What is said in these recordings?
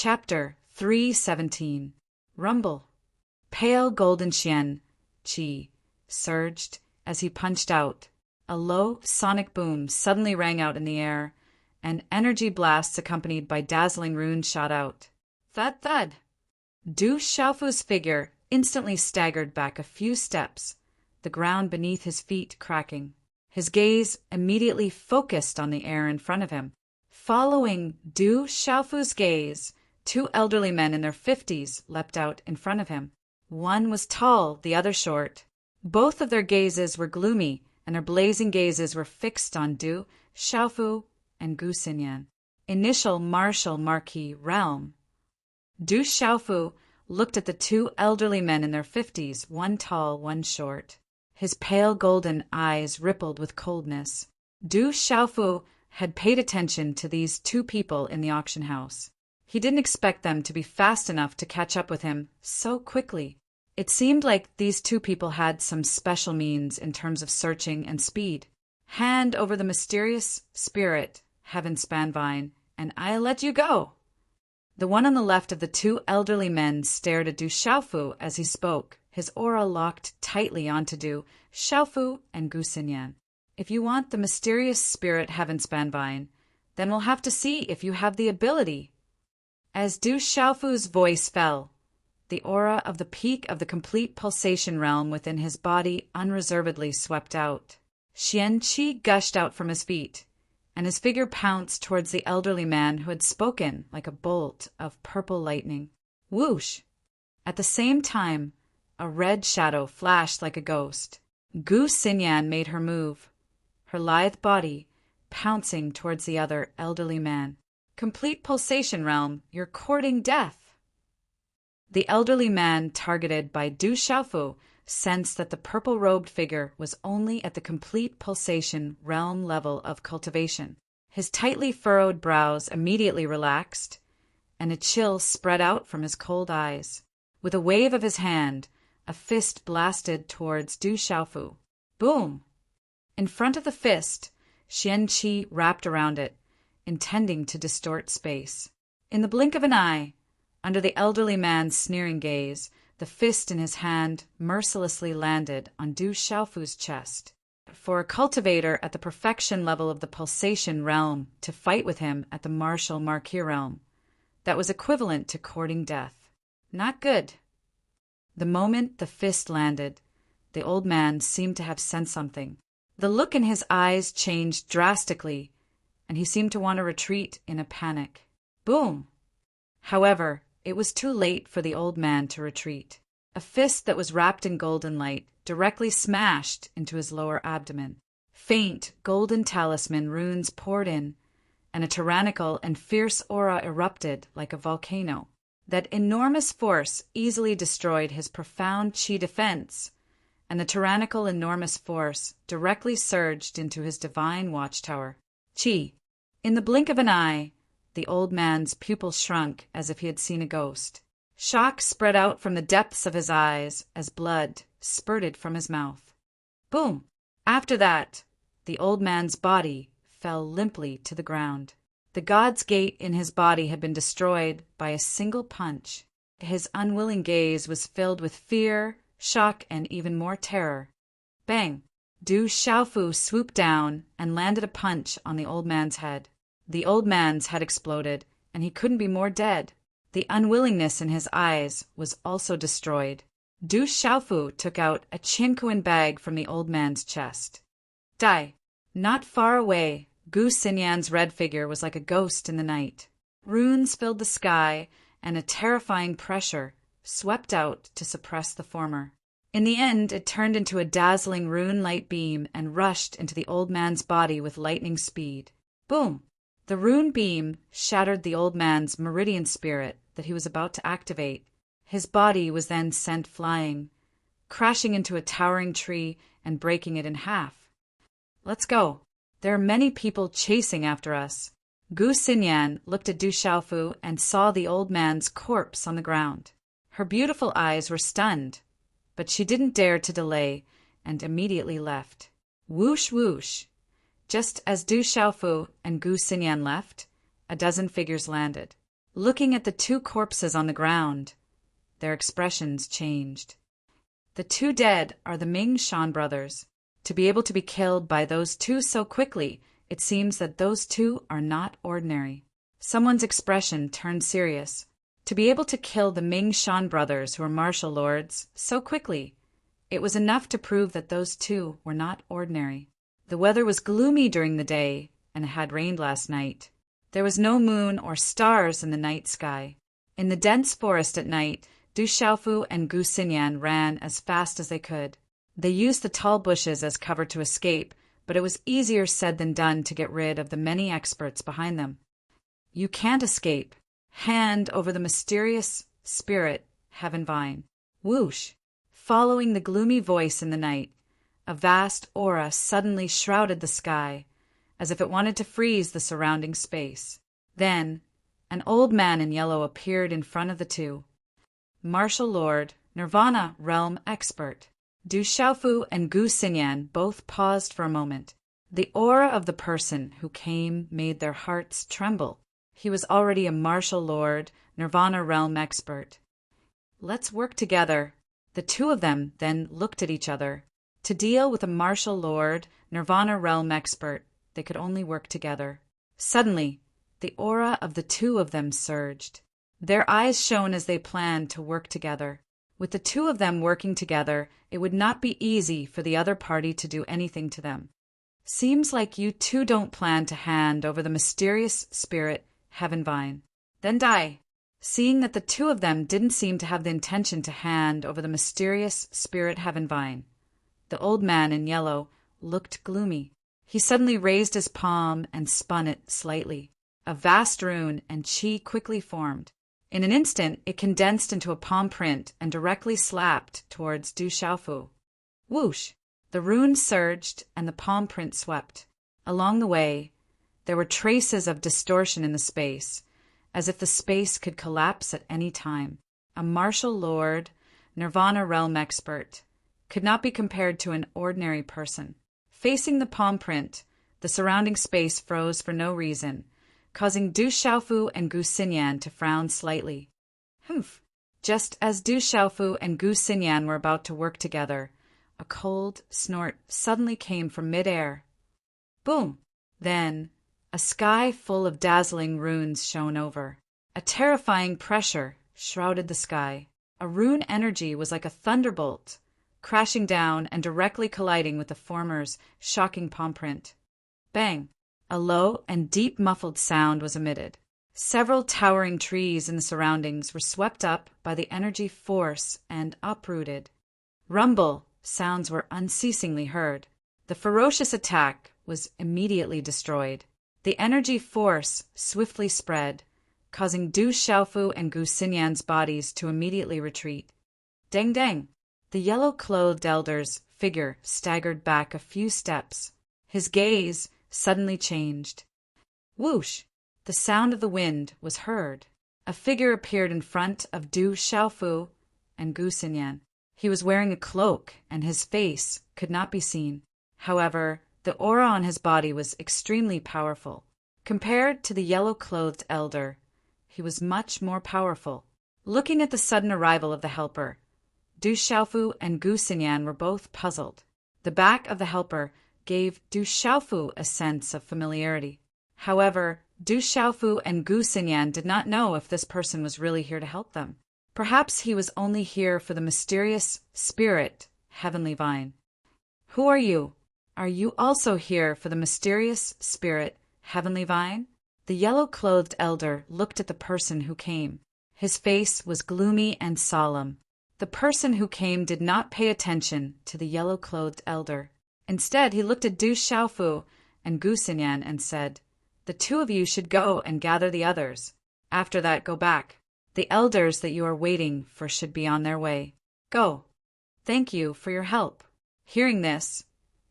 Chapter 317. Rumble. Pale golden Qian-Chi surged as he punched out. A low, sonic boom suddenly rang out in the air, and energy blasts accompanied by dazzling runes shot out. Thud, thud! Du Xiaofu's figure instantly staggered back a few steps, the ground beneath his feet cracking. His gaze immediately focused on the air in front of him. Following Du Xiaofu's gaze, two elderly men in their 50s leapt out in front of him. One was tall, the other short. Both of their gazes were gloomy, and their blazing gazes were fixed on Du Xiaofu and Gu Xinyan. Initial Marshal Marquis Realm. Du Xiaofu looked at the two elderly men in their 50s, one tall, one short. His pale golden eyes rippled with coldness. Du Xiaofu had paid attention to these two people in the auction house. He didn't expect them to be fast enough to catch up with him so quickly. It seemed like these two people had some special means in terms of searching and speed. Hand over the mysterious spirit, Heaven Spanvine, and I'll let you go. The one on the left of the two elderly men stared at Du Xiaofu as he spoke, his aura locked tightly onto Du Xiaofu and Gu Xinyan. If you want the mysterious spirit Heaven Spanvine, then we'll have to see if you have the ability. As Du Xiaofu's voice fell, the aura of the peak of the complete pulsation realm within his body unreservedly swept out. Qian-Chi gushed out from his feet, and his figure pounced towards the elderly man who had spoken like a bolt of purple lightning. Whoosh! At the same time, a red shadow flashed like a ghost. Gu Xinyan made her move, her lithe body pouncing towards the other elderly man. Complete pulsation realm, you're courting death. The elderly man targeted by Du Xiaofu sensed that the purple-robed figure was only at the complete pulsation realm level of cultivation. His tightly furrowed brows immediately relaxed, and a chill spread out from his cold eyes. With a wave of his hand, a fist blasted towards Du Xiaofu. Boom! In front of the fist, Qian-Chi wrapped around it, intending to distort space. In the blink of an eye, under the elderly man's sneering gaze, the fist in his hand mercilessly landed on Du Xiaofu's chest. For a cultivator at the perfection level of the pulsation realm to fight with him at the martial Marquis realm, that was equivalent to courting death. Not good. The moment the fist landed, the old man seemed to have sensed something. The look in his eyes changed drastically, and he seemed to want to retreat in a panic. Boom! However, it was too late for the old man to retreat. A fist that was wrapped in golden light directly smashed into his lower abdomen. Faint golden talisman runes poured in, and a tyrannical and fierce aura erupted like a volcano. That enormous force easily destroyed his profound qi defense, and the tyrannical enormous force directly surged into his divine watchtower. Qi. In the blink of an eye, the old man's pupils shrunk as if he had seen a ghost. Shock spread out from the depths of his eyes as blood spurted from his mouth. Boom! After that, the old man's body fell limply to the ground. The God's gate in his body had been destroyed by a single punch. His unwilling gaze was filled with fear, shock, and even more terror. Bang! Du Xiaofu swooped down and landed a punch on the old man's head. The old man's head exploded, and he couldn't be more dead. The unwillingness in his eyes was also destroyed. Du Xiaofu took out a Qiankuan bag from the old man's chest. Die. Not far away, Gu Xinyan's red figure was like a ghost in the night. Runes filled the sky, and a terrifying pressure swept out to suppress the former. In the end, it turned into a dazzling rune light beam and rushed into the old man's body with lightning speed. Boom! The rune beam shattered the old man's meridian spirit that he was about to activate. His body was then sent flying, crashing into a towering tree and breaking it in half. Let's go. There are many people chasing after us. Gu Xinyan looked at Du Xiaofu and saw the old man's corpse on the ground. Her beautiful eyes were stunned, but she didn't dare to delay and immediately left. Whoosh whoosh! Just as Du Xiaofu and Gu Xinyan left, a dozen figures landed. Looking at the two corpses on the ground, their expressions changed. The two dead are the Ming Shan brothers. To be able to be killed by those two so quickly, it seems that those two are not ordinary. Someone's expression turned serious. To be able to kill the Ming Shan brothers, who were martial lords, so quickly, it was enough to prove that those two were not ordinary. The weather was gloomy during the day, and it had rained last night. There was no moon or stars in the night sky. In the dense forest at night, Du Xiaofu and Gu Xinyan ran as fast as they could. They used the tall bushes as cover to escape, but it was easier said than done to get rid of the many experts behind them. You can't escape. Hand over the mysterious spirit, Heaven Vine. Whoosh! Following the gloomy voice in the night, a vast aura suddenly shrouded the sky, as if it wanted to freeze the surrounding space. Then, an old man in yellow appeared in front of the two. Martial Lord, Nirvana Realm Expert. Du Xiaofu and Gu Xinyan both paused for a moment. The aura of the person who came made their hearts tremble. He was already a martial lord, Nirvana Realm Expert. Let's work together. The two of them then looked at each other. To deal with a martial lord, Nirvana Realm Expert, they could only work together. Suddenly, the aura of the two of them surged. Their eyes shone as they planned to work together. With the two of them working together, it would not be easy for the other party to do anything to them. Seems like you two don't plan to hand over the mysterious spirit, Heaven Vine. Then die. Seeing that the two of them didn't seem to have the intention to hand over the mysterious spirit Heaven Vine, the old man in yellow looked gloomy. He suddenly raised his palm and spun it slightly. A vast rune and qi quickly formed. In an instant, it condensed into a palm print and directly slapped towards Du Xiaofu. Whoosh! The rune surged and the palm print swept. Along the way, there were traces of distortion in the space, as if the space could collapse at any time. A martial lord, Nirvana Realm Expert, could not be compared to an ordinary person. Facing the palm print, the surrounding space froze for no reason, causing Du Xiaofu and Gu Xinyan to frown slightly. Humph! Just as Du Xiaofu and Gu Xinyan were about to work together, a cold snort suddenly came from mid-air. Boom! Then, a sky full of dazzling runes shone over. A terrifying pressure shrouded the sky. A rune energy was like a thunderbolt, crashing down and directly colliding with the former's shocking palm print. Bang! A low and deep muffled sound was emitted. Several towering trees in the surroundings were swept up by the energy force and uprooted. Rumble sounds were unceasingly heard. The ferocious attack was immediately destroyed. The energy force swiftly spread, causing Du Xiaofu and Gu Xinyan's bodies to immediately retreat. Dang dang! The yellow-clothed elder's figure staggered back a few steps. His gaze suddenly changed. Whoosh! The sound of the wind was heard. A figure appeared in front of Du Xiaofu and Gu Xinyan. He was wearing a cloak, and his face could not be seen. However, the aura on his body was extremely powerful. Compared to the yellow-clothed elder, he was much more powerful. Looking at the sudden arrival of the helper, Du Xiaofu and Gu Xinyan were both puzzled. The back of the helper gave Du Xiaofu a sense of familiarity. However, Du Xiaofu and Gu Xinyan did not know if this person was really here to help them. Perhaps he was only here for the mysterious spirit, Heavenly Vine. Who are you? Are you also here for the mysterious spirit, Heavenly Vine? The yellow-clothed elder looked at the person who came. His face was gloomy and solemn. The person who came did not pay attention to the yellow-clothed elder. Instead, he looked at Du Xiaofu and Gu Xinyan and said, "The two of you should go and gather the others. After that, go back. The elders that you are waiting for should be on their way. Go. Thank you for your help." Hearing this,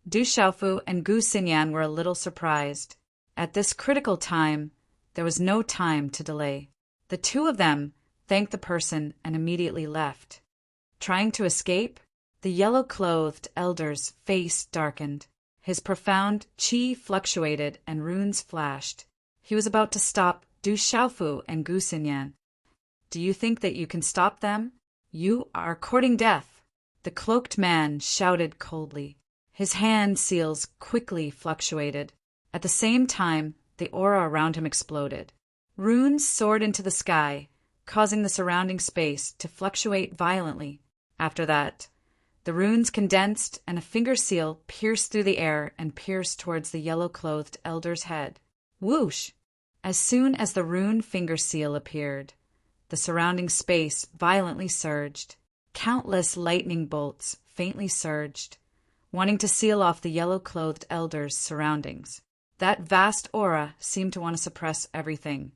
Du Xiaofu and Gu Xinyan were a little surprised. At this critical time, there was no time to delay. The two of them thanked the person and immediately left. Trying to escape, the yellow-clothed elder's face darkened. His profound qi fluctuated and runes flashed. He was about to stop Du Xiaofu and Gu Xinyan. Do you think that you can stop them? You are courting death. The cloaked man shouted coldly. His hand seals quickly fluctuated. At the same time, the aura around him exploded. Runes soared into the sky, causing the surrounding space to fluctuate violently. After that, the runes condensed and a finger seal pierced through the air and pierced towards the yellow-clothed elder's head. Whoosh! As soon as the rune finger seal appeared, the surrounding space violently surged. Countless lightning bolts faintly surged, wanting to seal off the yellow-clothed elder's surroundings. That vast aura seemed to want to suppress everything,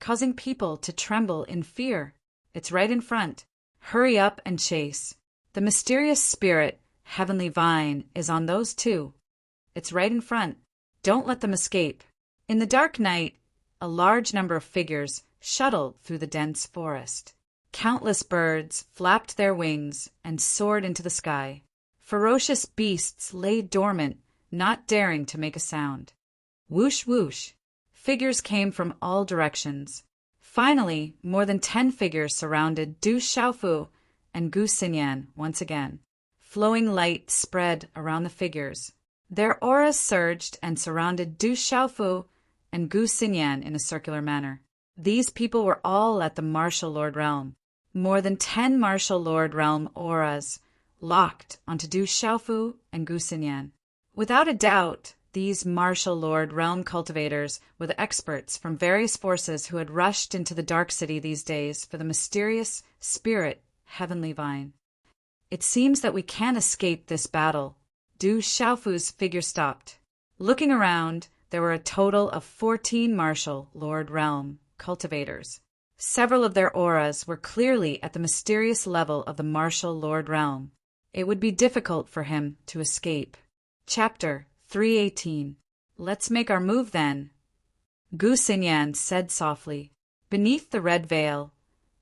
causing people to tremble in fear. It's right in front. Hurry up and chase. The mysterious spirit, Heavenly Vine, is on those two. It's right in front. Don't let them escape. In the dark night, a large number of figures shuttled through the dense forest. Countless birds flapped their wings and soared into the sky. Ferocious beasts lay dormant, not daring to make a sound. Whoosh, whoosh. Figures came from all directions. Finally, more than 10 figures surrounded Du Xiaofu and Gu Xinyan once again. Flowing light spread around the figures. Their auras surged and surrounded Du Xiaofu and Gu Xinyan in a circular manner. These people were all at the Martial Lord Realm. More than 10 Martial Lord Realm auras locked onto Du Xiaofu and Gu Xinyan. Without a doubt, these Martial Lord Realm cultivators were the experts from various forces who had rushed into the Dark City these days for the mysterious spirit Heavenly Vine. It seems that we can't escape this battle. Du Xiaofu's figure stopped. Looking around, there were a total of 14 Martial Lord Realm cultivators. Several of their auras were clearly at the mysterious level of the Martial Lord Realm. It would be difficult for him to escape. Chapter 318. Let's make our move then, Gu Xinyan said softly. Beneath the red veil,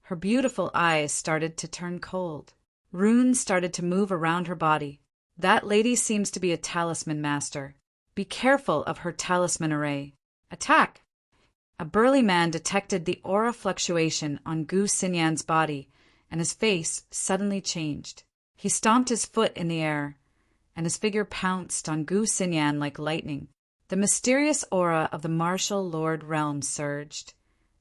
her beautiful eyes started to turn cold. Runes started to move around her body. That lady seems to be a talisman master. Be careful of her talisman array. Attack! A burly man detected the aura fluctuation on Gu Xinyan's body, and his face suddenly changed. He stomped his foot in the air, and his figure pounced on Gu Xinyan like lightning. The mysterious aura of the Martial Lord Realm surged,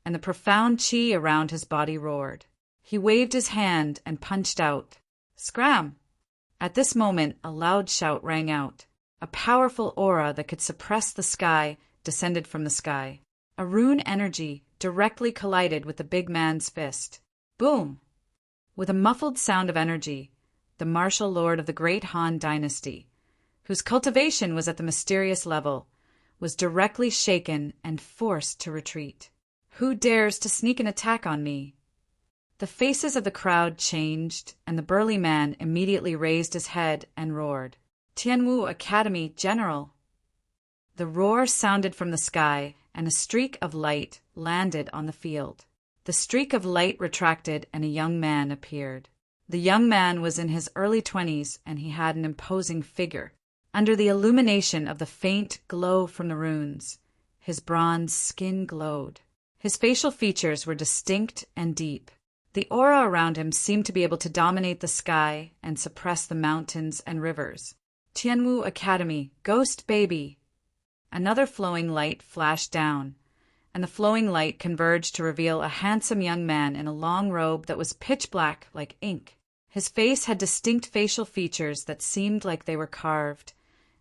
and the profound qi around his body roared. He waved his hand and punched out. Scram! At this moment, a loud shout rang out. A powerful aura that could suppress the sky descended from the sky. A rune energy directly collided with the big man's fist. Boom! With a muffled sound of energy, the martial lord of the Great Han Dynasty, whose cultivation was at the mysterious level, was directly shaken and forced to retreat. Who dares to sneak an attack on me? The faces of the crowd changed, and the burly man immediately raised his head and roared. Tianwu Academy General! The roar sounded from the sky, and a streak of light landed on the field. The streak of light retracted, and a young man appeared. The young man was in his early 20s, and he had an imposing figure. Under the illumination of the faint glow from the runes, his bronze skin glowed. His facial features were distinct and deep. The aura around him seemed to be able to dominate the sky and suppress the mountains and rivers. Tianwu Academy, Ghost Baby! Another flowing light flashed down, and the flowing light converged to reveal a handsome young man in a long robe that was pitch black like ink. His face had distinct facial features that seemed like they were carved,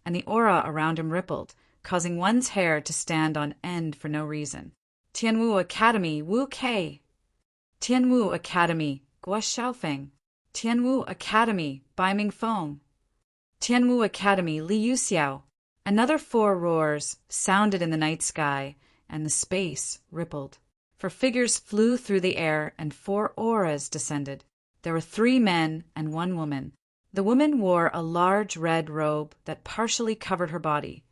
and the aura around him rippled, causing one's hair to stand on end for no reason. Tianwu Academy, Wu Kei! Tianwu Academy, Guo Xiaofeng! Tianwu Academy, Bai Mingfeng! Tianwu Academy, Li Yuxiao! Another 4 roars sounded in the night sky, and the space rippled. For figures flew through the air, and 4 auras descended. There were 3 men and 1 woman. The woman wore a large red robe that partially covered her body,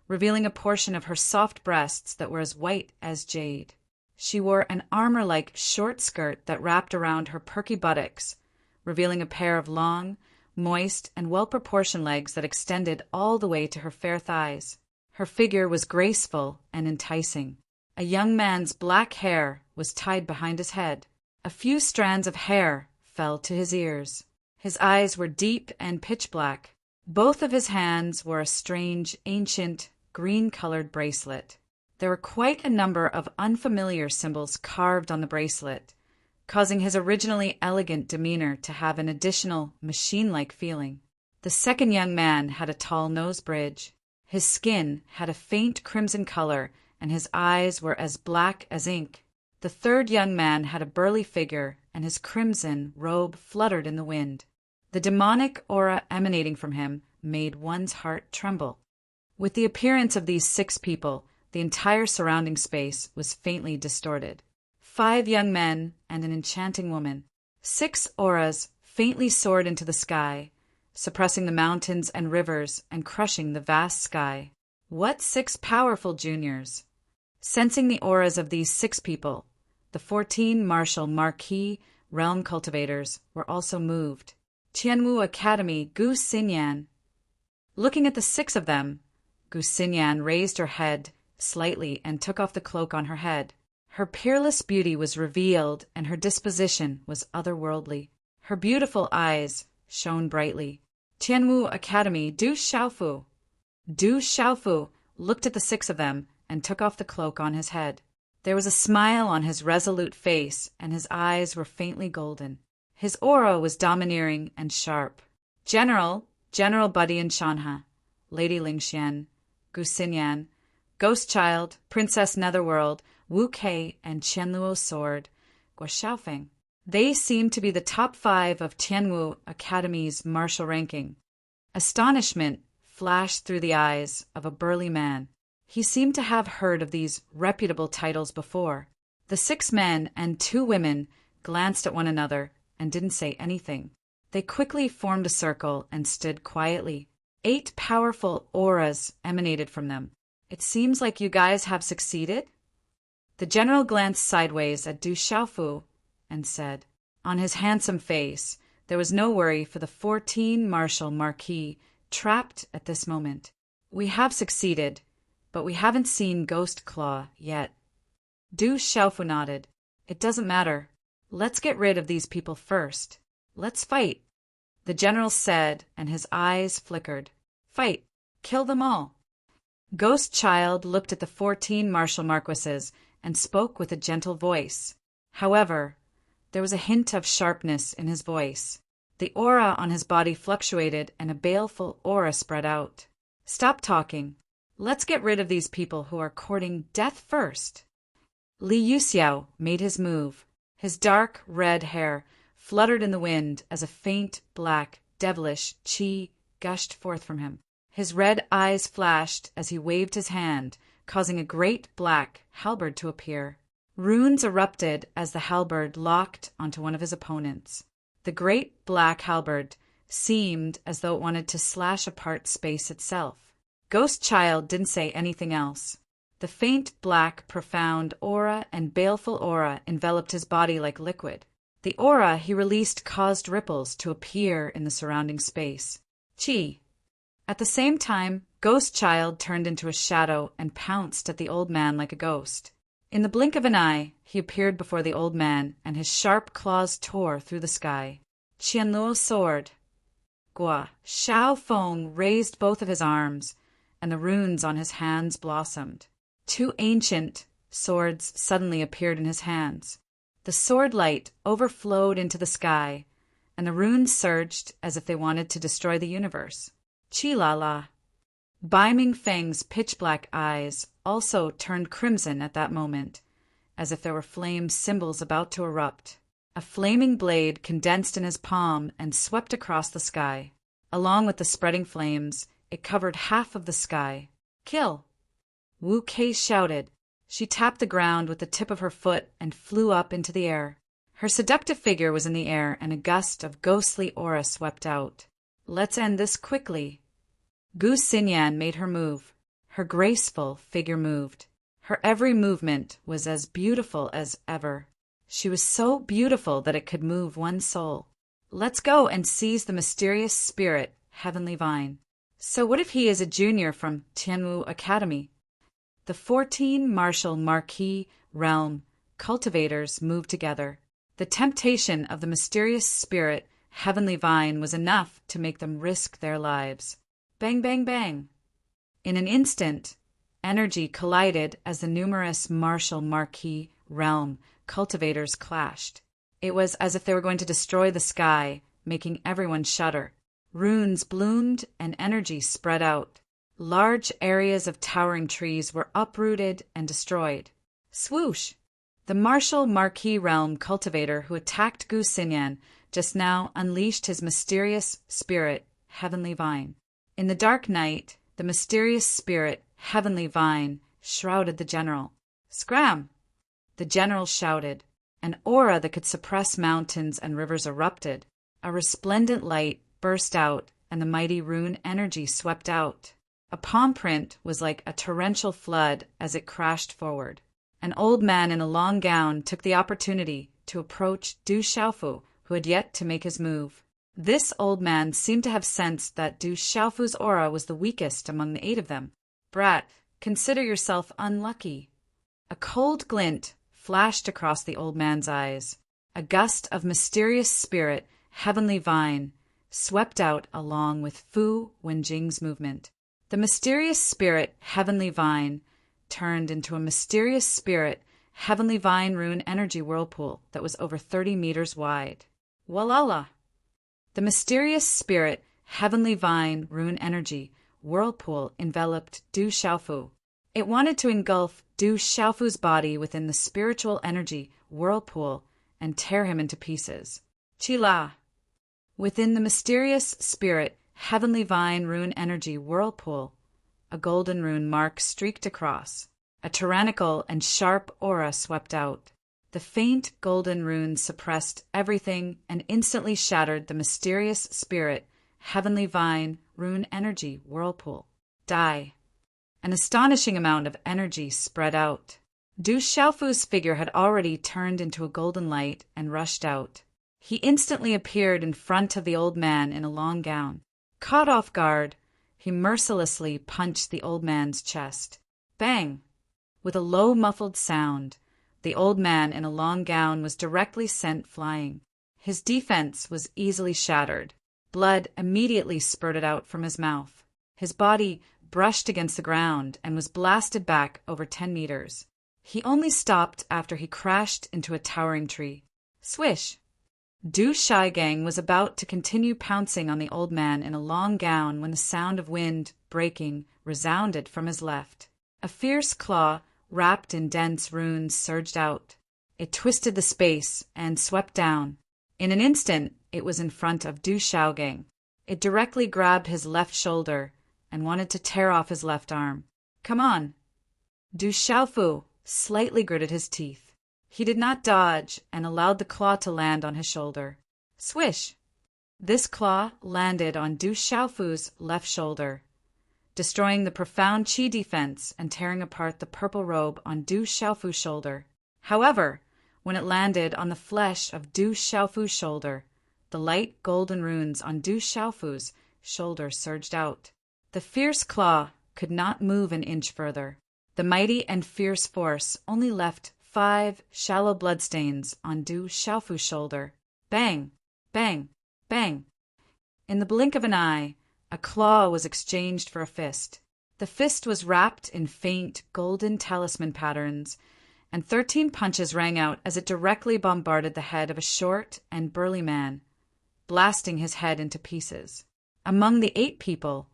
revealing a portion of her soft breasts that were as white as jade. She wore an armor-like short skirt that wrapped around her perky buttocks, revealing a pair of long, moist, and well-proportioned legs that extended all the way to her fair thighs. Her figure was graceful and enticing. A young man's black hair was tied behind his head. A few strands of hair fell to his ears. His eyes were deep and pitch black. Both of his hands wore a strange, ancient, green-colored bracelet. There were quite a number of unfamiliar symbols carved on the bracelet, causing his originally elegant demeanor to have an additional machine-like feeling. The second young man had a tall nose bridge. His skin had a faint crimson color, and his eyes were as black as ink. The third young man had a burly figure, and his crimson robe fluttered in the wind. The demonic aura emanating from him made one's heart tremble. With the appearance of these 6 people, the entire surrounding space was faintly distorted. 5 young men and an enchanting woman. 6 auras faintly soared into the sky, suppressing the mountains and rivers and crushing the vast sky. What 6 powerful juniors! Sensing the auras of these 6 people, the 14 martial marquis realm cultivators were also moved. Tianwu Academy Gu Xinyan. Looking at the 6 of them, Gu Xinyan raised her head slightly and took off the cloak on her head. Her peerless beauty was revealed, and her disposition was otherworldly. Her beautiful eyes shone brightly. Tianwu Academy Du Xiaofu. Du Xiaofu looked at the 6 of them and took off the cloak on his head. There was a smile on his resolute face, and his eyes were faintly golden. His aura was domineering and sharp. General Buddy and Shanha, Lady Lingxian, Gu Xinyan, Ghost Child, Princess Netherworld, Wu Kei, and Qianluo's sword, Guo Xiaofeng. They seemed to be the top 5 of Tianwu Academy's martial ranking. Astonishment flashed through the eyes of a burly man. He seemed to have heard of these reputable titles before. The 6 men and 2 women glanced at one another and didn't say anything. They quickly formed a circle and stood quietly. 8 powerful auras emanated from them. It seems like you guys have succeeded? The general glanced sideways at Du Xiaofu and said. On his handsome face, there was no worry for the 14 martial marquis trapped at this moment. We have succeeded, but we haven't seen Ghost Claw yet. Du Xiaofu nodded. It doesn't matter. Let's get rid of these people first. Let's fight, the general said, and his eyes flickered. Fight. Kill them all. Ghost Child looked at the 14 martial marquises and spoke with a gentle voice. However, there was a hint of sharpness in his voice. The aura on his body fluctuated, and a baleful aura spread out. Stop talking. Let's get rid of these people who are courting death first. Li Yuxiao made his move. His dark red hair fluttered in the wind as a faint, black, devilish qi gushed forth from him. His red eyes flashed as he waved his hand, causing a great black halberd to appear. Runes erupted as the halberd locked onto one of his opponents. The great black halberd seemed as though it wanted to slash apart space itself. Ghost Child didn't say anything else. The faint black, profound aura and baleful aura enveloped his body like liquid. The aura he released caused ripples to appear in the surrounding space. Chi. At the same time, Ghost Child turned into a shadow and pounced at the old man like a ghost. In the blink of an eye, he appeared before the old man, and his sharp claws tore through the sky. Qianluo's sword. Guo Xiaofeng raised both of his arms, and the runes on his hands blossomed. 2 ancient swords suddenly appeared in his hands. The sword light overflowed into the sky, and the runes surged as if they wanted to destroy the universe. Chi-la-la. Bai Mingfeng's pitch-black eyes also turned crimson at that moment, as if there were flame symbols about to erupt. A flaming blade condensed in his palm and swept across the sky. Along with the spreading flames, it covered half of the sky. Kill! Wu Kei shouted. She tapped the ground with the tip of her foot and flew up into the air. Her seductive figure was in the air, and a gust of ghostly aura swept out. Let's end this quickly. Gu Xinyan made her move. Her graceful figure moved. Her every movement was as beautiful as ever. She was so beautiful that it could move one's soul. Let's go and seize the mysterious spirit, Heavenly Vine. So what if he is a junior from Tianwu Academy? The 14 martial marquis realm cultivators moved together. The temptation of the mysterious spirit, Heavenly Vine, was enough to make them risk their lives. Bang, bang, bang. In an instant, energy collided as the numerous martial marquis realm cultivators clashed. It was as if they were going to destroy the sky, making everyone shudder. Runes bloomed and energy spread out. Large areas of towering trees were uprooted and destroyed. Swoosh! The martial marquis realm cultivator who attacked Gu Xinyan just now unleashed his mysterious spirit, Heavenly Vine. In the dark night, the mysterious spirit, Heavenly Vine, shrouded the general. Scram! The general shouted. An aura that could suppress mountains and rivers erupted. A resplendent light burst out, and the mighty rune energy swept out. A palm print was like a torrential flood as it crashed forward. An old man in a long gown took the opportunity to approach Du Xiaofu, who had yet to make his move. This old man seemed to have sensed that Du Xiaofu's aura was the weakest among the 8 of them. Brat, consider yourself unlucky. A cold glint flashed across the old man's eyes. A gust of mysterious spirit, Heavenly Vine, swept out along with Fu Wenjing's movement. The mysterious spirit, Heavenly Vine, turned into a mysterious spirit, Heavenly Vine rune energy whirlpool that was over 30 meters wide. Walala! The mysterious spirit, Heavenly Vine rune energy whirlpool enveloped Du Xiaofu. It wanted to engulf Du Xiaofu's body within the spiritual energy whirlpool and tear him into pieces. Chila! Within the mysterious spirit, Heavenly Vine rune energy whirlpool, a golden rune mark streaked across. A tyrannical and sharp aura swept out. The faint golden rune suppressed everything and instantly shattered the mysterious spirit, Heavenly Vine rune energy whirlpool. Die. An astonishing amount of energy spread out. Du Xiaofu's figure had already turned into a golden light and rushed out. He instantly appeared in front of the old man in a long gown. Caught off guard, he mercilessly punched the old man's chest. Bang! With a low muffled sound, the old man in a long gown was directly sent flying. His defense was easily shattered. Blood immediately spurted out from his mouth. His body brushed against the ground and was blasted back over 10 meters. He only stopped after he crashed into a towering tree. Swish! Du Shigang was about to continue pouncing on the old man in a long gown when the sound of wind breaking resounded from his left. A fierce claw, wrapped in dense runes, surged out. It twisted the space and swept down. In an instant, it was in front of Du Xiaogang. It directly grabbed his left shoulder and wanted to tear off his left arm. Come on! Du Xiaofu slightly gritted his teeth. He did not dodge and allowed the claw to land on his shoulder. Swish! This claw landed on Du Xiaofu's left shoulder, destroying the profound qi defense and tearing apart the purple robe on Du Xiaofu's shoulder. However, when it landed on the flesh of Du Xiaofu's shoulder, the light golden runes on Du Xiaofu's shoulder surged out. The fierce claw could not move an inch further. The mighty and fierce force only left 5 shallow bloodstains on Du Xiaofu's shoulder. Bang! Bang! Bang! In the blink of an eye, a claw was exchanged for a fist. The fist was wrapped in faint golden talisman patterns, and 13 punches rang out as it directly bombarded the head of a short and burly man, blasting his head into pieces. Among the 8 people,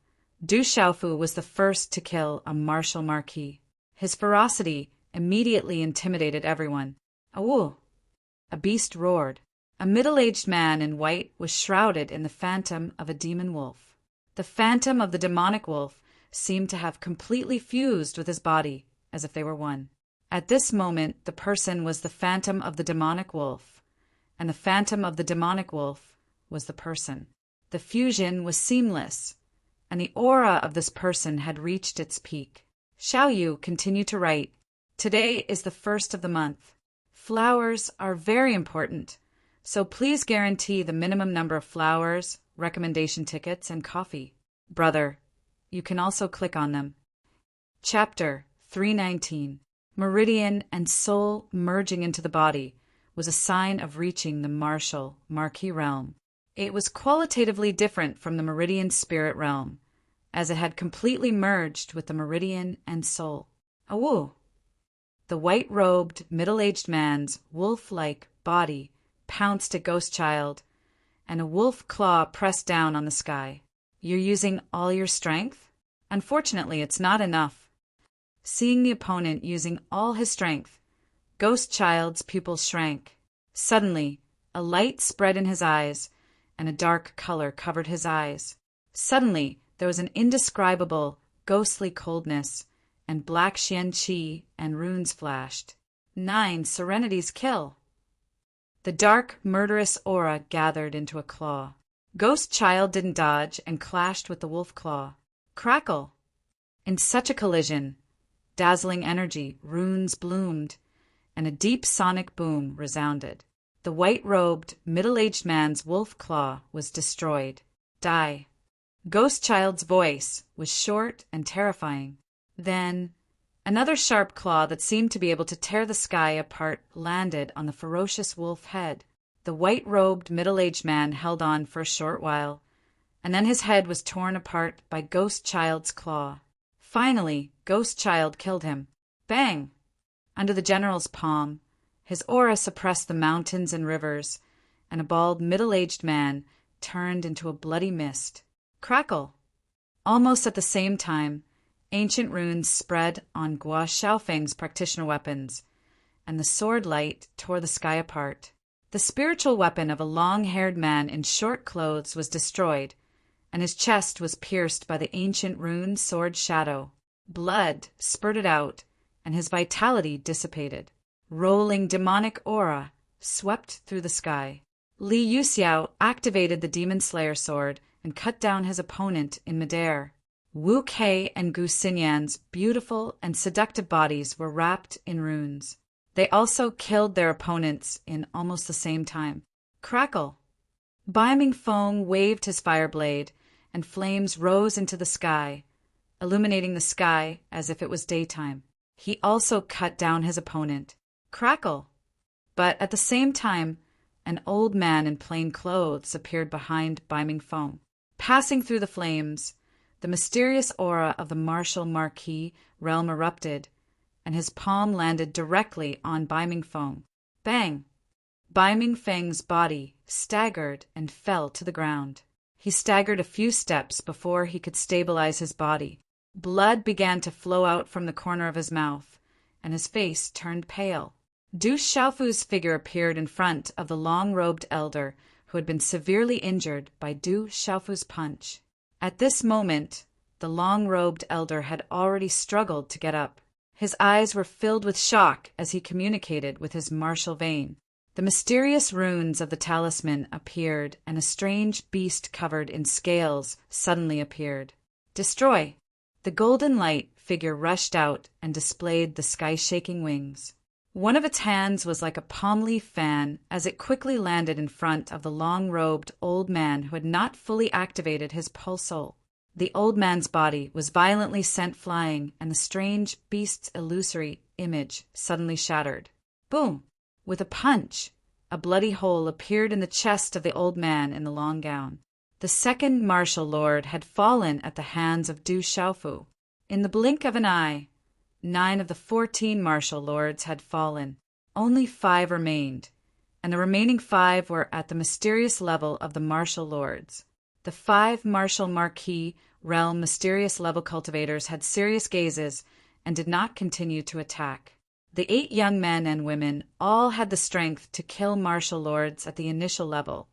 Du Xiaofu was the first to kill a martial marquis. His ferocity immediately intimidated everyone. Awoo! A beast roared. A middle-aged man in white was shrouded in the phantom of a demon wolf. The phantom of the demonic wolf seemed to have completely fused with his body, as if they were one. At this moment, the person was the phantom of the demonic wolf, and the phantom of the demonic wolf was the person. The fusion was seamless, and the aura of this person had reached its peak. Xiaoyu continued to write, "Today is the 1st of the month. Flowers are very important, so please guarantee the minimum number of flowers, recommendation tickets, and coffee. Brother, you can also click on them." Chapter 319. Meridian and soul merging into the body was a sign of reaching the martial, Marquis realm. It was qualitatively different from the Meridian spirit realm, as it had completely merged with the Meridian and soul. Awoo! The white-robed, middle-aged man's wolf-like body pounced at Ghost Child, and a wolf claw pressed down on the sky. You're using all your strength? Unfortunately, it's not enough. Seeing the opponent using all his strength, Ghost Child's pupils shrank. Suddenly, a light spread in his eyes, and a dark color covered his eyes. Suddenly, there was an indescribable, ghostly coldness, and black Xian Qi and runes flashed. 9 Serenity's kill. The dark, murderous aura gathered into a claw. Ghost Child didn't dodge and clashed with the wolf claw. Crackle! In such a collision, dazzling energy, runes bloomed, and a deep sonic boom resounded. The white-robed, middle-aged man's wolf claw was destroyed. Die. Ghost Child's voice was short and terrifying. Then, another sharp claw that seemed to be able to tear the sky apart landed on the ferocious wolf head. The white-robed, middle-aged man held on for a short while, and then his head was torn apart by Ghost Child's claw. Finally, Ghost Child killed him. Bang! Under the general's palm, his aura suppressed the mountains and rivers, and a bald, middle-aged man turned into a bloody mist. Crackle! Almost at the same time, ancient runes spread on Gua Xiaofeng's practitioner weapons, and the sword light tore the sky apart. The spiritual weapon of a long-haired man in short clothes was destroyed, and his chest was pierced by the ancient rune sword shadow. Blood spurted out, and his vitality dissipated. Rolling demonic aura swept through the sky. Li Yuxiao activated the Demon Slayer sword and cut down his opponent in midair. Wu Kei and Gu Xinyan's beautiful and seductive bodies were wrapped in runes. They also killed their opponents in almost the same time. Crackle! Bai Mingfeng waved his fire blade, and flames rose into the sky, illuminating the sky as if it was daytime. He also cut down his opponent. Crackle! But at the same time, an old man in plain clothes appeared behind Bai Mingfeng. Passing through the flames, the mysterious aura of the martial Marquis realm erupted, and his palm landed directly on Bai Mingfeng. Bang! Bai Mingfeng's body staggered and fell to the ground. He staggered a few steps before he could stabilize his body. Blood began to flow out from the corner of his mouth, and his face turned pale. Du Xiaofu's figure appeared in front of the long-robed elder who had been severely injured by Du Xiaofu's punch. At this moment, the long-robed elder had already struggled to get up. His eyes were filled with shock as he communicated with his martial vein. The mysterious runes of the talisman appeared, and a strange beast covered in scales suddenly appeared. Destroy! The golden light figure rushed out and displayed the sky-shaking wings. One of its hands was like a palm leaf fan as it quickly landed in front of the long-robed old man who had not fully activated his pulsol. The old man's body was violently sent flying, and the strange beast's illusory image suddenly shattered. Boom! With a punch, a bloody hole appeared in the chest of the old man in the long gown. The second martial lord had fallen at the hands of Du Xiaofu. In the blink of an eye, 9 of the 14 martial lords had fallen. Only 5 remained, and the remaining 5 were at the mysterious level of the martial lords. The 5 martial Marquis realm mysterious level cultivators had serious gazes and did not continue to attack. The 8 young men and women all had the strength to kill martial lords at the initial level,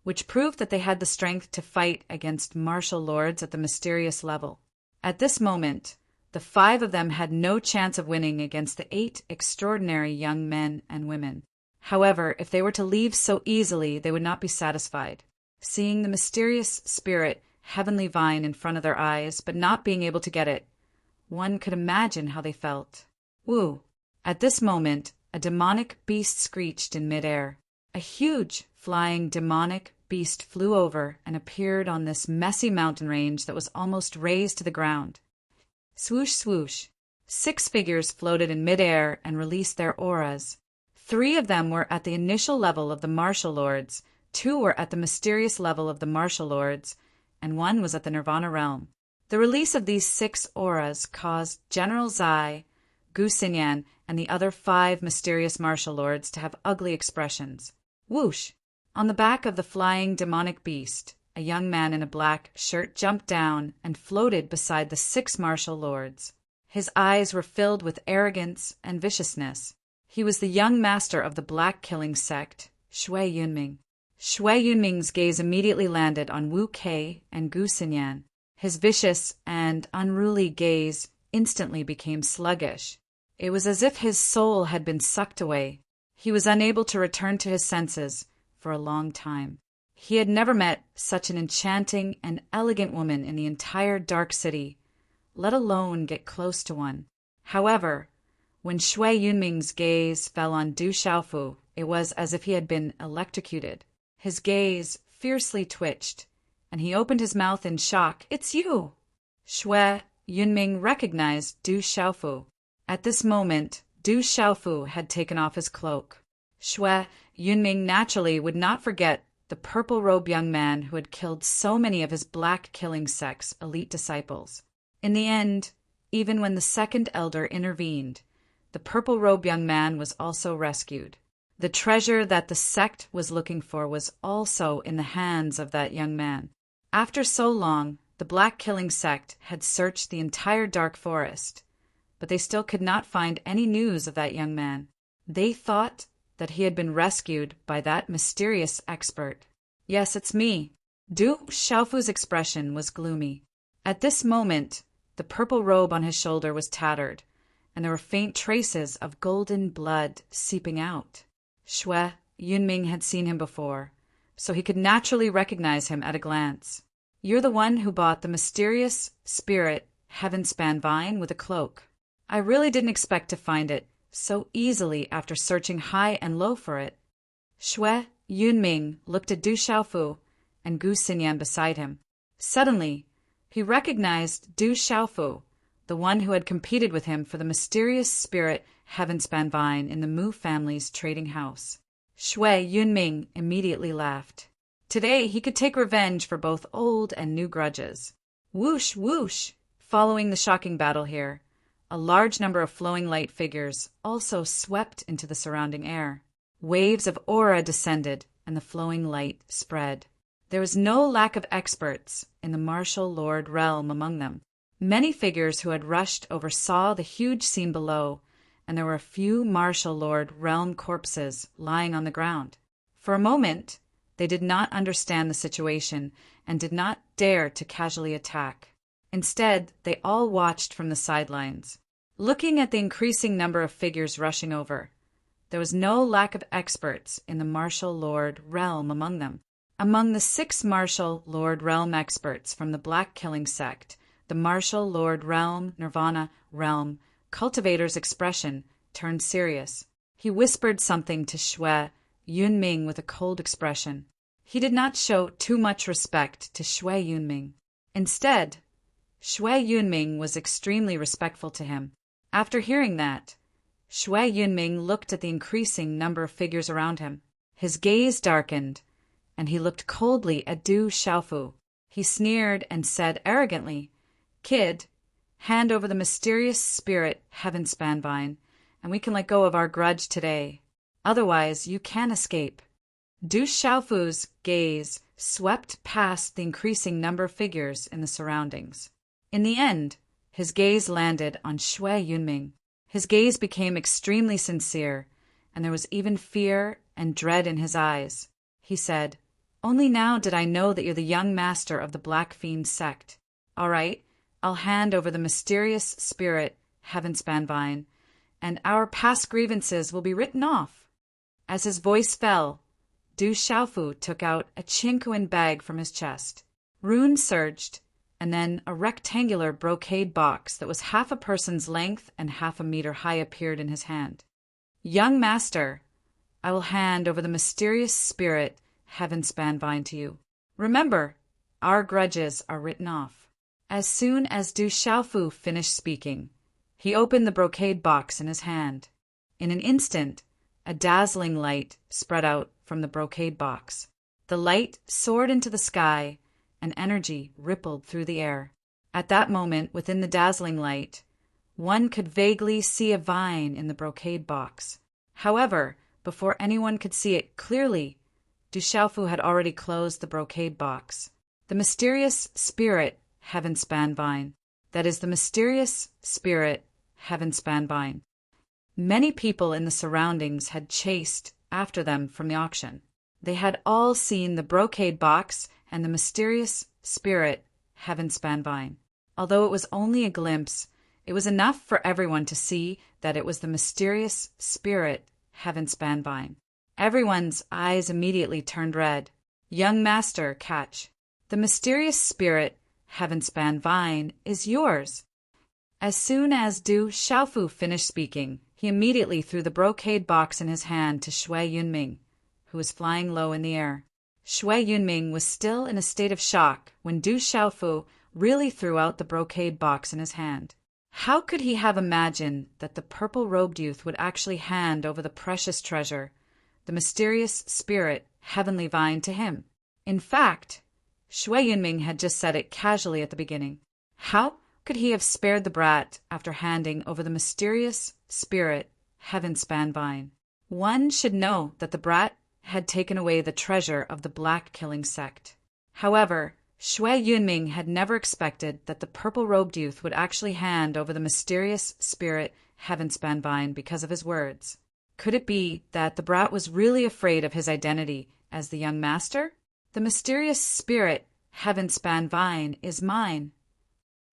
which proved that they had the strength to fight against martial lords at the mysterious level. At this moment, the 5 of them had no chance of winning against the 8 extraordinary young men and women. However, if they were to leave so easily, they would not be satisfied. Seeing the mysterious spirit heavenly vine in front of their eyes, but not being able to get it, one could imagine how they felt. Woo! At this moment, a demonic beast screeched in midair. A huge, flying demonic beast flew over and appeared on this messy mountain range that was almost razed to the ground. Swoosh, swoosh. 6 figures floated in midair and released their auras. 3 of them were at the initial level of the martial lords, 2 were at the mysterious level of the martial lords, and 1 was at the nirvana realm. The release of these 6 auras caused General Zai, Gu Xinyan, and the other 5 mysterious martial lords to have ugly expressions. Whoosh! On the back of the flying demonic beast, a young man in a black shirt jumped down and floated beside the 6 martial lords. His eyes were filled with arrogance and viciousness. He was the young master of the black killing sect, Shui Yunming. Shui Yunming's gaze immediately landed on Wu Kei and Gu Xinyan. His vicious and unruly gaze instantly became sluggish. It was as if his soul had been sucked away. He was unable to return to his senses for a long time. He had never met such an enchanting and elegant woman in the entire dark city, let alone get close to one. However, when Shui Yunming's gaze fell on Du Xiaofu, it was as if he had been electrocuted. His gaze fiercely twitched, and he opened his mouth in shock. "It's you!" Shui Yunming recognized Du Xiaofu. At this moment, Du Xiaofu had taken off his cloak. Shui Yunming naturally would not forget the purple-robed young man who had killed so many of his black killing sect's elite disciples. In the end, even when the second elder intervened, the purple-robed young man was also rescued. The treasure that the sect was looking for was also in the hands of that young man. After so long, the black killing sect had searched the entire dark forest, but they still could not find any news of that young man. They thought that he had been rescued by that mysterious expert. "Yes, it's me." Du Xiaofu's expression was gloomy. At this moment, the purple robe on his shoulder was tattered, and there were faint traces of golden blood seeping out. Shui Yunming had seen him before, so he could naturally recognize him at a glance. "You're the one who bought the mysterious spirit heaven-span vine with a cloak. I really didn't expect to find it so easily after searching high and low for it." Shui Yunming looked at Du Xiaofu and Gu Xinyan beside him. Suddenly, he recognized Du Xiaofu, the one who had competed with him for the mysterious spirit heaven-span vine in the Mu family's trading house. Shui Yunming immediately laughed. Today he could take revenge for both old and new grudges. Whoosh, whoosh! Following the shocking battle here, a large number of flowing light figures also swept into the surrounding air. Waves of aura descended, and the flowing light spread. There was no lack of experts in the martial lord realm among them. Many figures who had rushed oversaw the huge scene below, and there were a few martial lord realm corpses lying on the ground. For a moment, they did not understand the situation and did not dare to casually attack. Instead, they all watched from the sidelines. Looking at the increasing number of figures rushing over, there was no lack of experts in the martial lord realm among them. Among the 6 martial lord realm experts from the Black Killing sect, the martial lord realm, nirvana realm, cultivator's expression turned serious. He whispered something to Shui Yunming with a cold expression. He did not show too much respect to Shui Yunming. Instead, Shui Yunming was extremely respectful to him. After hearing that, Shui Yunming looked at the increasing number of figures around him. His gaze darkened, and he looked coldly at Du Xiaofu. He sneered and said arrogantly, "Kid, hand over the mysterious spirit heaven-span vine, and we can let go of our grudge today. Otherwise, you can escape." Du Xiaofu's gaze swept past the increasing number of figures in the surroundings. In the end, his gaze landed on Shui Yunming. His gaze became extremely sincere, and there was even fear and dread in his eyes. He said, "Only now did I know that you're the young master of the Black Fiend sect. All right, I'll hand over the mysterious spirit heaven-span vine, and our past grievances will be written off." As his voice fell, Du Xiaofu took out a Qingquan bag from his chest. Runes surged, and then a rectangular brocade box that was half a person's length and half a meter high appeared in his hand. "Young master, I will hand over the mysterious spirit heaven-span vine to you. Remember, our grudges are written off." As soon as Du Xiaofu finished speaking, He opened the brocade box in his hand. In an instant, a dazzling light spread out from the brocade box. The light soared into the sky, and energy rippled through the air. At that moment, within the dazzling light, one could vaguely see a vine in the brocade box. However, before anyone could see it clearly, Du Xiaofu had already closed the brocade box. The mysterious spirit heaven-span vine. That is the mysterious spirit heaven-span vine. Many people in the surroundings had chased after them from the auction. They had all seen the brocade box and the mysterious spirit heaven-span vine. Although it was only a glimpse, it was enough for everyone to see that it was the mysterious spirit heaven-span vine. Everyone's eyes immediately turned red. Young master, catch. The mysterious spirit heaven-span vine is yours. As soon as Du Xiaofu finished speaking, he immediately threw the brocade box in his hand to Shui Yunming, who was flying low in the air. Shui Yunming was still in a state of shock when Du Xiaofu really threw out the brocade box in his hand. How could he have imagined that the purple-robed youth would actually hand over the precious treasure, the mysterious spirit heavenly vine, to him? In fact, Shui Yunming had just said it casually at the beginning. How could he have spared the brat after handing over the mysterious spirit heaven-span vine? One should know that the brat had taken away the treasure of the black-killing sect. However, Shui Yunming had never expected that the purple-robed youth would actually hand over the mysterious spirit heaven-span vine because of his words. Could it be that the brat was really afraid of his identity as the young master? The mysterious spirit heaven-span vine is mine.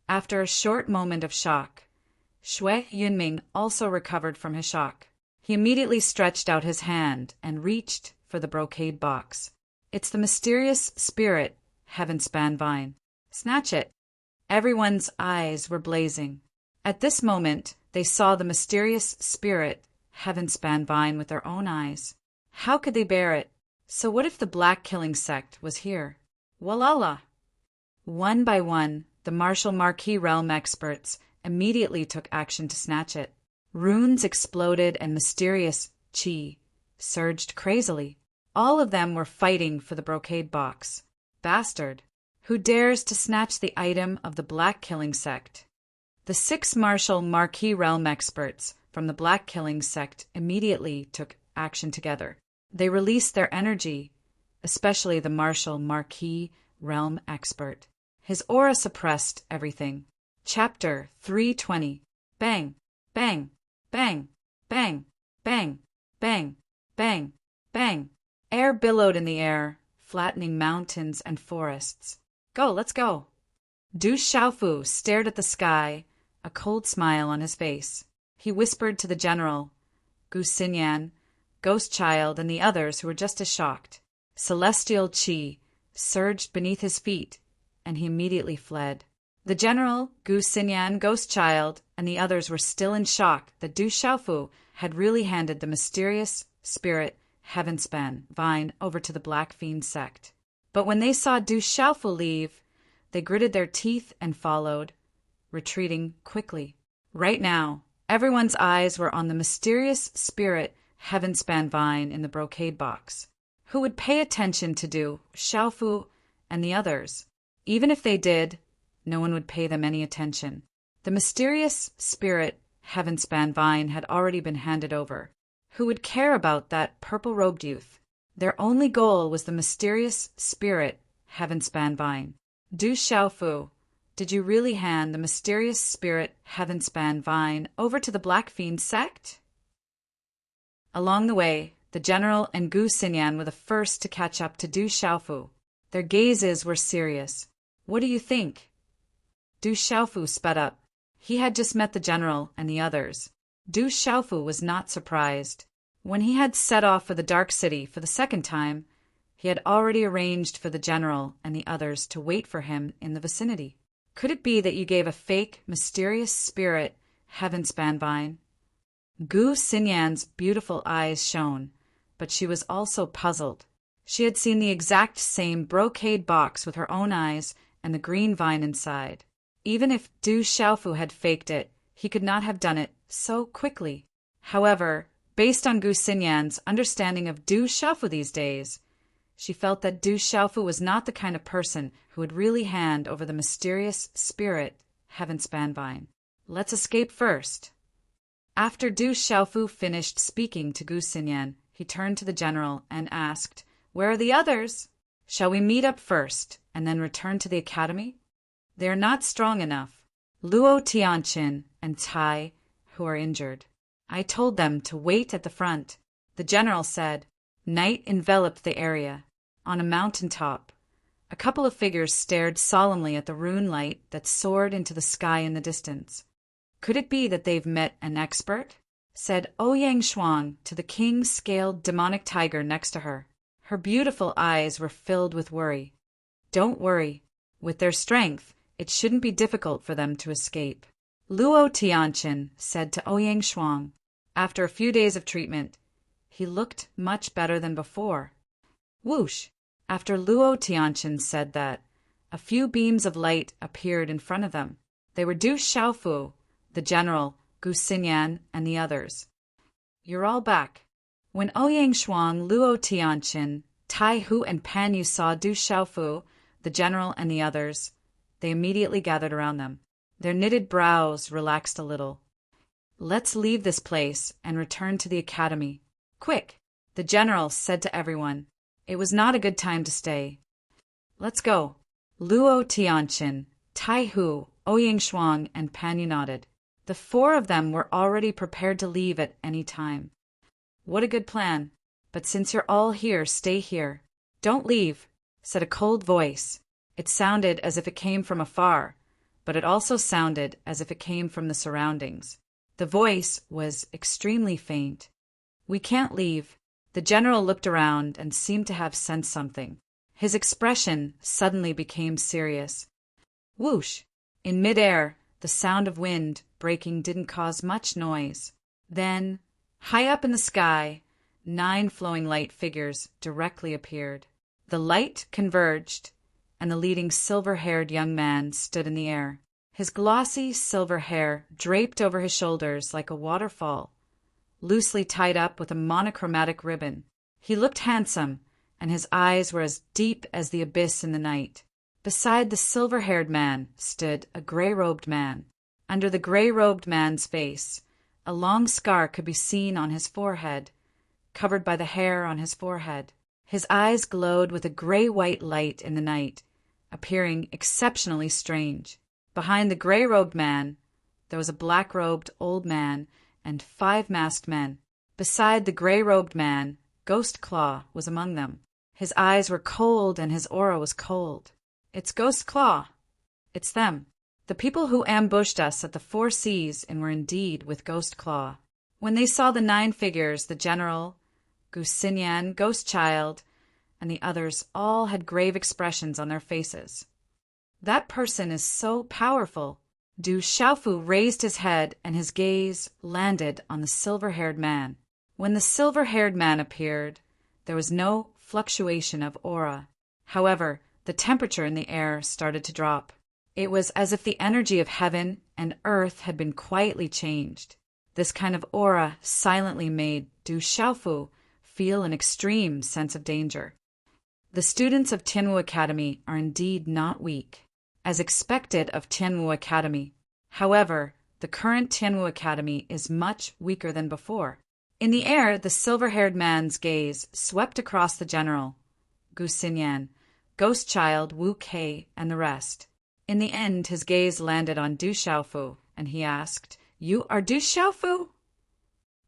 After a short moment of shock, Shui Yunming also recovered from his shock. He immediately stretched out his hand and reached for the brocade box. It's the mysterious spirit heaven-span vine. Snatch it. Everyone's eyes were blazing. At this moment, they saw the mysterious spirit heaven-span vine with their own eyes. How could they bear it? So what if the black-killing sect was here? Walala! One by one, the martial Marquis realm experts immediately took action to snatch it. Runes exploded and mysterious qi surged crazily. All of them were fighting for the brocade box. Bastard! Who dares to snatch the item of the black-killing sect? The 6 martial Marquis realm experts from the black-killing sect immediately took action together. They released their energy, especially the martial Marquis realm expert. His aura suppressed everything. Chapter 320. Bang, bang, bang, bang, bang, bang, bang, bang. Air billowed in the air, flattening mountains and forests. Go, let's go. Du Xiaofu stared at the sky, a cold smile on his face. He whispered to the general, Gu Xinyan, Ghost Child, and the others who were just as shocked. Celestial qi surged beneath his feet, and he immediately fled. The general, Gu Xinyan, Ghost Child, and the others were still in shock that Du Xiaofu had really handed the mysterious spirit heaven-span vine over to the Black Fiend sect. But when they saw Du Xiaofu leave, they gritted their teeth and followed, retreating quickly. Right now, everyone's eyes were on the mysterious spirit heaven-span vine in the brocade box. Who would pay attention to Du Xiaofu and the others? Even if they did, no one would pay them any attention. The mysterious spirit heaven-span vine had already been handed over. Who would care about that purple-robed youth? Their only goal was the mysterious spirit heaven-span vine. Du Xiaofu, did you really hand the mysterious spirit heaven-span vine over to the Black Fiend sect? Along the way, the general and Gu Xinyan were the first to catch up to Du Xiaofu. Their gazes were serious. What do you think? Du Xiaofu sped up. He had just met the general and the others. Du Xiaofu was not surprised. When he had set off for the Dark City for the second time, he had already arranged for the general and the others to wait for him in the vicinity. Could it be that you gave a fake, mysterious spirit heaven-span vine? Gu Xinyan's beautiful eyes shone, but she was also puzzled. She had seen the exact same brocade box with her own eyes and the green vine inside. Even if Du Xiaofu had faked it, He could not have done it so quickly. However, based on Gu Xinyan's understanding of Du Xiaofu these days, she felt that Du Xiaofu was not the kind of person who would really hand over the mysterious spirit Heaven Spanvine. Let's escape first. After Du Xiaofu finished speaking to Gu Xinyan, he turned to the general and asked, "Where are the others? Shall we meet up first and then return to the academy? They are not strong enough. Luo Tianqin and Tai, who are injured. I told them to wait at the front." The general said. Night enveloped the area. On a mountain top, a couple of figures stared solemnly at the rune light that soared into the sky in the distance. "Could it be that they've met an expert?" said Ouyang Shuang to the king-scaled demonic tiger next to her. Her beautiful eyes were filled with worry. "Don't worry. With their strength, it shouldn't be difficult for them to escape," Luo Tianqin said to Ouyang Shuang. After a few days of treatment, he looked much better than before. Whoosh! After Luo Tianqin said that, a few beams of light appeared in front of them. They were Du Xiaofu, the general, Gu Xinyan, and the others. "You're all back." When Ouyang Shuang, Luo Tianqin, Tai Hu, and Pan Yu saw Du Xiaofu, the general, and the others, they immediately gathered around them. Their knitted brows relaxed a little. "Let's leave this place and return to the academy. Quick!" the general said to everyone. It was not a good time to stay. "Let's go." Luo Tianqin, Tai Hu, Ouyang Shuang, and Pan Yu nodded. The four of them were already prepared to leave at any time. "What a good plan. But since you're all here, stay here. Don't leave," said a cold voice. It sounded as if it came from afar, but it also sounded as if it came from the surroundings. The voice was extremely faint. "We can't leave." The general looked around and seemed to have sensed something. His expression suddenly became serious. Whoosh! In midair, the sound of wind breaking didn't cause much noise. Then, high up in the sky, 9 flowing light figures directly appeared. The light converged, and the leading silver-haired young man stood in the air. His glossy silver hair draped over his shoulders like a waterfall, loosely tied up with a monochromatic ribbon. He looked handsome, and his eyes were as deep as the abyss in the night. Beside the silver-haired man stood a gray-robed man. Under the gray-robed man's face, a long scar could be seen on his forehead, covered by the hair on his forehead. His eyes glowed with a gray-white light in the night, appearing exceptionally strange. Behind the gray-robed man, there was a black-robed old man and 5 masked men. Beside the gray-robed man, Ghost Claw was among them. His eyes were cold and his aura was cold. "It's Ghost Claw. It's them. The people who ambushed us at the 4 Seas and were indeed with Ghost Claw." When they saw the 9 figures, the general, Gu Xinyan, Ghost Child, and the others all had grave expressions on their faces. "That person is so powerful." Du Xiaofu raised his head and his gaze landed on the silver-haired man. When the silver-haired man appeared, there was no fluctuation of aura. However, the temperature in the air started to drop. It was as if the energy of heaven and earth had been quietly changed. This kind of aura silently made Du Xiaofu feel an extreme sense of danger. The students of Tianwu Academy are indeed not weak, as expected of Tianwu Academy. However, the current Tianwu Academy is much weaker than before. In the air, the silver-haired man's gaze swept across the general, Gu Xinyan, Ghost Child, Wu Kei, and the rest. In the end, his gaze landed on Du Xiaofu, and he asked, "You are Du Xiaofu?"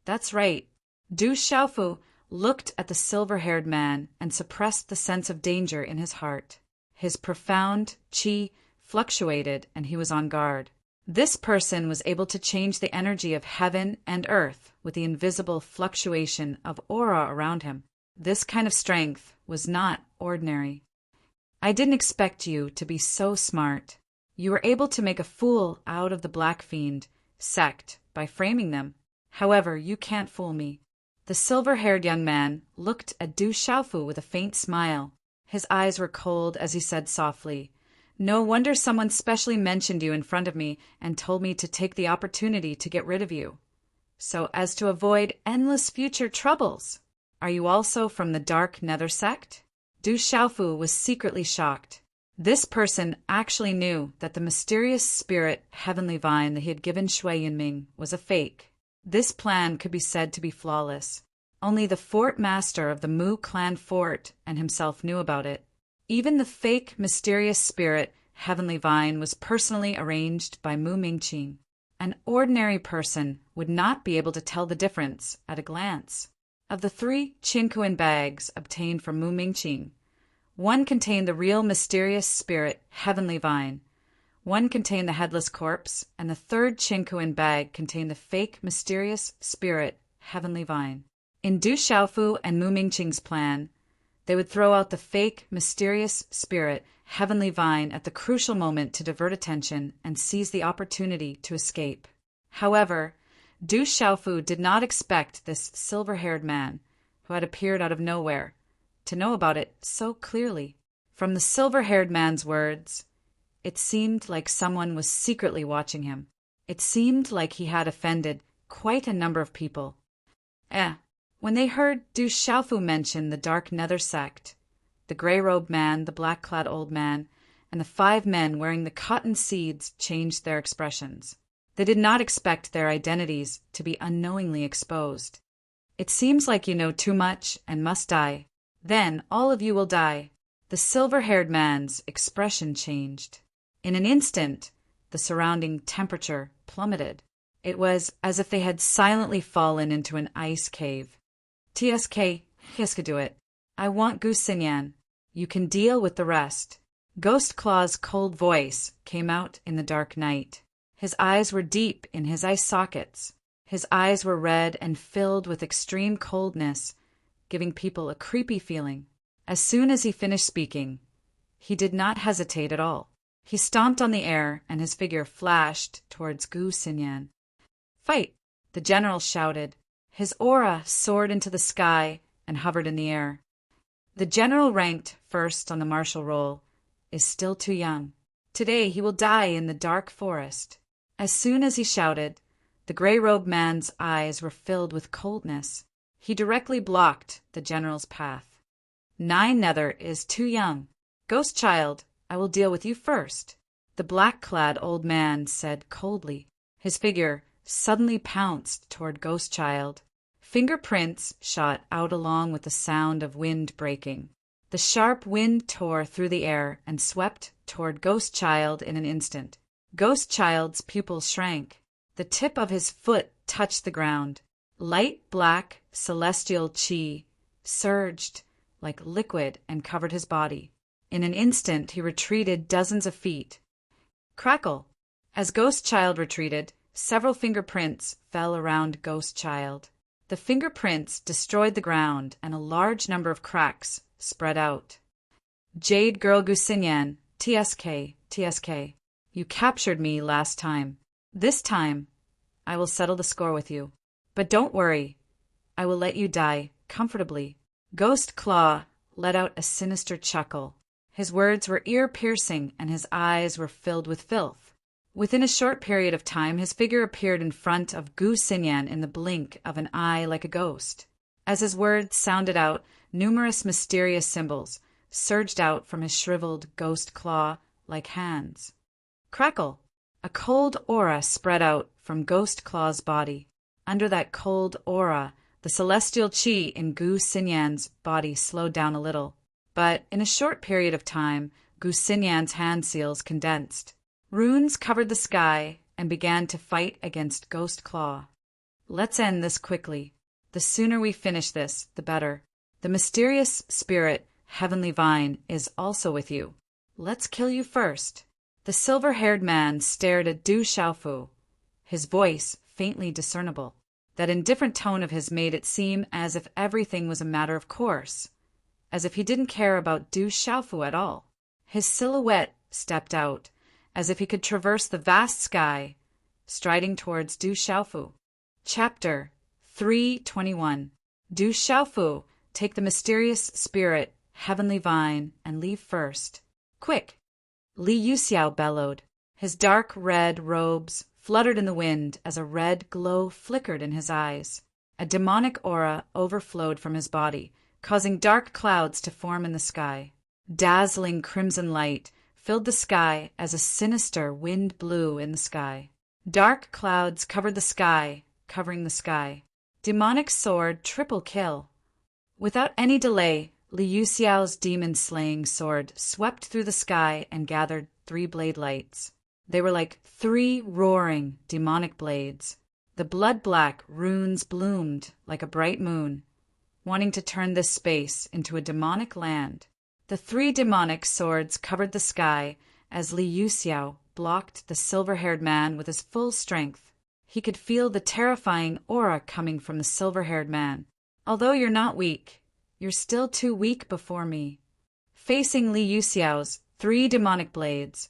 "That's right." Du Xiaofu looked at the silver-haired man and suppressed the sense of danger in his heart. His profound qi fluctuated, and he was on guard. This person was able to change the energy of heaven and earth with the invisible fluctuation of aura around him. This kind of strength was not ordinary. "I didn't expect you to be so smart. You were able to make a fool out of the Black Fiend sect by framing them. However, you can't fool me." The silver-haired young man looked at Du Xiaofu with a faint smile. His eyes were cold as he said softly, No wonder someone specially mentioned you in front of me and told me to take the opportunity to get rid of you, so as to avoid endless future troubles. Are you also from the Dark Nether sect? Du Xiaofu was secretly shocked. This person actually knew that the mysterious spirit Heavenly Vine that he had given Shui Yunming was a fake. This plan could be said to be flawless. Only the fort master of the Mu clan fort and himself knew about it. Even the fake mysterious spirit Heavenly Vine was personally arranged by Mu Mingqing. An ordinary person would not be able to tell the difference at a glance. Of the 3 Qinkuan bags obtained from Mu Mingqing, one contained the real mysterious spirit Heavenly Vine, one contained the headless corpse, and the 3rd Qinkuan bag contained the fake mysterious spirit Heavenly Vine. In Du Xiaofu and Mu Mingqing's plan, they would throw out the fake mysterious spirit Heavenly Vine at the crucial moment to divert attention and seize the opportunity to escape. However, Du Xiaofu did not expect this silver-haired man, who had appeared out of nowhere, to know about it so clearly. From the silver-haired man's words, it seemed like someone was secretly watching him. It seemed like he had offended quite a number of people. When they heard Du Xiaofu mention the Dark Nether sect, the grey-robed man, the black-clad old man, and the 5 men wearing the cotton seeds changed their expressions. They did not expect their identities to be unknowingly exposed. It seems like you know too much and must die. Then all of you will die. The silver-haired man's expression changed. In an instant, the surrounding temperature plummeted. It was as if they had silently fallen into an ice cave. TSK, Hiska do it. I want Gu Xinyan. You can deal with the rest. Ghost Claw's cold voice came out in the dark night. His eyes were deep in his eye sockets. His eyes were red and filled with extreme coldness, giving people a creepy feeling. As soon as he finished speaking, he did not hesitate at all. He stomped on the air, and his figure flashed towards Gu Xinyan. Fight! The general shouted. His aura soared into the sky and hovered in the air. The general ranked first on the martial roll is still too young. Today he will die in the dark forest. As soon as he shouted, the grey-robed man's eyes were filled with coldness. He directly blocked the general's path. 9 Nether is too young. Ghost Child, I will deal with you first, the black-clad old man said coldly. His figure suddenly pounced toward Ghost Child. Fingerprints shot out along with the sound of wind breaking. The sharp wind tore through the air and swept toward Ghost Child in an instant. Ghost Child's pupils shrank. The tip of his foot touched the ground. Light black celestial chi surged like liquid and covered his body. In an instant he retreated dozens of feet. Crackle! As Ghost Child retreated, several fingerprints fell around Ghost Child. The fingerprints destroyed the ground, and a large number of cracks spread out. Jade Girl Gu Xinyan, TSK. You captured me last time. This time, I will settle the score with you. But don't worry. I will let you die comfortably. Ghost Claw let out a sinister chuckle. His words were ear-piercing, and his eyes were filled with filth. Within a short period of time, his figure appeared in front of Gu Xinyan in the blink of an eye like a ghost. As his words sounded out, numerous mysterious symbols surged out from his shriveled ghost claw like hands. Crackle! A cold aura spread out from Ghost Claw's body. Under that cold aura, the celestial chi in Gu Xinyan's body slowed down a little. But in a short period of time, Gu Xinyan's hand seals condensed. Runes covered the sky and began to fight against Ghost Claw. Let's end this quickly. The sooner we finish this, the better. The mysterious spirit, Heavenly Vine, is also with you. Let's kill you first. The silver-haired man stared at Du Xiaofu, his voice faintly discernible. That indifferent tone of his made it seem as if everything was a matter of course, as if he didn't care about Du Xiaofu at all. His silhouette stepped out, as if he could traverse the vast sky, striding towards Du Xiaofu. Chapter 321. Du Xiaofu, take the mysterious spirit, Heavenly Vine, and leave first. Quick! Li Yuxiao bellowed. His dark red robes fluttered in the wind as a red glow flickered in his eyes. A demonic aura overflowed from his body, causing dark clouds to form in the sky. Dazzling crimson light filled the sky as a sinister wind blew in the sky. Dark clouds covered the sky, covering the sky. Demonic sword triple kill. Without any delay, Li Yuxiao's demon-slaying sword swept through the sky and gathered 3 blade lights. They were like 3 roaring, demonic blades. The blood-black runes bloomed like a bright moon, wanting to turn this space into a demonic land. The 3 demonic swords covered the sky as Li Yuxiao blocked the silver-haired man with his full strength. He could feel the terrifying aura coming from the silver-haired man. Although you're not weak, you're still too weak before me. Facing Li Yuxiao's 3 demonic blades,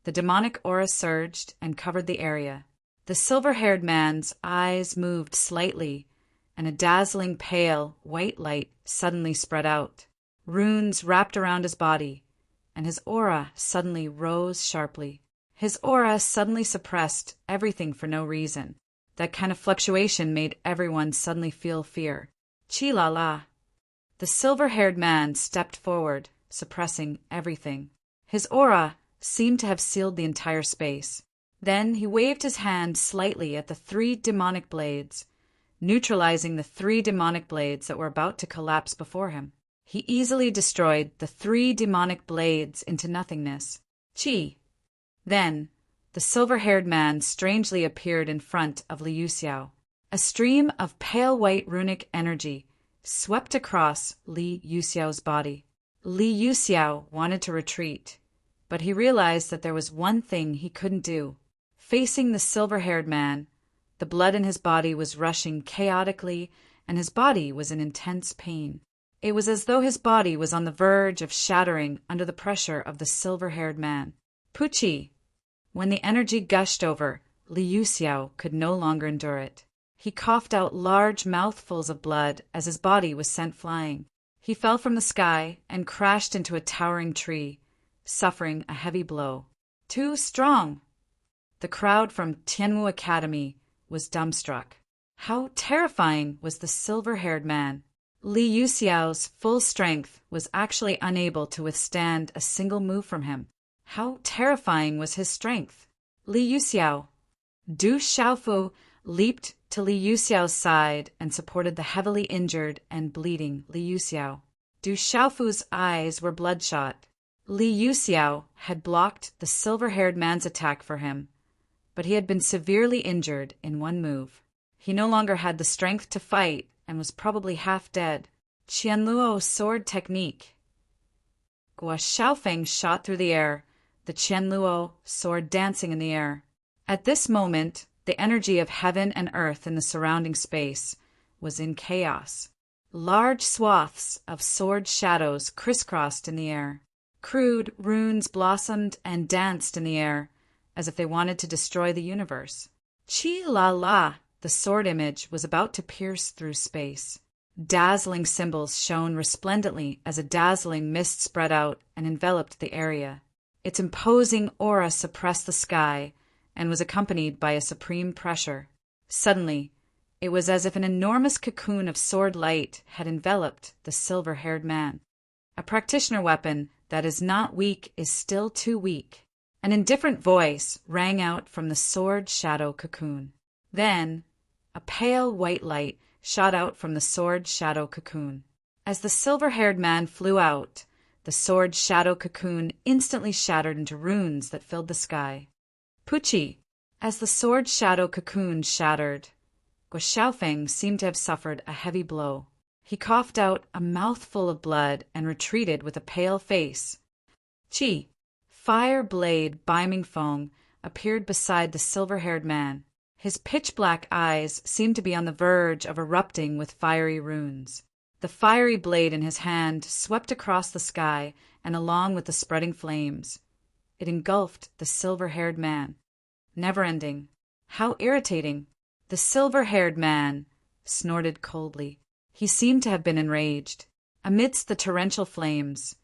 the demonic aura surged and covered the area. The silver-haired man's eyes moved slightly, and a dazzling pale, white light suddenly spread out. Runes wrapped around his body, and his aura suddenly rose sharply. His aura suddenly suppressed everything for no reason. That kind of fluctuation made everyone suddenly feel fear. Chi-la-la. The silver-haired man stepped forward, suppressing everything. His aura seemed to have sealed the entire space. Then he waved his hand slightly at the 3 demonic blades, neutralizing the 3 demonic blades that were about to collapse before him. He easily destroyed the 3 demonic blades into nothingness. Chi. Then, the silver-haired man strangely appeared in front of Li Yuxiao. A stream of pale white runic energy swept across Li Yuxiao's body. Li Yuxiao wanted to retreat, but he realized that there was one thing he couldn't do. Facing the silver-haired man, the blood in his body was rushing chaotically, and his body was in intense pain. It was as though his body was on the verge of shattering under the pressure of the silver-haired man. Puchi! When the energy gushed over, Li Yuxiao could no longer endure it. He coughed out large mouthfuls of blood as his body was sent flying. He fell from the sky and crashed into a towering tree, suffering a heavy blow. Too strong! The crowd from Tianmu Academy was dumbstruck. How terrifying was the silver-haired man! Li Yuxiao's full strength was actually unable to withstand a single move from him. How terrifying was his strength! Li Yuxiao! Du Xiaofu leaped to Li Yuxiao's side and supported the heavily injured and bleeding Li Yuxiao. Du Xiaofu's eyes were bloodshot. Li Yuxiao had blocked the silver-haired man's attack for him, but he had been severely injured in one move. He no longer had the strength to fight and was probably half dead. Qianluo's sword technique. Guo Xiaofeng shot through the air, the Qianluo sword dancing in the air. At this moment, the energy of heaven and earth in the surrounding space was in chaos. Large swaths of sword shadows crisscrossed in the air. Crude runes blossomed and danced in the air, as if they wanted to destroy the universe. Chi-la-la! The sword image was about to pierce through space. Dazzling symbols shone resplendently as a dazzling mist spread out and enveloped the area. Its imposing aura suppressed the sky and was accompanied by a supreme pressure. Suddenly, it was as if an enormous cocoon of sword light had enveloped the silver-haired man. A practitioner weapon that is not weak is still too weak. An indifferent voice rang out from the sword shadow cocoon. Then, a pale white light shot out from the sword shadow cocoon. As the silver-haired man flew out, the sword shadow cocoon instantly shattered into runes that filled the sky. Puchi! As the sword shadow cocoon shattered, Guo Xiaofeng seemed to have suffered a heavy blow. He coughed out a mouthful of blood and retreated with a pale face. Chi! Fire blade Bai Mingfeng appeared beside the silver-haired man. His pitch-black eyes seemed to be on the verge of erupting with fiery runes. The fiery blade in his hand swept across the sky and along with the spreading flames. It engulfed the silver-haired man. Never-ending. How irritating! The silver-haired man snorted coldly. He seemed to have been enraged. Amidst the torrential flames,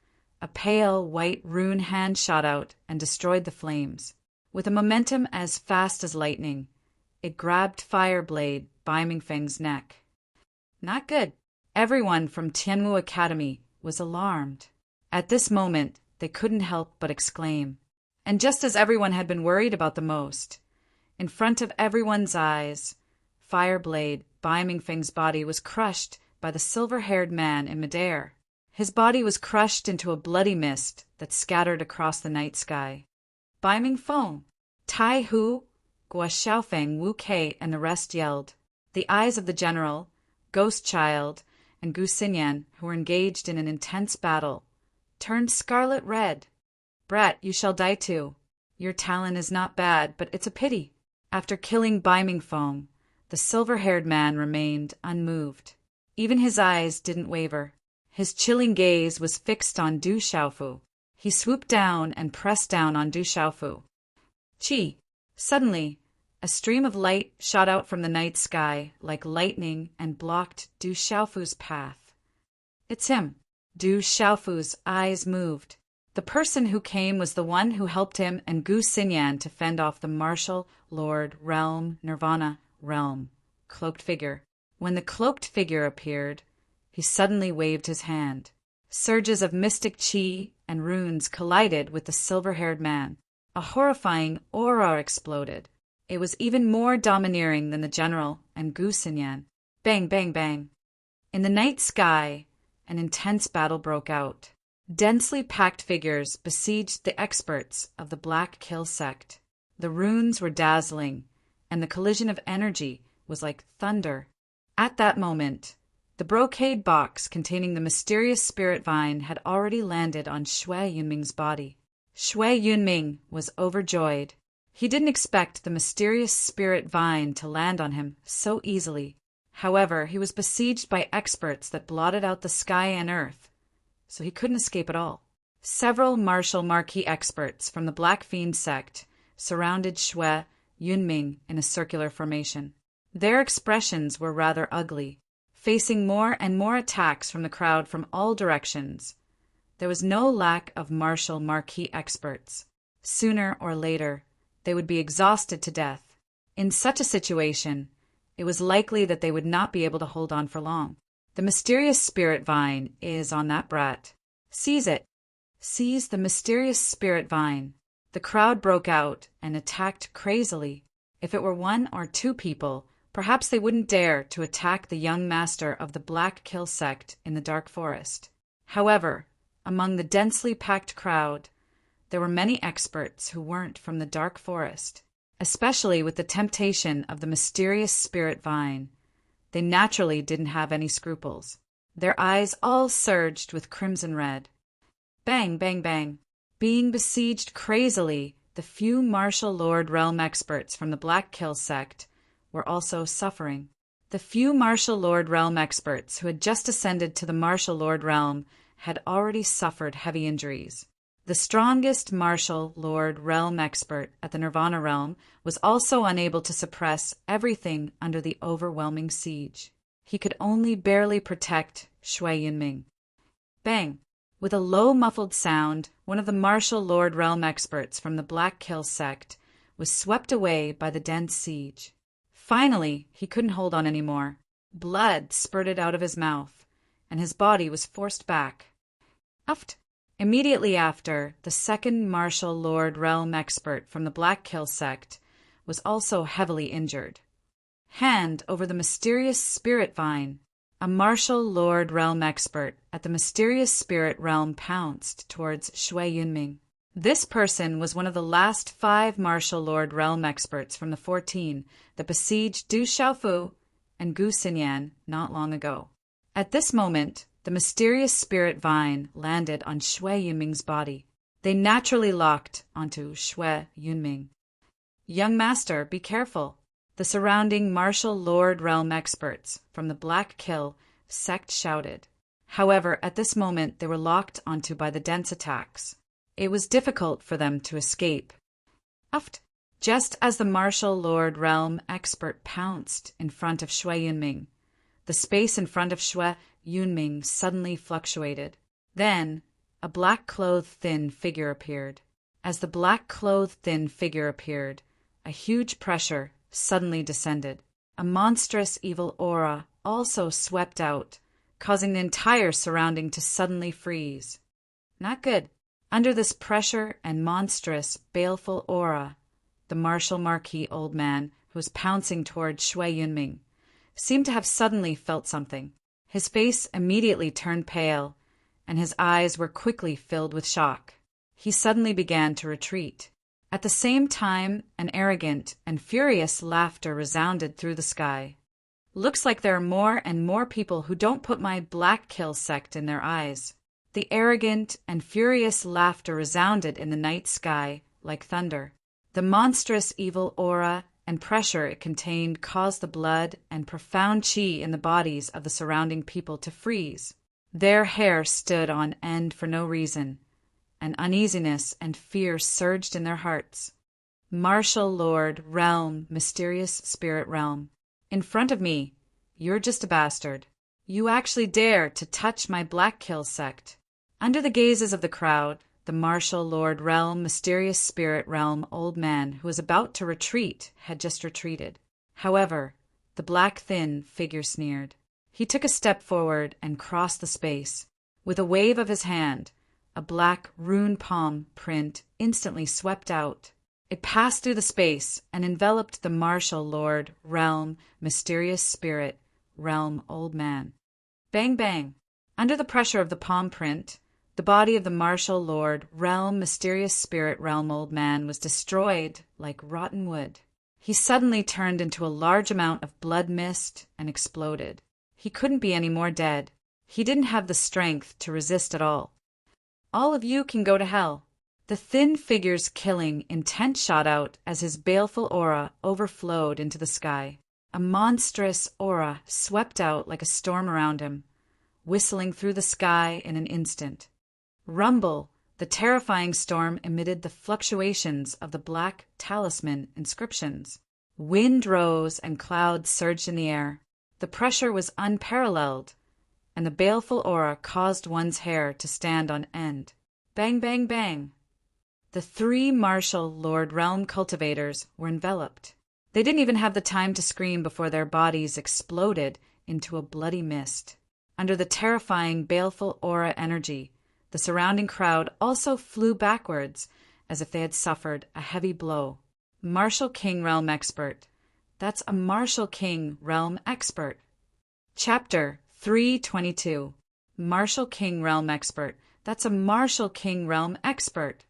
A pale, white rune hand shot out and destroyed the flames. With a momentum as fast as lightning, it grabbed Fireblade Bimingfeng's neck. Not good. Everyone from Tianwu Academy was alarmed. At this moment, they couldn't help but exclaim. And just as everyone had been worried about the most, in front of everyone's eyes, Fireblade Bimingfeng's body was crushed by the silver-haired man in midair. His body was crushed into a bloody mist that scattered across the night sky. Bimingfeng, Tai Hu, Guo Xiaofeng, Wu Kei, and the rest yelled. The eyes of the general, Ghost Child, and Gu Xinyan, who were engaged in an intense battle, turned scarlet red. Brat, you shall die too. Your talent is not bad, but it's a pity. After killing Bimingfeng, the silver-haired man remained unmoved. Even his eyes didn't waver. His chilling gaze was fixed on Du Xiaofu. He swooped down and pressed down on Du Xiaofu. Qi! Suddenly, a stream of light shot out from the night sky like lightning and blocked Du Xiaofu's path. It's him. Du Xiaofu's eyes moved. The person who came was the one who helped him and Gu Xinyan to fend off the martial lord realm Nirvana realm cloaked figure. When the cloaked figure appeared, he suddenly waved his hand. Surges of mystic qi and runes collided with the silver-haired man. A horrifying aura exploded. It was even more domineering than the general and Gu Xinyan. Bang, bang, bang. In the night sky, an intense battle broke out. Densely packed figures besieged the experts of the Black Kill sect. The runes were dazzling, and the collision of energy was like thunder. At that moment, the brocade box containing the mysterious spirit vine had already landed on Shui Yunming's body. Shui Yunming was overjoyed. He didn't expect the mysterious spirit vine to land on him so easily. However, he was besieged by experts that blotted out the sky and earth, so he couldn't escape at all. Several martial marquis experts from the Black Fiend sect surrounded Shui Yunming in a circular formation. Their expressions were rather ugly, facing more and more attacks from the crowd from all directions. There was no lack of martial marquis experts. Sooner or later, they would be exhausted to death. In such a situation, it was likely that they would not be able to hold on for long. The mysterious spirit vine is on that brat. Seize it. Seize the mysterious spirit vine. The crowd broke out and attacked crazily. If it were one or two people, perhaps they wouldn't dare to attack the young master of the Black Kill sect in the dark forest. However, among the densely packed crowd, there were many experts who weren't from the dark forest, especially with the temptation of the mysterious spirit vine. They naturally didn't have any scruples. Their eyes all surged with crimson red. Bang, bang, bang. Being besieged crazily, the few martial lord realm experts from the Black Kill sect were also suffering. The few martial lord realm experts who had just ascended to the martial lord realm had already suffered heavy injuries. The strongest martial lord realm expert at the Nirvana realm was also unable to suppress everything under the overwhelming siege. He could only barely protect Shui Yunming. Bang! With a low muffled sound, one of the martial lord realm experts from the Black Kill sect was swept away by the dense siege. Finally, he couldn't hold on anymore. Blood spurted out of his mouth, and his body was forced back. Uft! Immediately after, the second martial lord realm expert from the Black Kill sect was also heavily injured. Hand over the mysterious spirit vine. A martial lord realm expert at the mysterious spirit realm pounced towards Shui Yunming. This person was one of the last 5 martial lord realm experts from the 14 that besieged Du Xiaofu and Gu Xinyan not long ago. At this moment, the mysterious spirit vine landed on Shui Yunming's body. They naturally locked onto Shui Yunming. Young master, be careful. The surrounding martial lord realm experts from the Black Kill sect shouted. However, at this moment they were locked onto by the dense attacks. It was difficult for them to escape. Uft! Just as the martial lord realm expert pounced in front of Shui Yunming, the space in front of Shui Yunming suddenly fluctuated. Then, a black-clothed thin figure appeared. As the black-clothed thin figure appeared, a huge pressure suddenly descended. A monstrous evil aura also swept out, causing the entire surrounding to suddenly freeze. Not good. Under this pressure and monstrous, baleful aura, the martial marquis old man, who was pouncing toward Shui Yunming, seemed to have suddenly felt something. His face immediately turned pale, and his eyes were quickly filled with shock. He suddenly began to retreat. At the same time, an arrogant and furious laughter resounded through the sky. Looks like there are more and more people who don't put my Black Kill sect in their eyes. The arrogant and furious laughter resounded in the night sky like thunder. The monstrous evil aura and pressure it contained caused the blood and profound qi in the bodies of the surrounding people to freeze. Their hair stood on end for no reason, and uneasiness and fear surged in their hearts. Martial Lord, Realm, Mysterious Spirit Realm, in front of me, you're just a bastard. You actually dare to touch my Black Kill sect. Under the gazes of the crowd, the Martial Lord, Realm, Mysterious Spirit Realm old man who was about to retreat had just retreated. However, the black thin figure sneered. He took a step forward and crossed the space. With a wave of his hand, a black rune palm print instantly swept out. It passed through the space and enveloped the Martial Lord, Realm, Mysterious Spirit Realm old man. Bang bang! Under the pressure of the palm print, the body of the Martial Lord, Realm, Mysterious Spirit Realm old man was destroyed like rotten wood. He suddenly turned into a large amount of blood mist and exploded. He couldn't be any more dead. He didn't have the strength to resist at all. All of you can go to hell. The thin figure's killing intent shot out as his baleful aura overflowed into the sky. A monstrous aura swept out like a storm around him, whistling through the sky in an instant. Rumble, the terrifying storm emitted the fluctuations of the black talisman inscriptions. Wind rose and clouds surged in the air. The pressure was unparalleled, and the baleful aura caused one's hair to stand on end. Bang, bang, bang! The three Martial Lord Realm cultivators were enveloped. They didn't even have the time to scream before their bodies exploded into a bloody mist. Under the terrifying, baleful aura energy, the surrounding crowd also flew backwards as if they had suffered a heavy blow. Martial King Realm Expert. That's a Martial King Realm Expert. Chapter 322. Martial King Realm Expert. That's a Martial King Realm Expert.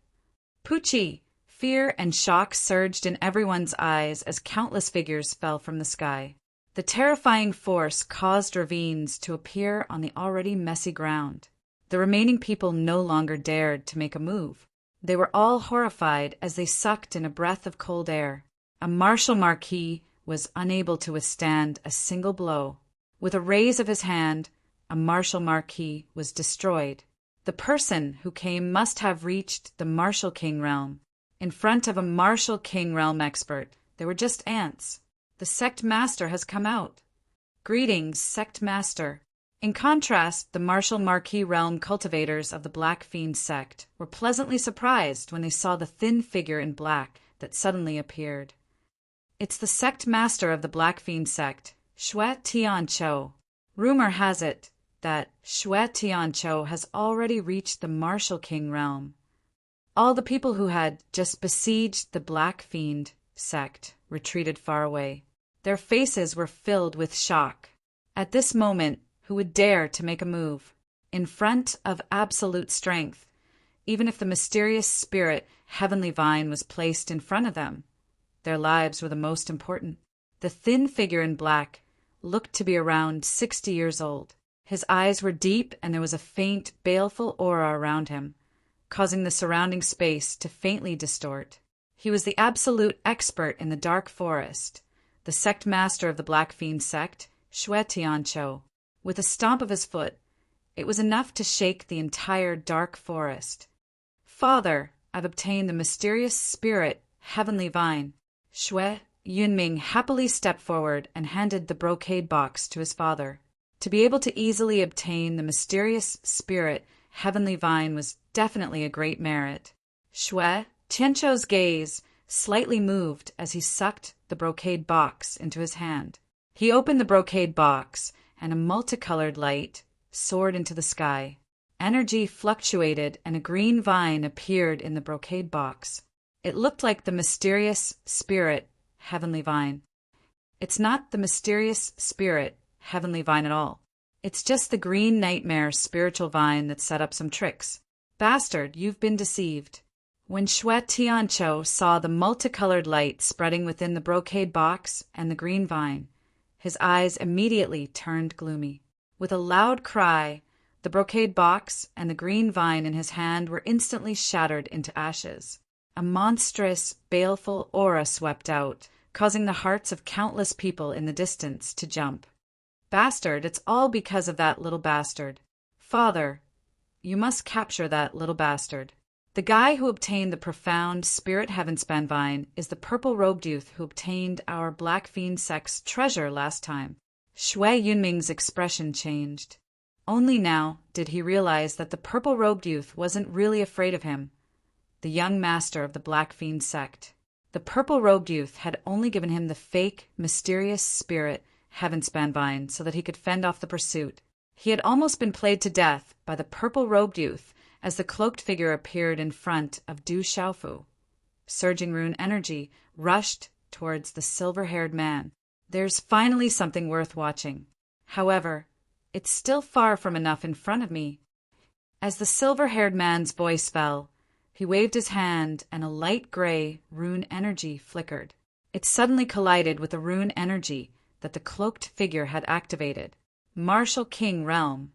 Poochie! Fear and shock surged in everyone's eyes as countless figures fell from the sky. The terrifying force caused ravines to appear on the already messy ground. The remaining people no longer dared to make a move. They were all horrified as they sucked in a breath of cold air. A martial marquis was unable to withstand a single blow. With a raise of his hand, a martial marquis was destroyed. The person who came must have reached the Martial King realm. In front of a Martial King realm expert, there were just ants. The sect master has come out. Greetings, sect master. In contrast, the Martial Marquis realm cultivators of the Black Fiend sect were pleasantly surprised when they saw the thin figure in black that suddenly appeared. It's the sect master of the Black Fiend sect, Shui Tianqiu. Rumor has it that Shui Tianqiu has already reached the Martial King realm. All the people who had just besieged the Black Fiend sect retreated far away. Their faces were filled with shock. At this moment, who would dare to make a move? In front of absolute strength, even if the mysterious spirit Heavenly Vine was placed in front of them, their lives were the most important. The thin figure in black looked to be around 60 years old. His eyes were deep and there was a faint, baleful aura around him, causing the surrounding space to faintly distort. He was the absolute expert in the dark forest, the sect master of the Black Fiend sect, Shui Tianqiu. With a stomp of his foot, it was enough to shake the entire dark forest. Father, I've obtained the mysterious spirit, Heavenly Vine. Shui Yunming happily stepped forward and handed the brocade box to his father. To be able to easily obtain the mysterious spirit, heavenly vine was definitely a great merit. Shui, Tiancho's gaze slightly moved as he sucked the brocade box into his hand. He opened the brocade box, and a multicolored light soared into the sky. Energy fluctuated, and a green vine appeared in the brocade box. It looked like the mysterious spirit heavenly vine. It's not the mysterious spirit heavenly vine at all. It's just the green nightmare spiritual vine that set up some tricks. Bastard, you've been deceived. When Shui Tiancho saw the multicolored light spreading within the brocade box and the green vine, his eyes immediately turned gloomy. With a loud cry, the brocade box and the green vine in his hand were instantly shattered into ashes. A monstrous, baleful aura swept out, causing the hearts of countless people in the distance to jump. Bastard, it's all because of that little bastard. Father, you must capture that little bastard. The guy who obtained the profound spirit heavenspan vine is the purple-robed youth who obtained our Black Fiend sect's treasure last time. Shui Yunming's expression changed. Only now did he realize that the purple-robed youth wasn't really afraid of him, the young master of the Black Fiend sect. The purple-robed youth had only given him the fake, mysterious spirit heavenspan vine so that he could fend off the pursuit. He had almost been played to death by the purple-robed youth as the cloaked figure appeared in front of Du Xiaofu. Surging rune energy rushed towards the silver-haired man. There's finally something worth watching. However, it's still far from enough in front of me. As the silver-haired man's voice fell, he waved his hand and a light gray rune energy flickered. It suddenly collided with the rune energy that the cloaked figure had activated. Martial King Realm.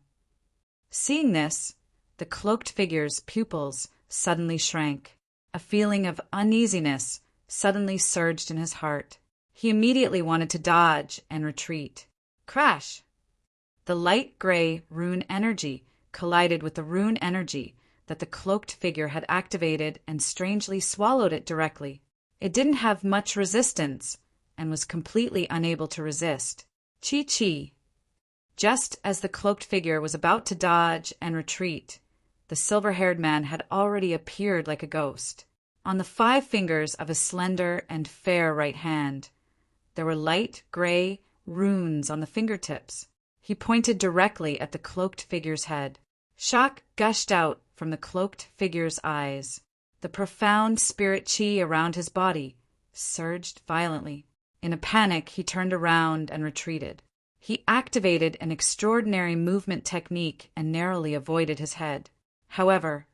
Seeing this, the cloaked figure's pupils suddenly shrank. A feeling of uneasiness suddenly surged in his heart. He immediately wanted to dodge and retreat. Crash! The light gray rune energy collided with the rune energy that the cloaked figure had activated and strangely swallowed it directly. It didn't have much resistance and was completely unable to resist. Chi. Just as the cloaked figure was about to dodge and retreat, the silver-haired man had already appeared like a ghost. On the 5 fingers of his slender and fair right hand, there were light gray runes on the fingertips. He pointed directly at the cloaked figure's head. Shock gushed out from the cloaked figure's eyes. The profound spirit chi around his body surged violently. In a panic, he turned around and retreated. He activated an extraordinary movement technique and narrowly avoided his head. However,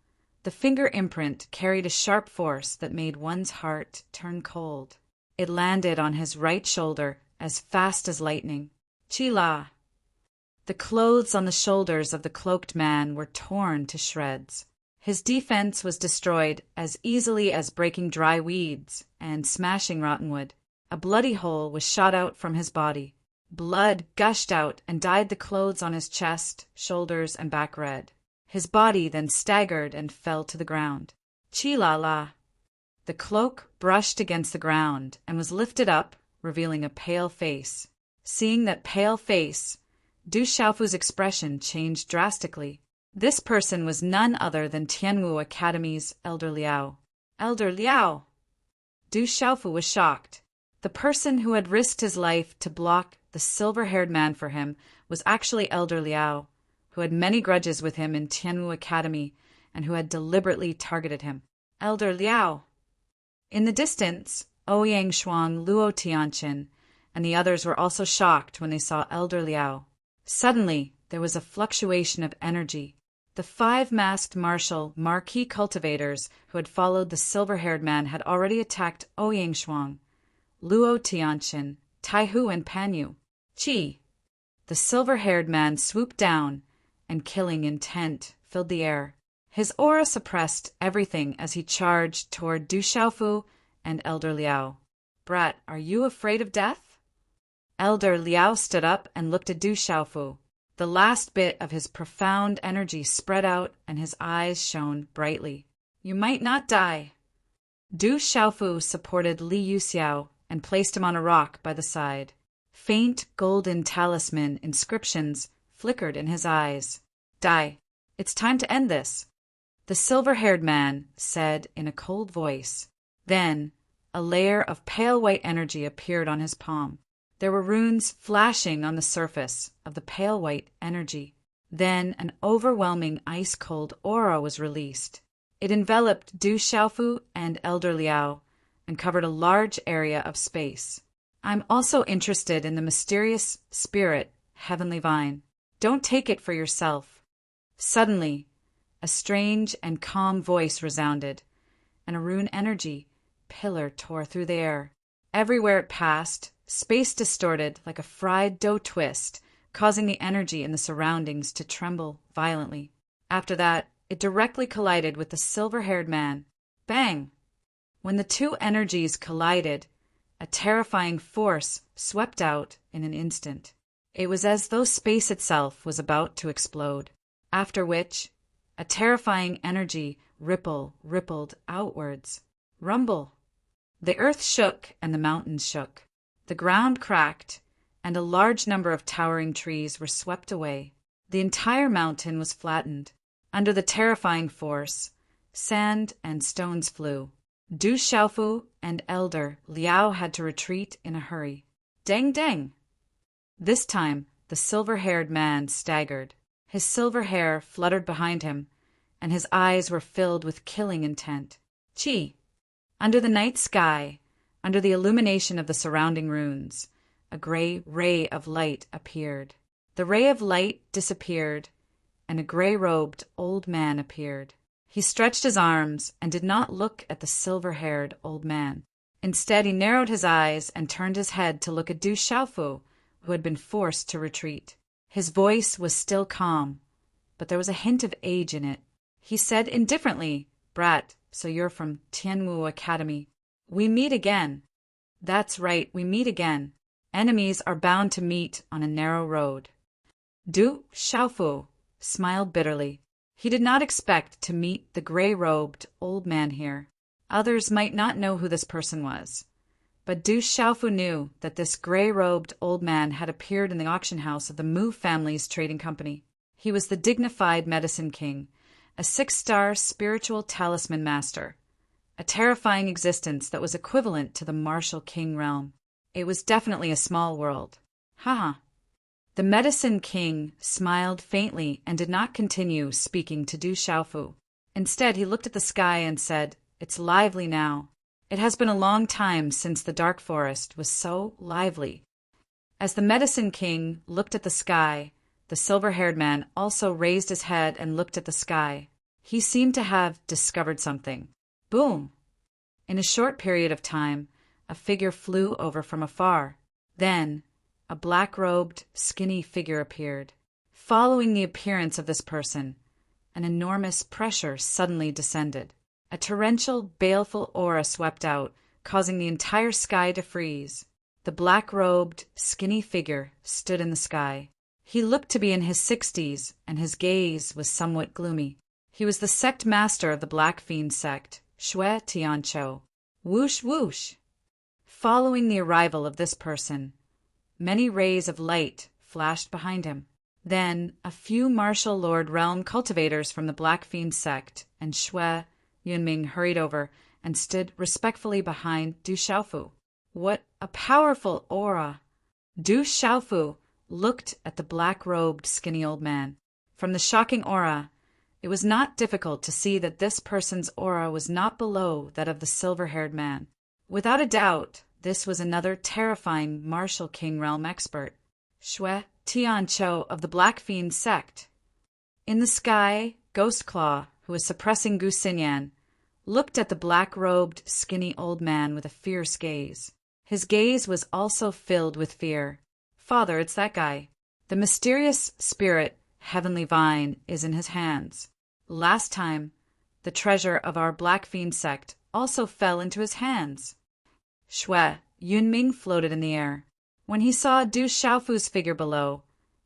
the finger imprint carried a sharp force that made one's heart turn cold. It landed on his right shoulder as fast as lightning. Chi-la! The clothes on the shoulders of the cloaked man were torn to shreds. His defense was destroyed as easily as breaking dry weeds and smashing rotten wood. A bloody hole was shot out from his body. Blood gushed out and dyed the clothes on his chest, shoulders, and back red. His body then staggered and fell to the ground. Chi-la-la! The cloak brushed against the ground and was lifted up, revealing a pale face. Seeing that pale face, Du Xiaofu's expression changed drastically. This person was none other than Tianwu Academy's Elder Liao. Elder Liao! Du Xiaofu was shocked. The person who had risked his life to block the silver-haired man for him was actually Elder Liao, who had many grudges with him in Tianwu Academy and who had deliberately targeted him. Elder Liao! In the distance, Ouyang Shuang, Luo Tianqin, and the others were also shocked when they saw Elder Liao. Suddenly, there was a fluctuation of energy. The 5 masked marquis cultivators who had followed the silver-haired man had already attacked Ouyang Shuang, Luo Tianqin, Taihu, and Panyu. Qi! The silver-haired man swooped down, and killing intent filled the air. His aura suppressed everything as he charged toward Du Xiaofu and Elder Liao. Brat, are you afraid of death? Elder Liao stood up and looked at Du Xiaofu. The last bit of his profound energy spread out and his eyes shone brightly. You might not die. Du Xiaofu supported Li Yuxiao and placed him on a rock by the side. Faint golden talisman inscriptions flickered in his eyes. Die. It's time to end this, the silver-haired man said in a cold voice. Then, a layer of pale white energy appeared on his palm. There were runes flashing on the surface of the pale white energy. Then an overwhelming ice-cold aura was released. It enveloped Du Xiaofu and Elder Liao and covered a large area of space. I'm also interested in the mysterious spirit, Heavenly Vine. Don't take it for yourself. Suddenly, a strange and calm voice resounded, and a rune energy pillar tore through the air. Everywhere it passed, space distorted like a fried dough twist, causing the energy in the surroundings to tremble violently. After that, it directly collided with the silver-haired man. Bang! When the two energies collided, a terrifying force swept out in an instant. It was as though space itself was about to explode, after which a terrifying energy rippled outwards. Rumble! The earth shook and the mountains shook. The ground cracked, and a large number of towering trees were swept away. The entire mountain was flattened. Under the terrifying force, sand and stones flew. Du Xiaofu and Elder Liao had to retreat in a hurry. Dang dang! This time, the silver-haired man staggered. His silver hair fluttered behind him, and his eyes were filled with killing intent. Chi! Under the night sky, under the illumination of the surrounding runes, a gray ray of light appeared. The ray of light disappeared, and a gray-robed old man appeared. He stretched his arms and did not look at the silver-haired old man. Instead, he narrowed his eyes and turned his head to look at Du Xiaofu, who had been forced to retreat. His voice was still calm, but there was a hint of age in it. He said indifferently, "Brat, so you're from Tianwu Academy. We meet again." "That's right, we meet again. Enemies are bound to meet on a narrow road." Du Xiaofu smiled bitterly. He did not expect to meet the gray-robed old man here. Others might not know who this person was, but Du Xiaofu knew that this gray-robed old man had appeared in the auction house of the Mu family's trading company. He was the dignified medicine king, a 6-star spiritual talisman master, a terrifying existence that was equivalent to the martial king realm. It was definitely a small world. Haha. The medicine king smiled faintly and did not continue speaking to Du Xiaofu. Instead, he looked at the sky and said, "It's lively now. It has been a long time since the dark forest was so lively." As the medicine king looked at the sky, the silver-haired man also raised his head and looked at the sky. He seemed to have discovered something. Boom! In a short period of time, a figure flew over from afar. Then, a black-robed, skinny figure appeared. Following the appearance of this person, an enormous pressure suddenly descended. A torrential, baleful aura swept out, causing the entire sky to freeze. The black-robed, skinny figure stood in the sky. He looked to be in his 60s, and his gaze was somewhat gloomy. He was the sect master of the Black Fiend sect, Shui Tianqiu. Whoosh whoosh! Following the arrival of this person, many rays of light flashed behind him. Then a few martial lord realm cultivators from the Black Fiend sect and Shui Yunming hurried over and stood respectfully behind Du Xiaofu. What a powerful aura! Du Xiaofu looked at the black-robed, skinny old man. From the shocking aura, it was not difficult to see that this person's aura was not below that of the silver-haired man. Without a doubt, this was another terrifying martial king realm expert, Shui Tianqiu of the Black Fiend sect. In the sky, Ghostclaw, who was suppressing Gu Xinyan, looked at the black-robed, skinny old man with a fierce gaze. His gaze was also filled with fear. "Father, it's that guy. The mysterious spirit, Heavenly Vine, is in his hands. Last time, the treasure of our Black Fiend sect also fell into his hands." Shui Yunming floated in the air. When he saw Du Xiaofu's figure below,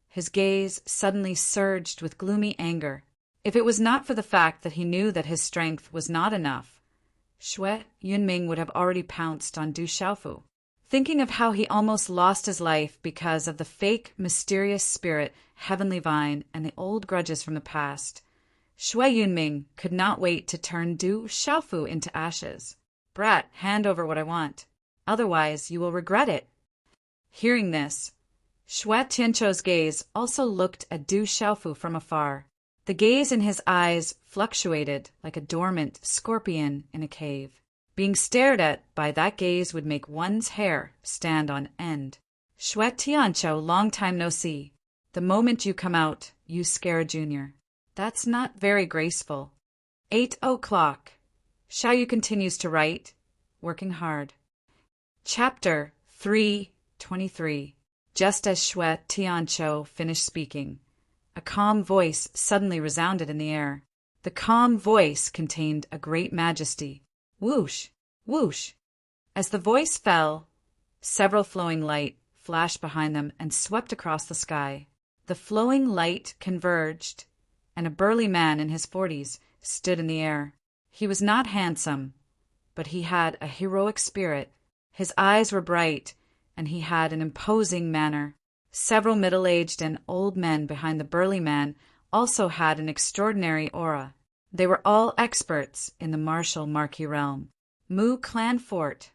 his gaze suddenly surged with gloomy anger. If it was not for the fact that he knew that his strength was not enough, Shui Yunming would have already pounced on Du Xiaofu. Thinking of how he almost lost his life because of the fake, mysterious spirit, Heavenly Vine, and the old grudges from the past, Shui Yunming could not wait to turn Du Xiaofu into ashes. Brat, hand over what I want. Otherwise, you will regret it. Hearing this, Shui Tianqiu's gaze also looked at Du Xiaofu from afar. The gaze in his eyes fluctuated like a dormant scorpion in a cave. Being stared at by that gaze would make one's hair stand on end. Shui Tianqiu, long time no see. The moment you come out, you scare a junior. That's not very graceful. 8 o'clock. Xiaoyu continues to write, working hard. Chapter 3:23. Just as Shui Tianqiu finished speaking, a calm voice suddenly resounded in the air. The calm voice contained a great majesty. Whoosh! Whoosh! As the voice fell, several flowing light flashed behind them and swept across the sky. The flowing light converged, and a burly man in his 40s stood in the air. He was not handsome, but he had a heroic spirit. His eyes were bright, and he had an imposing manner. Several middle-aged and old men behind the burly man also had an extraordinary aura. They were all experts in the martial marquis realm. Mu Clan Fort.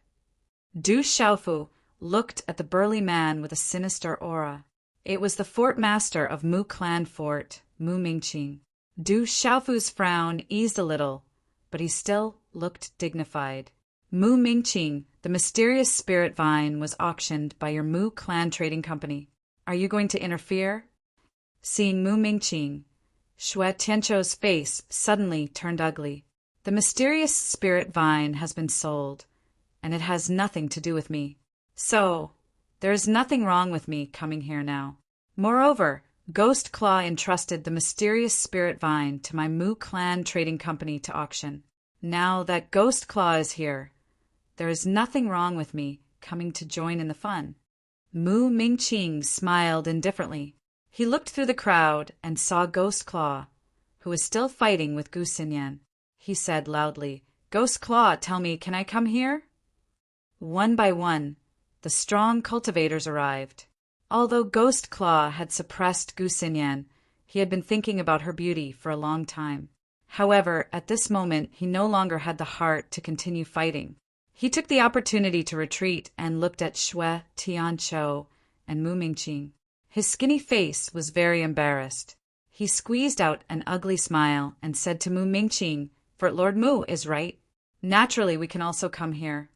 Du Xiaofu looked at the burly man with a sinister aura. It was the fort master of Mu Clan Fort, Mu Mingqing. Du Xiaofu's frown eased a little, but he still looked dignified. Mu Mingqing, the mysterious spirit vine, was auctioned by your Mu Clan Trading Company. Are you going to interfere? Seeing Mu Mingqing, Shui Tianqiu's face suddenly turned ugly. The mysterious spirit vine has been sold, and it has nothing to do with me. So, there is nothing wrong with me coming here now. Moreover, Ghost Claw entrusted the mysterious spirit vine to my Mu Clan Trading Company to auction. Now that Ghost Claw is here, there is nothing wrong with me coming to join in the fun. Mu Mingqing smiled indifferently. He looked through the crowd and saw Ghost Claw, who was still fighting with Gu Xinyan. He said loudly, "Ghost Claw, tell me, can I come here?" One by one, the strong cultivators arrived. Although Ghost Claw had suppressed Gu Xinyan, he had been thinking about her beauty for a long time. However, at this moment, he no longer had the heart to continue fighting. He took the opportunity to retreat and looked at Shui Tianqiu and Mu Mingqing. His skinny face was very embarrassed. He squeezed out an ugly smile and said to Mu Mingqing, "For Lord Mu is right. Naturally, we can also come here."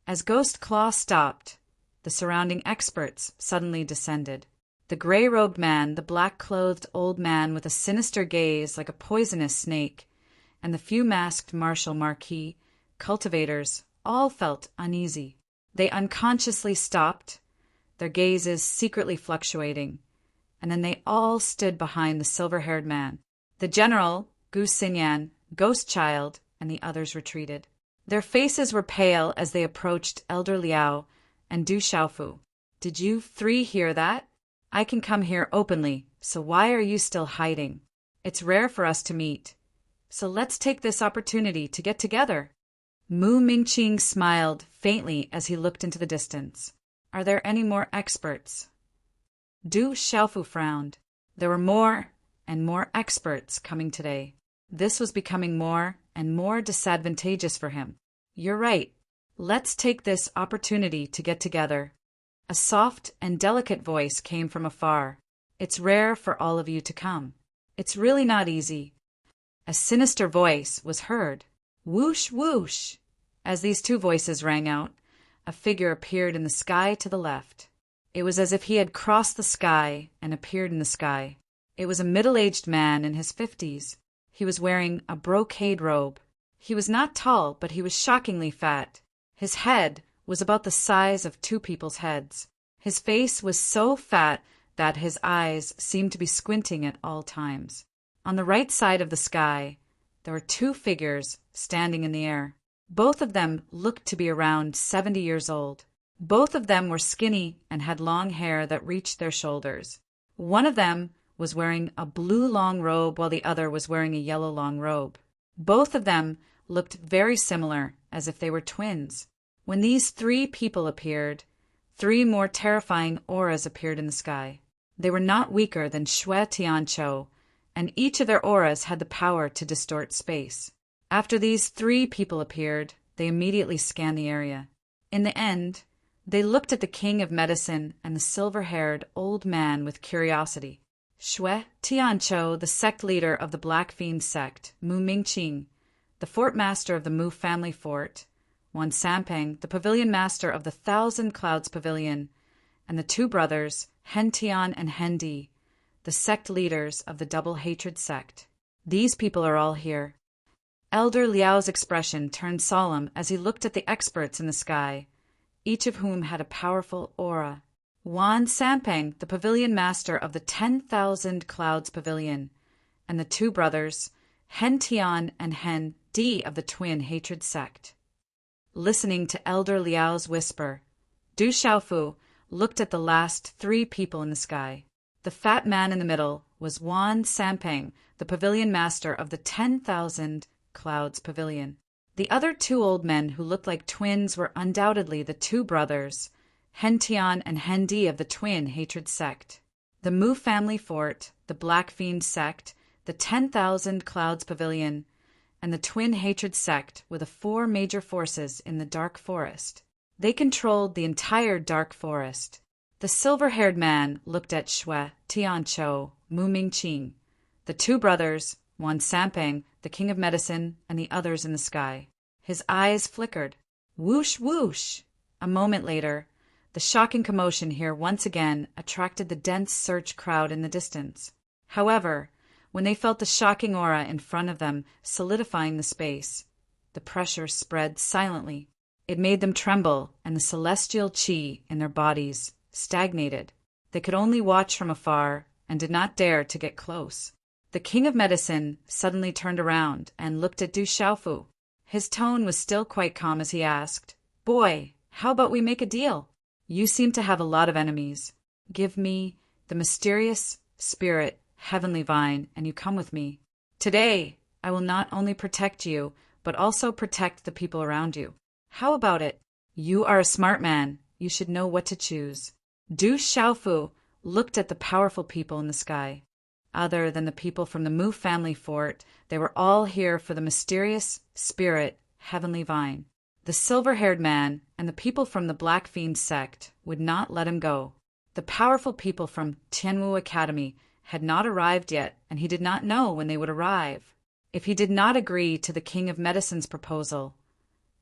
As Ghost Claw stopped, the surrounding experts suddenly descended. The gray-robed man, the black-clothed old man with a sinister gaze like a poisonous snake, and the few masked martial marquis, cultivators, all felt uneasy. They unconsciously stopped, their gazes secretly fluctuating, and then they all stood behind the silver-haired man. The general, Gu Xinyan, Ghost Child, and the others retreated. Their faces were pale as they approached Elder Liao and Du Xiaofu. "Did you three hear that? I can come here openly, so why are you still hiding? It's rare for us to meet, so let's take this opportunity to get together." Mu Mingqing smiled faintly as he looked into the distance. "Are there any more experts?" Du Xiaofu frowned. There were more and more experts coming today. This was becoming more and more disadvantageous for him. "You're right. Let's take this opportunity to get together." A soft and delicate voice came from afar. "It's rare for all of you to come. It's really not easy." A sinister voice was heard. Whoosh, whoosh! As these two voices rang out, a figure appeared in the sky to the left. It was as if he had crossed the sky and appeared in the sky. It was a middle-aged man in his 50s. He was wearing a brocade robe. He was not tall, but he was shockingly fat. His head was about the size of two people's heads. His face was so fat that his eyes seemed to be squinting at all times. On the right side of the sky, there were two figures standing in the air. Both of them looked to be around 70 years old. Both of them were skinny and had long hair that reached their shoulders. One of them was wearing a blue long robe while the other was wearing a yellow long robe. Both of them looked very similar, as if they were twins. When these three people appeared, three more terrifying auras appeared in the sky. They were not weaker than Shui Tianqiu and each of their auras had the power to distort space. After these 3 people appeared, they immediately scanned the area. In the end, they looked at the king of medicine and the silver-haired old man with curiosity. Xue Tianqiu, the sect leader of the Black Fiend sect, Mu Mingqing, the fort master of the Mu family fort, Wan Sanpeng, the pavilion master of the Thousand Clouds Pavilion, and the 2 brothers, Hen Tian and Hen Di, the sect leaders of the Double Hatred sect. These people are all here. Elder Liao's expression turned solemn as he looked at the experts in the sky, each of whom had a powerful aura. Wan Sanpeng, the pavilion master of the 10,000 Clouds Pavilion, and the 2 brothers, Hen Tian and Hen Di of the Twin Hatred sect. Listening to Elder Liao's whisper, Du Xiaofu looked at the last 3 people in the sky. The fat man in the middle was Wan Sanpeng, the pavilion master of the 10,000 Clouds Pavilion. The other 2 old men who looked like twins were undoubtedly the 2 brothers, Hen Tian and Hen Di of the Twin Hatred sect. The Mu family fort, the Black Fiend sect, the 10,000 Clouds Pavilion, and the Twin Hatred sect were the 4 major forces in the Dark Forest. They controlled the entire Dark Forest. The silver-haired man looked at Xue Tianqiu, Mu Mingqing, the 2 brothers, Wan Sanpeng, the king of medicine, and the others in the sky. His eyes flickered. Whoosh, whoosh! A moment later, the shocking commotion here once again attracted the dense search crowd in the distance. However, when they felt the shocking aura in front of them solidifying the space, the pressure spread silently. It made them tremble, and the celestial qi in their bodies stagnated. They could only watch from afar and did not dare to get close. The king of medicine suddenly turned around and looked at Du Xiaofu. His tone was still quite calm as he asked, "Boy, how about we make a deal? You seem to have a lot of enemies. Give me the mysterious spirit heavenly vine, and you come with me. Today, I will not only protect you, but also protect the people around you. How about it? You are a smart man. You should know what to choose." Du Xiaofu looked at the powerful people in the sky. Other than the people from the Mu family fort, they were all here for the mysterious spirit heavenly vine. The silver-haired man and the people from the Black Fiend sect would not let him go. The powerful people from Tianwu Academy had not arrived yet, and he did not know when they would arrive. If he did not agree to the King of Medicine's proposal,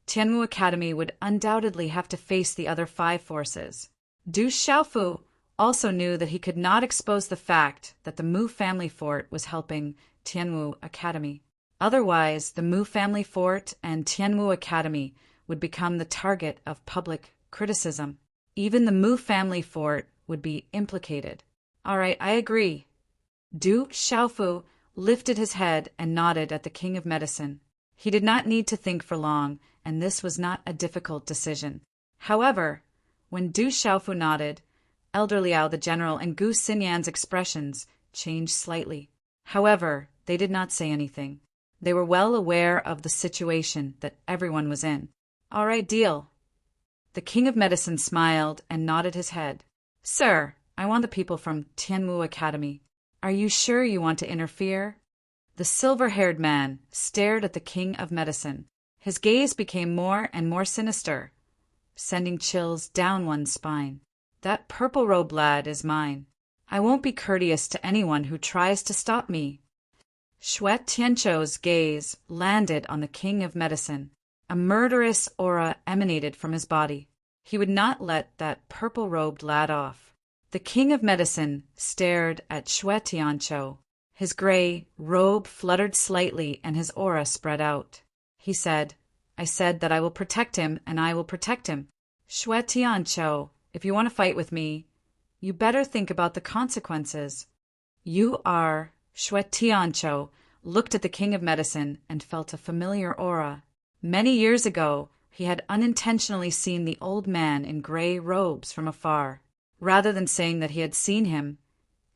Tianwu Academy would undoubtedly have to face the other 5 forces. Du Xiaofu also knew that he could not expose the fact that the Mu family fort was helping Tianwu Academy. Otherwise, the Mu family fort and Tianwu Academy would become the target of public criticism. Even the Mu family fort would be implicated. All right, I agree. Du Xiaofu lifted his head and nodded at the King of Medicine. He did not need to think for long, and this was not a difficult decision. However, when Du Xiaofu nodded, Elder Liao the general and Gu Xinyan's expressions changed slightly. However, they did not say anything. They were well aware of the situation that everyone was in. All right, deal. The King of Medicine smiled and nodded his head. Sir, I want the people from Tianwu Academy. Are you sure you want to interfere? The silver-haired man stared at the King of Medicine. His gaze became more and more sinister, sending chills down one's spine. That purple-robed lad is mine. I won't be courteous to anyone who tries to stop me. Xue Tianqiu's gaze landed on the King of Medicine. A murderous aura emanated from his body. He would not let that purple-robed lad off. The King of Medicine stared at Xue Tianqiu. His gray robe fluttered slightly and his aura spread out. He said, I said that I will protect him, and I will protect him. Xue Tianqiu, if you want to fight with me, you better think about the consequences. You are... Xue Tianqiu looked at the King of Medicine and felt a familiar aura. Many years ago, he had unintentionally seen the old man in gray robes from afar. Rather than saying that he had seen him,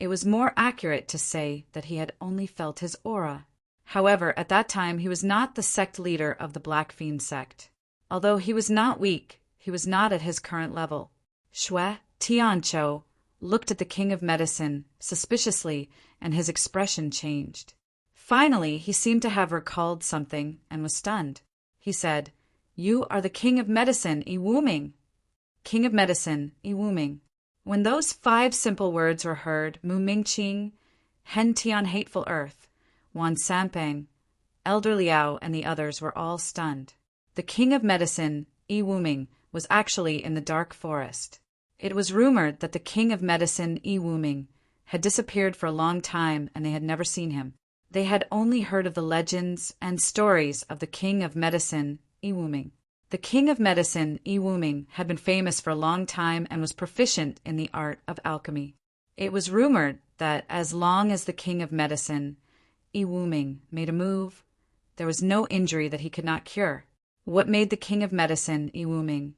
it was more accurate to say that he had only felt his aura. However, at that time he was not the sect leader of the Black Fiend sect. Although he was not weak, he was not at his current level. Xue Tianqiu looked at the king of medicine suspiciously, and his expression changed. Finally, he seemed to have recalled something and was stunned. He said, "You are the king of medicine, Iwuming." King of medicine, Iwuming. When those 5 simple words were heard, Mu Mingqing, Hen Tian Hateful Earth, Wan Sampang, Elder Liao, and the others were all stunned. The king of medicine, Iwuming, was actually in the dark forest. It was rumored that the king of medicine, Iwuming, had disappeared for a long time and they had never seen him. They had only heard of the legends and stories of the king of medicine, Iwuming. The king of medicine, Iwuming, had been famous for a long time and was proficient in the art of alchemy. It was rumored that as long as the king of medicine, Iwuming, made a move, there was no injury that he could not cure. What made the king of medicine, Iwuming,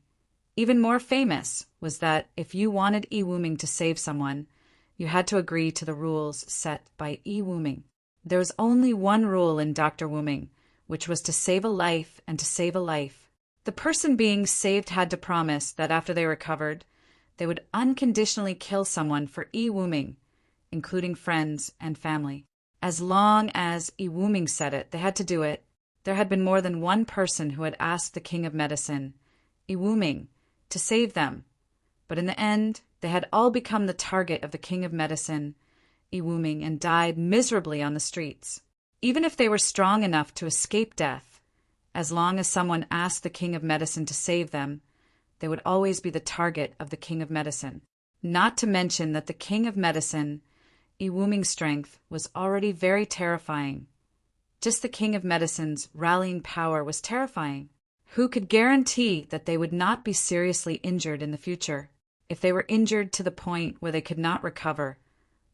even more famous was that if you wanted Iwuming to save someone, you had to agree to the rules set by Iwuming. There was only one rule in Dr. Wuming, which was to save a life and to save a life. The person being saved had to promise that after they recovered, they would unconditionally kill someone for Iwuming, including friends and family. As long as Iwuming said it, they had to do it. There had been more than one person who had asked the king of medicine, Iwuming, to save them, but in the end, they had all become the target of the king of medicine, Iwuming, and died miserably on the streets. Even if they were strong enough to escape death, as long as someone asked the king of medicine to save them, they would always be the target of the king of medicine. Not to mention that the king of medicine, Iwuming's strength was already very terrifying. Just the king of medicine's rallying power was terrifying. Who could guarantee that they would not be seriously injured in the future? If they were injured to the point where they could not recover,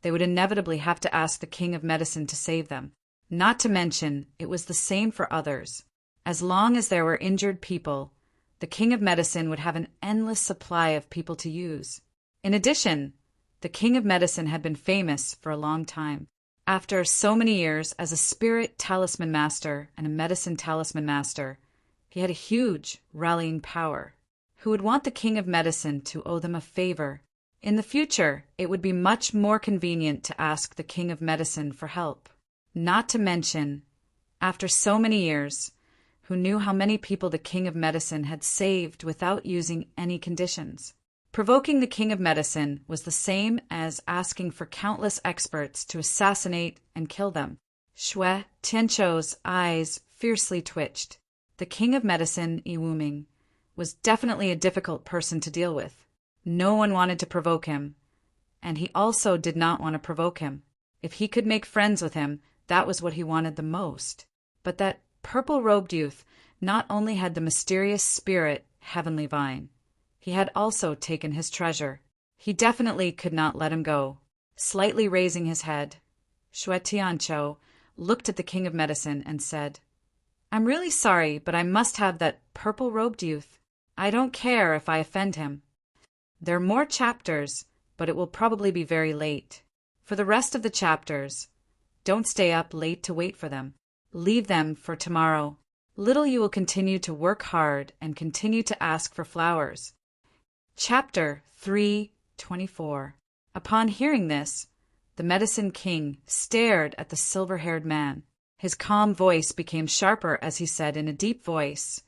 they would inevitably have to ask the king of medicine to save them. Not to mention, it was the same for others. As long as there were injured people, the king of medicine would have an endless supply of people to use. In addition, the king of medicine had been famous for a long time. After so many years as a spirit talisman master and a medicine talisman master, he had a huge rallying power. Who would want the king of medicine to owe them a favor? In the future, it would be much more convenient to ask the king of medicine for help. Not to mention, after so many years, who knew how many people the king of medicine had saved without using any conditions. Provoking the king of medicine was the same as asking for countless experts to assassinate and kill them. Shui Tianchou's eyes fiercely twitched. The king of medicine, Iwuming, was definitely a difficult person to deal with. No one wanted to provoke him, and he also did not want to provoke him. If he could make friends with him, that was what he wanted the most. But that purple-robed youth not only had the mysterious spirit Heavenly Vine, he had also taken his treasure. He definitely could not let him go. Slightly raising his head, Shui Tianchou looked at the king of medicine and said, "I'm really sorry, but I must have that purple-robed youth. I don't care if I offend him." There are more chapters, but it will probably be very late. For the rest of the chapters, don't stay up late to wait for them. Leave them for tomorrow. Little you will continue to work hard and continue to ask for flowers. Chapter 3:24. Upon hearing this, the Medicine King stared at the silver-haired man. His calm voice became sharper as he said in a deep voice,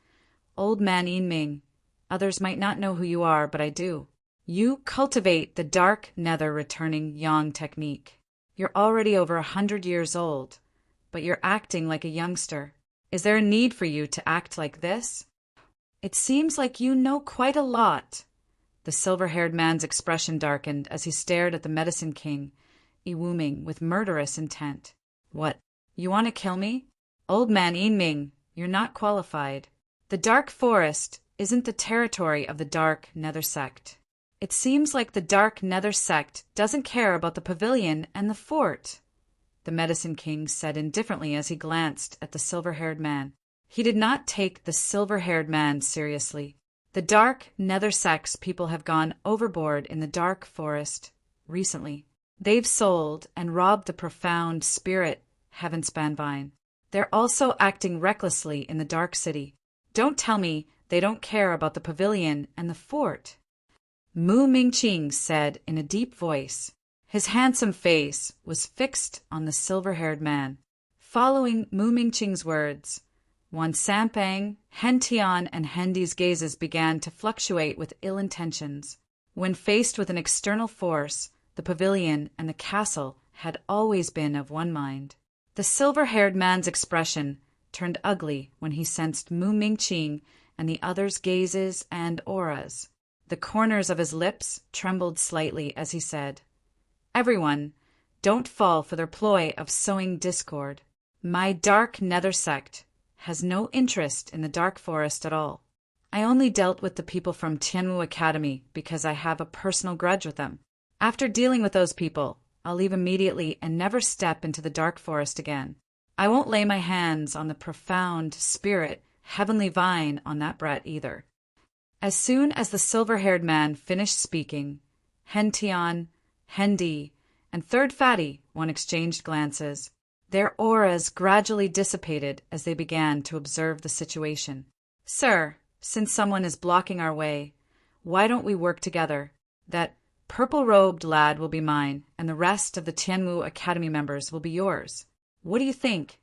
"Old man Yinming, others might not know who you are, but I do. You cultivate the dark nether returning yang technique. You're already over 100 years old, but you're acting like a youngster. Is there a need for you to act like this? It seems like you know quite a lot." The silver-haired man's expression darkened as he stared at the Medicine King, Iwuming, with murderous intent. "What? You want to kill me? Old man Yinming, you're not qualified. The Dark Forest isn't the territory of the Dark Nether Sect. It seems like the Dark Nether Sect doesn't care about the pavilion and the fort," the Medicine King said indifferently as he glanced at the silver-haired man. He did not take the silver-haired man seriously. The Dark Nether Sect's people have gone overboard in the Dark Forest recently. They've sold and robbed the profound spirit Heavenspan Vine. They're also acting recklessly in the Dark City. Don't tell me they don't care about the pavilion and the fort. Mu Mingqing said in a deep voice. His handsome face was fixed on the silver-haired man. Following Mu Mingqing's words, Wan Sampang, Hen Tian, and Hendi's gazes began to fluctuate with ill intentions. When faced with an external force, the pavilion and the castle had always been of one mind. The silver-haired man's expression turned ugly when he sensed Mu Mingqing and the others' gazes and auras. The corners of his lips trembled slightly as he said, "Everyone, don't fall for their ploy of sowing discord. My dark nether sect has no interest in the dark forest at all. I only dealt with the people from Tianwu Academy because I have a personal grudge with them. After dealing with those people, I'll leave immediately and never step into the dark forest again. I won't lay my hands on the profound spirit, heavenly vine on that brat either." As soon as the silver-haired man finished speaking, Hen Tian, Hendi, and Third Fatty One exchanged glances. Their auras gradually dissipated as they began to observe the situation. "Sir, since someone is blocking our way, why don't we work together? That purple-robed lad will be mine, and the rest of the Tianwu Academy members will be yours. What do you think?"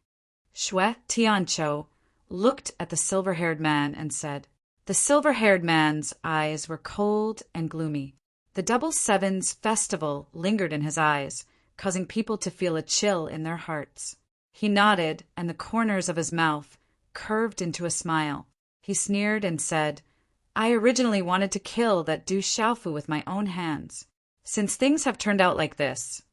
Xue Tianqiu looked at the silver-haired man and said. The silver-haired man's eyes were cold and gloomy. The Double Sevens festival lingered in his eyes, causing people to feel a chill in their hearts. He nodded, and the corners of his mouth curved into a smile. He sneered and said, "I originally wanted to kill that Du Xiaofu with my own hands. Since things have turned out like this,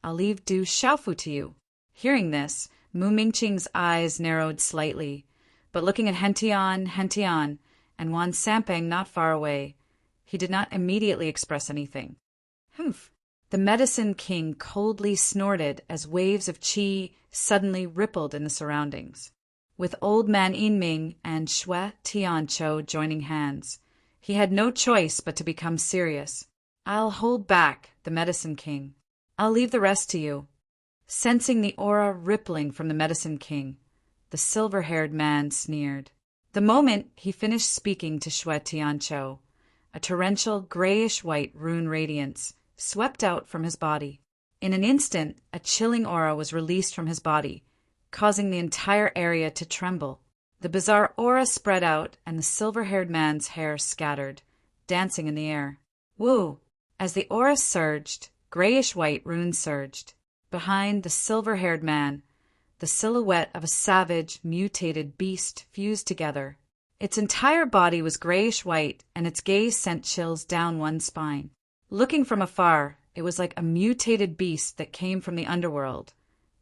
I'll leave Du Xiaofu to you." Hearing this, Mu Mingqing's eyes narrowed slightly, but looking at Hen Tian, and Wan Sampang not far away, he did not immediately express anything. Humph! The Medicine King coldly snorted as waves of qi suddenly rippled in the surroundings. With Old Man Yinming and Xue Tianqiu joining hands, he had no choice but to become serious. "I'll hold back the Medicine King. I'll leave the rest to you." Sensing the aura rippling from the Medicine King, the silver-haired man sneered. The moment he finished speaking to Xue Tianqiu, a torrential grayish-white rune radiance swept out from his body. In an instant, a chilling aura was released from his body, causing the entire area to tremble. The bizarre aura spread out, and the silver-haired man's hair scattered, dancing in the air. Woo! As the aura surged, grayish-white runes surged. Behind the silver-haired man, the silhouette of a savage, mutated beast fused together. Its entire body was grayish-white, and its gaze sent chills down one's spine. Looking from afar, it was like a mutated beast that came from the underworld,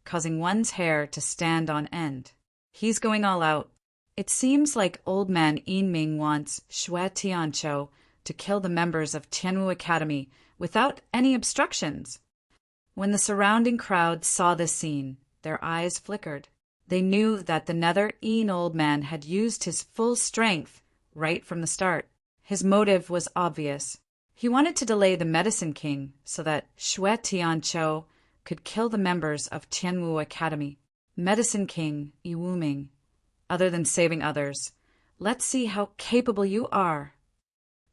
causing one's hair to stand on end. He's going all out. It seems like Old Man Yinming wants Xue Tianqiu to kill the members of Tianwu Academy without any obstructions. When the surrounding crowd saw this scene, their eyes flickered. They knew that the Nether Yin Old Man had used his full strength right from the start. His motive was obvious. He wanted to delay the Medicine King so that Xue Tianqiu could kill the members of Tianwu Academy. Medicine King Yiwuming, other than saving others, let's see how capable you are.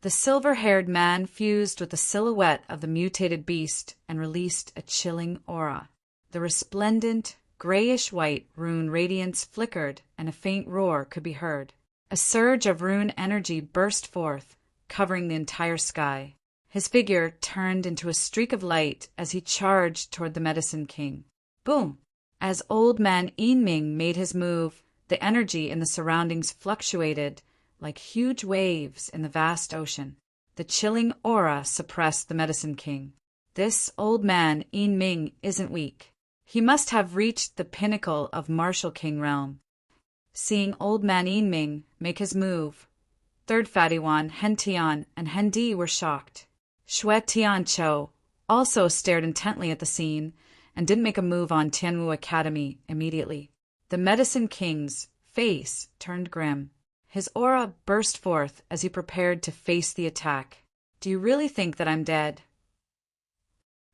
The silver-haired man fused with the silhouette of the mutated beast and released a chilling aura. The resplendent, grayish-white rune radiance flickered, and a faint roar could be heard. A surge of rune energy burst forth, covering the entire sky. His figure turned into a streak of light as he charged toward the Medicine King. Boom! As Old Man Yinming made his move, the energy in the surroundings fluctuated like huge waves in the vast ocean. The chilling aura suppressed the Medicine King. This Old Man Yinming isn't weak. He must have reached the pinnacle of Martial King realm. Seeing Old Man Yinming make his move, Third Fatty One, Hen Tian, and Hendi were shocked. Xue Tianqiu also stared intently at the scene and didn't make a move on Tianwu Academy immediately. The Medicine King's face turned grim. His aura burst forth as he prepared to face the attack. "Do you really think that I'm dead?"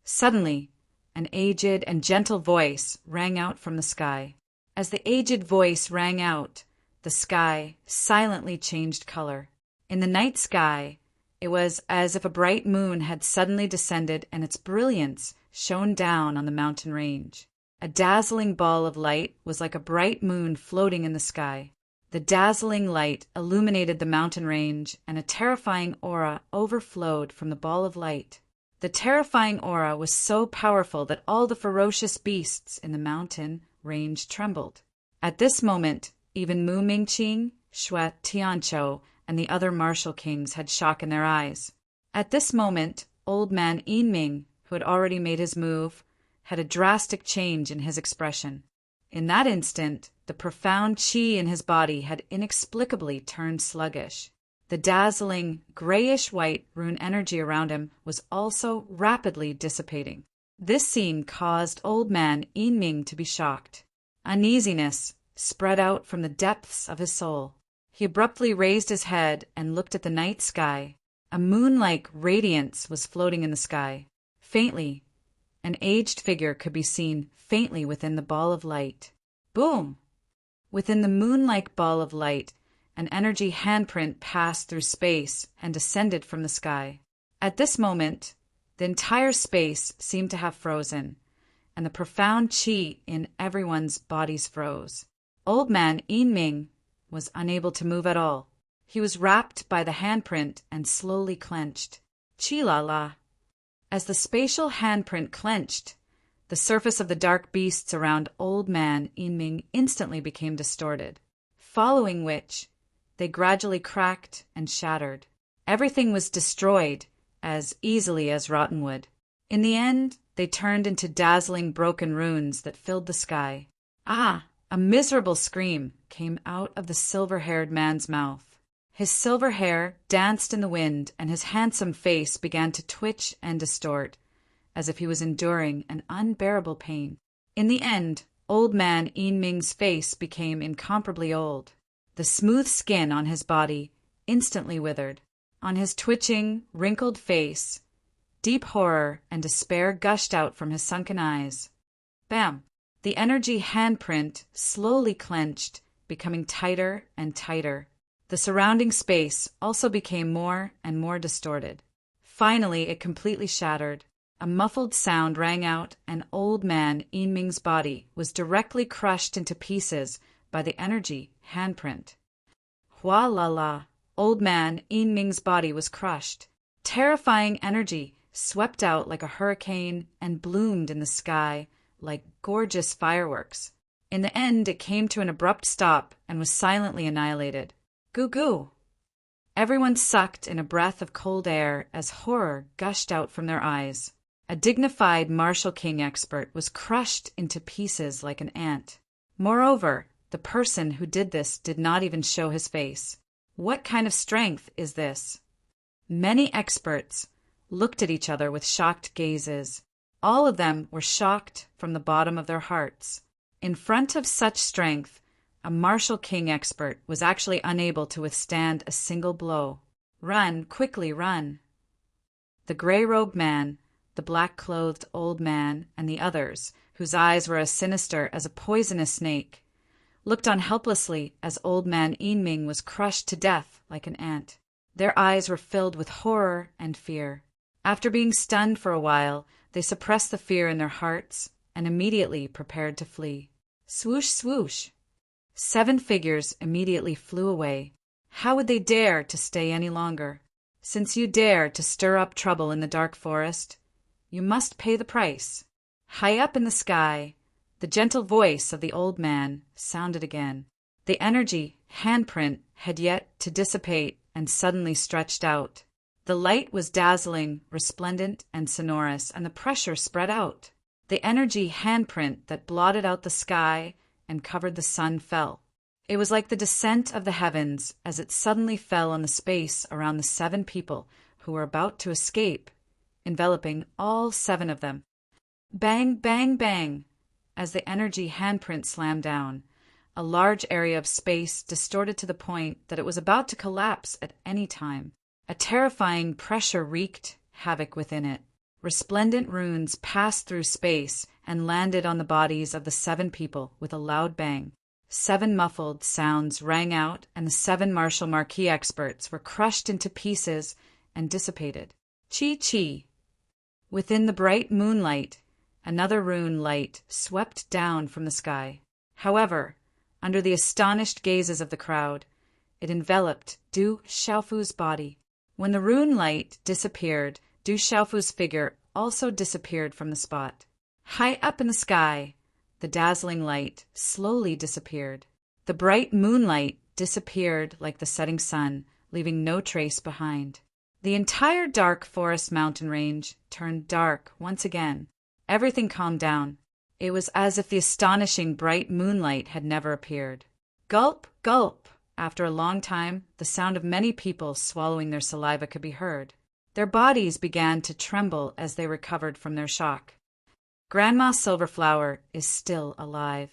Suddenly, an aged and gentle voice rang out from the sky. As the aged voice rang out, the sky silently changed color. In the night sky, It was as if a bright moon had suddenly descended and its brilliance shone down on the mountain range. A dazzling ball of light was like a bright moon floating in the sky. The dazzling light illuminated the mountain range, and a terrifying aura overflowed from the ball of light. The terrifying aura was so powerful that all the ferocious beasts in the mountain range trembled. At this moment, even Mu Mingqing, Xue Tianqiu, and the other martial kings had shock in their eyes. At this moment, old man Yinming, who had already made his move, had a drastic change in his expression. In that instant, the profound qi in his body had inexplicably turned sluggish. The dazzling, grayish-white rune energy around him was also rapidly dissipating. This scene caused old man Yinming to be shocked. Uneasiness spread out from the depths of his soul. He abruptly raised his head and looked at the night sky. A moon-like radiance was floating in the sky. Faintly, an aged figure could be seen faintly within the ball of light. Boom! Within the moon-like ball of light, an energy handprint passed through space and descended from the sky. At this moment, the entire space seemed to have frozen, and the profound qi in everyone's bodies froze. Old man Yinming was unable to move at all. He was wrapped by the handprint and slowly clenched. Chi-la-la. As the spatial handprint clenched, the surface of the dark beasts around old man Yinming instantly became distorted, following which they gradually cracked and shattered. Everything was destroyed as easily as rotten wood. In the end, they turned into dazzling broken runes that filled the sky. Ah! A miserable scream came out of the silver-haired man's mouth. His silver hair danced in the wind, and his handsome face began to twitch and distort, as if he was enduring an unbearable pain. In the end, old man Yinming's face became incomparably old. The smooth skin on his body instantly withered. On his twitching, wrinkled face, deep horror and despair gushed out from his sunken eyes. Bam! The energy handprint slowly clenched, becoming tighter and tighter. The surrounding space also became more and more distorted. Finally, it completely shattered. A muffled sound rang out, and old man Yinming's body was directly crushed into pieces by the energy handprint. Hua la la! Old man Yinming's body was crushed. Terrifying energy swept out like a hurricane and bloomed in the sky like gorgeous fireworks. In the end, it came to an abrupt stop and was silently annihilated. Goo goo! Everyone sucked in a breath of cold air as horror gushed out from their eyes. A dignified martial king expert was crushed into pieces like an ant. Moreover, the person who did this did not even show his face. What kind of strength is this? Many experts looked at each other with shocked gazes. All of them were shocked from the bottom of their hearts. In front of such strength, a martial king expert was actually unable to withstand a single blow. Run, quickly run! The gray-robed man, the black-clothed old man, and the others, whose eyes were as sinister as a poisonous snake, looked on helplessly as old man Yinming was crushed to death like an ant. Their eyes were filled with horror and fear. After being stunned for a while, they suppressed the fear in their hearts and immediately prepared to flee. Swoosh, swoosh! 7 figures immediately flew away. How would they dare to stay any longer? Since you dare to stir up trouble in the dark forest, you must pay the price. High up in the sky, the gentle voice of the old man sounded again. The energy handprint had yet to dissipate and suddenly stretched out. The light was dazzling, resplendent, and sonorous, and the pressure spread out. The energy handprint that blotted out the sky and covered the sun fell. It was like the descent of the heavens as it suddenly fell on the space around the 7 people who were about to escape, enveloping all 7 of them. Bang, bang, bang! As the energy handprint slammed down, a large area of space distorted to the point that it was about to collapse at any time. A terrifying pressure wreaked havoc within it. Resplendent runes passed through space and landed on the bodies of the 7 people with a loud bang. 7 muffled sounds rang out, and the 7 martial marquis experts were crushed into pieces and dissipated. Chi. Within the bright moonlight, another rune light swept down from the sky. However, under the astonished gazes of the crowd, it enveloped Du Xiaofu's body. When the rune light disappeared, Du Xiaofu's figure also disappeared from the spot. High up in the sky, the dazzling light slowly disappeared. The bright moonlight disappeared like the setting sun, leaving no trace behind. The entire dark forest mountain range turned dark once again. Everything calmed down. It was as if the astonishing bright moonlight had never appeared. Gulp, gulp! After a long time, the sound of many people swallowing their saliva could be heard. Their bodies began to tremble as they recovered from their shock. Grandma Silverflower is still alive.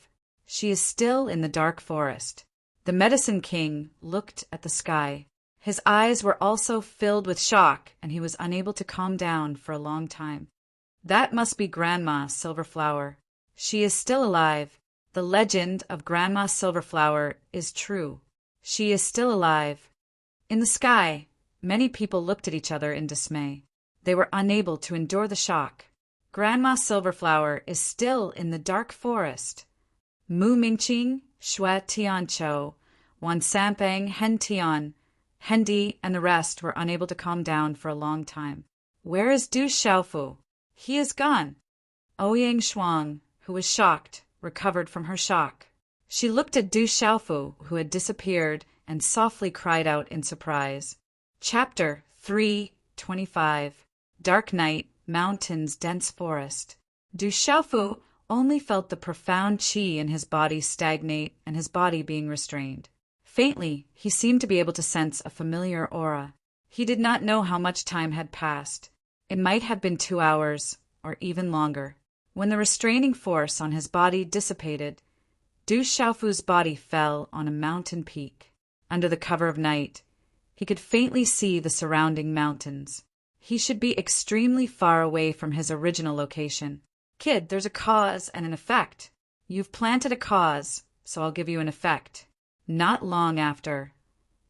She is still in the dark forest. The Medicine King looked at the sky. His eyes were also filled with shock, and he was unable to calm down for a long time. That must be Grandma Silverflower. She is still alive. The legend of Grandma Silverflower is true. She is still alive. In the sky, many people looked at each other in dismay. They were unable to endure the shock. Grandma Silverflower is still in the dark forest. Mu Mingqing, Xue Tianqiu, Wan Sanpeng, Hen Tian, Hendi, and the rest were unable to calm down for a long time. Where is Du Xiaofu? He is gone. Ouyang Shuang, who was shocked, recovered from her shock. She looked at Du Xiaofu, who had disappeared, and softly cried out in surprise. Chapter 3:25. Dark night, mountains, dense forest. Du Xiaofu only felt the profound qi in his body stagnate and his body being restrained. Faintly, he seemed to be able to sense a familiar aura. He did not know how much time had passed. It might have been 2 hours, or even longer. When the restraining force on his body dissipated, Du Xiaofu's body fell on a mountain peak. Under the cover of night, he could faintly see the surrounding mountains. He should be extremely far away from his original location. Kid, there's a cause and an effect. You've planted a cause, so I'll give you an effect. Not long after,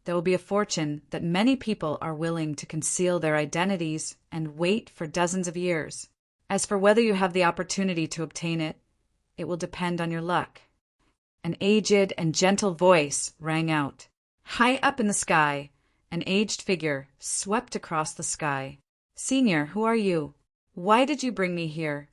there will be a fortune that many people are willing to conceal their identities and wait for dozens of years. As for whether you have the opportunity to obtain it, it will depend on your luck. An aged and gentle voice rang out. High up in the sky, an aged figure swept across the sky. Senior, who are you? Why did you bring me here?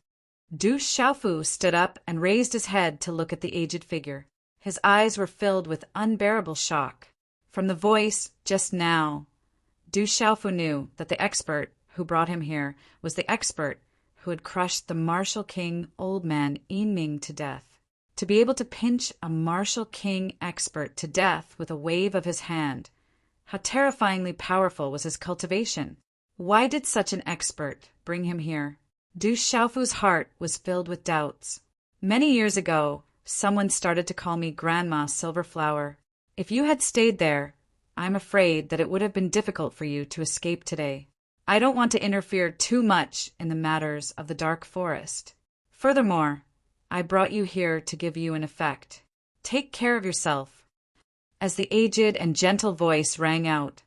Du Xiaofu stood up and raised his head to look at the aged figure. His eyes were filled with unbearable shock. From the voice just now, Du Xiaofu knew that the expert who brought him here was the expert who had crushed the martial king old man Yinming to death. To be able to pinch a martial king expert to death with a wave of his hand, how terrifyingly powerful was his cultivation. Why did such an expert bring him here? Du Xiaofu's heart was filled with doubts. Many years ago, someone started to call me Grandma Silverflower. If you had stayed there, I'm afraid that it would have been difficult for you to escape today. I don't want to interfere too much in the matters of the dark forest. Furthermore, I brought you here to give you an effect. Take care of yourself. As the aged and gentle voice rang out,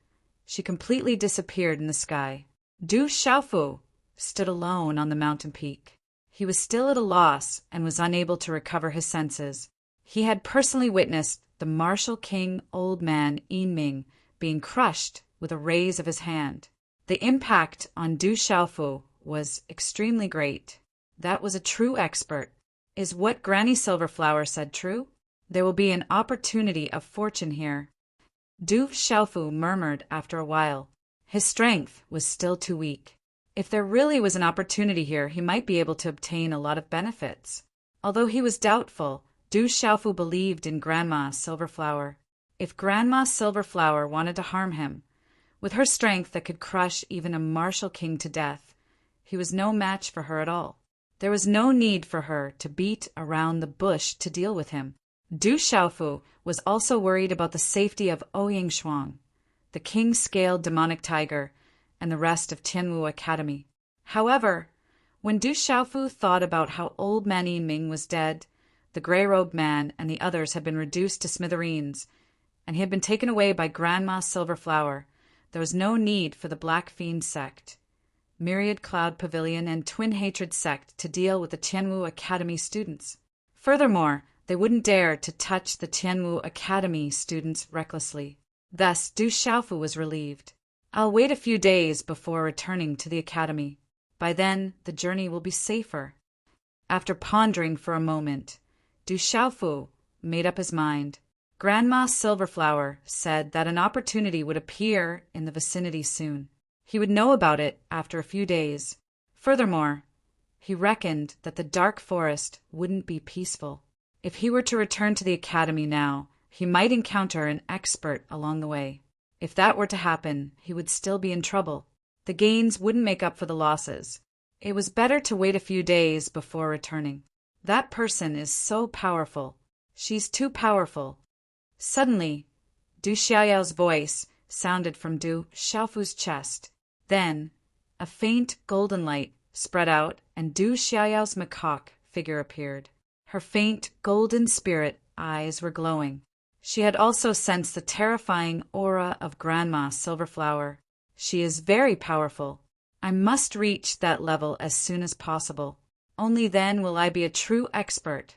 she completely disappeared in the sky. Du Xiaofu stood alone on the mountain peak. He was still at a loss and was unable to recover his senses. He had personally witnessed the martial king old man Yinming being crushed with a raise of his hand. The impact on Du Xiaofu was extremely great. That was a true expert. Is what Granny Silverflower said true? There will be an opportunity of fortune here. Du Xiaofu murmured after a while. His strength was still too weak. If there really was an opportunity here, he might be able to obtain a lot of benefits. Although he was doubtful, Du Xiaofu believed in Grandma Silverflower. If Grandma Silverflower wanted to harm him, with her strength that could crush even a martial king to death, he was no match for her at all. There was no need for her to beat around the bush to deal with him. Du Xiaofu was also worried about the safety of Ouyang Shuang, the king-scaled demonic tiger, and the rest of Tianwu Academy. However, when Du Xiaofu thought about how old man Yiming was dead, the gray-robed man and the others had been reduced to smithereens, and he had been taken away by Grandma Silverflower, there was no need for the Black Fiend sect, Myriad Cloud Pavilion, and Twin Hatred sect to deal with the Tianwu Academy students. Furthermore, they wouldn't dare to touch the Tianwu Academy students recklessly. Thus, Du Xiaofu was relieved. I'll wait a few days before returning to the academy. By then, the journey will be safer. After pondering for a moment, Du Xiaofu made up his mind. Grandma Silverflower said that an opportunity would appear in the vicinity soon. He would know about it after a few days. Furthermore, he reckoned that the dark forest wouldn't be peaceful. If he were to return to the academy now, he might encounter an expert along the way. If that were to happen, he would still be in trouble. The gains wouldn't make up for the losses. It was better to wait a few days before returning. That person is so powerful. She's too powerful. Suddenly, Du Xiaoyao's voice sounded from Du Xiaofu's chest. Then, a faint golden light spread out and Du Xiaoyao's macaque figure appeared. Her faint golden spirit eyes were glowing. She had also sensed the terrifying aura of Grandma Silverflower. She is very powerful. I must reach that level as soon as possible. Only then will I be a true expert.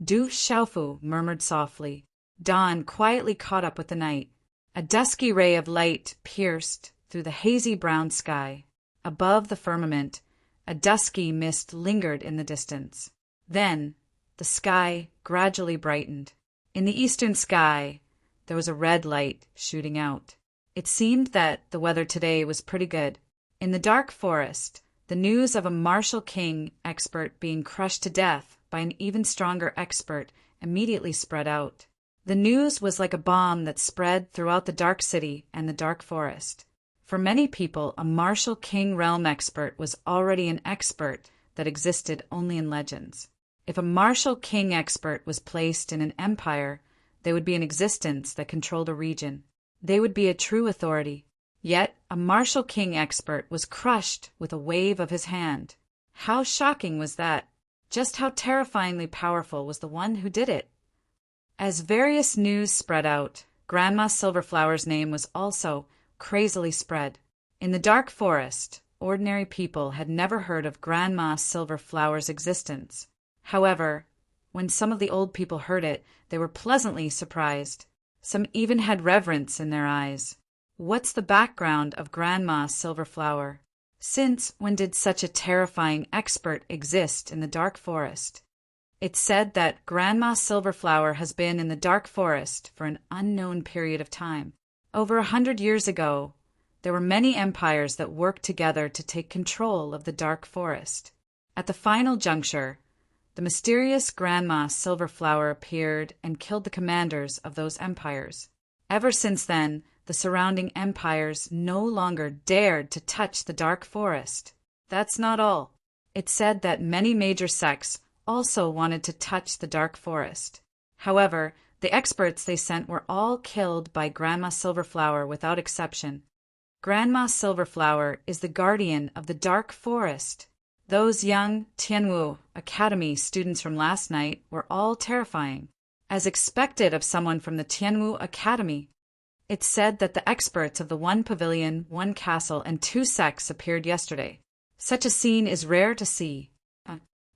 Du Xiaofu murmured softly. Dawn quietly caught up with the night. A dusky ray of light pierced through the hazy brown sky. Above the firmament, a dusky mist lingered in the distance. Then, the sky gradually brightened. In the eastern sky, there was a red light shooting out. It seemed that the weather today was pretty good. In the dark forest, the news of a martial king expert being crushed to death by an even stronger expert immediately spread out. The news was like a bomb that spread throughout the dark city and the dark forest. For many people, a martial king realm expert was already an expert that existed only in legends. If a martial king expert was placed in an empire, they would be in existence that controlled a region. They would be a true authority. Yet, a martial king expert was crushed with a wave of his hand. How shocking was that? Just how terrifyingly powerful was the one who did it? As various news spread out, Grandma Silverflower's name was also crazily spread. In the dark forest, ordinary people had never heard of Grandma Silverflower's existence. However, when some of the old people heard it, they were pleasantly surprised. Some even had reverence in their eyes. What's the background of Grandma Silverflower? Since when did such a terrifying expert exist in the dark forest? It's said that Grandma Silverflower has been in the dark forest for an unknown period of time. Over 100 years ago, there were many empires that worked together to take control of the dark forest. At the final juncture, the mysterious Grandma Silverflower appeared and killed the commanders of those empires. Ever since then, the surrounding empires no longer dared to touch the dark forest. That's not all. It's said that many major sects also wanted to touch the dark forest. However, the experts they sent were all killed by Grandma Silverflower without exception. Grandma Silverflower is the guardian of the dark forest. Those young Tianwu Academy students from last night were all terrifying, as expected of someone from the Tianwu Academy. It's said that the experts of the one pavilion, one castle, and two sects appeared yesterday. Such a scene is rare to see.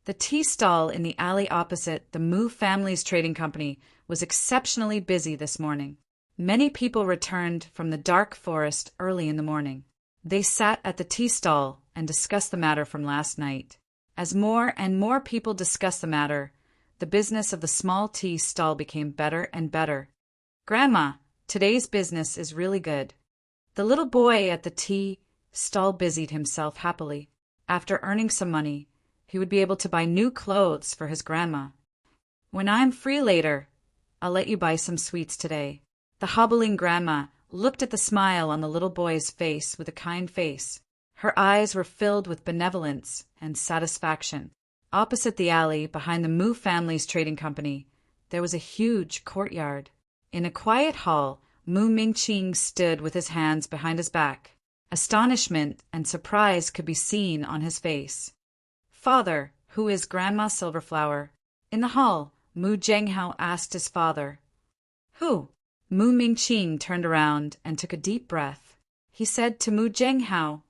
The tea stall in the alley opposite the Mu family's trading company was exceptionally busy this morning. Many people returned from the dark forest early in the morning. They sat at the tea stall and discussed the matter from last night. As more and more people discussed the matter, the business of the small tea stall became better and better. Grandma, today's business is really good. The little boy at the tea stall busied himself happily. After earning some money, he would be able to buy new clothes for his grandma. When I'm free later, I'll let you buy some sweets today. The hobbling grandma looked at the smile on the little boy's face with a kind face. Her eyes were filled with benevolence and satisfaction. Opposite the alley, behind the Mu family's trading company, there was a huge courtyard. In a quiet hall, Mu Mingqing stood with his hands behind his back. Astonishment and surprise could be seen on his face. Father, who is Grandma Silverflower? In the hall, Mu Zhenghao asked his father. Who? Mu Mingqing turned around and took a deep breath. He said to Mu Jenghao,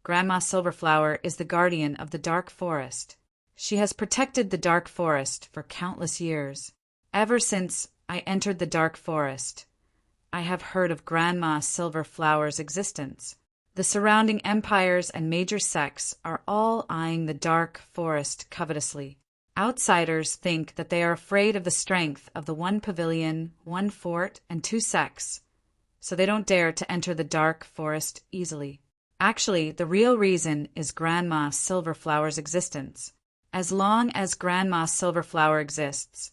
"Grandma Silverflower is the guardian of the dark forest. She has protected the dark forest for countless years. Ever since I entered the dark forest, I have heard of Grandma Silverflower's existence. The surrounding empires and major sects are all eyeing the dark forest covetously. Outsiders think that they are afraid of the strength of the one pavilion, one fort, and two sects, so they don't dare to enter the dark forest easily. Actually, the real reason is Grandma Silverflower's existence. As long as Grandma Silverflower exists,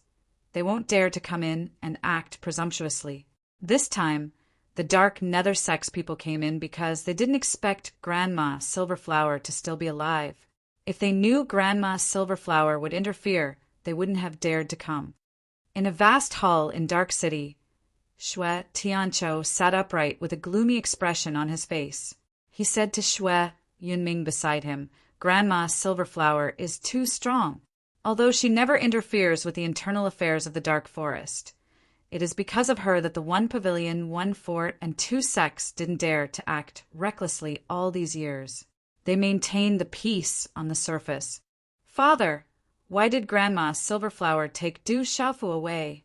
they won't dare to come in and act presumptuously. This time, the dark nether sex people came in because they didn't expect Grandma Silverflower to still be alive. If they knew Grandma Silverflower would interfere, they wouldn't have dared to come." In a vast hall in Dark City, Xue Tianqiu sat upright with a gloomy expression on his face. He said to Xue Yunming beside him, "Grandma Silverflower is too strong. Although she never interferes with the internal affairs of the dark forest, it is because of her that the one pavilion, one fort, and two sects didn't dare to act recklessly all these years. They maintained the peace on the surface." "Father, why did Grandma Silverflower take Du Xiaofu away?"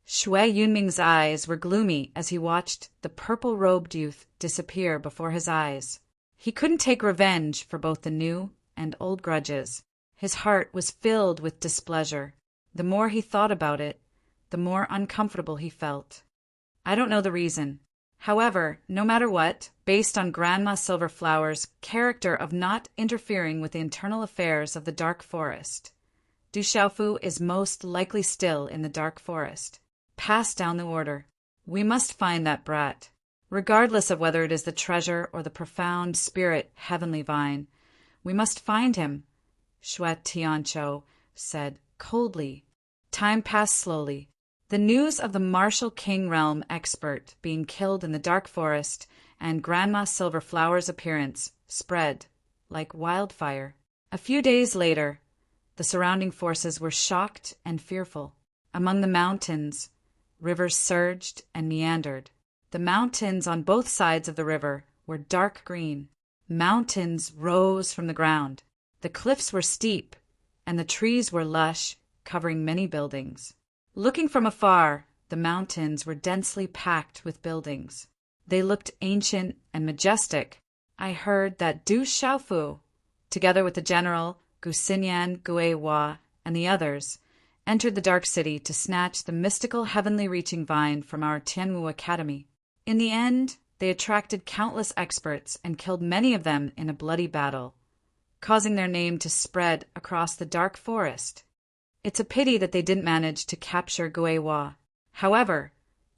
Xue Yunming's eyes were gloomy as he watched the purple-robed youth disappear before his eyes. He couldn't take revenge for both the new and old grudges. His heart was filled with displeasure. The more he thought about it, the more uncomfortable he felt. "I don't know the reason. However, no matter what, based on Grandma Silverflower's character of not interfering with the internal affairs of the dark forest, Du Xiaofu is most likely still in the dark forest. Pass down the order. We must find that brat. Regardless of whether it is the treasure or the profound spirit heavenly vine, we must find him," Xue Tianqiu said coldly. Time passed slowly. The news of the Martial King Realm expert being killed in the dark forest and Grandma Silverflower's appearance spread like wildfire. A few days later, the surrounding forces were shocked and fearful. Among the mountains, rivers surged and meandered. The mountains on both sides of the river were dark green. Mountains rose from the ground. The cliffs were steep, and the trees were lush, covering many buildings. Looking from afar, the mountains were densely packed with buildings. They looked ancient and majestic. I heard that Du Xiaofu, together with the general Gu Xinyan, Gue Hua, and the others, entered the Dark City to snatch the mystical heavenly reaching vine from our Tianwu Academy. In the end, they attracted countless experts and killed many of them in a bloody battle, causing their name to spread across the dark forest. It's a pity that they didn't manage to capture Gue Hua. However,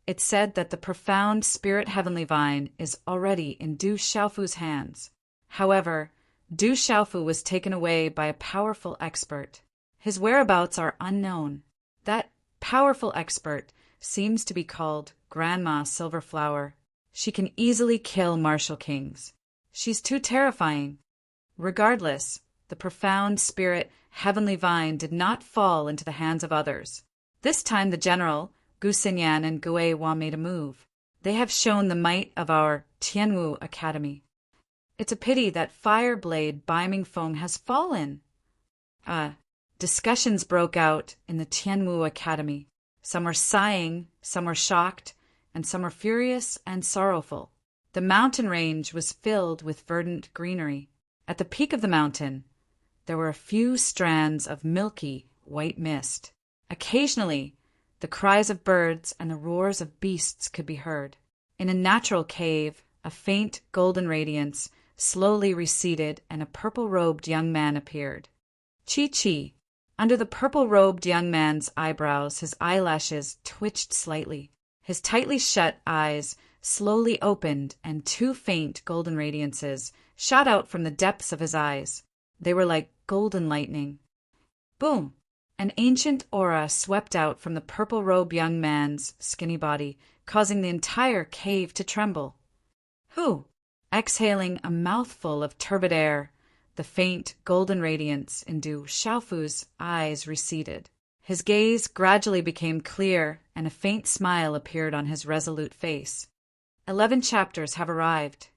it's said that the profound spirit heavenly vine is already in Du Xiaofu's hands. However, Du Xiaofu was taken away by a powerful expert. His whereabouts are unknown. That powerful expert seems to be called Grandma Silverflower. She can easily kill martial kings. She's too terrifying. Regardless, the profound spirit heavenly vine did not fall into the hands of others. This time the general, Gu Xinyan and Gue Hua made a move. They have shown the might of our Tianwu Academy. It's a pity that Fireblade Biming Feng has fallen. Discussions broke out in the Tianwu Academy. Some were sighing, some were shocked, and some were furious and sorrowful. The mountain range was filled with verdant greenery. At the peak of the mountain, there were a few strands of milky white mist. Occasionally, the cries of birds and the roars of beasts could be heard. In a natural cave, a faint golden radiance slowly receded and a purple-robed young man appeared. Chi-Chi. Under the purple-robed young man's eyebrows, his eyelashes twitched slightly. His tightly shut eyes slowly opened, and two faint golden radiances shot out from the depths of his eyes. They were like golden lightning. Boom! An ancient aura swept out from the purple-robed young man's skinny body, causing the entire cave to tremble. Who? Exhaling a mouthful of turbid air, the faint golden radiance in Du Xiaofu's eyes receded. His gaze gradually became clear, and a faint smile appeared on his resolute face. 11 chapters have arrived.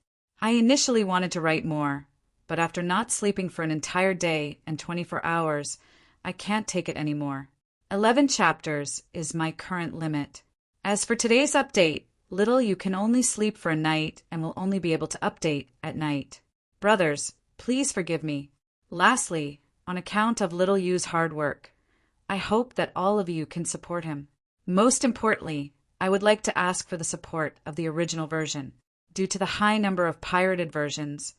I initially wanted to write more, but after not sleeping for an entire day and 24 hours, I can't take it anymore. 11 chapters is my current limit. As for today's update, Little, you can only sleep for a night and will only be able to update at night. Brothers, please forgive me. Lastly, on account of Little Yu's hard work, I hope that all of you can support him. Most importantly, I would like to ask for the support of the original version. Due to the high number of pirated versions,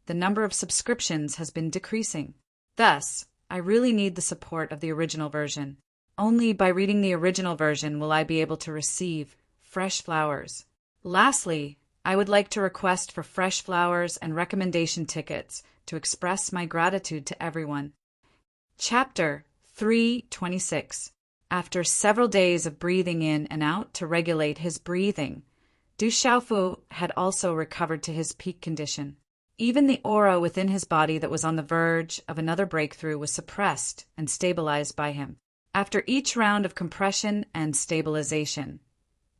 the number of subscriptions has been decreasing. Thus, I really need the support of the original version. Only by reading the original version will I be able to receive fresh flowers. Lastly, I would like to request for fresh flowers and recommendation tickets to express my gratitude to everyone. Chapter 326. After several days of breathing in and out to regulate his breathing, Du Xiaofu had also recovered to his peak condition. Even the aura within his body that was on the verge of another breakthrough was suppressed and stabilized by him. After each round of compression and stabilization,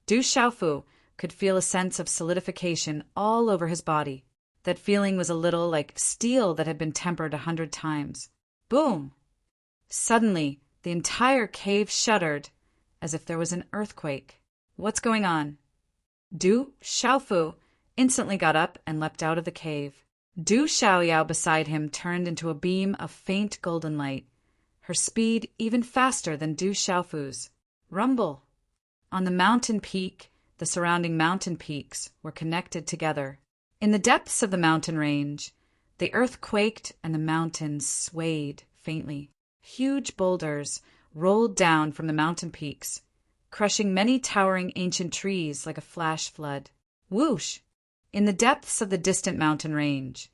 Du Xiaofu could feel a sense of solidification all over his body. That feeling was a little like steel that had been tempered 100 times. Boom! Suddenly, the entire cave shuddered as if there was an earthquake. What's going on? Du Xiaofu instantly got up and leapt out of the cave. Du Xiaoyao beside him turned into a beam of faint golden light, her speed even faster than Du Xiaofu's. Rumble! On the mountain peak, the surrounding mountain peaks were connected together. In the depths of the mountain range, the earth quaked and the mountains swayed faintly. Huge boulders rolled down from the mountain peaks, crushing many towering ancient trees like a flash flood. Whoosh! In the depths of the distant mountain range,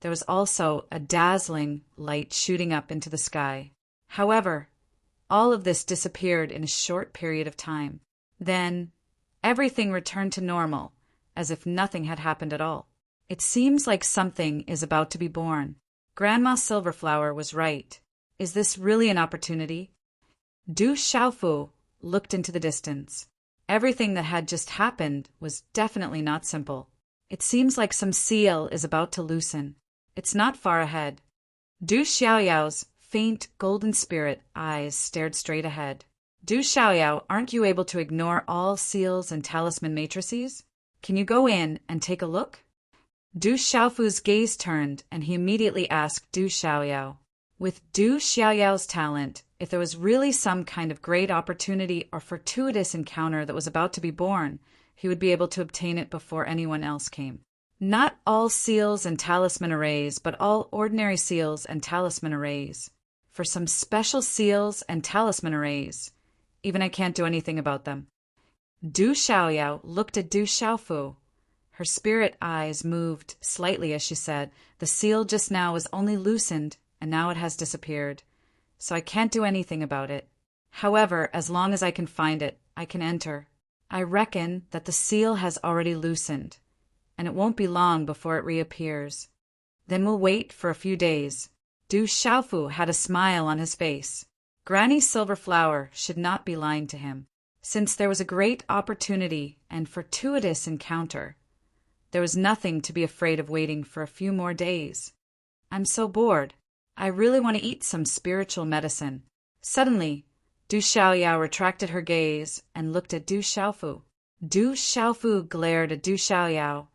there was also a dazzling light shooting up into the sky. However, all of this disappeared in a short period of time. Then, everything returned to normal, as if nothing had happened at all. It seems like something is about to be born. Grandma Silverflower was right. Is this really an opportunity? Du Xiaofu looked into the distance. Everything that had just happened was definitely not simple. It seems like some seal is about to loosen. It's not far ahead. Du Xiaoyao's faint golden spirit eyes stared straight ahead. Du Xiaoyao, aren't you able to ignore all seals and talisman matrices? Can you go in and take a look? Du Xiaofu's gaze turned, and he immediately asked Du Xiaoyao. With Du Xiaoyao's talent, if there was really some kind of great opportunity or fortuitous encounter that was about to be born, he would be able to obtain it before anyone else came. Not all seals and talisman arrays, but all ordinary seals and talisman arrays. For some special seals and talisman arrays, even I can't do anything about them. Du Xiaoyao looked at Du Xiaofu. Her spirit eyes moved slightly as she said, "The seal just now was only loosened, and now it has disappeared, so I can't do anything about it. However, as long as I can find it, I can enter. I reckon that the seal has already loosened, and it won't be long before it reappears. Then we'll wait for a few days." Du Xiaofu had a smile on his face. Granny Silverflower should not be lying to him. Since there was a great opportunity and fortuitous encounter, there was nothing to be afraid of waiting for a few more days. I'm so bored. I really want to eat some spiritual medicine. Suddenly, Du Xiaoyao retracted her gaze and looked at Du Xiaofu. Du Xiaofu glared at Du Xiaoyao,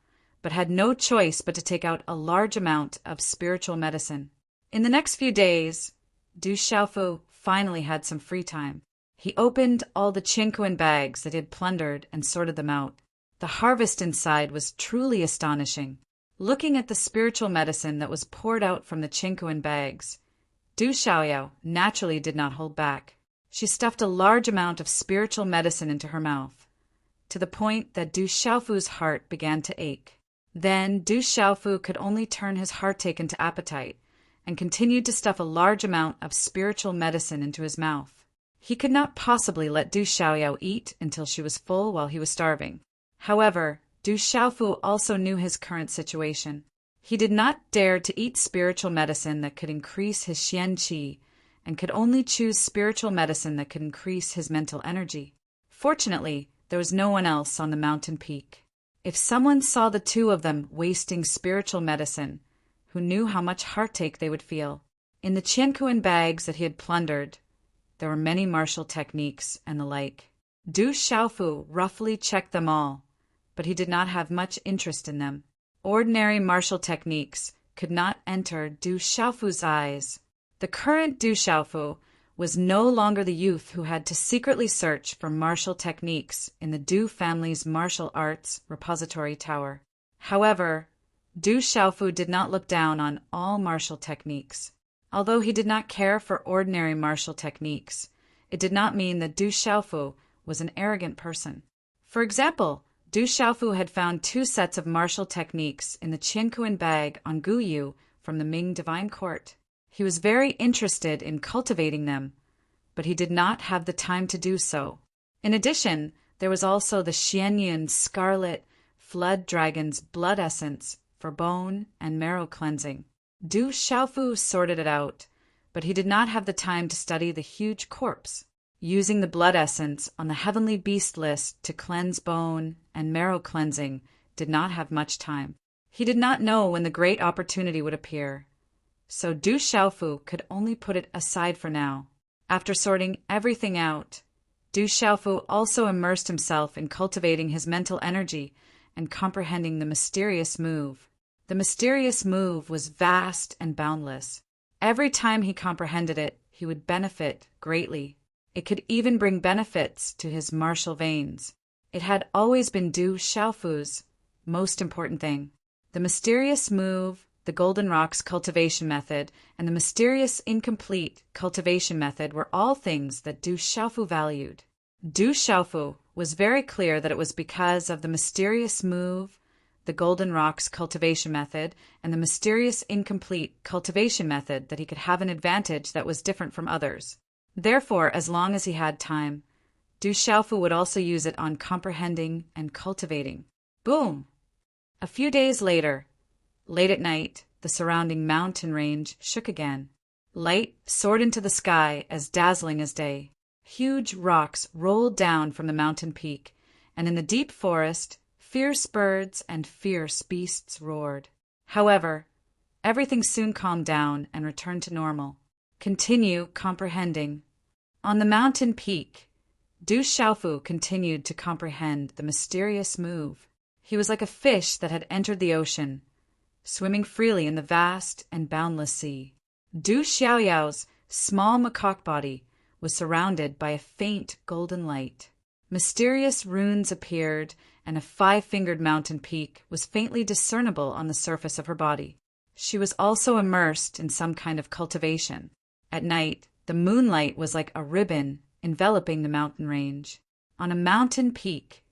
but had no choice but to take out a large amount of spiritual medicine. In the next few days, Du Xiaofu finally had some free time. He opened all the Qingquan bags that he had plundered and sorted them out. The harvest inside was truly astonishing. Looking at the spiritual medicine that was poured out from the Qingquan bags, Du Xiaoyao naturally did not hold back. She stuffed a large amount of spiritual medicine into her mouth, to the point that Du Xiaofu's heart began to ache. Then Du Xiaofu could only turn his heartache into appetite, and continued to stuff a large amount of spiritual medicine into his mouth. He could not possibly let Du Xiaoyao eat until she was full while he was starving. However, Du Xiaofu also knew his current situation. He did not dare to eat spiritual medicine that could increase his xian qi, and could only choose spiritual medicine that could increase his mental energy. Fortunately, there was no one else on the mountain peak. If someone saw the two of them wasting spiritual medicine, who knew how much heartache they would feel? In the Qiankuan bags that he had plundered, there were many martial techniques and the like. Du Xiaofu roughly checked them all, but he did not have much interest in them. Ordinary martial techniques could not enter Du Xiaofu's eyes. The current Du Xiaofu was no longer the youth who had to secretly search for martial techniques in the Du family's martial arts repository tower. However, Du Xiaofu did not look down on all martial techniques. Although he did not care for ordinary martial techniques, it did not mean that Du Xiaofu was an arrogant person. For example, Du Xiaofu had found 2 sets of martial techniques in the Qiankuan bag on Guyu from the Ming Divine Court. He was very interested in cultivating them, but he did not have the time to do so. In addition, there was also the Xianyun Scarlet Flood Dragon's blood essence for bone and marrow cleansing. Du Xiaofu sorted it out, but he did not have the time to study the huge corpse. Using the blood essence on the heavenly beast list to cleanse bone and marrow cleansing did not have much time. He did not know when the great opportunity would appear, so Du Xiaofu could only put it aside for now. After sorting everything out, Du Xiaofu also immersed himself in cultivating his mental energy and comprehending the mysterious move. The mysterious move was vast and boundless. Every time he comprehended it, he would benefit greatly. It could even bring benefits to his martial veins. It had always been Du Xiaofu's most important thing. The mysterious move, the Golden Rocks cultivation method, and the mysterious incomplete cultivation method were all things that Du Xiaofu valued. Du Xiaofu was very clear that it was because of the mysterious move, the Golden Rocks cultivation method, and the mysterious incomplete cultivation method that he could have an advantage that was different from others. Therefore, as long as he had time, Du Xiaofu would also use it on comprehending and cultivating. Boom! A few days later, late at night, the surrounding mountain range shook again. Light soared into the sky as dazzling as day. Huge rocks rolled down from the mountain peak, and in the deep forest, fierce birds and fierce beasts roared. However, everything soon calmed down and returned to normal. Continue comprehending. On the mountain peak, Du Xiaofu continued to comprehend the mysterious move. He was like a fish that had entered the ocean, swimming freely in the vast and boundless sea. Du Xiaoyao's small macaque body was surrounded by a faint golden light. Mysterious runes appeared, and a 5-fingered mountain peak was faintly discernible on the surface of her body. She was also immersed in some kind of cultivation. At night, the moonlight was like a ribbon enveloping the mountain range. On a mountain peak,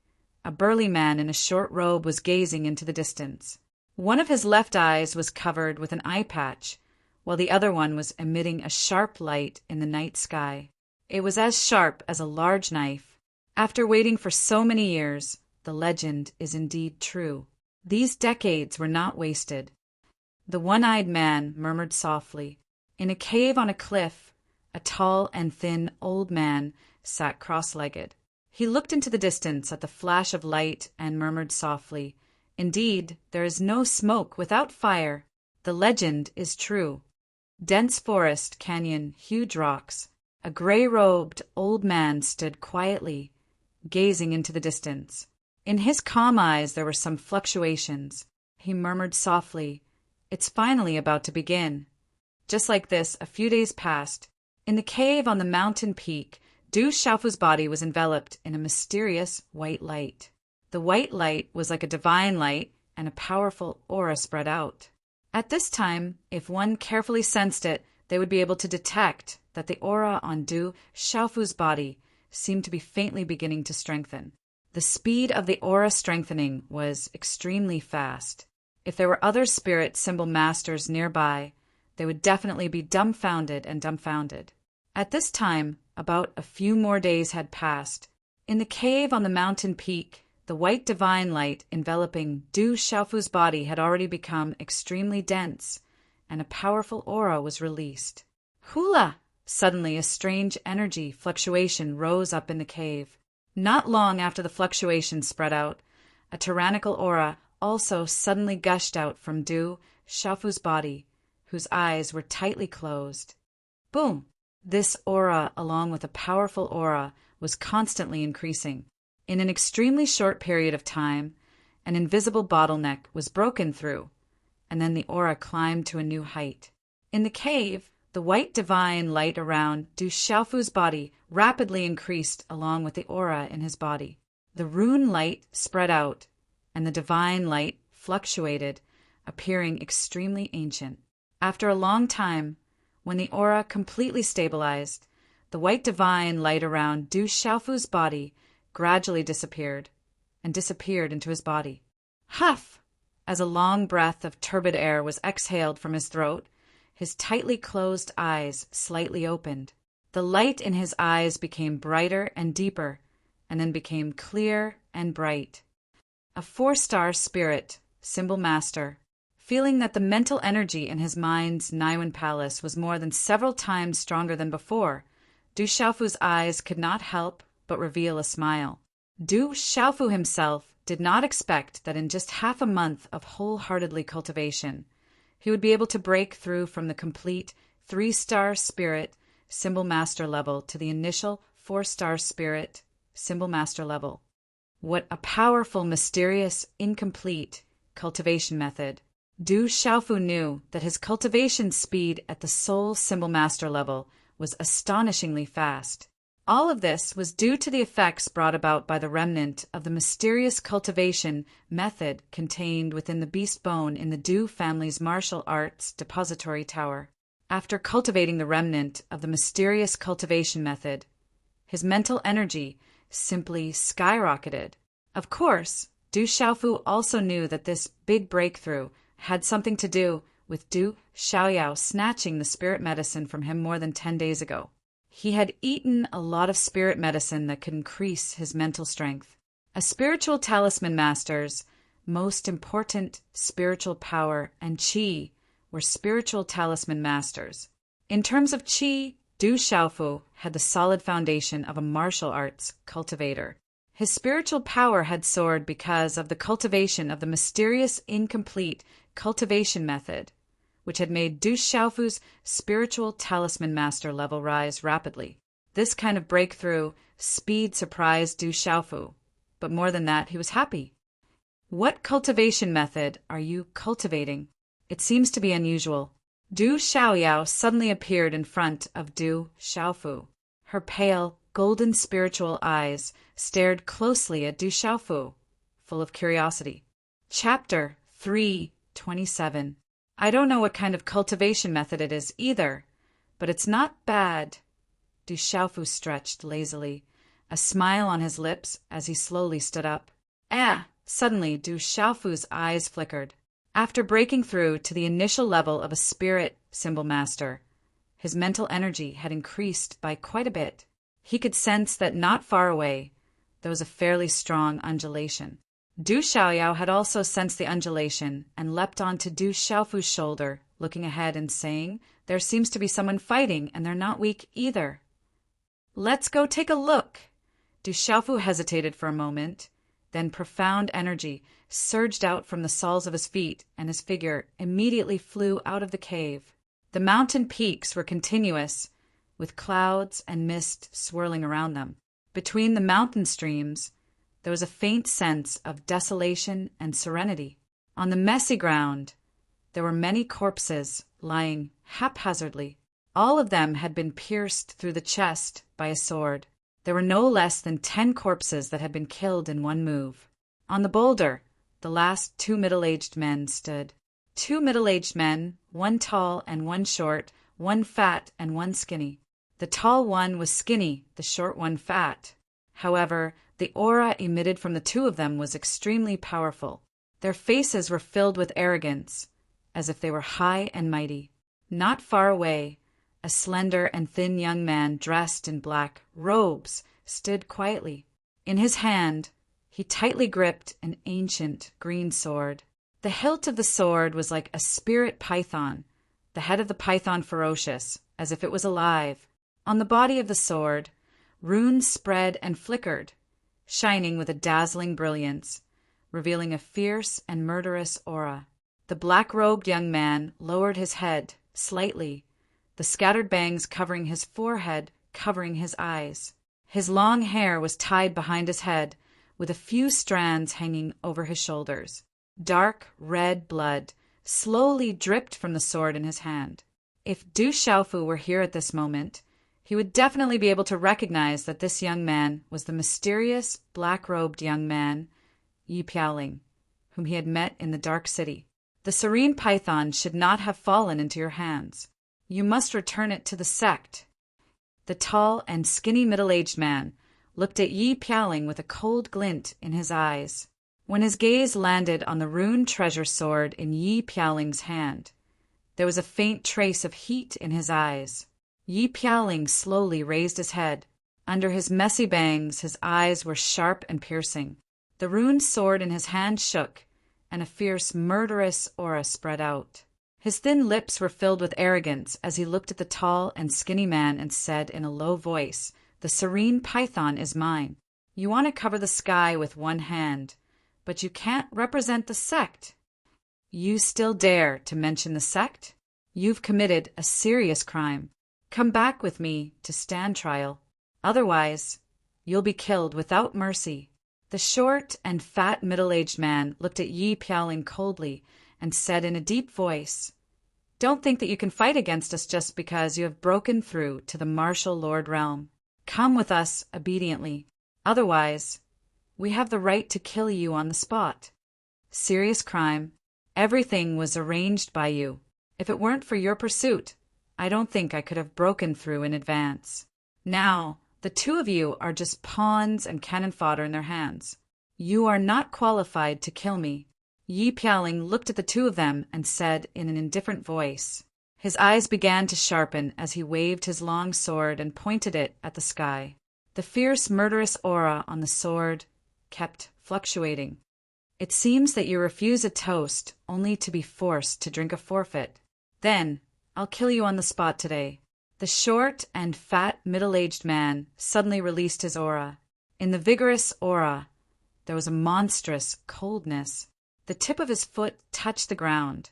a burly man in a short robe was gazing into the distance. One of his left eyes was covered with an eye patch, while the other one was emitting a sharp light in the night sky. It was as sharp as a large knife. After waiting for so many years, the legend is indeed true. These decades were not wasted. The one-eyed man murmured softly. In a cave on a cliff, a tall and thin old man sat cross-legged. He looked into the distance at the flash of light and murmured softly, "Indeed, there is no smoke without fire. The legend is true." Dense forest, canyon, huge rocks. A gray-robed old man stood quietly, gazing into the distance. In his calm eyes there were some fluctuations. He murmured softly, "It's finally about to begin." Just like this, a few days passed. In the cave on the mountain peak, Du Xiaofu's body was enveloped in a mysterious white light. The white light was like a divine light, and a powerful aura spread out. At this time, if one carefully sensed it, they would be able to detect that the aura on Du Xiaofu's body seemed to be faintly beginning to strengthen. The speed of the aura strengthening was extremely fast. If there were other spirit symbol masters nearby, they would definitely be dumbfounded and dumbfounded. At this time, about a few more days had passed. In the cave on the mountain peak, the white divine light enveloping Du Xiaofu's body had already become extremely dense, and a powerful aura was released. Hula! Suddenly a strange energy fluctuation rose up in the cave. Not long after the fluctuation spread out, a tyrannical aura also suddenly gushed out from Du Xiaofu's body, whose eyes were tightly closed. Boom! This aura, along with a powerful aura, was constantly increasing. In an extremely short period of time, an invisible bottleneck was broken through, and then the aura climbed to a new height. In the cave, the white divine light around Du Xiaofu's body rapidly increased along with the aura in his body. The rune light spread out, and the divine light fluctuated, appearing extremely ancient. After a long time, when the aura completely stabilized, the white divine light around Du Xiaofu's body gradually disappeared, and disappeared into his body. Huff! As a long breath of turbid air was exhaled from his throat, his tightly closed eyes slightly opened. The light in his eyes became brighter and deeper, and then became clear and bright. A 4-star spirit, symbol master, feeling that the mental energy in his mind's Niwen palace was more than several times stronger than before, Du Xiaofu's eyes could not help but reveal a smile. Du Xiaofu himself did not expect that in just half a month of wholeheartedly cultivation, he would be able to break through from the complete 3-star spirit symbol master level to the initial 4-star spirit symbol master level. What a powerful, mysterious, incomplete cultivation method. Du Xiaofu knew that his cultivation speed at the soul symbol master level was astonishingly fast. All of this was due to the effects brought about by the remnant of the mysterious cultivation method contained within the beast bone in the Du family's martial arts depository tower. After cultivating the remnant of the mysterious cultivation method, his mental energy simply skyrocketed. Of course, Du Xiaofu also knew that this big breakthrough had something to do with Du Xiaoyao snatching the spirit medicine from him more than 10 days ago. He had eaten a lot of spirit medicine that could increase his mental strength. A spiritual talisman master's most important spiritual power and qi were spiritual talisman masters. In terms of qi, Du Xiaofu had the solid foundation of a martial arts cultivator. His spiritual power had soared because of the cultivation of the mysterious incomplete cultivation method, which had made Du Xiaofu's spiritual talisman master level rise rapidly. This kind of breakthrough speed surprised Du Xiaofu, but more than that, he was happy. What cultivation method are you cultivating? It seems to be unusual. Du Xiaoyao suddenly appeared in front of Du Xiaofu. Her pale, golden spiritual eyes stared closely at Du Xiaofu, full of curiosity. Chapter 3:27. I don't know what kind of cultivation method it is either, but it's not bad. Du Xiaofu stretched lazily, a smile on his lips as he slowly stood up. Suddenly Du Xiaofu's eyes flickered. After breaking through to the initial level of a spirit symbol master, his mental energy had increased by quite a bit. He could sense that not far away there was a fairly strong undulation. Du Xiaoyao had also sensed the undulation and leapt onto Du Xiaofu's shoulder, looking ahead and saying, "There seems to be someone fighting, and they're not weak either. Let's go take a look." Du Xiaofu hesitated for a moment, then profound energy surged out from the soles of his feet, and his figure immediately flew out of the cave. The mountain peaks were continuous, with clouds and mist swirling around them. Between the mountain streams, there was a faint sense of desolation and serenity. On the messy ground, there were many corpses lying haphazardly. All of them had been pierced through the chest by a sword. There were no less than 10 corpses that had been killed in one move. On the boulder, the last 2 middle-aged men stood. 2 middle-aged men, one tall and one short, one fat and one skinny. The tall one was skinny, the short one fat. However, the aura emitted from the 2 of them was extremely powerful. Their faces were filled with arrogance, as if they were high and mighty. Not far away, a slender and thin young man dressed in black robes stood quietly. In his hand, he tightly gripped an ancient green sword. The hilt of the sword was like a spirit python, the head of the python ferocious, as if it was alive. On the body of the sword, runes spread and flickered, shining with a dazzling brilliance, revealing a fierce and murderous aura. The black-robed young man lowered his head slightly, the scattered bangs covering his forehead, covering his eyes. His long hair was tied behind his head, with a few strands hanging over his shoulders. Dark red blood slowly dripped from the sword in his hand. If Du Xiaofu were here at this moment, he would definitely be able to recognize that this young man was the mysterious black-robed young man, Yi Piaoling, whom he had met in the Dark City. The serene python should not have fallen into your hands. You must return it to the sect. The tall and skinny middle-aged man looked at Yi Piaoling with a cold glint in his eyes. When his gaze landed on the rune treasure sword in Yi Piaoling's hand, there was a faint trace of heat in his eyes. Yi Piaoling slowly raised his head. Under his messy bangs, his eyes were sharp and piercing. The rune sword in his hand shook, and a fierce, murderous aura spread out. His thin lips were filled with arrogance as he looked at the tall and skinny man and said in a low voice, "The serene python is mine. You want to cover the sky with one hand, but you can't represent the sect. You still dare to mention the sect? You've committed a serious crime. Come back with me to stand trial. Otherwise, you'll be killed without mercy." The short and fat middle-aged man looked at Yi Piaoling coldly and said in a deep voice, "Don't think that you can fight against us just because you have broken through to the martial lord realm. Come with us obediently. Otherwise, we have the right to kill you on the spot. Serious crime. Everything was arranged by you. If it weren't for your pursuit, I don't think I could have broken through in advance. Now, the two of you are just pawns and cannon fodder in their hands. You are not qualified to kill me." Yi Piaoling looked at the two of them and said in an indifferent voice. His eyes began to sharpen as he waved his long sword and pointed it at the sky. The fierce, murderous aura on the sword kept fluctuating. "It seems that you refuse a toast only to be forced to drink a forfeit. Then, I'll kill you on the spot today." The short and fat middle-aged man suddenly released his aura. In the vigorous aura, there was a monstrous coldness. The tip of his foot touched the ground,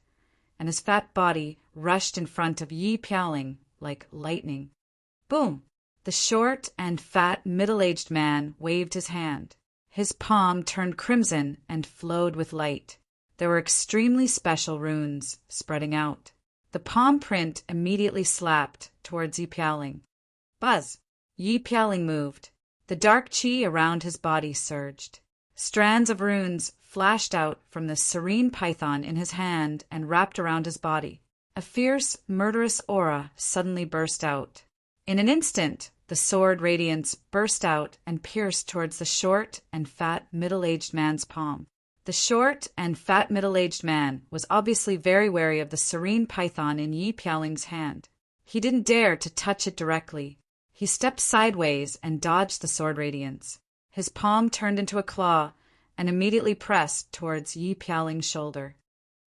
and his fat body rushed in front of Yi Piaoling like lightning. Boom! The short and fat middle-aged man waved his hand. His palm turned crimson and flowed with light. There were extremely special runes spreading out. The palm print immediately slapped towards Yi Piaoling. Buzz! Yi Piaoling moved. The dark qi around his body surged. Strands of runes flashed out from the serene python in his hand and wrapped around his body. A fierce, murderous aura suddenly burst out. In an instant, the sword radiance burst out and pierced towards the short and fat middle-aged man's palm. The short and fat middle-aged man was obviously very wary of the serene python in Yi Piaoling's hand. He didn't dare to touch it directly. He stepped sideways and dodged the sword radiance. His palm turned into a claw and immediately pressed towards Yi Piaoling's shoulder.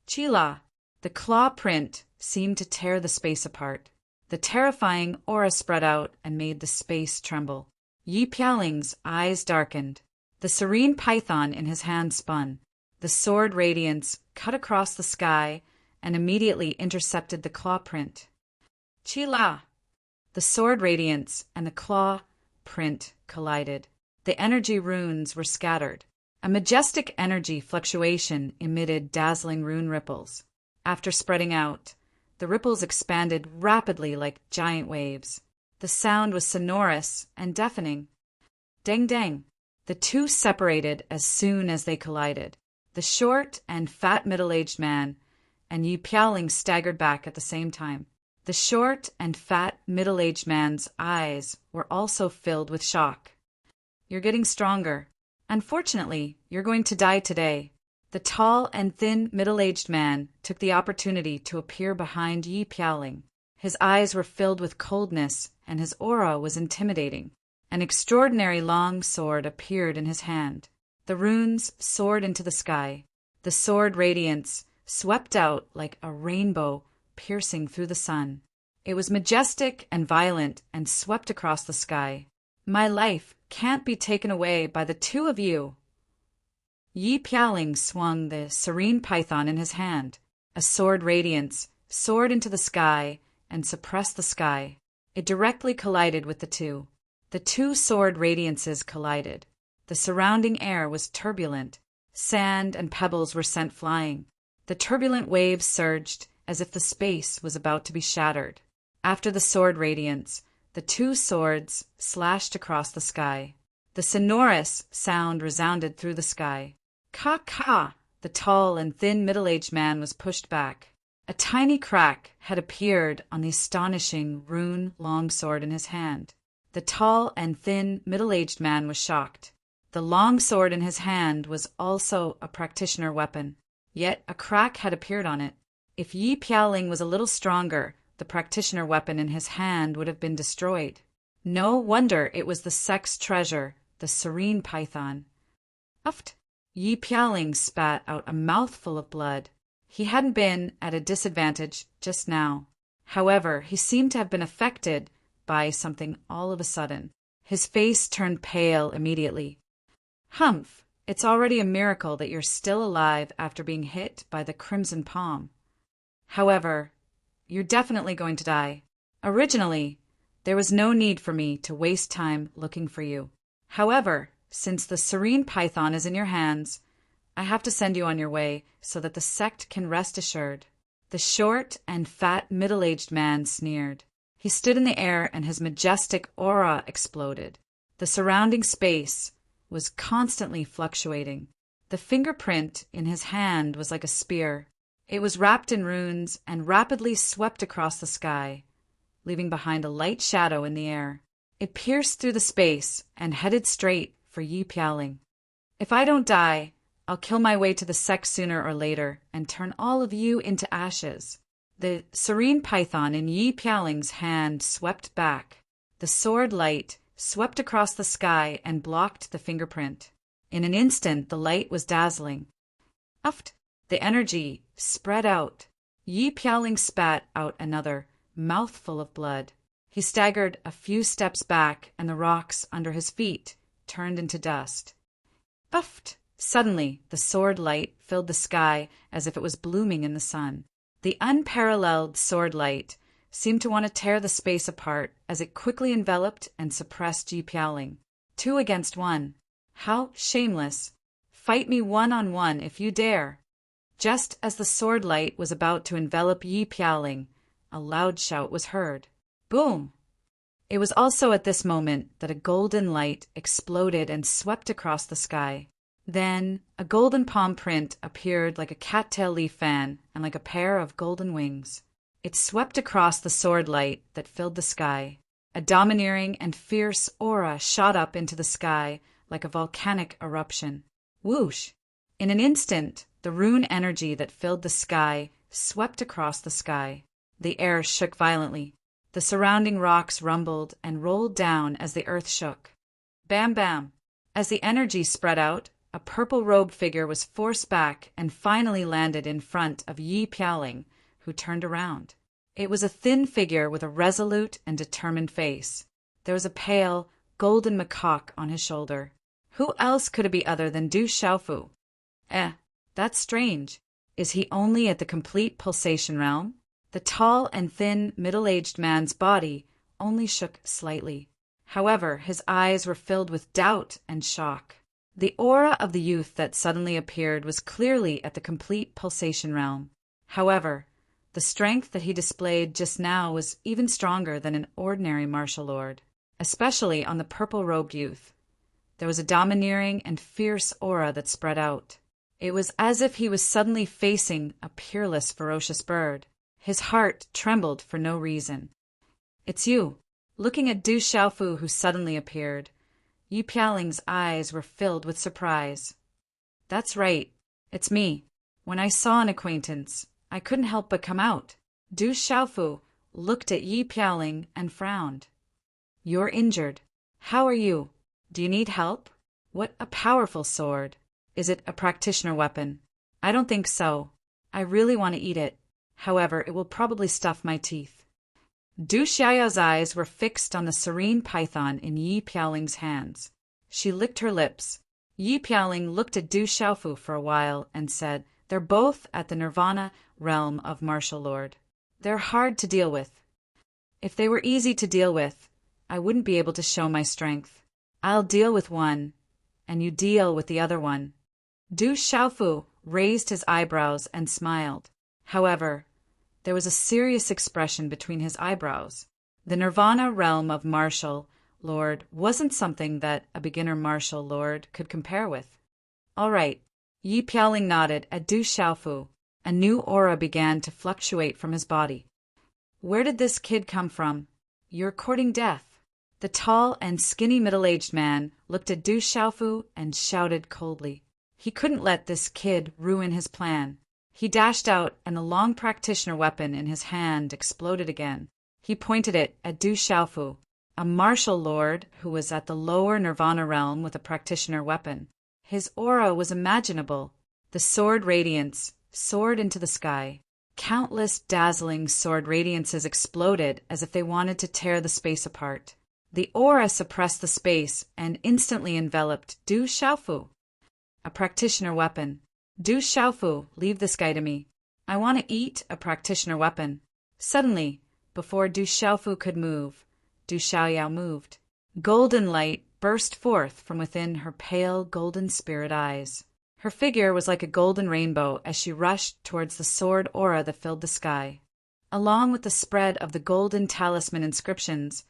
Chila! The claw print seemed to tear the space apart. The terrifying aura spread out and made the space tremble. Yi Piaoling's eyes darkened. The serene python in his hand spun. The sword radiance cut across the sky and immediately intercepted the claw print. Chila! The sword radiance and the claw print collided. The energy runes were scattered. A majestic energy fluctuation emitted dazzling rune ripples. After spreading out, the ripples expanded rapidly like giant waves. The sound was sonorous and deafening. Dang dang! The two separated as soon as they collided. The short and fat middle-aged man and Yi Piaoling staggered back at the same time. The short and fat middle-aged man's eyes were also filled with shock. "You're getting stronger. Unfortunately, you're going to die today." The tall and thin middle-aged man took the opportunity to appear behind Yi Piaoling. His eyes were filled with coldness and his aura was intimidating. An extraordinary long sword appeared in his hand. The runes soared into the sky. The sword radiance swept out like a rainbow piercing through the sun. It was majestic and violent and swept across the sky. "My life can't be taken away by the two of you." Yi Pialing swung the serene python in his hand. A sword radiance soared into the sky and suppressed the sky. It directly collided with the two. The two sword radiances collided. The surrounding air was turbulent. Sand and pebbles were sent flying. The turbulent waves surged as if the space was about to be shattered. After the sword radiance, the two swords slashed across the sky. The sonorous sound resounded through the sky. Ka! The tall and thin middle-aged man was pushed back. A tiny crack had appeared on the astonishing rune longsword in his hand. The tall and thin middle-aged man was shocked. The long sword in his hand was also a practitioner weapon, yet a crack had appeared on it. If Yi Pialing was a little stronger, the practitioner weapon in his hand would have been destroyed. No wonder it was the sex treasure, the serene python. Uft! Yi Pialing spat out a mouthful of blood. He hadn't been at a disadvantage just now. However, he seemed to have been affected by something all of a sudden. His face turned pale immediately. Humph! It's already a miracle that you're still alive after being hit by the crimson palm. However, you're definitely going to die. Originally, there was no need for me to waste time looking for you. However, since the serene python is in your hands, I have to send you on your way so that the sect can rest assured. The short and fat middle-aged man sneered. He stood in the air and his majestic aura exploded. The surrounding space was constantly fluctuating. The fingerprint in his hand was like a spear. It was wrapped in runes and rapidly swept across the sky, leaving behind a light shadow in the air. It pierced through the space and headed straight for Yi Pialing. If I don't die, I'll kill my way to the sect sooner or later and turn all of you into ashes. The serene python in Yi Pialing's hand swept back. The sword light swept across the sky and blocked the fingerprint. In an instant, the light was dazzling. Uft! The energy spread out. Yi Pialing spat out another mouthful of blood. He staggered a few steps back, and the rocks under his feet turned into dust. Uft! Suddenly, the sword light filled the sky as if it was blooming in the sun. The unparalleled sword light seemed to want to tear the space apart as it quickly enveloped and suppressed Yi Pialing. 2 against 1. How shameless! Fight me 1-on-1 if you dare! Just as the sword light was about to envelop Yi Pialing, a loud shout was heard. Boom! It was also at this moment that a golden light exploded and swept across the sky. Then a golden palm print appeared like a cattail leaf fan and like a pair of golden wings. It swept across the sword light that filled the sky. A domineering and fierce aura shot up into the sky like a volcanic eruption. Whoosh! In an instant, the rune energy that filled the sky swept across the sky. The air shook violently. The surrounding rocks rumbled and rolled down as the earth shook. Bam, bam! As the energy spread out, a purple-robed figure was forced back and finally landed in front of Yi Pialing, who turned around. It was a thin figure with a resolute and determined face. There was a pale, golden macaque on his shoulder. Who else could it be other than Du Xiaofu? That's strange. Is he only at the complete pulsation realm? The tall and thin middle-aged man's body only shook slightly. However, his eyes were filled with doubt and shock. The aura of the youth that suddenly appeared was clearly at the complete pulsation realm. However, the strength that he displayed just now was even stronger than an ordinary martial lord, especially on the purple-robed youth. There was a domineering and fierce aura that spread out. It was as if he was suddenly facing a peerless, ferocious bird. His heart trembled for no reason. It's you. Looking at Du Xiaofu, who suddenly appeared, Yi Pialing's eyes were filled with surprise. That's right. It's me. When I saw an acquaintance, I couldn't help but come out. Du Xiaofu looked at Yi Pialing and frowned. You're injured. How are you? Do you need help? What a powerful sword. Is it a practitioner weapon? I don't think so. I really want to eat it. However, it will probably stuff my teeth. Du Xiaoya's eyes were fixed on the serene python in Yi Pialing's hands. She licked her lips. Yi Piaoling looked at Du Xiaofu for a while and said, "They're both at the Nirvana realm of martial lord. They're hard to deal with. If they were easy to deal with, I wouldn't be able to show my strength. I'll deal with one, and you deal with the other one." Du Xiaofu raised his eyebrows and smiled. However, there was a serious expression between his eyebrows. The Nirvana realm of martial lord wasn't something that a beginner martial lord could compare with. "All right." Yi Piaoling nodded at Du Xiaofu. A new aura began to fluctuate from his body. "Where did this kid come from? You're courting death." The tall and skinny middle-aged man looked at Du Xiaofu and shouted coldly. He couldn't let this kid ruin his plan. He dashed out, and the long practitioner weapon in his hand exploded again. He pointed it at Du Xiaofu, a martial lord who was at the lower Nirvana realm with a practitioner weapon. His aura was imaginable. The sword radiance soared into the sky. Countless dazzling sword radiances exploded as if they wanted to tear the space apart. The aura suppressed the space and instantly enveloped Du Xiaofu. A practitioner weapon. "Du Xiaofu, leave this guy to me. I want to eat a practitioner weapon." Suddenly, before Du Xiaofu could move, Du Xiaoyao moved. Golden light burst forth from within her pale golden spirit eyes. Her figure was like a golden rainbow as she rushed towards the sword aura that filled the sky. Along with the spread of the golden talisman inscriptions,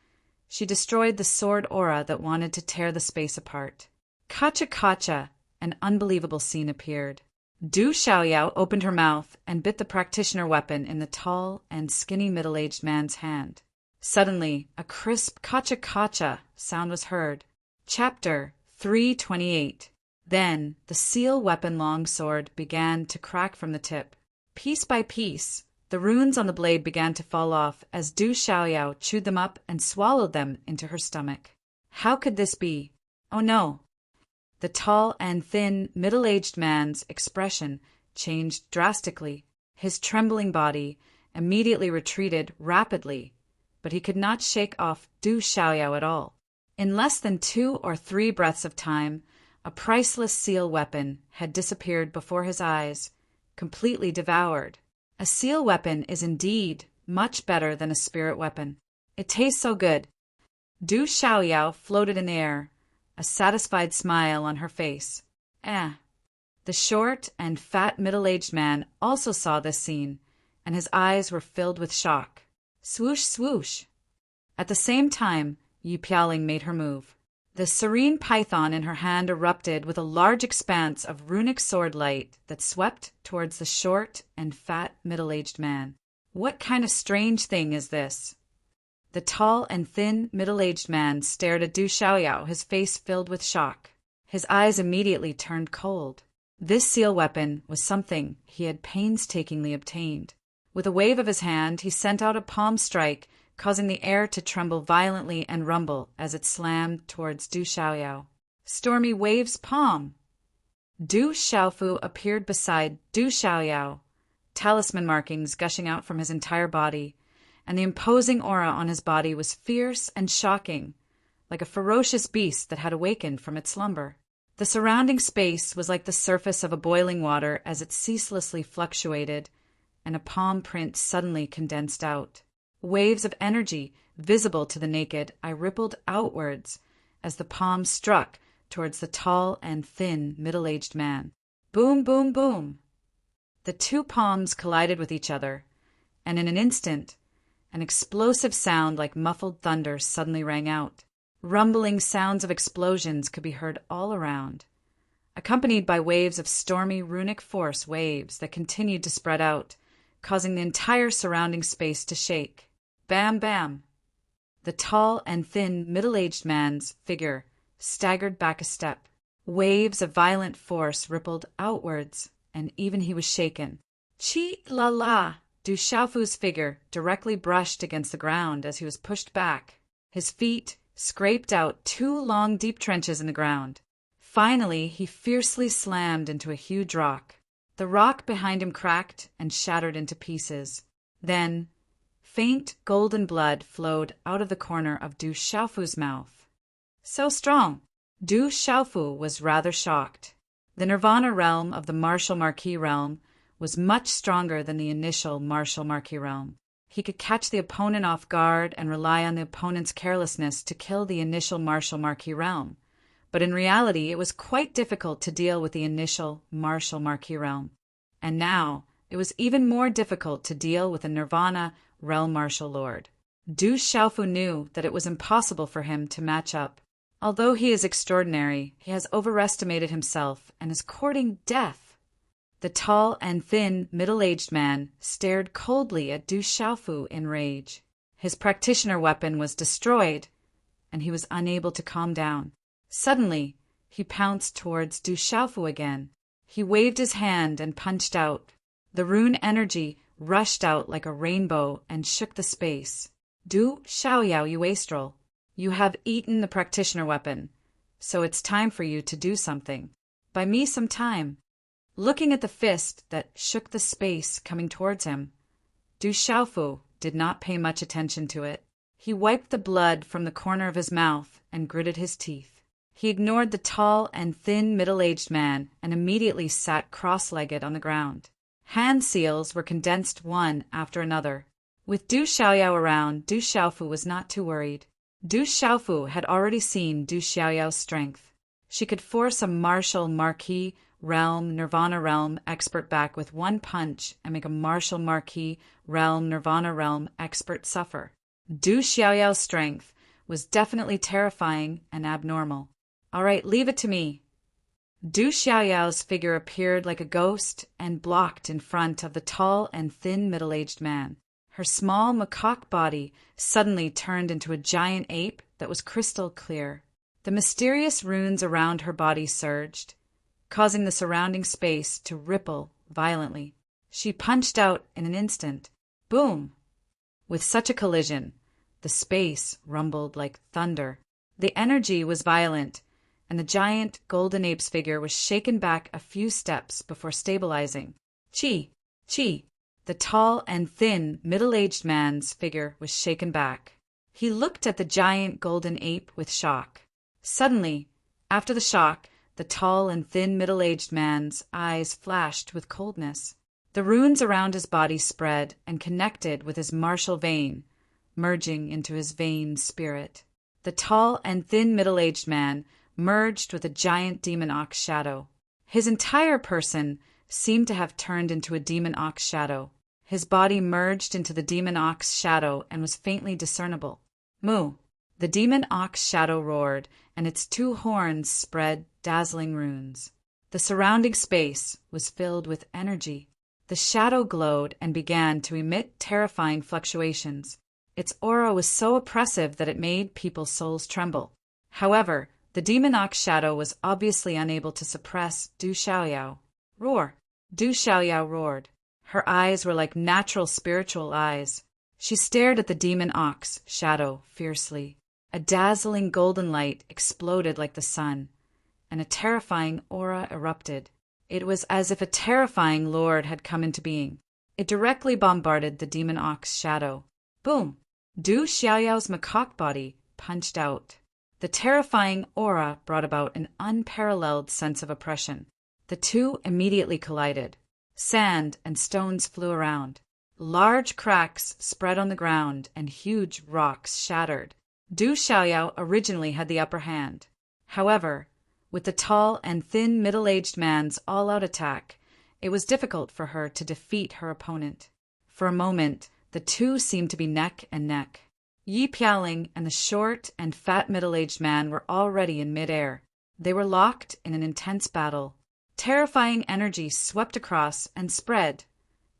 she destroyed the sword aura that wanted to tear the space apart. Kacha, an unbelievable scene appeared. Du Xiaoyao opened her mouth and bit the practitioner weapon in the tall and skinny middle-aged man's hand. Suddenly, a crisp kacha sound was heard. Chapter 328. Then, the seal weapon longsword began to crack from the tip. Piece by piece, the runes on the blade began to fall off as Du Xiaoyao chewed them up and swallowed them into her stomach. How could this be? Oh no! The tall and thin, middle-aged man's expression changed drastically. His trembling body immediately retreated rapidly, but he could not shake off Du Xiaoyao at all. In less than 2 or 3 breaths of time, a priceless seal weapon had disappeared before his eyes, completely devoured. A seal weapon is indeed much better than a spirit weapon. It tastes so good. Du Xiaoyao floated in the air, a satisfied smile on her face. The short and fat middle-aged man also saw this scene, and his eyes were filled with shock. Swoosh, swoosh. At the same time, Yi Piaoling made her move. The serene python in her hand erupted with a large expanse of runic sword light that swept towards the short and fat middle-aged man. What kind of strange thing is this? The tall and thin middle-aged man stared at Du Xiaoyao, his face filled with shock. His eyes immediately turned cold. This seal weapon was something he had painstakingly obtained. With a wave of his hand, he sent out a palm strike, causing the air to tremble violently and rumble as it slammed towards Du Xiaoyao. Stormy Wave's palm! Du Xiaofu appeared beside Du Xiaoyao, talisman markings gushing out from his entire body, and the imposing aura on his body was fierce and shocking, like a ferocious beast that had awakened from its slumber. The surrounding space was like the surface of a boiling water as it ceaselessly fluctuated, and a palm print suddenly condensed out. Waves of energy, visible to the naked eye, rippled outwards as the palm struck towards the tall and thin middle-aged man. Boom, boom, boom! The 2 palms collided with each other, and in an instant, an explosive sound like muffled thunder suddenly rang out. Rumbling sounds of explosions could be heard all around, accompanied by waves of stormy runic force waves that continued to spread out, causing the entire surrounding space to shake. Bam, bam! The tall and thin middle-aged man's figure staggered back a step. Waves of violent force rippled outwards, and even he was shaken. Chi la la! Du Xiaofu's figure directly brushed against the ground as he was pushed back. His feet scraped out 2 long, deep trenches in the ground. Finally, he fiercely slammed into a huge rock. The rock behind him cracked and shattered into pieces. Then, faint golden blood flowed out of the corner of Du Xiaofu's mouth. So strong! Du Xiaofu was rather shocked. The Nirvana realm of the Martial Marquis realm was much stronger than the initial Martial Marquis realm. He could catch the opponent off guard and rely on the opponent's carelessness to kill the initial Martial Marquis realm. But in reality, it was quite difficult to deal with the initial Martial Marquis realm. And now, it was even more difficult to deal with a Nirvana realm martial lord. Du Xiaofu knew that it was impossible for him to match up. Although he is extraordinary, he has overestimated himself and is courting death. The tall and thin, middle-aged man stared coldly at Du Xiaofu in rage. His practitioner weapon was destroyed, and he was unable to calm down. Suddenly, he pounced towards Du Xiaofu again. He waved his hand and punched out. The rune energy rushed out like a rainbow and shook the space. Du Xiaoyao, you wastrel. You have eaten the practitioner weapon, so it's time for you to do something. Buy me some time. Looking at the fist that shook the space coming towards him, Du Xiaofu did not pay much attention to it. He wiped the blood from the corner of his mouth and gritted his teeth. He ignored the tall and thin middle-aged man and immediately sat cross-legged on the ground. Hand seals were condensed one after another. With Du Xiaoyao around, Du Xiaofu was not too worried. Du Xiaofu had already seen Du Xiaoyao's strength. She could force a Martial Marquis realm, Nirvana realm expert back with one punch and make a Martial Marquis realm, Nirvana realm expert suffer. Du Xiaoyao's strength was definitely terrifying and abnormal. All right, leave it to me. Du Xiaoyao's figure appeared like a ghost and blocked in front of the tall and thin middle-aged man. Her small macaque body suddenly turned into a giant ape that was crystal clear. The mysterious runes around her body surged, causing the surrounding space to ripple violently. She punched out in an instant. Boom! With such a collision, the space rumbled like thunder. The energy was violent, and the giant golden ape's figure was shaken back a few steps before stabilizing. Chi! Chi! The tall and thin, middle-aged man's figure was shaken back. He looked at the giant golden ape with shock. Suddenly, after the shock, the tall and thin middle-aged man's eyes flashed with coldness. The runes around his body spread and connected with his martial vein, merging into his vein spirit. The tall and thin middle-aged man merged with a giant demon ox shadow. His entire person seemed to have turned into a demon ox shadow. His body merged into the demon ox shadow and was faintly discernible. Moo! The demon ox shadow roared, and its two horns spread dazzling runes. The surrounding space was filled with energy. The shadow glowed and began to emit terrifying fluctuations. Its aura was so oppressive that it made people's souls tremble. However, the demon ox shadow was obviously unable to suppress Du Xiaoyao. Roar! Du Xiaoyao roared. Her eyes were like natural spiritual eyes. She stared at the demon ox shadow fiercely. A dazzling golden light exploded like the sun, and a terrifying aura erupted. It was as if a terrifying lord had come into being. It directly bombarded the demon ox shadow. Boom! Du Xiaoyao's macaque body punched out. The terrifying aura brought about an unparalleled sense of oppression. The two immediately collided. Sand and stones flew around. Large cracks spread on the ground and huge rocks shattered. Du Xiaoyao originally had the upper hand. However, with the tall and thin middle-aged man's all-out attack, it was difficult for her to defeat her opponent. For a moment, the two seemed to be neck and neck. Yi Piaoling and the short and fat middle-aged man were already in midair. They were locked in an intense battle. Terrifying energy swept across and spread,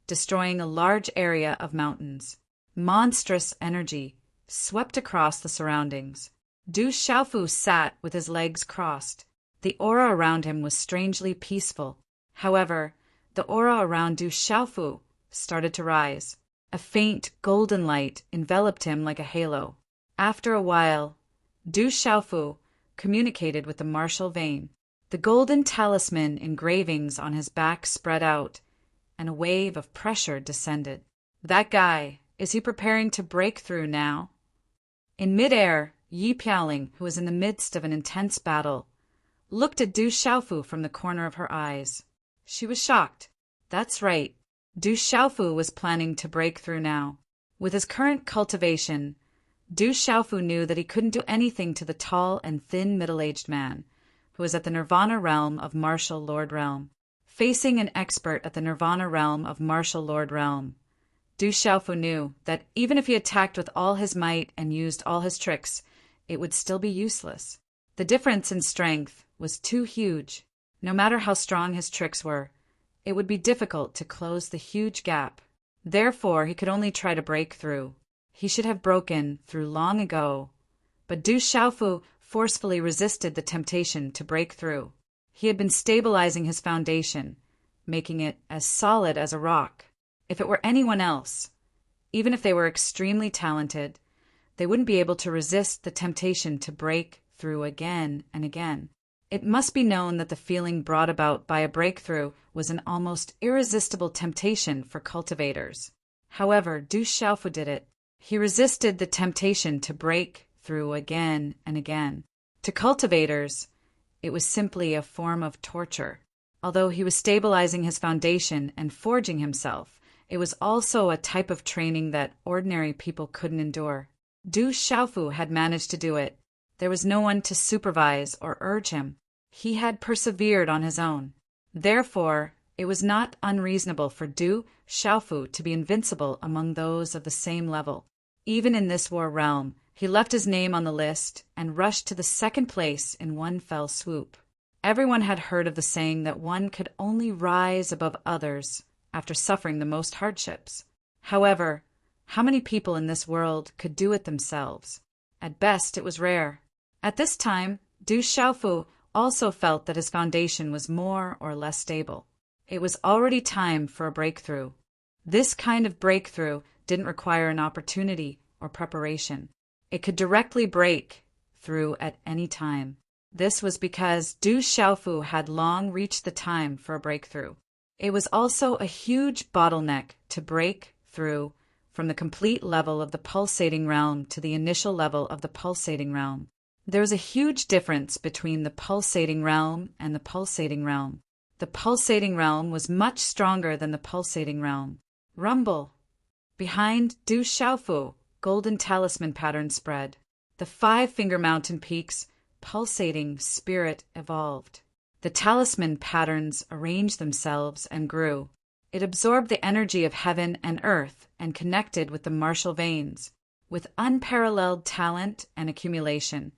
destroying a large area of mountains. Monstrous energy swept across the surroundings. Du Xiaofu sat with his legs crossed. The aura around him was strangely peaceful. However, the aura around Du Xiaofu started to rise. A faint golden light enveloped him like a halo. After a while, Du Xiaofu communicated with the martial vein. The golden talisman engravings on his back spread out, and a wave of pressure descended. That guy, is he preparing to break through now? In midair, Yi Piaoling, who was in the midst of an intense battle, looked at Du Xiaofu from the corner of her eyes. She was shocked. That's right. Du Xiaofu was planning to break through now. With his current cultivation, Du Xiaofu knew that he couldn't do anything to the tall and thin middle-aged man, who was at the Nirvana realm of Martial Lord Realm. Facing an expert at the Nirvana realm of Martial Lord Realm, Du Xiaofu knew that even if he attacked with all his might and used all his tricks, it would still be useless. The difference in strength was too huge. No matter how strong his tricks were, it would be difficult to close the huge gap. Therefore, he could only try to break through. He should have broken through long ago. But Du Xiaofu forcefully resisted the temptation to break through. He had been stabilizing his foundation, making it as solid as a rock. If it were anyone else, even if they were extremely talented, they wouldn't be able to resist the temptation to break through again and again. It must be known that the feeling brought about by a breakthrough was an almost irresistible temptation for cultivators. However, Du Xiaofu did it. He resisted the temptation to break through again and again. To cultivators, it was simply a form of torture. Although he was stabilizing his foundation and forging himself, it was also a type of training that ordinary people couldn't endure. Du Xiaofu had managed to do it. There was no one to supervise or urge him. He had persevered on his own. Therefore, it was not unreasonable for Du Xiaofu to be invincible among those of the same level. Even in this war realm, he left his name on the list and rushed to the second place in one fell swoop. Everyone had heard of the saying that one could only rise above others after suffering the most hardships. However, how many people in this world could do it themselves? At best, it was rare. At this time, Du Xiaofu also felt that his foundation was more or less stable. It was already time for a breakthrough. This kind of breakthrough didn't require an opportunity or preparation. It could directly break through at any time. This was because Du Xiaofu had long reached the time for a breakthrough. It was also a huge bottleneck to break through from the complete level of the pulsating realm to the initial level of the pulsating realm. There was a huge difference between the pulsating realm and the pulsating realm. The pulsating realm was much stronger than the pulsating realm. Rumble. Behind Du Xiaofu, golden talisman pattern spread. The 5-finger mountain peaks, pulsating spirit evolved. The talisman patterns arranged themselves and grew. It absorbed the energy of heaven and earth and connected with the martial veins. With unparalleled talent and accumulation,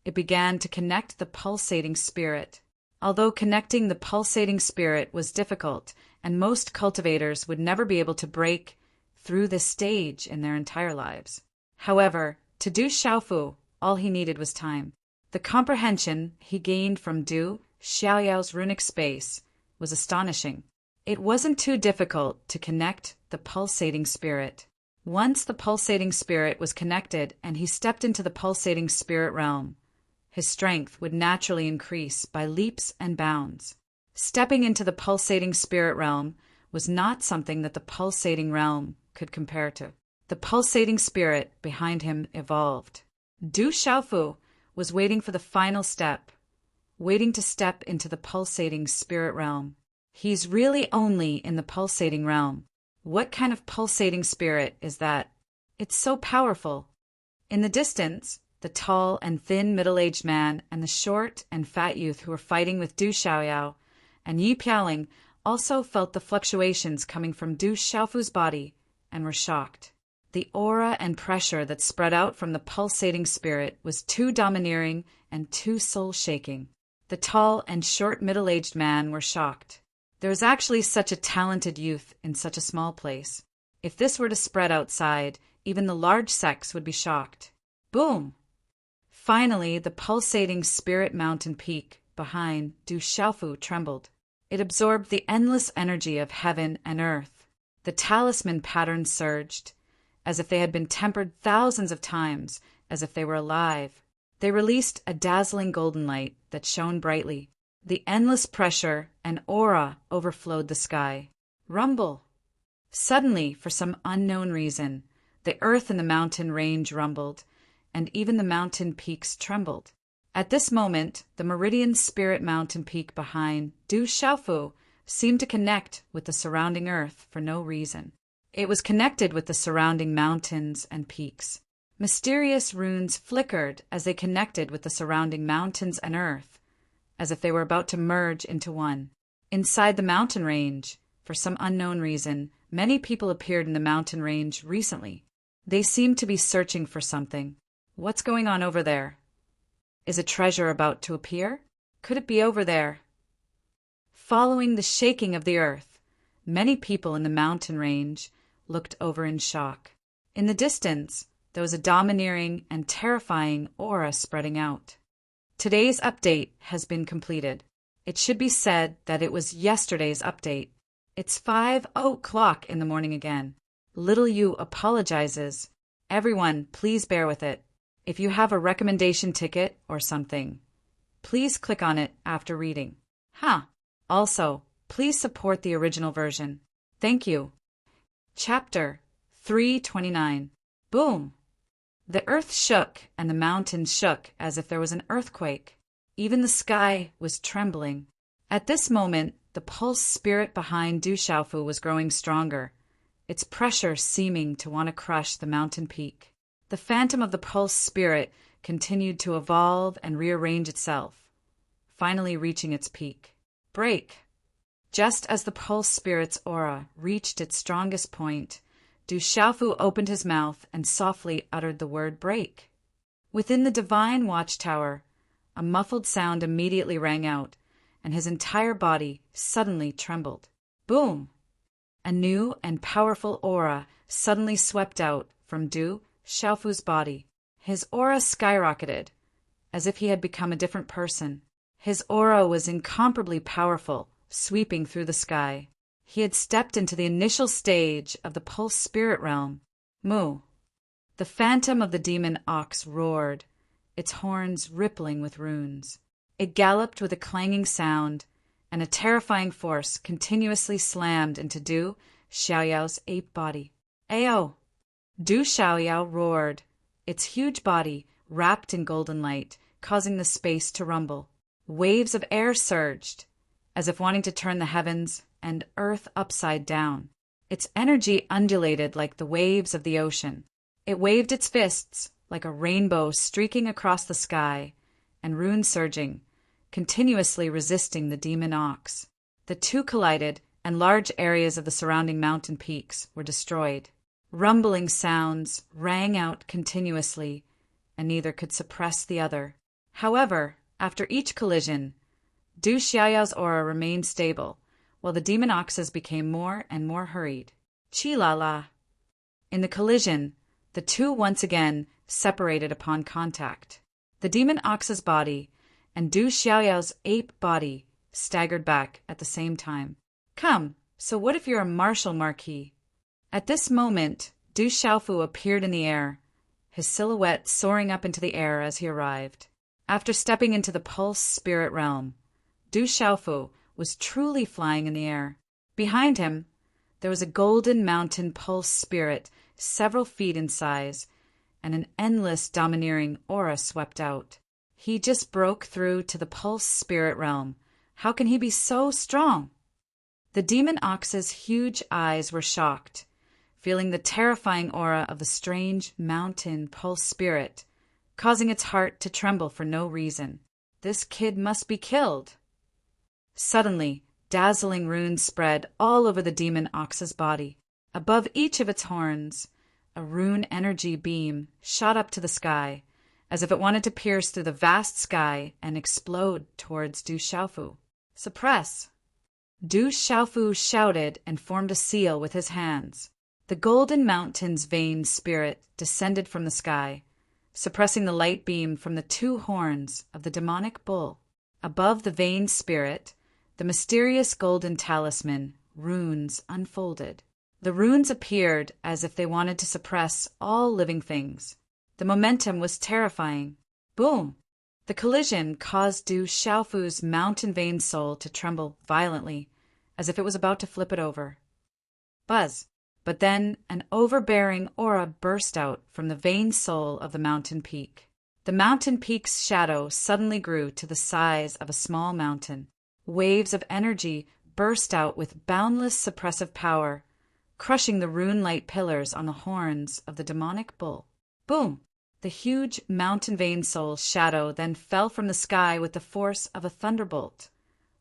it began to connect the pulsating spirit. Although connecting the pulsating spirit was difficult, and most cultivators would never be able to break through this stage in their entire lives. However, to Du Xiaofu, all he needed was time. The comprehension he gained from Du Xiaoyao's runic space was astonishing. It wasn't too difficult to connect the pulsating spirit. Once the pulsating spirit was connected and he stepped into the pulsating spirit realm, his strength would naturally increase by leaps and bounds. Stepping into the pulsating spirit realm was not something that the pulsating realm could compare to. The pulsating spirit behind him evolved. Du Xiaofu was waiting for the final step, waiting to step into the pulsating spirit realm. He's really only in the pulsating realm. What kind of pulsating spirit is that? It's so powerful. In the distance, the tall and thin middle-aged man and the short and fat youth who were fighting with Du Xiaoyao and Yi Piaoling also felt the fluctuations coming from Du Xiaofu's body and were shocked. The aura and pressure that spread out from the pulsating spirit was too domineering and too soul-shaking. The tall and short middle-aged man were shocked. There was actually such a talented youth in such a small place. If this were to spread outside, even the large sects would be shocked. Boom! Finally, the pulsating spirit mountain peak behind Du Xiaofu trembled. It absorbed the endless energy of heaven and earth. The talisman patterns surged, as if they had been tempered thousands of times, as if they were alive. They released a dazzling golden light that shone brightly. The endless pressure and aura overflowed the sky. Rumble! Suddenly, for some unknown reason, the earth and the mountain range rumbled, and even the mountain peaks trembled. At this moment, the meridian spirit mountain peak behind Du Xiaofu seemed to connect with the surrounding earth for no reason. It was connected with the surrounding mountains and peaks. Mysterious runes flickered as they connected with the surrounding mountains and earth, as if they were about to merge into one. Inside the mountain range, for some unknown reason, many people appeared in the mountain range recently. They seemed to be searching for something. What's going on over there? Is a treasure about to appear? Could it be over there? Following the shaking of the earth, many people in the mountain range looked over in shock. In the distance, there was a domineering and terrifying aura spreading out. Today's update has been completed. It should be said that it was yesterday's update. It's 5:00 in the morning again. Little U apologizes. Everyone, please bear with it. If you have a recommendation ticket or something, please click on it after reading. Also, please support the original version. Thank you. Chapter 329. Boom! The earth shook and the mountains shook as if there was an earthquake. Even the sky was trembling. At this moment, the pulse spirit behind Du Xiaofu was growing stronger, its pressure seeming to want to crush the mountain peak. The phantom of the pulse spirit continued to evolve and rearrange itself, finally reaching its peak. Break! Just as the pulse spirit's aura reached its strongest point, Du Xiaofu opened his mouth and softly uttered the word break. Within the divine watchtower, a muffled sound immediately rang out, and his entire body suddenly trembled. Boom! A new and powerful aura suddenly swept out from Du Xiaofu's body. His aura skyrocketed, as if he had become a different person. His aura was incomparably powerful, sweeping through the sky. He had stepped into the initial stage of the pulse spirit realm. Moo! The phantom of the demon ox roared, its horns rippling with runes. It galloped with a clanging sound, and a terrifying force continuously slammed into Du Xiaoyao's ape body. Ayo! Du Xiaoyao roared, its huge body wrapped in golden light, causing the space to rumble. Waves of air surged, as if wanting to turn the heavens and earth upside down. Its energy undulated like the waves of the ocean. It waved its fists like a rainbow streaking across the sky, and runes surging, continuously resisting the demon ox. The two collided, and large areas of the surrounding mountain peaks were destroyed. Rumbling sounds rang out continuously, and neither could suppress the other. However, after each collision, Du Xiaoyao's aura remained stable, while the demon oxes became more and more hurried. Chi-la-la! In the collision, the two once again separated upon contact. The demon ox's body and Du Xiaoyao's ape body staggered back at the same time. Come, so what if you're a martial marquis? At this moment, Du Xiaofu appeared in the air, his silhouette soaring up into the air as he arrived. After stepping into the pulse spirit realm, Du Xiaofu was truly flying in the air. Behind him, there was a golden mountain pulse spirit several feet in size, and an endless domineering aura swept out. He just broke through to the pulse spirit realm. How can he be so strong? The demon ox's huge eyes were shocked, feeling the terrifying aura of the strange mountain pulse spirit, causing its heart to tremble for no reason. This kid must be killed. Suddenly, dazzling runes spread all over the demon ox's body. Above each of its horns, a rune energy beam shot up to the sky, as if it wanted to pierce through the vast sky and explode towards Du Xiaofu. Suppress! Du Xiaofu shouted and formed a seal with his hands. The golden mountain's vain spirit descended from the sky, suppressing the light beam from the two horns of the demonic bull. Above the vain spirit, the mysterious golden talisman, runes, unfolded. The runes appeared as if they wanted to suppress all living things. The momentum was terrifying. Boom! The collision caused Du Xiaofu's mountain vein soul to tremble violently, as if it was about to flip it over. Buzz! But then an overbearing aura burst out from the vain soul of the mountain peak. The mountain peak's shadow suddenly grew to the size of a small mountain. Waves of energy burst out with boundless suppressive power, crushing the rune-light pillars on the horns of the demonic bull. Boom! The huge mountain-veined soul's shadow then fell from the sky with the force of a thunderbolt,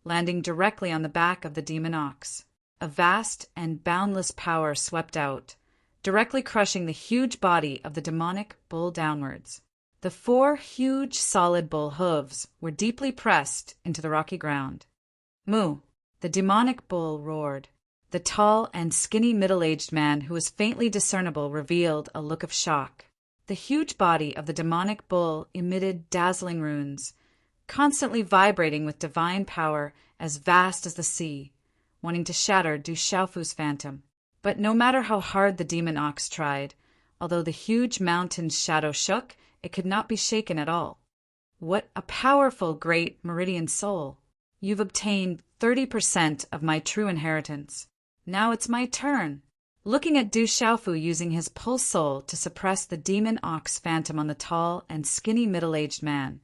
landing directly on the back of the demon ox. A vast and boundless power swept out, directly crushing the huge body of the demonic bull downwards. The 4 huge solid bull hooves were deeply pressed into the rocky ground. Moo! The demonic bull roared. The tall and skinny middle-aged man who was faintly discernible revealed a look of shock. The huge body of the demonic bull emitted dazzling runes, constantly vibrating with divine power as vast as the sea, wanting to shatter Du Xiaofu's phantom. But no matter how hard the demon ox tried, although the huge mountain's shadow shook, it could not be shaken at all. What a powerful great meridian soul! You've obtained 30% of my true inheritance. Now it's my turn. Looking at Du Xiaofu using his pulse soul to suppress the demon ox phantom on the tall and skinny middle-aged man,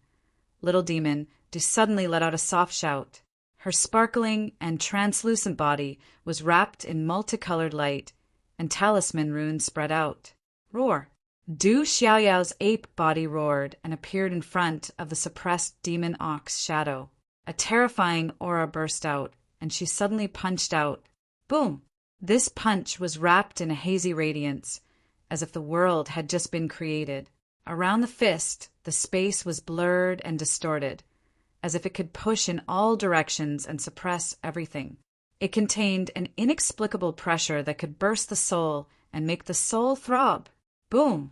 little demon Du suddenly let out a soft shout. Her sparkling and translucent body was wrapped in multicolored light, and talisman runes spread out. Roar! Du Xiaoyao's ape body roared and appeared in front of the suppressed demon ox shadow. A terrifying aura burst out, and she suddenly punched out. Boom! This punch was wrapped in a hazy radiance, as if the world had just been created. Around the fist, the space was blurred and distorted, as if it could push in all directions and suppress everything. It contained an inexplicable pressure that could burst the soul and make the soul throb. Boom!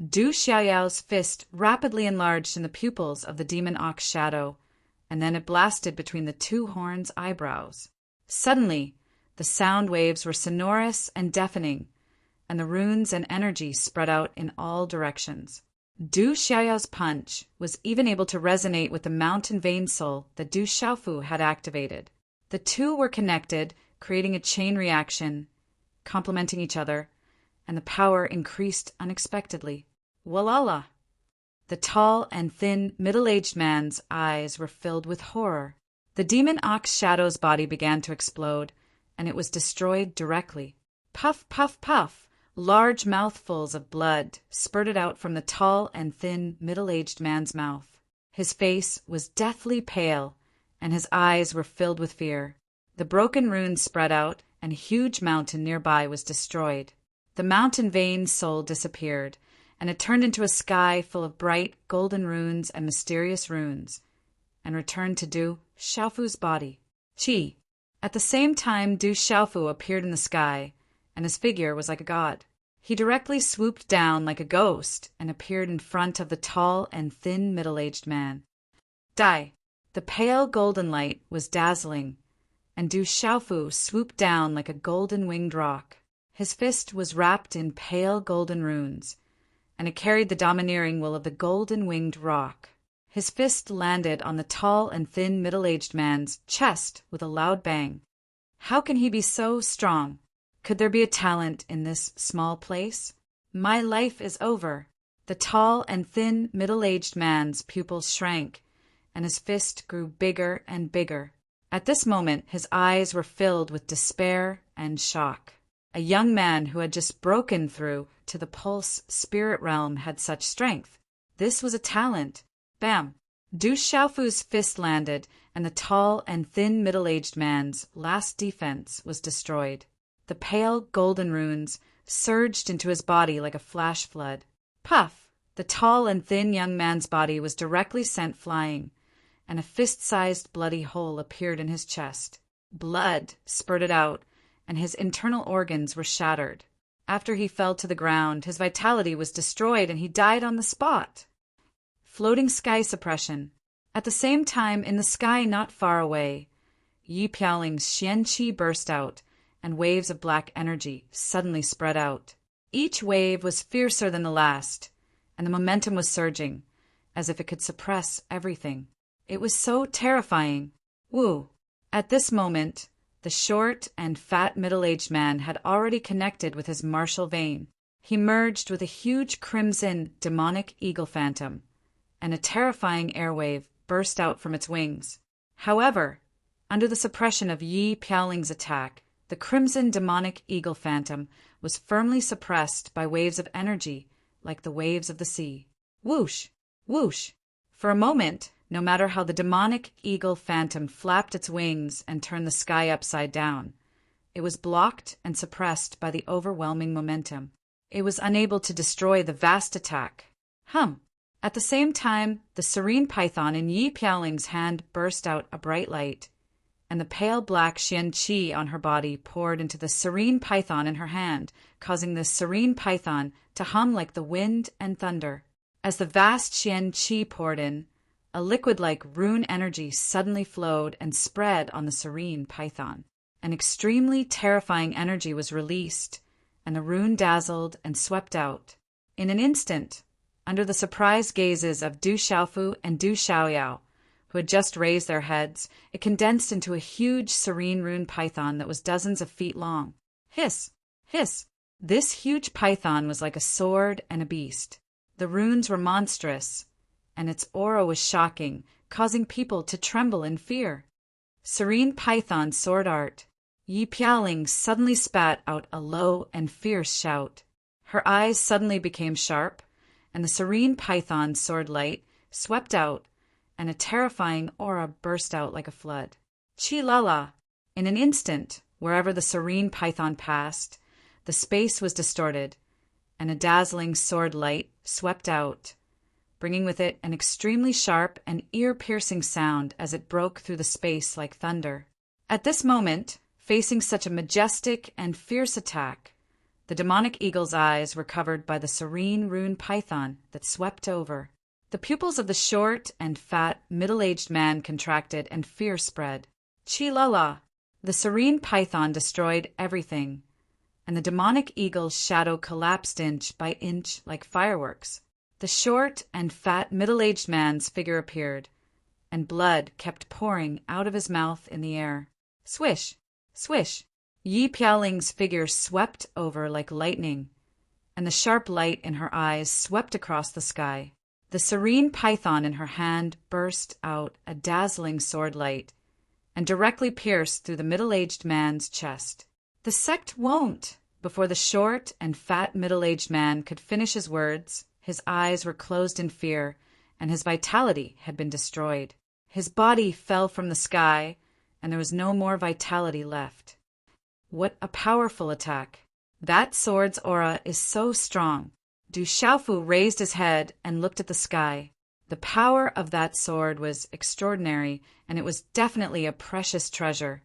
Du Xiaoyao's fist rapidly enlarged in the pupils of the demon ox shadow, and then it blasted between the 2 horns' eyebrows. Suddenly, the sound waves were sonorous and deafening, and the runes and energy spread out in all directions. Du Xiaoyao's punch was even able to resonate with the mountain vein soul that Du Xiaofu had activated. The 2 were connected, creating a chain reaction, complementing each other, and the power increased unexpectedly. Walala! The tall and thin middle-aged man's eyes were filled with horror. The demon ox shadow's body began to explode, and it was destroyed directly. Puff, puff, puff! Large mouthfuls of blood spurted out from the tall and thin middle-aged man's mouth. His face was deathly pale, and his eyes were filled with fear. The broken runes spread out, and a huge mountain nearby was destroyed. The mountain vein soul disappeared, and it turned into a sky full of bright golden runes and mysterious runes, and returned to Du Xiaofu's body. Qi. At the same time, Du Xiaofu appeared in the sky, and his figure was like a god. He directly swooped down like a ghost and appeared in front of the tall and thin middle-aged man. Dai. The pale golden light was dazzling, and Du Xiaofu swooped down like a golden-winged rock. His fist was wrapped in pale golden runes, and it carried the domineering will of the golden-winged rock. His fist landed on the tall and thin middle-aged man's chest with a loud bang. How can he be so strong? Could there be a talent in this small place? My life is over. The tall and thin middle-aged man's pupils shrank, and his fist grew bigger and bigger. At this moment, his eyes were filled with despair and shock. A young man who had just broken through to the pulse spirit realm had such strength. This was a talent. Bam! Du Xiaofu's fist landed, and the tall and thin middle-aged man's last defense was destroyed. The pale golden runes surged into his body like a flash flood. Puff! The tall and thin young man's body was directly sent flying, and a fist-sized bloody hole appeared in his chest. Blood spurted out, and his internal organs were shattered. After he fell to the ground, his vitality was destroyed and he died on the spot. Floating sky suppression. At the same time, in the sky not far away, Yi Piaoling's Xianqi burst out, and waves of black energy suddenly spread out. Each wave was fiercer than the last, and the momentum was surging, as if it could suppress everything. It was so terrifying. Woo! At this moment, the short and fat middle-aged man had already connected with his martial vein. He merged with a huge crimson demonic eagle phantom, and a terrifying airwave burst out from its wings. However, under the suppression of Yi Piaoling's attack, the crimson demonic eagle phantom was firmly suppressed by waves of energy like the waves of the sea. Whoosh! Whoosh! For a moment, no matter how the demonic eagle phantom flapped its wings and turned the sky upside down, it was blocked and suppressed by the overwhelming momentum. It was unable to destroy the vast attack. At the same time, the serene python in Yi Piaoling's hand burst out a bright light, and the pale black Xian Qi on her body poured into the serene python in her hand, causing the serene python to hum like the wind and thunder. As the vast Xian Qi poured in, a liquid-like rune energy suddenly flowed and spread on the serene python. An extremely terrifying energy was released, and the rune dazzled and swept out. In an instant, under the surprised gazes of Du Xiaofu and Du Xiaoyao, who had just raised their heads, it condensed into a huge serene rune python that was dozens of feet long. Hiss! Hiss! This huge python was like a sword and a beast. The runes were monstrous, and its aura was shocking, causing people to tremble in fear. Serene python sword art. Yi Piaoling suddenly spat out a low and fierce shout. Her eyes suddenly became sharp, and the serene python sword light swept out, and a terrifying aura burst out like a flood. Chi Lala! In an instant, wherever the serene python passed, the space was distorted, and a dazzling sword light swept out, bringing with it an extremely sharp and ear-piercing sound as it broke through the space like thunder. At this moment, facing such a majestic and fierce attack, the demonic eagle's eyes were covered by the serene rune python that swept over. The pupils of the short and fat, middle-aged man contracted and fear spread. Chi Lala! The serene python destroyed everything, and the demonic eagle's shadow collapsed inch by inch like fireworks. The short and fat, middle-aged man's figure appeared, and blood kept pouring out of his mouth in the air. Swish! Swish! Yi Piaoling's figure swept over like lightning, and the sharp light in her eyes swept across the sky. The serene python in her hand burst out a dazzling sword light, and directly pierced through the middle-aged man's chest. The sect won't! Before the short and fat middle-aged man could finish his words, his eyes were closed in fear, and his vitality had been destroyed. His body fell from the sky, and there was no more vitality left. What a powerful attack! That sword's aura is so strong. Du Xiaofu raised his head and looked at the sky. The power of that sword was extraordinary, and it was definitely a precious treasure.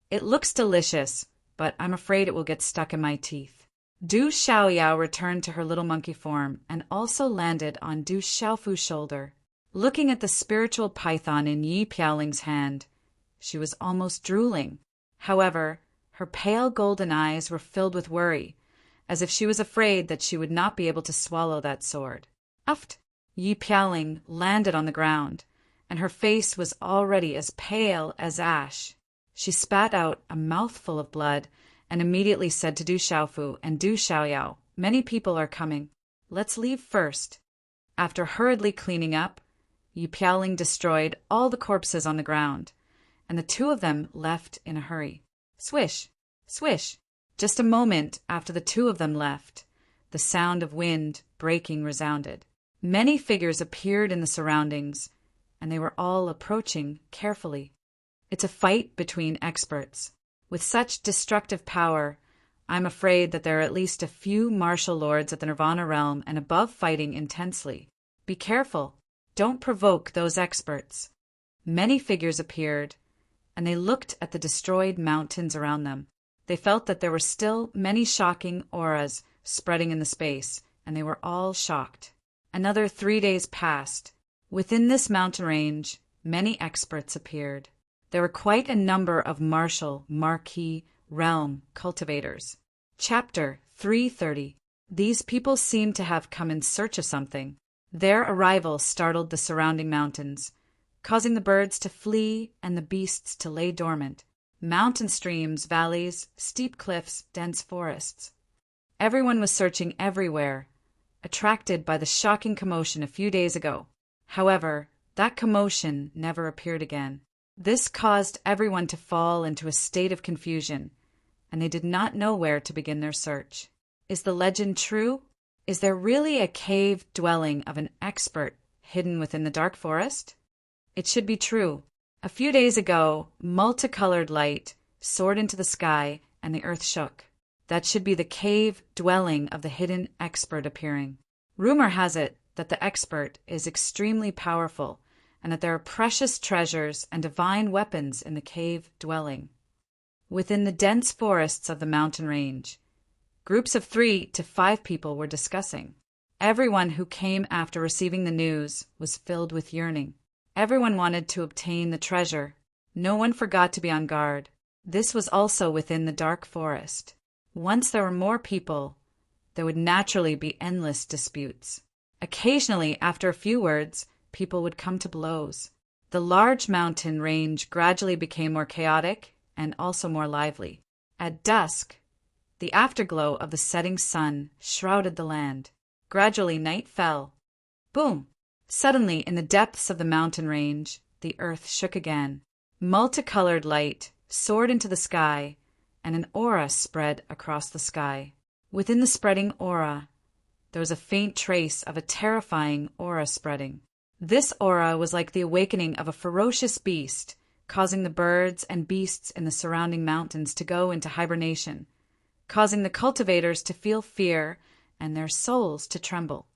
It looks delicious, but I'm afraid it will get stuck in my teeth. Du Xiaoyao returned to her little monkey form and also landed on Du Xiaofu's shoulder. Looking at the spiritual python in Yi Piaoling's hand, she was almost drooling. However, her pale golden eyes were filled with worry, as if she was afraid that she would not be able to swallow that sword. Uft! Yi Piaoling landed on the ground, and her face was already as pale as ash. She spat out a mouthful of blood and immediately said to Du Xiaofu and Du Xiaoyao, "Many people are coming. Let's leave first." After hurriedly cleaning up, Yi Piaoling destroyed all the corpses on the ground, and the two of them left in a hurry. Swish! Swish! Just a moment after the two of them left, the sound of wind breaking resounded. Many figures appeared in the surroundings, and they were all approaching carefully. It's a fight between experts. With such destructive power, I'm afraid that there are at least a few martial lords at the Nirvana realm and above fighting intensely. Be careful. Don't provoke those experts. Many figures appeared, and they looked at the destroyed mountains around them. They felt that there were still many shocking auras spreading in the space, and they were all shocked. Another 3 days passed. Within this mountain range, many experts appeared. There were quite a number of martial, marquis, realm cultivators. Chapter 330. These people seemed to have come in search of something. Their arrival startled the surrounding mountains, causing the birds to flee and the beasts to lay dormant. Mountain streams, valleys, steep cliffs, dense forests. Everyone was searching everywhere, attracted by the shocking commotion a few days ago. However, that commotion never appeared again. This caused everyone to fall into a state of confusion, and they did not know where to begin their search. Is the legend true? Is there really a cave dwelling of an expert hidden within the dark forest? It should be true. A few days ago, multicolored light soared into the sky and the earth shook. That should be the cave dwelling of the hidden expert appearing. Rumor has it that the expert is extremely powerful and that there are precious treasures and divine weapons in the cave dwelling. Within the dense forests of the mountain range, groups of 3 to 5 people were discussing. Everyone who came after receiving the news was filled with yearning. Everyone wanted to obtain the treasure. No one forgot to be on guard. This was also within the dark forest. Once there were more people, there would naturally be endless disputes. Occasionally, after a few words, people would come to blows. The large mountain range gradually became more chaotic and also more lively. At dusk, the afterglow of the setting sun shrouded the land. Gradually, night fell. Boom! Suddenly, in the depths of the mountain range, the earth shook again. Multicolored light soared into the sky, and an aura spread across the sky. Within the spreading aura, there was a faint trace of a terrifying aura spreading. This aura was like the awakening of a ferocious beast, causing the birds and beasts in the surrounding mountains to go into hibernation, causing the cultivators to feel fear and their souls to tremble.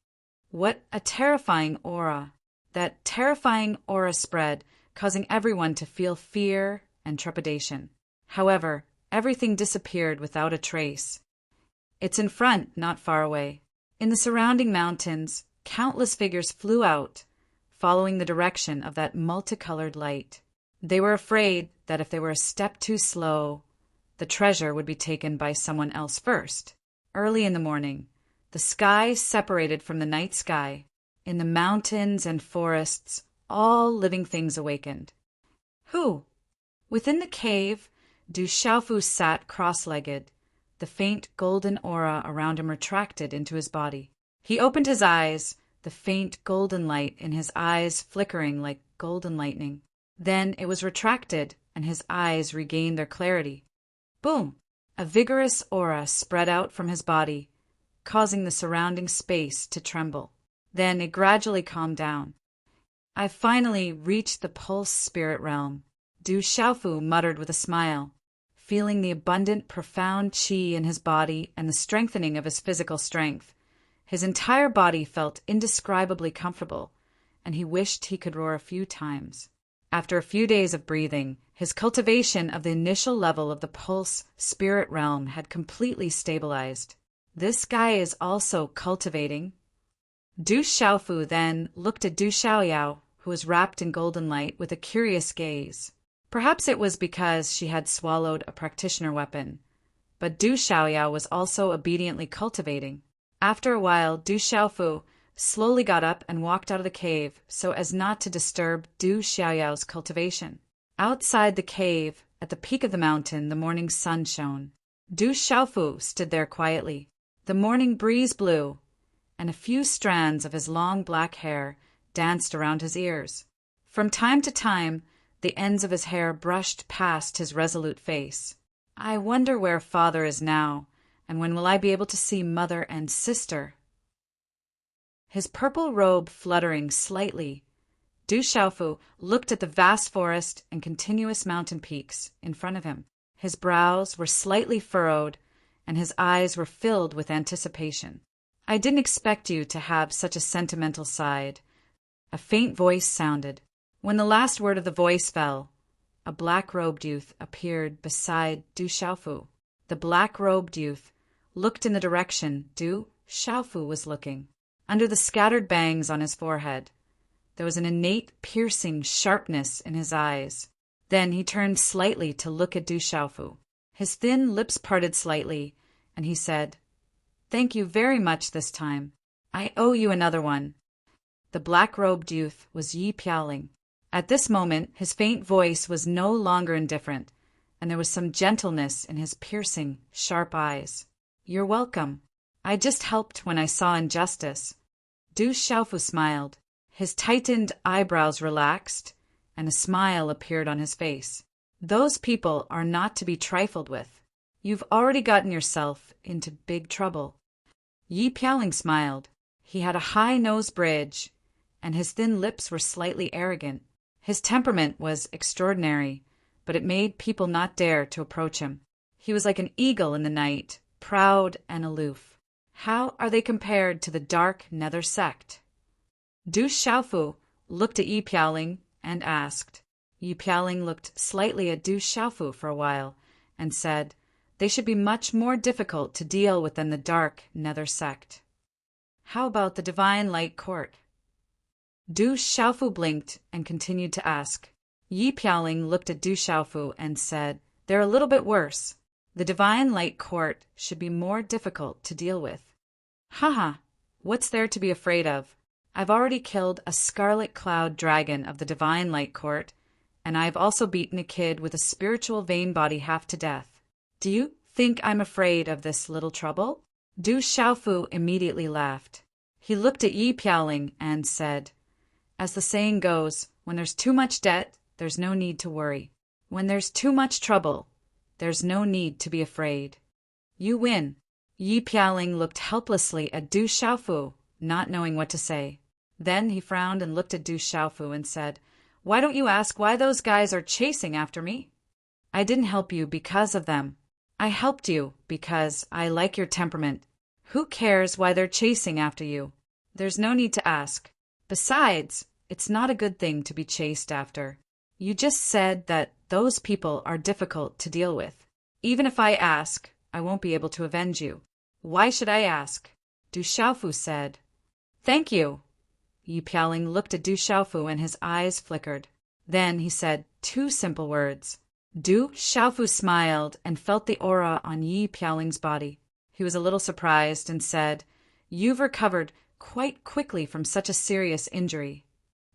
What a terrifying aura! That terrifying aura spread, causing everyone to feel fear and trepidation. However, everything disappeared without a trace. It's in front, not far away. In the surrounding mountains, countless figures flew out, following the direction of that multicolored light. They were afraid that if they were a step too slow, the treasure would be taken by someone else first. Early in the morning, the sky separated from the night sky. In the mountains and forests, all living things awakened. Who? Within the cave, Du Xiaofu sat cross-legged. The faint golden aura around him retracted into his body. He opened his eyes, the faint golden light in his eyes flickering like golden lightning. Then it was retracted, and his eyes regained their clarity. Boom! A vigorous aura spread out from his body, causing the surrounding space to tremble. Then it gradually calmed down. I finally reached the pulse spirit realm, Du Xiaofu muttered with a smile, feeling the abundant, profound qi in his body and the strengthening of his physical strength. His entire body felt indescribably comfortable, and he wished he could roar a few times. After a few days of breathing, his cultivation of the initial level of the pulse spirit realm had completely stabilized. This guy is also cultivating. Du Xiaofu then looked at Du Xiaoyao, who was wrapped in golden light, with a curious gaze. Perhaps it was because she had swallowed a practitioner weapon, but Du Xiaoyao was also obediently cultivating. After a while, Du Xiaofu slowly got up and walked out of the cave so as not to disturb Du Xiaoyao's cultivation. Outside the cave, at the peak of the mountain, the morning sun shone. Du Xiaofu stood there quietly. The morning breeze blew, and a few strands of his long black hair danced around his ears. From time to time, the ends of his hair brushed past his resolute face. I wonder where father is now, and when will I be able to see mother and sister? His purple robe fluttering slightly, Du Xiaofu looked at the vast forest and continuous mountain peaks in front of him. His brows were slightly furrowed, and his eyes were filled with anticipation. I didn't expect you to have such a sentimental side. A faint voice sounded. When the last word of the voice fell, a black-robed youth appeared beside Du Xiaofu. The black-robed youth looked in the direction Du Xiaofu was looking. Under the scattered bangs on his forehead, there was an innate piercing sharpness in his eyes. Then he turned slightly to look at Du Xiaofu. His thin lips parted slightly, and he said, "Thank you very much this time. I owe you another one." The black-robed youth was Yi Piaoling. At this moment, his faint voice was no longer indifferent, and there was some gentleness in his piercing, sharp eyes. "You're welcome. I just helped when I saw injustice." Du Xiaofu smiled. His tightened eyebrows relaxed, and a smile appeared on his face. Those people are not to be trifled with. You've already gotten yourself into big trouble. Yi Piaoling smiled. He had a high nose bridge, and his thin lips were slightly arrogant. His temperament was extraordinary, but it made people not dare to approach him. He was like an eagle in the night, proud and aloof. How are they compared to the dark nether sect? Du Xiaofu looked at Yi Piaoling and asked. Yi Piaoling looked slightly at Du Xiaofu for a while and said, "They should be much more difficult to deal with than the dark nether sect." "How about the Divine Light Court?" Du Xiaofu blinked and continued to ask. Yi Piaoling looked at Du Xiaofu and said, "They're a little bit worse. The Divine Light Court should be more difficult to deal with." "Haha, what's there to be afraid of? I've already killed a scarlet cloud dragon of the Divine Light Court, and I've also beaten a kid with a spiritual vein body half to death. Do you think I'm afraid of this little trouble?" Du Xiaofu immediately laughed. He looked at Yi Piaoling and said, "As the saying goes, when there's too much debt, there's no need to worry. When there's too much trouble, there's no need to be afraid. You win." Yi Piaoling looked helplessly at Du Xiaofu, not knowing what to say. Then he frowned and looked at Du Xiaofu and said, "Why don't you ask why those guys are chasing after me? I didn't help you because of them. I helped you because I like your temperament. Who cares why they're chasing after you? There's no need to ask. Besides, it's not a good thing to be chased after. You just said that those people are difficult to deal with. Even if I ask, I won't be able to avenge you. Why should I ask?" Du Xiaofu said. "Thank you." Yi Piaoling looked at Du Xiaofu and his eyes flickered. Then he said two simple words. Du Xiaofu smiled and felt the aura on Yi Piaoling's body. He was a little surprised and said, "You've recovered quite quickly from such a serious injury."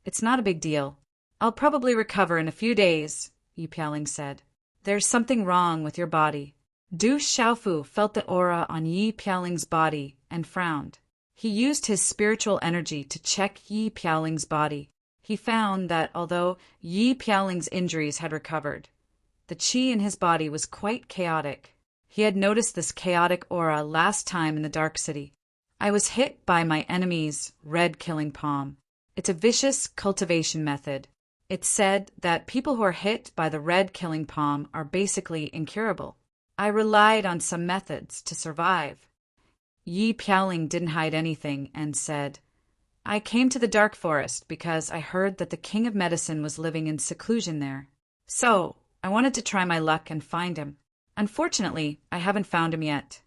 "It's not a big deal. I'll probably recover in a few days," Yi Piaoling said. "There's something wrong with your body." Du Xiaofu felt the aura on Yi Piaoling's body and frowned. He used his spiritual energy to check Yi Piaoling's body. He found that although Yi Piaoling's injuries had recovered, the qi in his body was quite chaotic. He had noticed this chaotic aura last time in the Dark City. "I was hit by my enemy's red killing palm. It's a vicious cultivation method. It's said that people who are hit by the red killing palm are basically incurable. I relied on some methods to survive." Yi Piaoling didn't hide anything and said, "I came to the Dark Forest because I heard that the King of Medicine was living in seclusion there. So I wanted to try my luck and find him. Unfortunately, I haven't found him yet."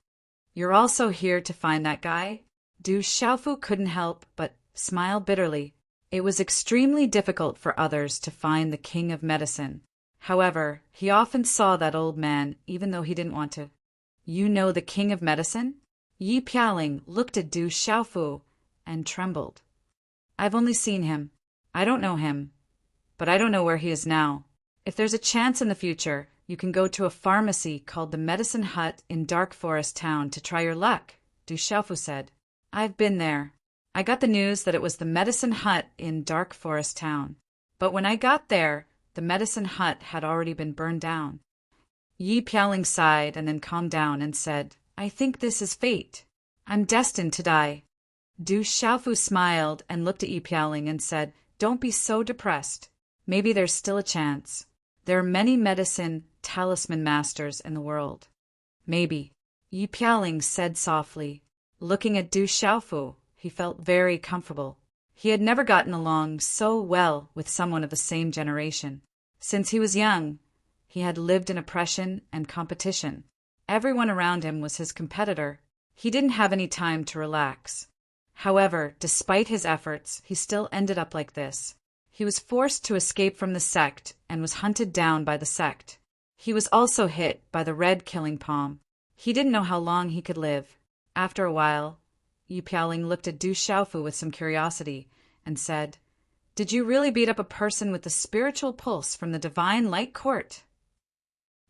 "You're also here to find that guy?" Du Xiaofu couldn't help but smile bitterly. It was extremely difficult for others to find the King of Medicine. However, he often saw that old man, even though he didn't want to. "You know the King of Medicine?" Yi Piaoling looked at Du Xiaofu and trembled. "I've only seen him. I don't know him, but I don't know where he is now. If there's a chance in the future, you can go to a pharmacy called the Medicine Hut in Dark Forest Town to try your luck," Du Xiaofu said. "I've been there. I got the news that it was the Medicine Hut in Dark Forest Town. But when I got there, the Medicine Hut had already been burned down." Yi Piaoling sighed and then calmed down and said, "I think this is fate. I'm destined to die." Du Xiaofu smiled and looked at Yi Piaoling and said, "Don't be so depressed. Maybe there's still a chance. There are many medicine talisman masters in the world." "Maybe," Yi Piaoling said softly. Looking at Du Xiaofu, he felt very comfortable. He had never gotten along so well with someone of the same generation. Since he was young, he had lived in oppression and competition. Everyone around him was his competitor. He didn't have any time to relax. However, despite his efforts, he still ended up like this. He was forced to escape from the sect and was hunted down by the sect. He was also hit by the red killing palm. He didn't know how long he could live. After a while, Yi Piaoling looked at Du Xiaofu with some curiosity and said, "Did you really beat up a person with the spiritual pulse from the Divine Light Court?"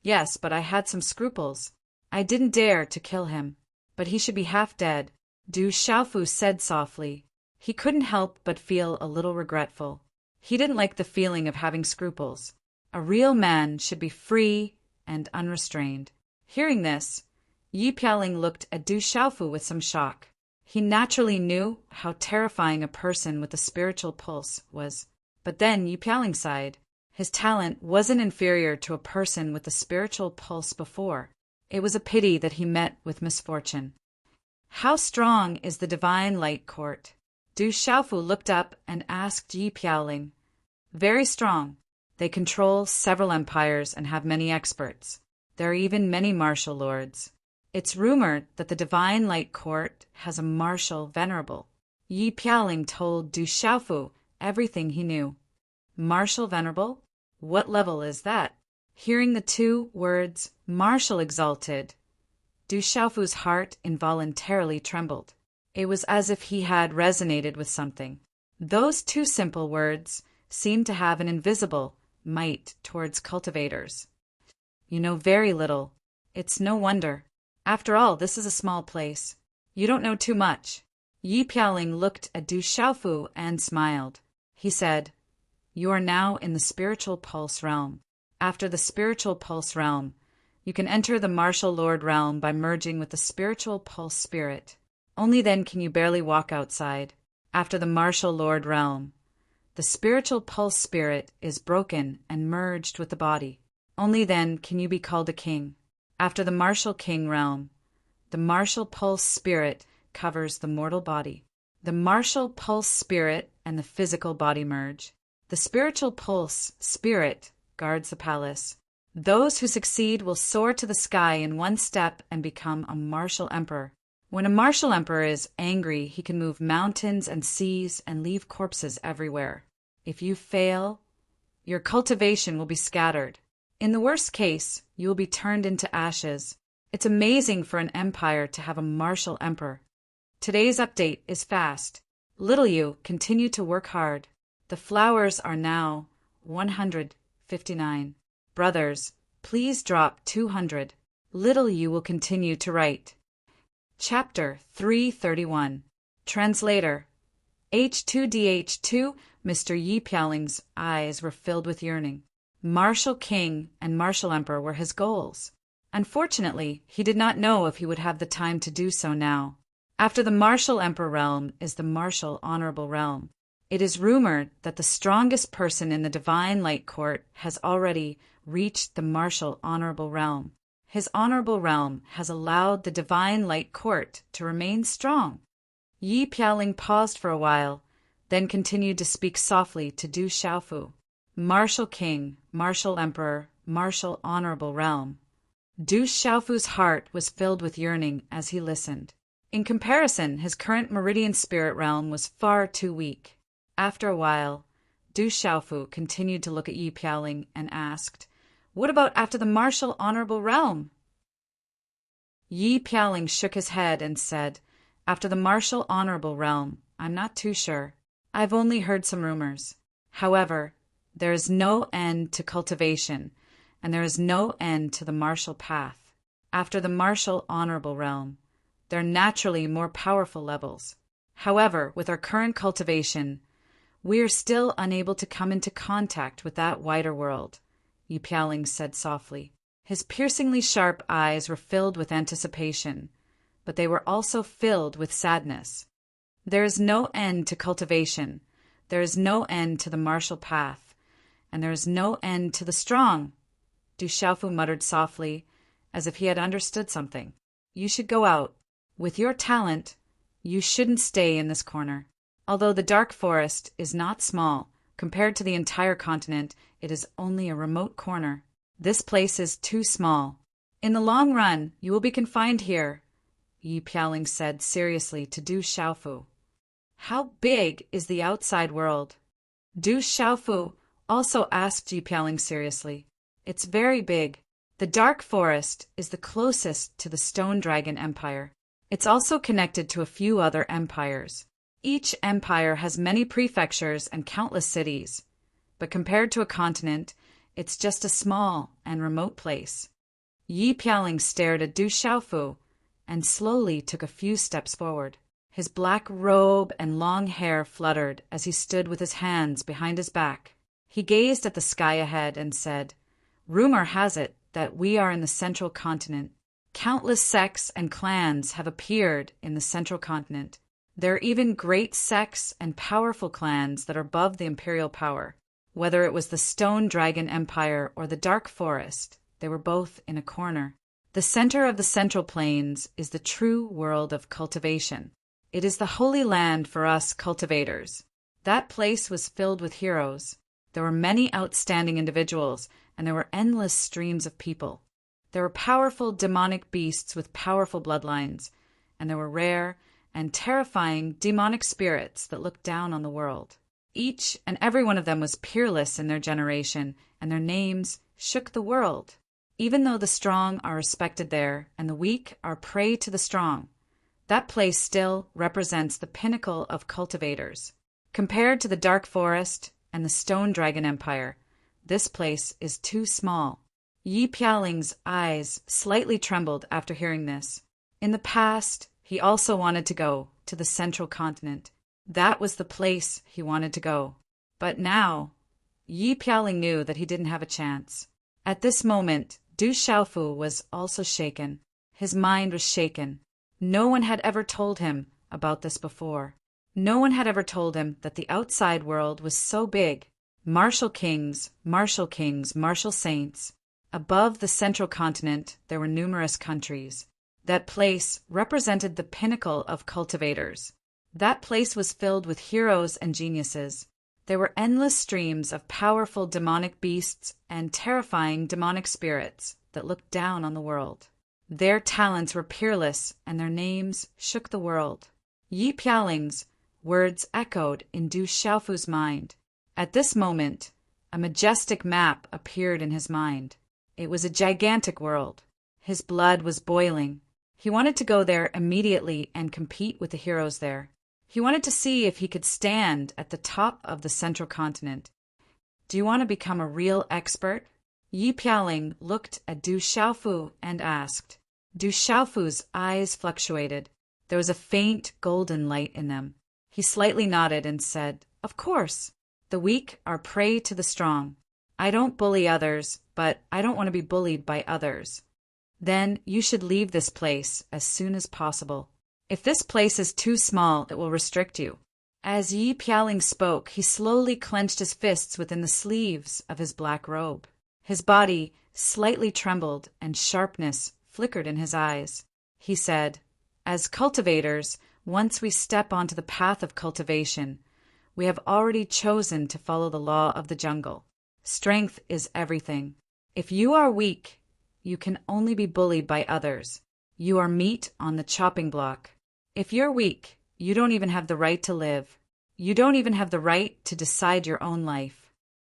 "Yes, but I had some scruples. I didn't dare to kill him. But he should be half dead," Du Xiaofu said softly. He couldn't help but feel a little regretful. He didn't like the feeling of having scruples. A real man should be free and unrestrained. Hearing this, Yi Pialing looked at Du Xiaofu with some shock. He naturally knew how terrifying a person with a spiritual pulse was. But then Yi Pialing sighed. His talent wasn't inferior to a person with a spiritual pulse before. It was a pity that he met with misfortune. How strong is the divine light court? Du Xiaofu looked up and asked Yi Pialing. Very strong. They control several empires and have many experts. There are even many martial lords. It's rumored that the divine light court has a martial venerable. Yi Pialing told Du Xiaofu everything he knew. Martial venerable? What level is that? Hearing the two words, martial exalted, Du Xiaofu's heart involuntarily trembled. It was as if he had resonated with something. Those two simple words seemed to have an invisible might towards cultivators. You know very little. It's no wonder. After all, this is a small place. You don't know too much. Yi Pialing looked at Du Xiaofu and smiled. He said, You are now in the spiritual pulse realm. After the spiritual pulse realm, you can enter the martial lord realm by merging with the spiritual pulse spirit. Only then can you barely walk outside. After the martial lord realm, the spiritual pulse spirit is broken and merged with the body. Only then can you be called a king. After the martial king realm, the martial pulse spirit covers the mortal body. The martial pulse spirit and the physical body merge. The spiritual pulse spirit guards the palace. Those who succeed will soar to the sky in one step and become a martial emperor. When a martial emperor is angry, he can move mountains and seas and leave corpses everywhere. If you fail, your cultivation will be scattered. In the worst case, you will be turned into ashes. It's amazing for an empire to have a martial emperor. Today's update is fast. Little you, continue to work hard. The flowers are now 159. Brothers, please drop 200. Little you will continue to write. Chapter 331. Translator. H2DH2. Mr. Yi Pialing's eyes were filled with yearning. Martial king and martial emperor were his goals. Unfortunately, he did not know if he would have the time to do so now. After the martial emperor realm is the martial honorable realm. It is rumored that the strongest person in the divine light court has already reached the martial honorable realm. His honorable realm has allowed the divine light court to remain strong. Yi Pialing paused for a while, then continued to speak softly to Du Xiaofu. Martial king, martial emperor, martial honorable realm. Du Xiaofu's heart was filled with yearning as he listened. In comparison, his current meridian spirit realm was far too weak. After a while, Du Xiaofu continued to look at Yi Pialing and asked, What about after the martial honorable realm? Yi Pialing shook his head and said, After the martial honorable realm, I'm not too sure. I've only heard some rumors. However, there is no end to cultivation, and there is no end to the martial path. After the martial honorable realm, there are naturally more powerful levels. However, with our current cultivation, we are still unable to come into contact with that wider world, Yi Pialing said softly. His piercingly sharp eyes were filled with anticipation, but they were also filled with sadness. There is no end to cultivation, there is no end to the martial path, and there is no end to the strong. Du Xiaofu muttered softly, as if he had understood something. You should go out. With your talent, you shouldn't stay in this corner. Although the dark forest is not small, compared to the entire continent, it is only a remote corner. This place is too small. In the long run, you will be confined here, Yi Pialing said seriously to Du Xiaofu. How big is the outside world? Du Xiaofu also asked Yi Pialing seriously. It's very big. The dark forest is the closest to the Stone Dragon Empire. It's also connected to a few other empires. Each empire has many prefectures and countless cities, but compared to a continent, it's just a small and remote place. Yi Pialing stared at Du Xiaofu and slowly took a few steps forward. His black robe and long hair fluttered as he stood with his hands behind his back. He gazed at the sky ahead and said, "Rumor has it that we are in the central continent. Countless sects and clans have appeared in the central continent. There are even great sects and powerful clans that are above the imperial power. Whether it was the Stone Dragon Empire or the Dark Forest, they were both in a corner. The center of the Central Plains is the true world of cultivation. It is the holy land for us cultivators. That place was filled with heroes. There were many outstanding individuals, and there were endless streams of people. There were powerful demonic beasts with powerful bloodlines, and there were rare and terrifying demonic spirits that looked down on the world. Each and every one of them was peerless in their generation, and their names shook the world. Even though the strong are respected there, and the weak are prey to the strong, that place still represents the pinnacle of cultivators. Compared to the Dark Forest and the Stone Dragon Empire, this place is too small." Yi Piaoling's eyes slightly trembled after hearing this. In the past, he also wanted to go to the central continent. That was the place he wanted to go. But now, Yi Piaoling knew that he didn't have a chance. At this moment, Du Xiaofu was also shaken. His mind was shaken. No one had ever told him about this before. No one had ever told him that the outside world was so big. Martial kings, martial saints. Above the central continent, there were numerous countries. That place represented the pinnacle of cultivators. That place was filled with heroes and geniuses. There were endless streams of powerful demonic beasts and terrifying demonic spirits that looked down on the world. Their talents were peerless, and their names shook the world. Yi Piaoling's words echoed in Du Xiaofu's mind. At this moment, a majestic map appeared in his mind. It was a gigantic world. His blood was boiling. He wanted to go there immediately and compete with the heroes there. He wanted to see if he could stand at the top of the central continent. "Do you want to become a real expert?" Yi Piaoling looked at Du Xiaofu and asked. Du Xiaofu's eyes fluctuated. There was a faint golden light in them. He slightly nodded and said, "Of course. The weak are prey to the strong. I don't bully others, but I don't want to be bullied by others." "Then you should leave this place as soon as possible. If this place is too small, it will restrict you." As Yi Piaoling spoke, he slowly clenched his fists within the sleeves of his black robe. His body slightly trembled, and sharpness flickered in his eyes. He said, "As cultivators, once we step onto the path of cultivation, we have already chosen to follow the law of the jungle. Strength is everything. If you are weak, you can only be bullied by others. You are meat on the chopping block. If you're weak, you don't even have the right to live. You don't even have the right to decide your own life."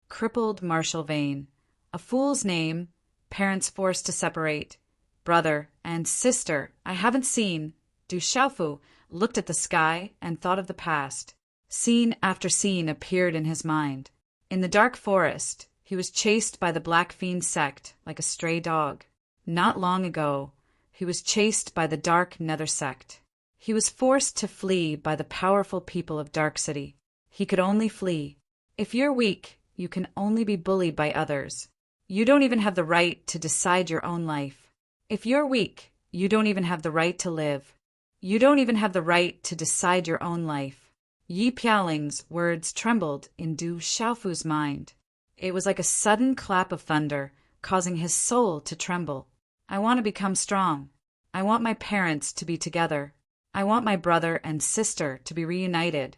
Crippled martial vein. A fool's name, parents forced to separate, brother and sister I haven't seen. Du Xiaofu looked at the sky and thought of the past. Scene after scene appeared in his mind. In the Dark Forest, he was chased by the Black Fiend sect like a stray dog. Not long ago, he was chased by the Dark Nether sect. He was forced to flee by the powerful people of Dark City. He could only flee. If you're weak, you can only be bullied by others. You don't even have the right to decide your own life. If you're weak, you don't even have the right to live. You don't even have the right to decide your own life. Yi Piaoling's words trembled in Du Xiaofu's mind. It was like a sudden clap of thunder, causing his soul to tremble. "I want to become strong. I want my parents to be together. I want my brother and sister to be reunited.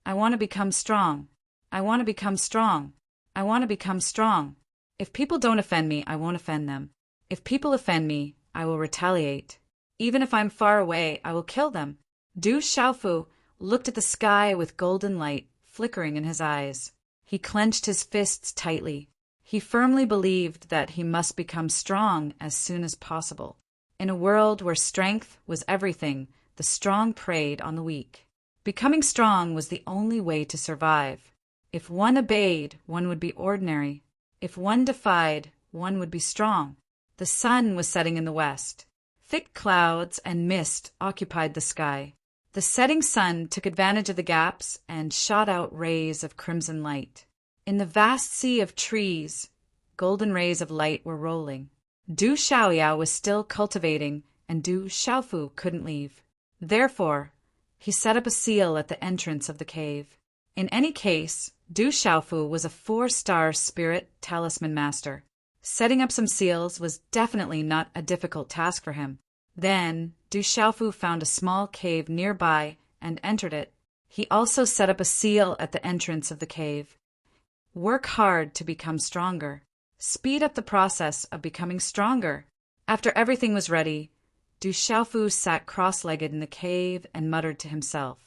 I want to become strong. I want to become strong. I want to become strong. If people don't offend me, I won't offend them. If people offend me, I will retaliate. Even if I'm far away, I will kill them." Du Xiaofu looked at the sky with golden light flickering in his eyes. He clenched his fists tightly. He firmly believed that he must become strong as soon as possible. In a world where strength was everything, the strong preyed on the weak. Becoming strong was the only way to survive. If one obeyed, one would be ordinary. If one defied, one would be strong. The sun was setting in the west. Thick clouds and mist occupied the sky. The setting sun took advantage of the gaps and shot out rays of crimson light. In the vast sea of trees, golden rays of light were rolling. Du Xiaoyao was still cultivating, and Du Xiaofu couldn't leave. Therefore, he set up a seal at the entrance of the cave. In any case, Du Xiaofu was a 4-star spirit talisman master. Setting up some seals was definitely not a difficult task for him. Then, Du Xiaofu found a small cave nearby and entered it. He also set up a seal at the entrance of the cave. Work hard to become stronger. Speed up the process of becoming stronger. After everything was ready, Du Xiaofu sat cross-legged in the cave and muttered to himself.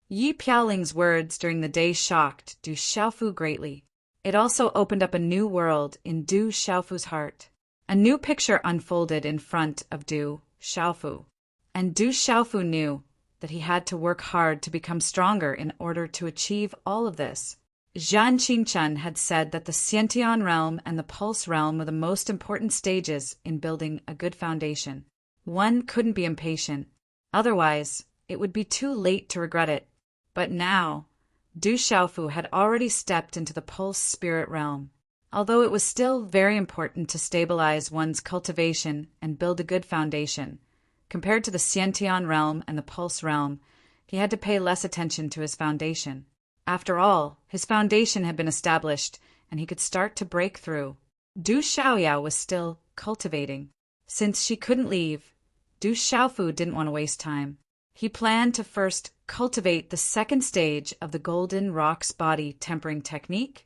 Yi Piaoling's words during the day shocked Du Xiaofu greatly. It also opened up a new world in Du Xiaofu's heart. A new picture unfolded in front of Du Xiaofu. And Du Xiaofu knew that he had to work hard to become stronger in order to achieve all of this. Zhan Qingchen had said that the Xiantian realm and the Pulse realm were the most important stages in building a good foundation. One couldn't be impatient, otherwise it would be too late to regret it. But now, Du Xiaofu had already stepped into the Pulse spirit realm. Although it was still very important to stabilize one's cultivation and build a good foundation, compared to the Xiantian realm and the Pulse realm, he had to pay less attention to his foundation. After all, his foundation had been established, and he could start to break through. Du Xiaoyao was still cultivating. Since she couldn't leave, Du Xiaofu didn't want to waste time. He planned to first cultivate the second stage of the Golden Rocks body tempering technique,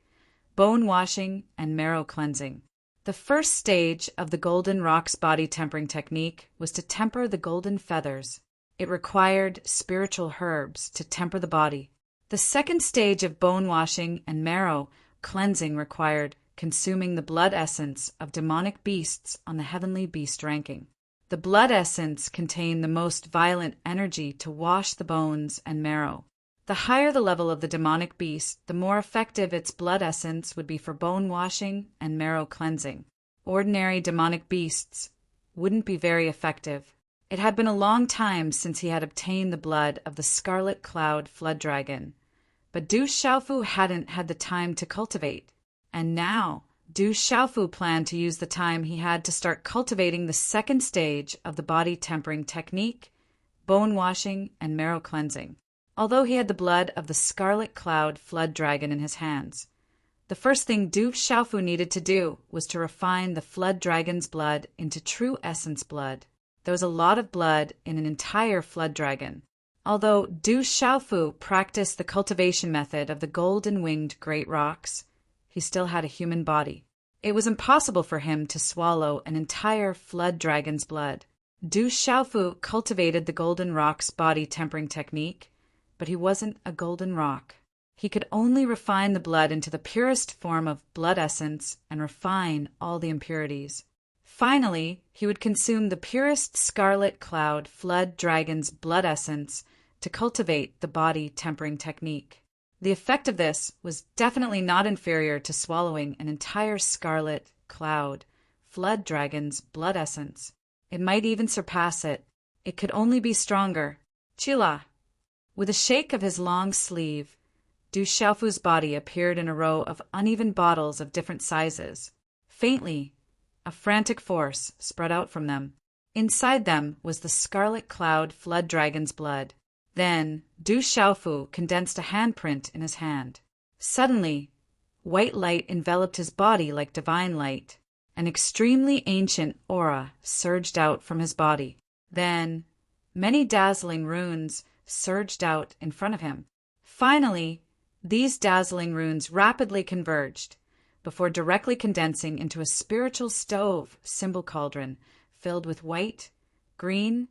bone washing, and marrow cleansing. The first stage of the Golden Rocks body tempering technique was to temper the golden feathers. It required spiritual herbs to temper the body. The second stage of bone washing and marrow cleansing required consuming the blood essence of demonic beasts on the heavenly beast ranking. The blood essence contained the most violent energy to wash the bones and marrow. The higher the level of the demonic beast, the more effective its blood essence would be for bone washing and marrow cleansing. Ordinary demonic beasts wouldn't be very effective. It had been a long time since he had obtained the blood of the Scarlet Cloud Flood Dragon, but Du Xiaofu hadn't had the time to cultivate. And now, Du Xiaofu planned to use the time he had to start cultivating the second stage of the body tempering technique, bone washing, and marrow cleansing. Although he had the blood of the Scarlet Cloud Flood Dragon in his hands, the first thing Du Xiaofu needed to do was to refine the Flood Dragon's blood into true essence blood. There was a lot of blood in an entire Flood Dragon. Although Du Xiaofu practiced the cultivation method of the golden-winged great rocks, he still had a human body. It was impossible for him to swallow an entire Flood Dragon's blood. Du Xiaofu cultivated the Golden Rock's body tempering technique, but he wasn't a golden rock. He could only refine the blood into the purest form of blood essence and refine all the impurities. Finally, he would consume the purest Scarlet Cloud Flood Dragon's blood essence to cultivate the body tempering technique. The effect of this was definitely not inferior to swallowing an entire Scarlet Cloud Flood Dragon's blood essence. It might even surpass it. It could only be stronger. Chila! With a shake of his long sleeve, Du Xiaofu's body appeared in a row of uneven bottles of different sizes. Faintly, a frantic force spread out from them. Inside them was the Scarlet Cloud Flood Dragon's blood. Then, Du Xiaofu condensed a handprint in his hand. Suddenly, white light enveloped his body like divine light. An extremely ancient aura surged out from his body. Then, many dazzling runes surged out in front of him. Finally, these dazzling runes rapidly converged, before directly condensing into a spiritual stove symbol cauldron filled with white, green,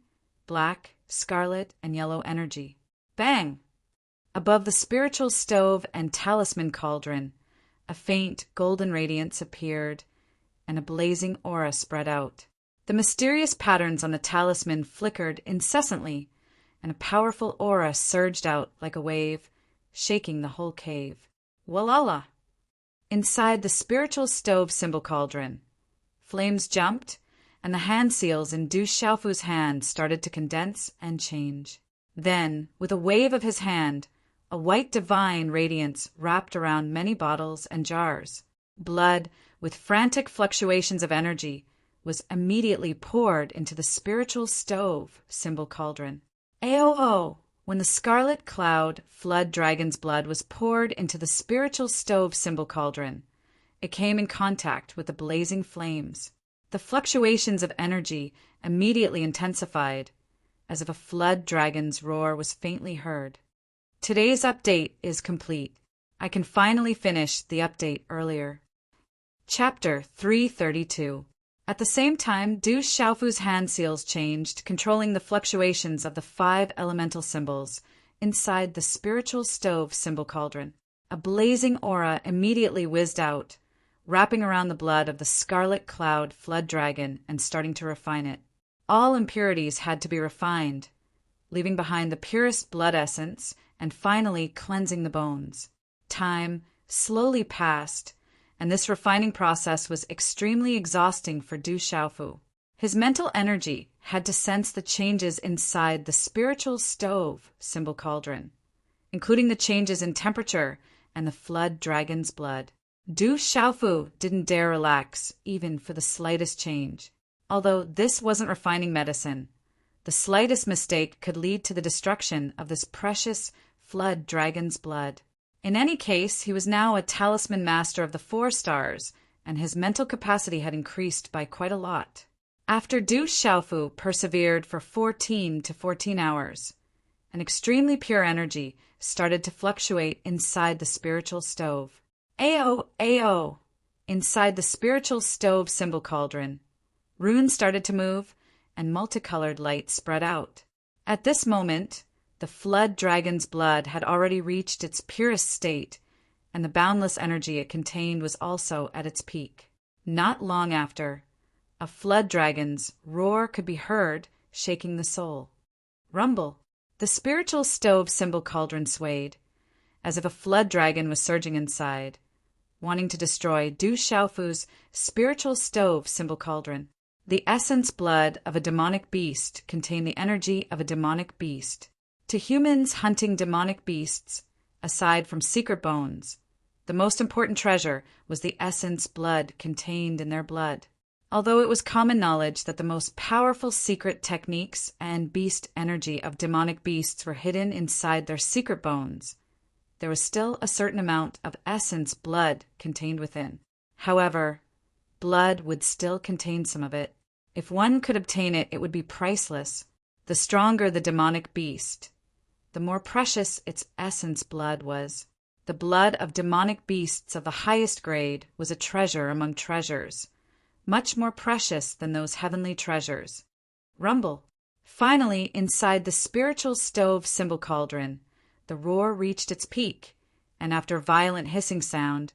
black, scarlet, and yellow energy. Bang! Above the spiritual stove and talisman cauldron, a faint golden radiance appeared, and a blazing aura spread out. The mysterious patterns on the talisman flickered incessantly, and a powerful aura surged out like a wave, shaking the whole cave. Walala! Inside the spiritual stove symbol cauldron, flames jumped, and the hand seals in Du Xiaofu's hand started to condense and change. Then, with a wave of his hand, a white divine radiance wrapped around many bottles and jars. Blood, with frantic fluctuations of energy, was immediately poured into the spiritual stove symbol cauldron. Aoo! When the scarlet cloud flood dragon's blood was poured into the spiritual stove symbol cauldron, it came in contact with the blazing flames. The fluctuations of energy immediately intensified, as if a flood dragon's roar was faintly heard. Today's update is complete. I can finally finish the update earlier. Chapter 332. At the same time, Du Xiaofu's hand seals changed, controlling the fluctuations of the 5 elemental symbols inside the spiritual stove symbol cauldron. A blazing aura immediately whizzed out, wrapping around the blood of the scarlet cloud flood dragon and starting to refine it. All impurities had to be refined, leaving behind the purest blood essence and finally cleansing the bones. Time slowly passed, and this refining process was extremely exhausting for Du Xiaofu. His mental energy had to sense the changes inside the spiritual stove symbol cauldron, including the changes in temperature and the flood dragon's blood. Du Xiaofu didn't dare relax, even for the slightest change. Although this wasn't refining medicine, the slightest mistake could lead to the destruction of this precious flood dragon's blood. In any case, he was now a talisman master of the 4 stars, and his mental capacity had increased by quite a lot. After Du Xiaofu persevered for 14 hours, an extremely pure energy started to fluctuate inside the spiritual stove. Ao! Inside the spiritual stove symbol cauldron, runes started to move, and multicolored light spread out. At this moment, the flood dragon's blood had already reached its purest state, and the boundless energy it contained was also at its peak. Not long after, a flood dragon's roar could be heard, shaking the soul. Rumble. The spiritual stove symbol cauldron swayed, as if a flood dragon was surging inside, wanting to destroy Du Xiaofu's spiritual stove symbol cauldron. The essence blood of a demonic beast contained the energy of a demonic beast. To humans hunting demonic beasts, aside from secret bones, the most important treasure was the essence blood contained in their blood. Although it was common knowledge that the most powerful secret techniques and beast energy of demonic beasts were hidden inside their secret bones, there was still a certain amount of essence blood contained within. However, blood would still contain some of it. If one could obtain it, it would be priceless. The stronger the demonic beast, the more precious its essence blood was. The blood of demonic beasts of the highest grade was a treasure among treasures, much more precious than those heavenly treasures. Rumble. Finally, inside the spiritual stove symbol cauldron, the roar reached its peak, and after a violent hissing sound,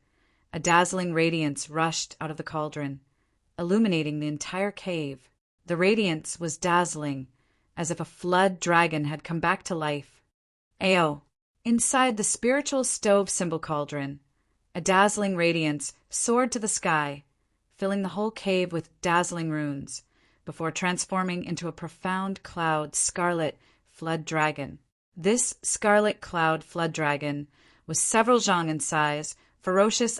a dazzling radiance rushed out of the cauldron, illuminating the entire cave. The radiance was dazzling, as if a flood dragon had come back to life. Ao. Inside the spiritual stove symbol cauldron, a dazzling radiance soared to the sky, filling the whole cave with dazzling runes, before transforming into a profound cloud scarlet flood dragon. This scarlet cloud flood dragon was several zhang in size, ferocious,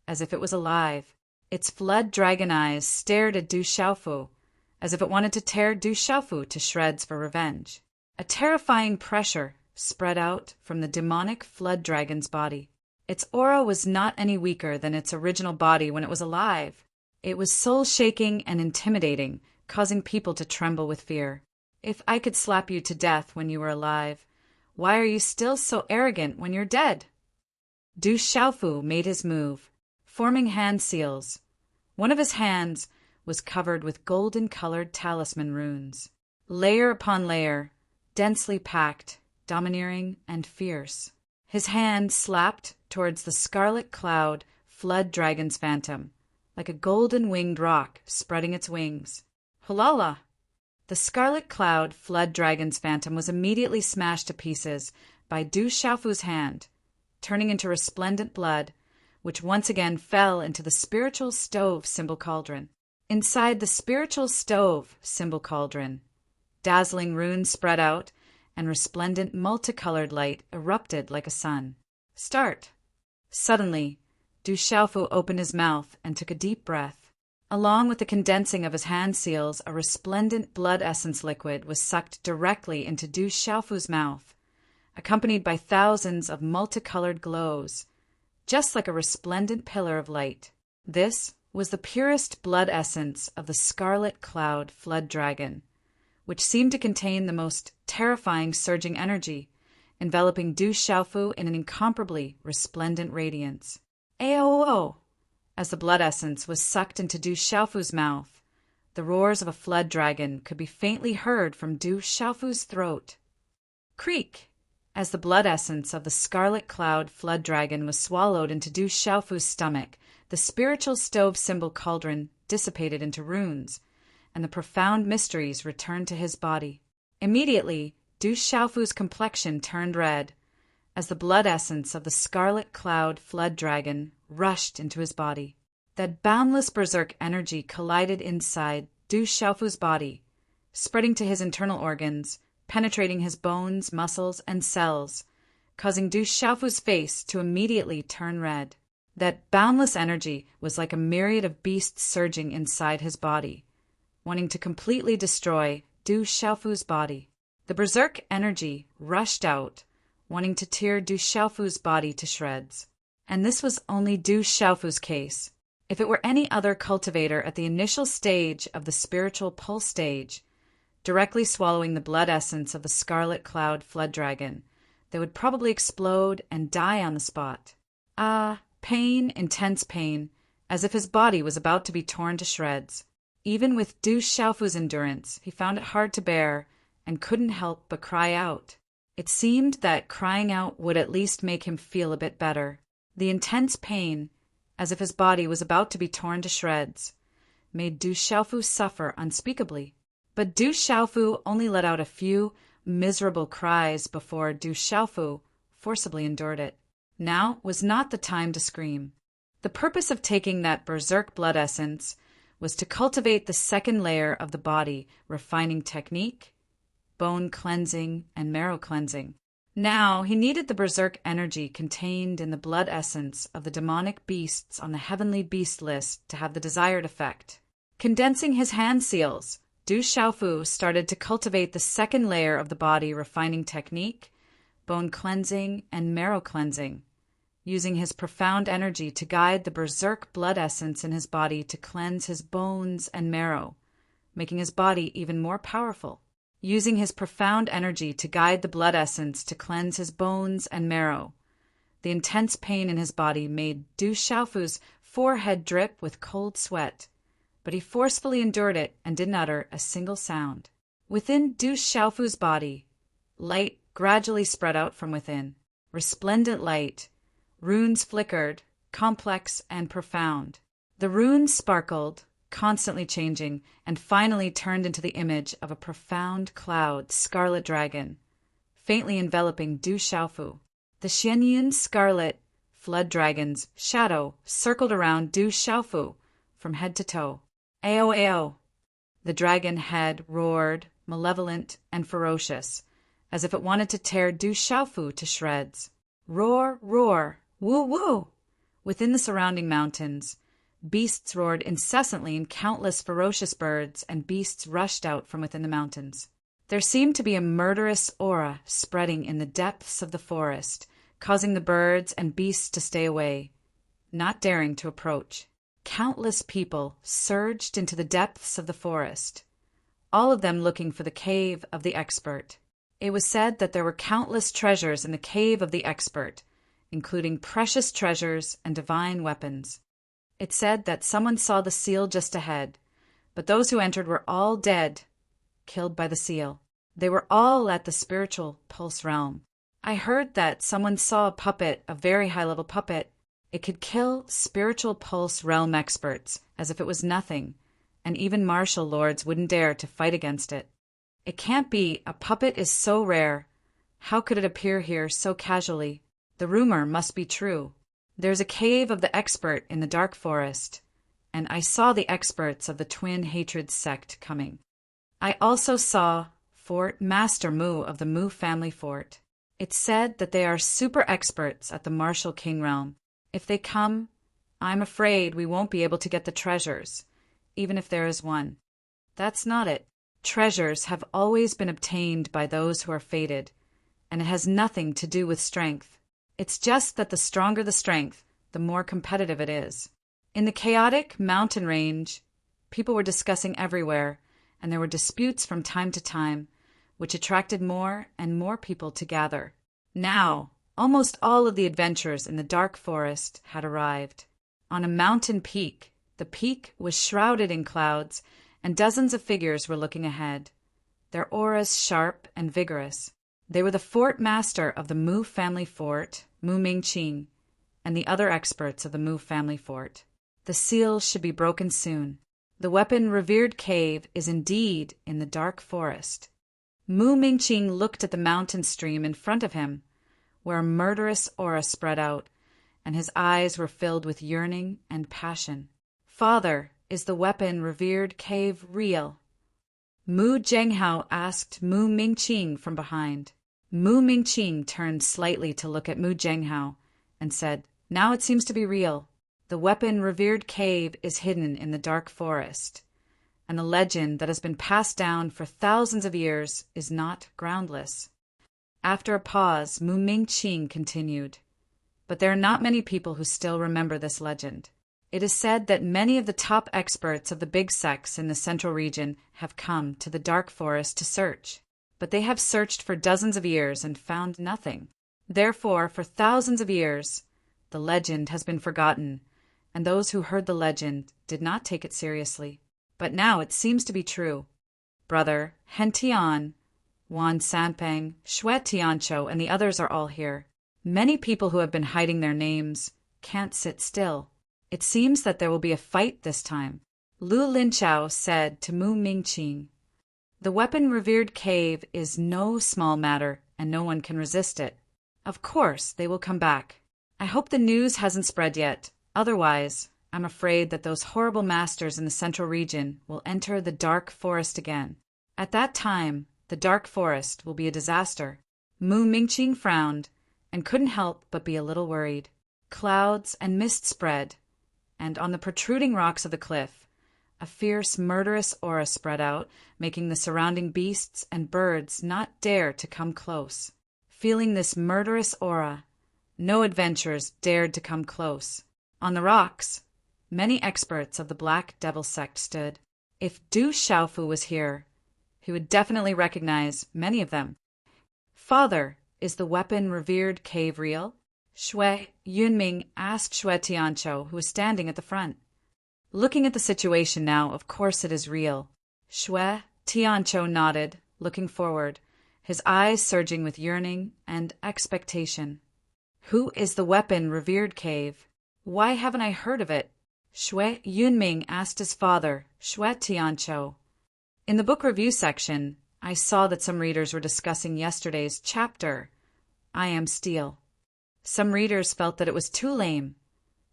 as if it was alive. Its flood dragon eyes stared at Du Xiaofu, as if it wanted to tear Du Xiaofu to shreds for revenge. A terrifying pressure spread out from the demonic flood dragon's body. Its aura was not any weaker than its original body when it was alive. It was soul-shaking and intimidating, causing people to tremble with fear. If I could slap you to death when you were alive, why are you still so arrogant when you're dead? Du Xiaofu made his move, forming hand seals. One of his hands was covered with golden-colored talisman runes. Layer upon layer, densely packed, domineering, and fierce. His hand slapped towards the scarlet cloud flood dragon's phantom, like a golden-winged rock spreading its wings. Hulala! The scarlet cloud flood dragon's phantom was immediately smashed to pieces by Du Xiaofu's hand, turning into resplendent blood, which once again fell into the spiritual stove symbol cauldron. Inside the spiritual stove symbol cauldron, dazzling runes spread out, and resplendent multicolored light erupted like a sun. Start! Suddenly, Du Xiaofu opened his mouth and took a deep breath. Along with the condensing of his hand seals, a resplendent blood essence liquid was sucked directly into Du Xiaofu's mouth, accompanied by thousands of multicolored glows, just like a resplendent pillar of light. This was the purest blood essence of the scarlet cloud flood dragon, which seemed to contain the most terrifying surging energy, enveloping Du Xiaofu in an incomparably resplendent radiance. Aoo! As the blood essence was sucked into Du Xiaofu's mouth, the roars of a flood dragon could be faintly heard from Du Xiaofu's throat. Creak! As the blood essence of the scarlet cloud flood dragon was swallowed into Du Xiaofu's stomach, the spiritual stove symbol cauldron dissipated into runes, and the profound mysteries returned to his body. Immediately, Du Xiaofu's complexion turned red, as the blood essence of the scarlet cloud flood dragon rushed into his body. That boundless berserk energy collided inside Du Xiaofu's body, spreading to his internal organs, penetrating his bones, muscles, and cells, causing Du Xiaofu's face to immediately turn red. That boundless energy was like a myriad of beasts surging inside his body, wanting to completely destroy Du Xiaofu's body. The berserk energy rushed out, wanting to tear Du Xiaofu's body to shreds. And this was only Du Xiaofu's case. If it were any other cultivator at the initial stage of the spiritual pulse stage, directly swallowing the blood essence of the scarlet cloud flood dragon, they would probably explode and die on the spot. Pain, intense pain, as if his body was about to be torn to shreds. Even with Du Xiaofu's endurance, he found it hard to bear and couldn't help but cry out. It seemed that crying out would at least make him feel a bit better. The intense pain, as if his body was about to be torn to shreds, made Du Xiaofu suffer unspeakably. But Du Xiaofu only let out a few miserable cries before Du Xiaofu forcibly endured it. Now was not the time to scream. The purpose of taking that berserk blood essence was to cultivate the second layer of the body, refining technique, bone cleansing, and marrow cleansing. Now he needed the berserk energy contained in the blood essence of the demonic beasts on the heavenly beast list to have the desired effect. Condensing his hand seals, Du Xiaofu started to cultivate the second layer of the body, refining technique, bone cleansing, and marrow cleansing, using his profound energy to guide the berserk blood essence in his body to cleanse his bones and marrow, making his body even more powerful. Using his profound energy to guide the blood essence to cleanse his bones and marrow, the intense pain in his body made Du Xiaofu's forehead drip with cold sweat, but he forcefully endured it and didn't utter a single sound. Within Du Xiaofu's body, light gradually spread out from within. Resplendent light, runes flickered, complex and profound. The runes sparkled, constantly changing, and finally turned into the image of a profound cloud scarlet dragon, faintly enveloping Du Xiaofu. The Xianyun scarlet flood dragon's shadow circled around Du Xiaofu from head to toe. Ao ao! The dragon head roared, malevolent and ferocious, as if it wanted to tear Du Xiaofu to shreds. Roar, roar, woo woo! Within the surrounding mountains, beasts roared incessantly, and countless ferocious birds and beasts rushed out from within the mountains. There seemed to be a murderous aura spreading in the depths of the forest, causing the birds and beasts to stay away, not daring to approach. Countless people surged into the depths of the forest, all of them looking for the cave of the expert. It was said that there were countless treasures in the cave of the expert, including precious treasures and divine weapons. It said that someone saw the seal just ahead, but those who entered were all dead, killed by the seal. They were all at the spiritual pulse realm. I heard that someone saw a puppet, a very high-level puppet. It could kill spiritual pulse realm experts as if it was nothing, and even martial lords wouldn't dare to fight against it. It can't be. A puppet is so rare. How could it appear here so casually? The rumor must be true. There's a cave of the expert in the dark forest, and I saw the experts of the twin hatred sect coming. I also saw Fort Master Mu of the Mu family fort. It's said that they are super experts at the martial king realm. If they come, I'm afraid we won't be able to get the treasures, even if there is one. That's not it. Treasures have always been obtained by those who are fated, and it has nothing to do with strength. It's just that the stronger the strength, the more competitive it is. In the chaotic mountain range, people were discussing everywhere, and there were disputes from time to time, which attracted more and more people to gather. Now, almost all of the adventurers in the dark forest had arrived. On a mountain peak, the peak was shrouded in clouds, and dozens of figures were looking ahead, their auras sharp and vigorous. They were the fort master of the Mu family fort, Mu Mingqing, and the other experts of the Mu family fort. The seals should be broken soon. The weapon-revered cave is indeed in the dark forest. Mu Mingqing looked at the mountain stream in front of him, where a murderous aura spread out, and his eyes were filled with yearning and passion. Father, is the weapon-revered cave real? Mu Zhenghao asked Mu Mingqing from behind. Mu Mingqing turned slightly to look at Mu Zhenghao and said, "Now it seems to be real. The weapon-revered cave is hidden in the dark forest, and the legend that has been passed down for thousands of years is not groundless." After a pause, Mu Mingqing continued, "But there are not many people who still remember this legend. It is said that many of the top experts of the big sects in the central region have come to the dark forest to search, but they have searched for dozens of years and found nothing. Therefore, for thousands of years, the legend has been forgotten, and those who heard the legend did not take it seriously. But now it seems to be true. Brother Hen Tian, Wan Sanpeng, Xue Tianqiu, and the others are all here. Many people who have been hiding their names can't sit still. It seems that there will be a fight this time." Lu Linchao said to Mu Mingqing, "The weapon-revered cave is no small matter, and no one can resist it. Of course, they will come back. I hope the news hasn't spread yet. Otherwise, I'm afraid that those horrible masters in the central region will enter the dark forest again. At that time, the dark forest will be a disaster." Mu Mingqing frowned and couldn't help but be a little worried. Clouds and mist spread, and on the protruding rocks of the cliff, a fierce, murderous aura spread out, making the surrounding beasts and birds not dare to come close. Feeling this murderous aura, no adventurers dared to come close. On the rocks, many experts of the Black Devil sect stood. If Du Xiaofu was here, he would definitely recognize many of them. "Father, is the weapon-revered cave real?" Xue Yunming asked Xue Tianqiu, who was standing at the front. "Looking at the situation now, of course it is real." Xue Tianqiu nodded, looking forward, his eyes surging with yearning and expectation. "Who is the weapon-revered cave? Why haven't I heard of it?" Xue Yunming asked his father, Xue Tianqiu. In the book review section, I saw that some readers were discussing yesterday's chapter, I Am Steel. Some readers felt that it was too lame,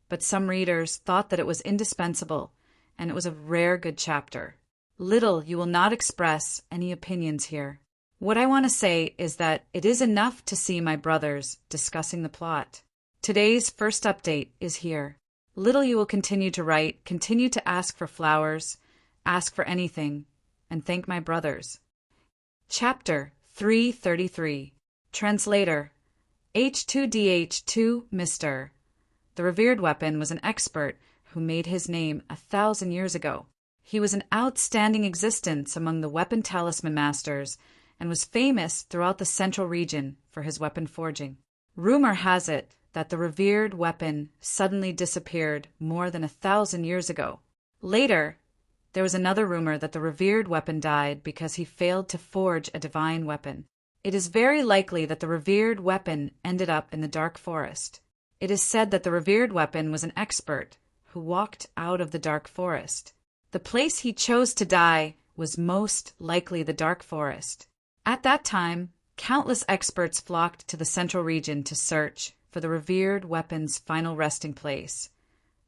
but some readers thought that it was indispensable, and it was a rare good chapter. Little, you will not express any opinions here. What I want to say is that it is enough to see my brothers discussing the plot. Today's first update is here. Little, you will continue to write, continue to ask for flowers, ask for anything, and thank my brothers. Chapter 333. Translator H2DH2 Mr. The revered weapon was an expert who made his name 1,000 years ago. He was an outstanding existence among the weapon talisman masters and was famous throughout the central region for his weapon forging. Rumor has it that the revered weapon suddenly disappeared more than 1,000 years ago. Later, there was another rumor that the revered weapon died because he failed to forge a divine weapon. It is very likely that the revered weapon ended up in the dark forest. It is said that the revered weapon was an expert who walked out of the dark forest. The place he chose to die was most likely the dark forest. At that time, countless experts flocked to the central region to search for the revered weapon's final resting place,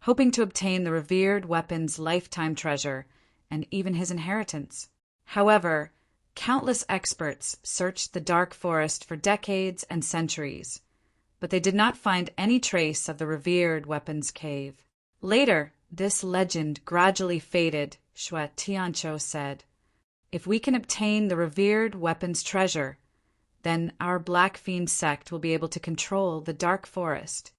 hoping to obtain the revered weapon's lifetime treasure and even his inheritance. However, Countless experts searched the dark forest for decades and centuries, but they did not find any trace of the revered weapons cave. Later, this legend gradually faded, Xue Tianqiu said. If we can obtain the revered weapons treasure, then our Black Fiend sect will be able to control the dark forest.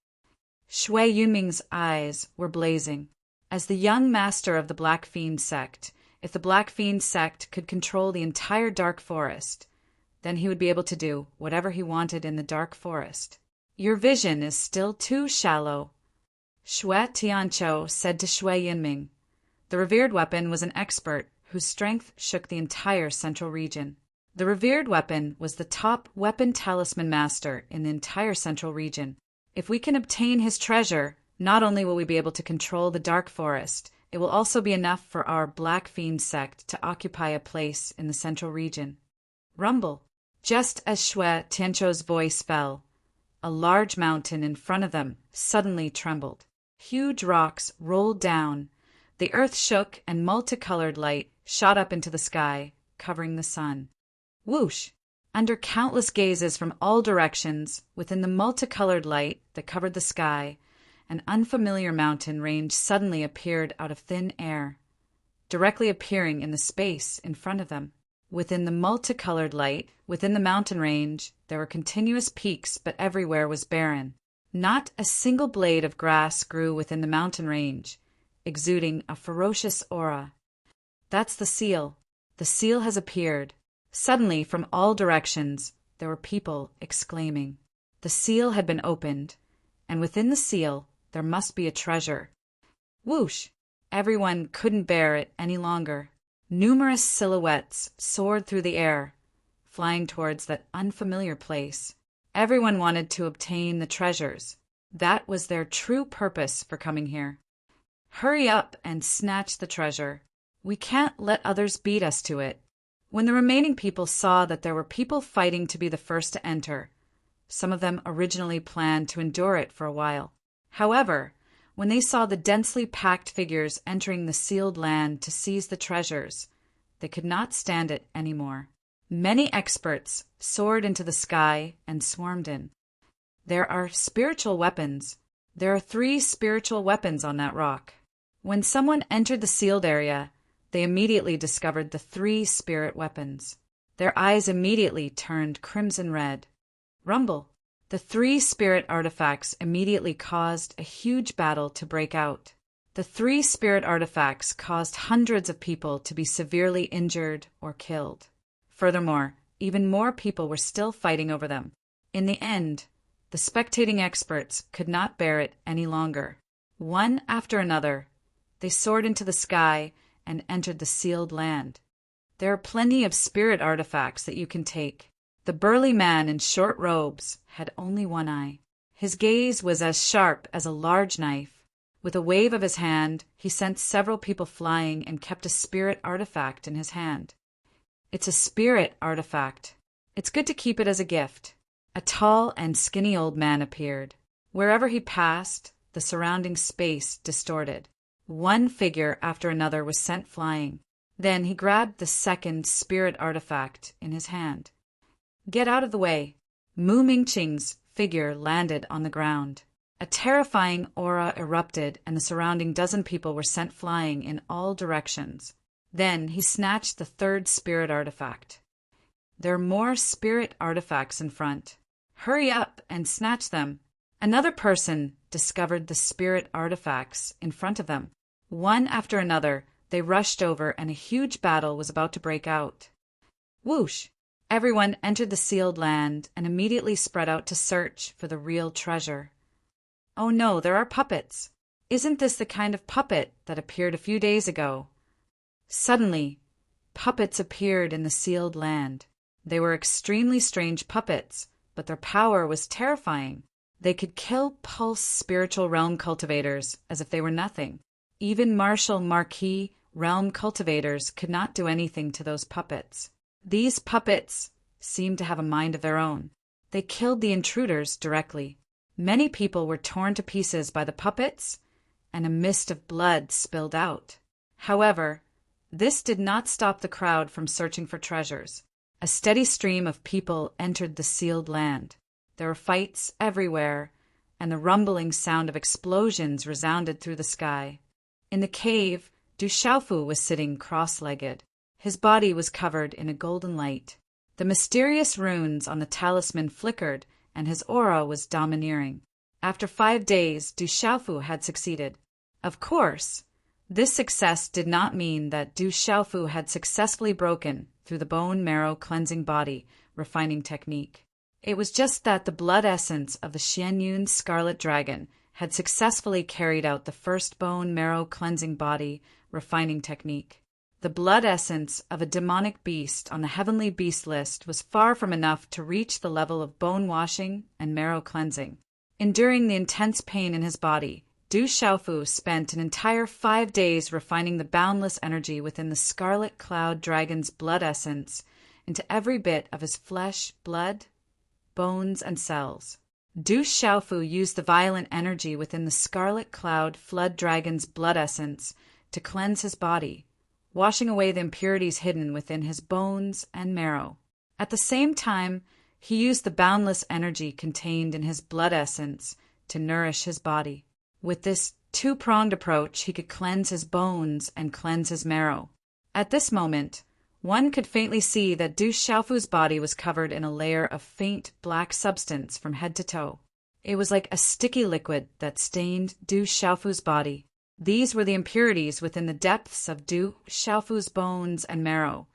Xue Yunming's eyes were blazing. As the young master of the Black Fiend sect, if the Black Fiend sect could control the entire dark forest, then he would be able to do whatever he wanted in the dark forest. Your vision is still too shallow, Xue Tianqiu said to Xue Yunming. The revered weapon was an expert whose strength shook the entire central region. The revered weapon was the top weapon talisman master in the entire central region. If we can obtain his treasure, not only will we be able to control the dark forest, it will also be enough for our Black Fiend sect to occupy a place in the central region. Rumble. Just as Xue Tianqiu's voice fell, a large mountain in front of them suddenly trembled. Huge rocks rolled down. The earth shook and multicolored light shot up into the sky, covering the sun. Whoosh! Under countless gazes from all directions, within the multicolored light that covered the sky, an unfamiliar mountain range suddenly appeared out of thin air, directly appearing in the space in front of them. Within the multicolored light, within the mountain range, there were continuous peaks, but everywhere was barren. Not a single blade of grass grew within the mountain range, exuding a ferocious aura. That's the seal. The seal has appeared. Suddenly, from all directions, there were people exclaiming. The seal had been opened, and within the seal, there must be a treasure. Whoosh! Everyone couldn't bear it any longer. Numerous silhouettes soared through the air, flying towards that unfamiliar place. Everyone wanted to obtain the treasures. That was their true purpose for coming here. Hurry up and snatch the treasure. We can't let others beat us to it. When the remaining people saw that there were people fighting to be the first to enter, some of them originally planned to endure it for a while. However, when they saw the densely packed figures entering the sealed land to seize the treasures, they could not stand it anymore. Many experts soared into the sky and swarmed in. There are spiritual weapons. There are 3 spiritual weapons on that rock. When someone entered the sealed area, they immediately discovered the 3 spirit weapons. Their eyes immediately turned crimson red. Rumble. The 3 spirit artifacts immediately caused a huge battle to break out. The 3 spirit artifacts caused hundreds of people to be severely injured or killed. Furthermore, even more people were still fighting over them. In the end, the spectating experts could not bear it any longer. One after another, they soared into the sky and entered the sealed land. There are plenty of spirit artifacts that you can take. The burly man in short robes had only one eye. His gaze was as sharp as a large knife. With a wave of his hand, he sent several people flying and kept a spirit artifact in his hand. It's a spirit artifact. It's good to keep it as a gift. A tall and skinny old man appeared. Wherever he passed, the surrounding space distorted. One figure after another was sent flying. Then he grabbed the second spirit artifact in his hand. Get out of the way. Mu Mingqing's figure landed on the ground. A terrifying aura erupted, and the surrounding dozen people were sent flying in all directions. Then he snatched the 3rd spirit artifact. There are more spirit artifacts in front. Hurry up and snatch them. Another person discovered the spirit artifacts in front of them. One after another, they rushed over, and a huge battle was about to break out. Whoosh! Everyone entered the sealed land and immediately spread out to search for the real treasure. Oh no, there are puppets. Isn't this the kind of puppet that appeared a few days ago? Suddenly, puppets appeared in the sealed land. They were extremely strange puppets, but their power was terrifying. They could kill pulse spiritual realm cultivators as if they were nothing. Even marquis realm cultivators could not do anything to those puppets. These puppets seemed to have a mind of their own. They killed the intruders directly. Many people were torn to pieces by the puppets, and a mist of blood spilled out. However, This did not stop the crowd from searching for treasures. A steady stream of people entered the sealed land. There were fights everywhere, and the rumbling sound of explosions resounded through the sky. In the cave, Du Xiaofu was sitting cross-legged. His body was covered in a golden light. The mysterious runes on the talisman flickered, and his aura was domineering. After 5 days, Du Xiaofu had succeeded. Of course, this success did not mean that Du Xiaofu had successfully broken through the bone marrow cleansing body refining technique. It was just that the blood essence of the Xianyun scarlet dragon had successfully carried out the first bone marrow cleansing body refining technique. The blood essence of a demonic beast on the heavenly beast list was far from enough to reach the level of bone washing and marrow cleansing. Enduring the intense pain in his body, Du Xiaofu spent an entire 5 days refining the boundless energy within the scarlet cloud dragon's blood essence into every bit of his flesh, blood, bones, and cells. Du Xiaofu used the violent energy within the scarlet cloud flood dragon's blood essence to cleanse his body, washing away the impurities hidden within his bones and marrow. At the same time, he used the boundless energy contained in his blood essence to nourish his body. With this two-pronged approach, he could cleanse his bones and cleanse his marrow. At this moment, one could faintly see that Du Xiaofu's body was covered in a layer of faint black substance from head to toe. It was like a sticky liquid that stained Du Xiaofu's body. These were the impurities within the depths of Du Xiaofu's bones and marrow,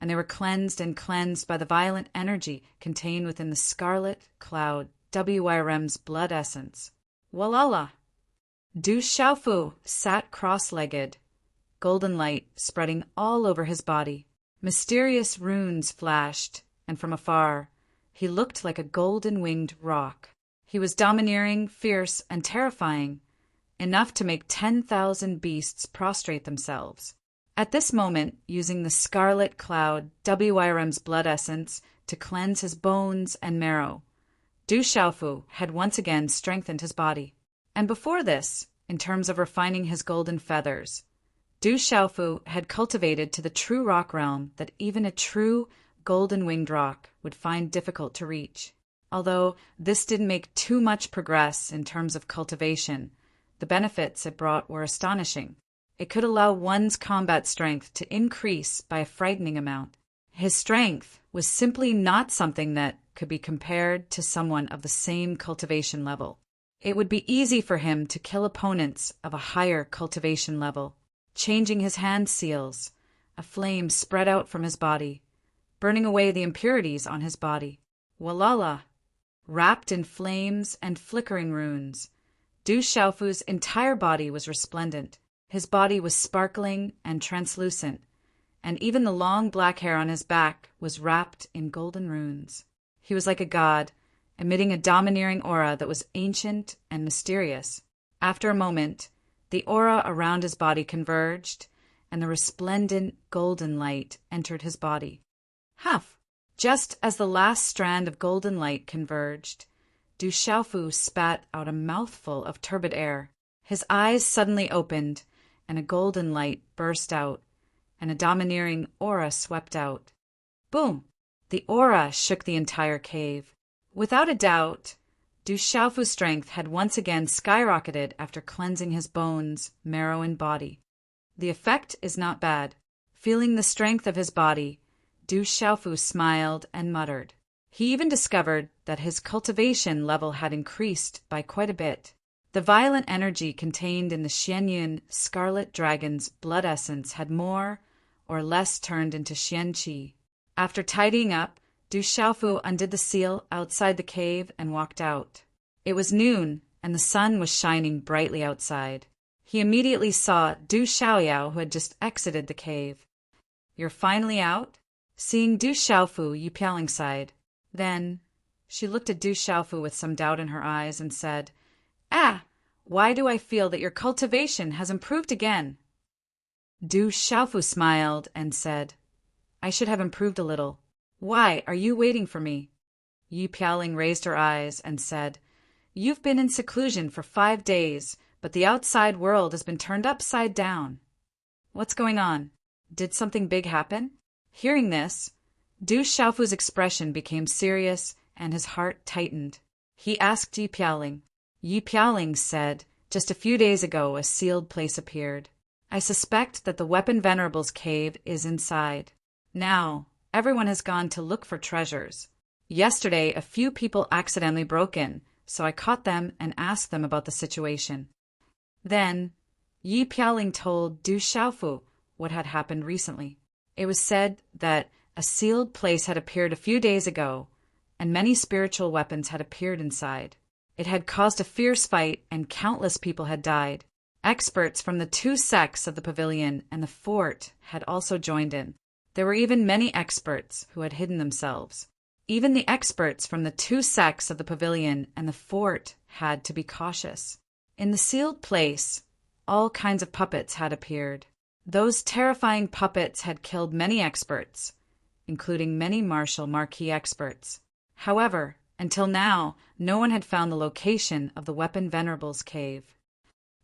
and they were cleansed and cleansed by the violent energy contained within the scarlet cloud WYRM's blood essence. Walala! Du Xiaofu sat cross-legged, golden light spreading all over his body. Mysterious runes flashed, and from afar, he looked like a golden-winged rock. He was domineering, fierce, and terrifying, enough to make 10,000 beasts prostrate themselves. At this moment, using the scarlet cloud WYRM's blood essence to cleanse his bones and marrow, Du Xiaofu had once again strengthened his body. And before this, in terms of refining his golden feathers, Du Xiaofu had cultivated to the true rock realm that even a true golden-winged rock would find difficult to reach. Although this didn't make too much progress in terms of cultivation, the benefits it brought were astonishing. It could allow one's combat strength to increase by a frightening amount. His strength was simply not something that could be compared to someone of the same cultivation level. It would be easy for him to kill opponents of a higher cultivation level. Changing his hand seals, a flame spread out from his body, burning away the impurities on his body. Walala! Wrapped in flames and flickering runes, Du Xiaofu's entire body was resplendent. His body was sparkling and translucent, and even the long black hair on his back was wrapped in golden runes. He was like a god, emitting a domineering aura that was ancient and mysterious. After a moment, the aura around his body converged, and the resplendent golden light entered his body. Huff! Just as the last strand of golden light converged, Du Xiaofu spat out a mouthful of turbid air. His eyes suddenly opened, and a golden light burst out, and a domineering aura swept out. Boom! The aura shook the entire cave. Without a doubt, Du Xiaofu's strength had once again skyrocketed after cleansing his bones, marrow, and body. The effect is not bad. Feeling the strength of his body, Du Xiaofu smiled and muttered. He even discovered that his cultivation level had increased by quite a bit. The violent energy contained in the Xianyun scarlet dragon's blood essence had more or less turned into Xianqi. After tidying up, Du Xiaofu undid the seal outside the cave and walked out. It was noon, and the sun was shining brightly outside. He immediately saw Du Xiaoyao, who had just exited the cave. "You're finally out?" Seeing Du Xiaofu, Yu Pialing sighed. Then she looked at Du Xiaofu with some doubt in her eyes and said, Why do I feel that your cultivation has improved again?" Du Xiaofu smiled and said, "I should have improved a little. Why are you waiting for me?" Yu Pialing raised her eyes and said, "You've been in seclusion for 5 days, but the outside world has been turned upside down." "What's going on?" Did something big happen? Hearing this, Du Xiaofu's expression became serious and his heart tightened. He asked Yi Piaoling. Yi Piaoling said, "Just a few days ago a sealed place appeared. I suspect that the Weapon Venerable's cave is inside. Now, everyone has gone to look for treasures. Yesterday a few people accidentally broke in, so I caught them and asked them about the situation." Then, Yi Piaoling told Du Xiaofu what had happened recently. It was said that a sealed place had appeared a few days ago, and many spiritual weapons had appeared inside. It had caused a fierce fight, and countless people had died. Experts from the two sects of the pavilion and the fort had also joined in. There were even many experts who had hidden themselves. Even the experts from the two sects of the pavilion and the fort had to be cautious. In the sealed place, all kinds of puppets had appeared. Those terrifying puppets had killed many experts, including many marquis experts. However, until now, no one had found the location of the Weapon Venerable's cave.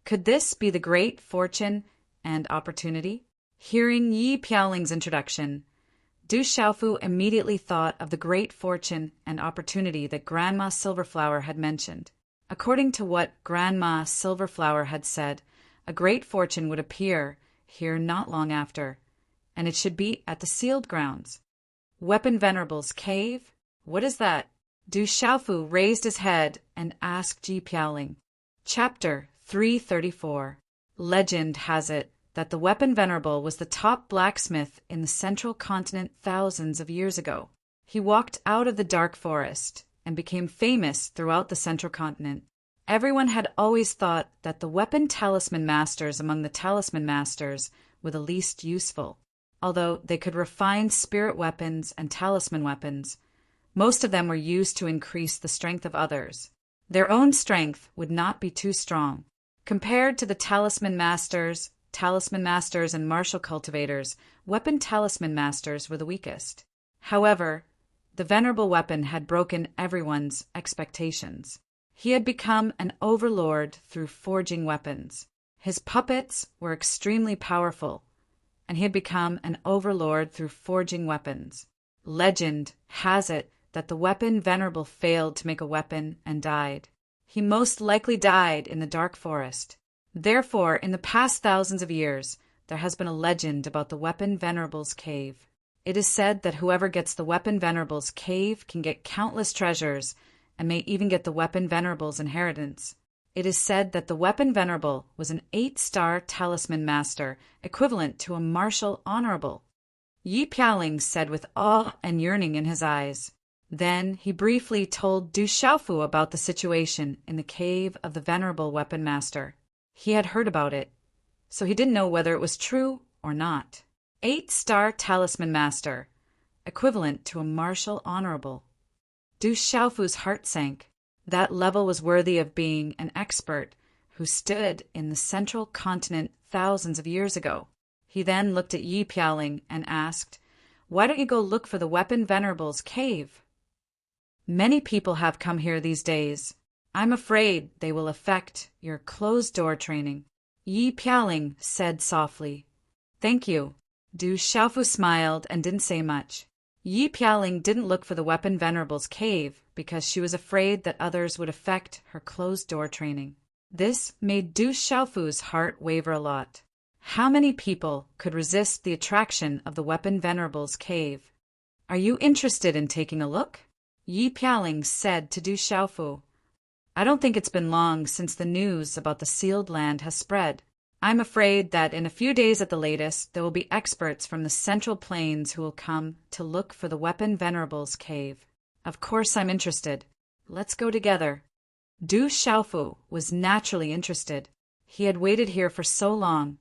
Could this be the great fortune and opportunity? Hearing Yi Piaoling's introduction, Du Xiaofu immediately thought of the great fortune and opportunity that Grandma Silverflower had mentioned. According to what Grandma Silverflower had said, a great fortune would appear here not long after, and it should be at the sealed grounds. Weapon Venerable's cave? What is that? Du Xiaofu raised his head and asked Yi Piaoling. Chapter 334. Legend has it that the Weapon Venerable was the top blacksmith in the central continent thousands of years ago. He walked out of the dark forest and became famous throughout the central continent. Everyone had always thought that the weapon talisman masters among the talisman masters were the least useful. Although they could refine spirit weapons and talisman weapons, most of them were used to increase the strength of others. Their own strength would not be too strong. Compared to the talisman masters and martial cultivators, weapon talisman masters were the weakest. However, the venerable weapon had broken everyone's expectations. He had become an overlord through forging weapons. His puppets were extremely powerful, and he had become an overlord through forging weapons. Legend has it that the Weapon Venerable failed to make a weapon and died. He most likely died in the dark forest. Therefore, in the past thousands of years, there has been a legend about the Weapon Venerable's cave. It is said that whoever gets the Weapon Venerable's cave can get countless treasures and may even get the Weapon Venerable's inheritance. It is said that the Weapon Venerable was an 8-star talisman master, equivalent to a martial honorable. Yi Piaoling said with awe and yearning in his eyes. Then he briefly told Du Xiaofu about the situation in the cave of the Venerable Weapon Master. He had heard about it, so he didn't know whether it was true or not. 8-star talisman master, equivalent to a martial honorable. Du Xiaofu's heart sank. That level was worthy of being an expert who stood in the central continent thousands of years ago. He then looked at Yi Piaoling and asked, "Why don't you go look for the Weapon Venerable's cave?" "Many people have come here these days. I'm afraid they will affect your closed-door training." Yi Piaoling said softly, "Thank you." Du Xiaofu smiled and didn't say much. Yi Piaoling didn't look for the Weapon Venerable's cave because she was afraid that others would affect her closed-door training. This made Du Xiaofu's heart waver a lot. How many people could resist the attraction of the Weapon Venerable's cave? "Are you interested in taking a look?" Yi Piaoling said to Du Xiaofu. "I don't think it's been long since the news about the sealed land has spread. I'm afraid that in a few days at the latest, there will be experts from the Central Plains who will come to look for the Weapon Venerable's cave. Of course I'm interested. Let's go together." Du Xiaofu was naturally interested. He had waited here for so long,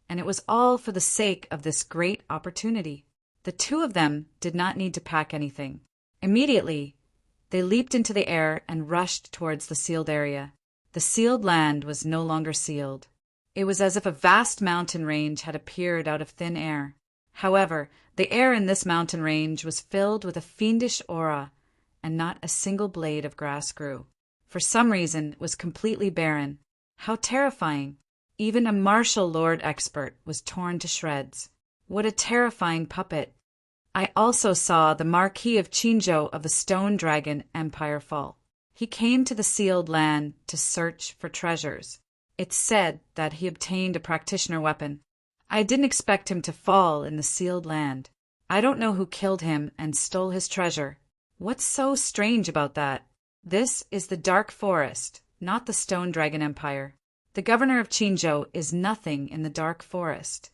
and it was all for the sake of this great opportunity. The two of them did not need to pack anything. Immediately, they leaped into the air and rushed towards the sealed area. The sealed land was no longer sealed. It was as if a vast mountain range had appeared out of thin air. However, the air in this mountain range was filled with a fiendish aura, and not a single blade of grass grew. For some reason, it was completely barren. How terrifying! Even a martial lord expert was torn to shreds. What a terrifying puppet. I also saw the Marquis of Qinzhou of the Stone Dragon Empire fall. He came to the sealed land to search for treasures. It's said that he obtained a practitioner weapon. I didn't expect him to fall in the sealed land. I don't know who killed him and stole his treasure. What's so strange about that? This is the Dark Forest, not the Stone Dragon Empire. The governor of Qinzhou is nothing in the Dark Forest.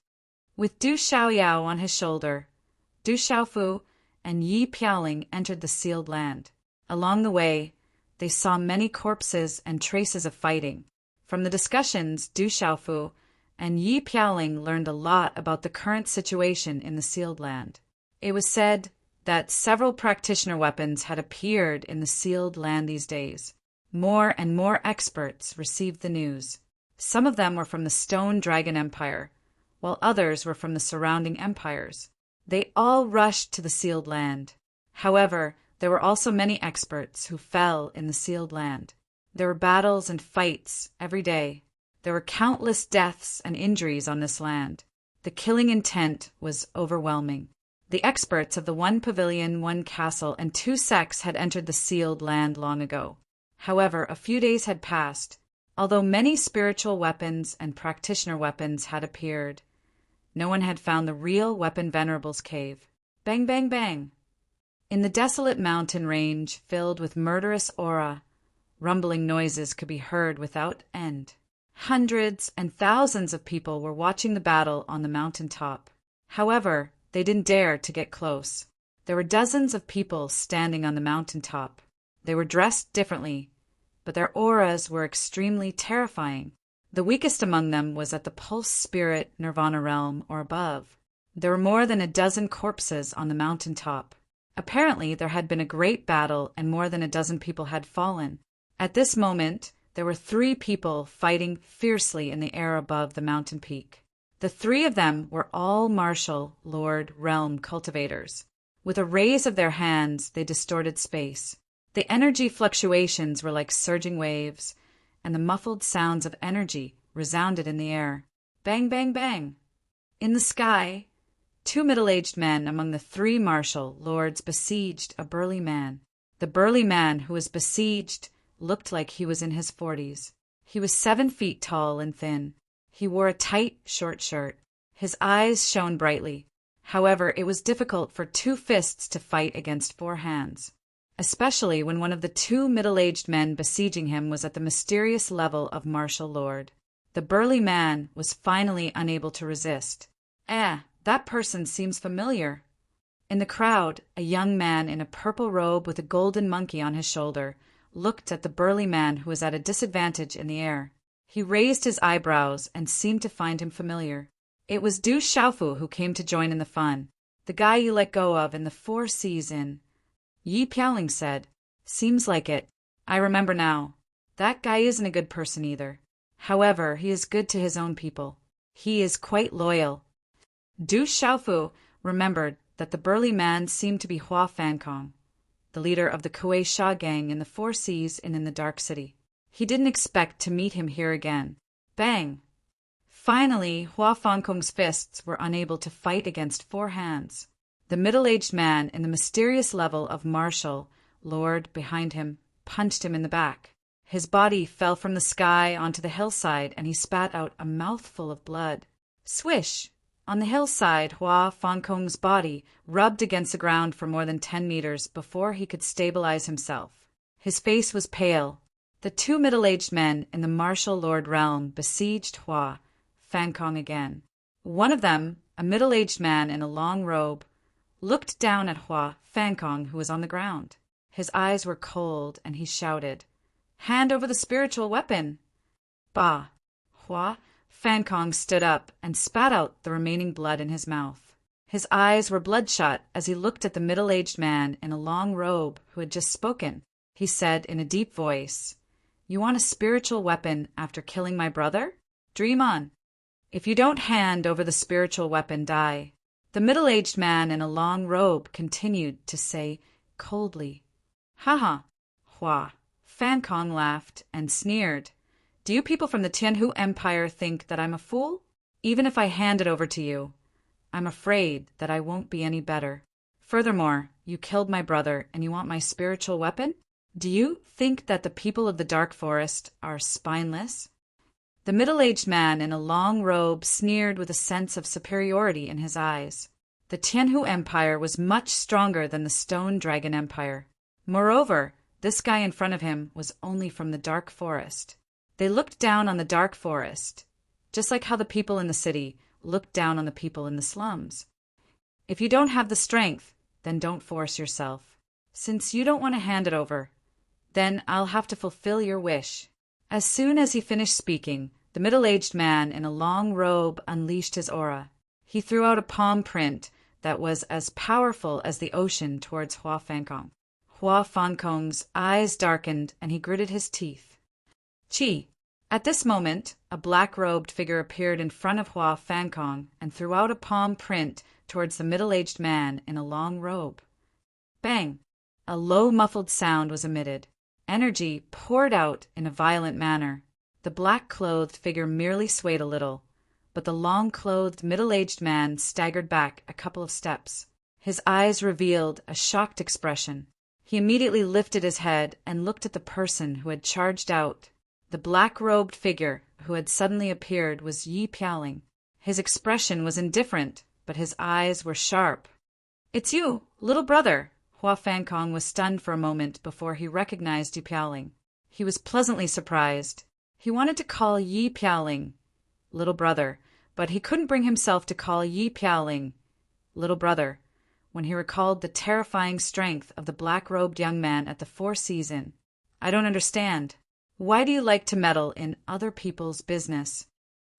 With Du Xiaoyao on his shoulder, Du Xiaofu and Yi Piaoling entered the sealed land. Along the way, they saw many corpses and traces of fighting. From the discussions, Du Xiaofu and Yi Piaoling learned a lot about the current situation in the sealed land. It was said that several practitioner weapons had appeared in the sealed land these days. More and more experts received the news. Some of them were from the Stone Dragon Empire, while others were from the surrounding empires. They all rushed to the sealed land. However, there were also many experts who fell in the sealed land. There were battles and fights every day. There were countless deaths and injuries on this land. The killing intent was overwhelming. The experts of the One Pavilion, One Castle, and Two Sects had entered the sealed land long ago. However, a few days had passed. Although many spiritual weapons and practitioner weapons had appeared, no one had found the real Weapon Venerable's cave. Bang, bang, bang. In the desolate mountain range filled with murderous aura, rumbling noises could be heard without end. Hundreds and thousands of people were watching the battle on the mountain top. However, they didn't dare to get close. There were dozens of people standing on the mountain top. They were dressed differently, but their auras were extremely terrifying. The weakest among them was at the Pulse Spirit Nirvana realm or above. There were more than a dozen corpses on the mountain top. Apparently, there had been a great battle and more than a dozen people had fallen. At this moment, there were 3 people fighting fiercely in the air above the mountain peak. The 3 of them were all martial Lord Realm cultivators. With a raise of their hands, they distorted space. The energy fluctuations were like surging waves, and the muffled sounds of energy resounded in the air. Bang, bang, bang. In the sky, 2 middle-aged men among the 3 martial lords besieged a burly man. The burly man who was besieged looked like he was in his 40s. He was 7 feet tall and thin. He wore a tight, short shirt. His eyes shone brightly. However, it was difficult for 2 fists to fight against 4 hands, especially when one of the 2 middle-aged men besieging him was at the mysterious level of martial lord. The burly man was finally unable to resist. That person seems familiar. In the crowd, a young man in a purple robe with a golden monkey on his shoulder looked at the burly man who was at a disadvantage in the air. He raised his eyebrows and seemed to find him familiar. It was Du Xiaofu who came to join in the fun. The guy you let go of in the 4 Seas Inn. Yi Piaoling said, "Seems like it. I remember now. That guy isn't a good person either. However, he is good to his own people. He is quite loyal." Du Xiaofu remembered that the burly man seemed to be Hua Fankong, the leader of the Kuei Sha gang in the 4 Seas and in the Dark City. He didn't expect to meet him here again. Bang! Finally, Hua Fankong's fists were unable to fight against 4 hands. The middle-aged man in the mysterious level of martial lord behind him punched him in the back. His body fell from the sky onto the hillside and he spat out a mouthful of blood. Swish! On the hillside, Hua Fankong's body rubbed against the ground for more than 10 meters before he could stabilize himself. His face was pale. The 2 middle-aged men in the martial lord realm besieged Hua Fankong again. One of them, a middle-aged man in a long robe, looked down at Hua Fankong, who was on the ground. His eyes were cold, and he shouted, "Hand over the spiritual weapon!" Bah! Hua Fankong stood up and spat out the remaining blood in his mouth. His eyes were bloodshot as he looked at the middle-aged man in a long robe who had just spoken. He said in a deep voice, "You want a spiritual weapon after killing my brother? Dream on. If you don't hand over the spiritual weapon, die." The middle-aged man in a long robe continued to say coldly, "Ha!" Hua Fankong laughed and sneered. "Do you people from the Tianhu Empire think that I'm a fool? Even if I hand it over to you, I'm afraid that I won't be any better. Furthermore, you killed my brother and you want my spiritual weapon? Do you think that the people of the dark forest are spineless? The middle-aged man in a long robe sneered with a sense of superiority in his eyes. The Tianhu Empire was much stronger than the Stone Dragon Empire. Moreover, this guy in front of him was only from the dark forest. They looked down on the dark forest, just like how the people in the city looked down on the people in the slums. If you don't have the strength, then don't force yourself. Since you don't want to hand it over, then I'll have to fulfill your wish. As soon as he finished speaking, the middle-aged man in a long robe unleashed his aura. He threw out a palm print that was as powerful as the ocean towards Hua Fankong. Hua Fankong's eyes darkened and he gritted his teeth. Chi! At this moment, a black-robed figure appeared in front of Hua Fankong and threw out a palm print towards the middle-aged man in a long robe. Bang! A low muffled sound was emitted. Energy poured out in a violent manner. The black-clothed figure merely swayed a little, but the long-clothed middle-aged man staggered back a couple of steps. His eyes revealed a shocked expression. He immediately lifted his head and looked at the person who had charged out. The black-robed figure who had suddenly appeared was Yi Piaoling. His expression was indifferent, but his eyes were sharp. "It's you, little brother!" Hua Fankong was stunned for a moment before he recognized Yi Piaoling. He was pleasantly surprised. He wanted to call Yi Piaoling little brother, but he couldn't bring himself to call Yi Piaoling little brother when he recalled the terrifying strength of the black-robed young man at the Four Seasons. "I don't understand. Why do you like to meddle in other people's business?"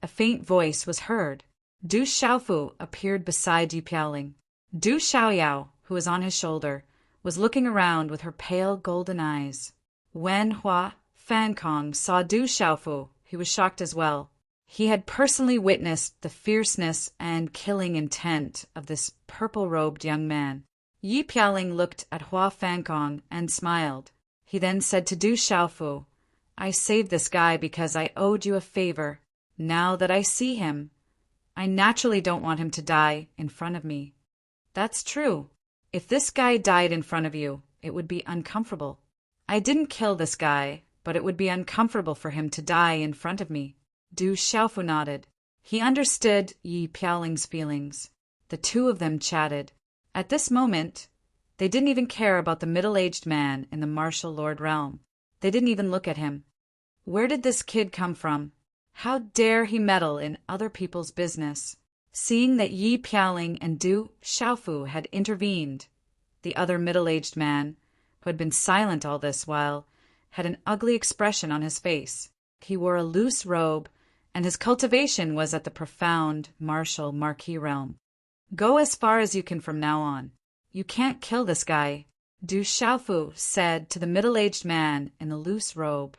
A faint voice was heard. Du Xiaofu appeared beside Yi Piaoling. Du Xiaoyao, who was on his shoulder, was looking around with her pale golden eyes. When Hua Fankong saw Du Xiaofu, he was shocked as well. He had personally witnessed the fierceness and killing intent of this purple-robed young man. Yi Piaoling looked at Hua Fankong and smiled. He then said to Du Xiaofu, "I saved this guy because I owed you a favor. Now that I see him, I naturally don't want him to die in front of me." "That's true. If this guy died in front of you, it would be uncomfortable. I didn't kill this guy, but it would be uncomfortable for him to die in front of me." Du Xiaofu nodded. He understood Yi Piaoling's feelings. The two of them chatted. At this moment, they didn't even care about the middle-aged man in the martial lord realm. They didn't even look at him. Where did this kid come from? How dare he meddle in other people's business? Seeing that Yi Piaoling and Du Xiaofu had intervened, the other middle-aged man, who had been silent all this while, had an ugly expression on his face. He wore a loose robe, and his cultivation was at the profound martial marquis realm. "Go as far as you can from now on. You can't kill this guy," Du Xiaofu said to the middle-aged man in the loose robe.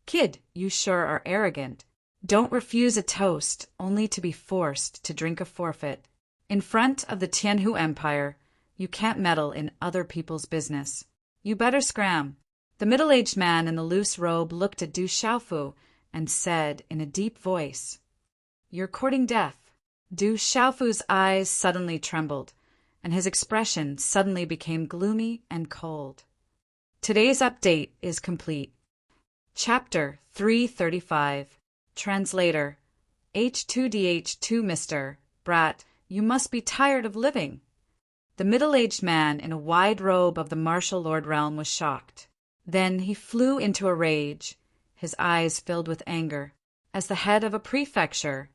"Kid, you sure are arrogant. Don't refuse a toast only to be forced to drink a forfeit. In front of the Tianhu Empire, you can't meddle in other people's business. You better scram." The middle-aged man in the loose robe looked at Du Xiaofu and said in a deep voice, "You're courting death." Du Xiaofu's eyes suddenly trembled, and his expression suddenly became gloomy and cold. Today's update is complete. Chapter 335. Translator. H2DH2 Mr. Brat, you must be tired of living. The middle-aged man in a wide robe of the martial lord realm was shocked. Then he flew into a rage, his eyes filled with anger. As the head of a prefecture,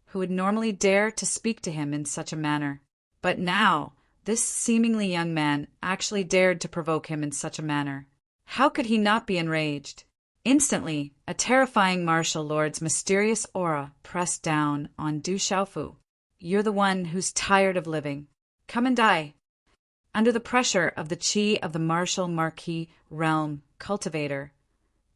who would normally dare to speak to him in such a manner? But now, this seemingly young man actually dared to provoke him in such a manner. How could he not be enraged? Instantly, a terrifying martial lord's mysterious aura pressed down on Du Xiaofu. "You're the one who's tired of living. Come and die." Under the pressure of the chi of the martial marquis realm cultivator,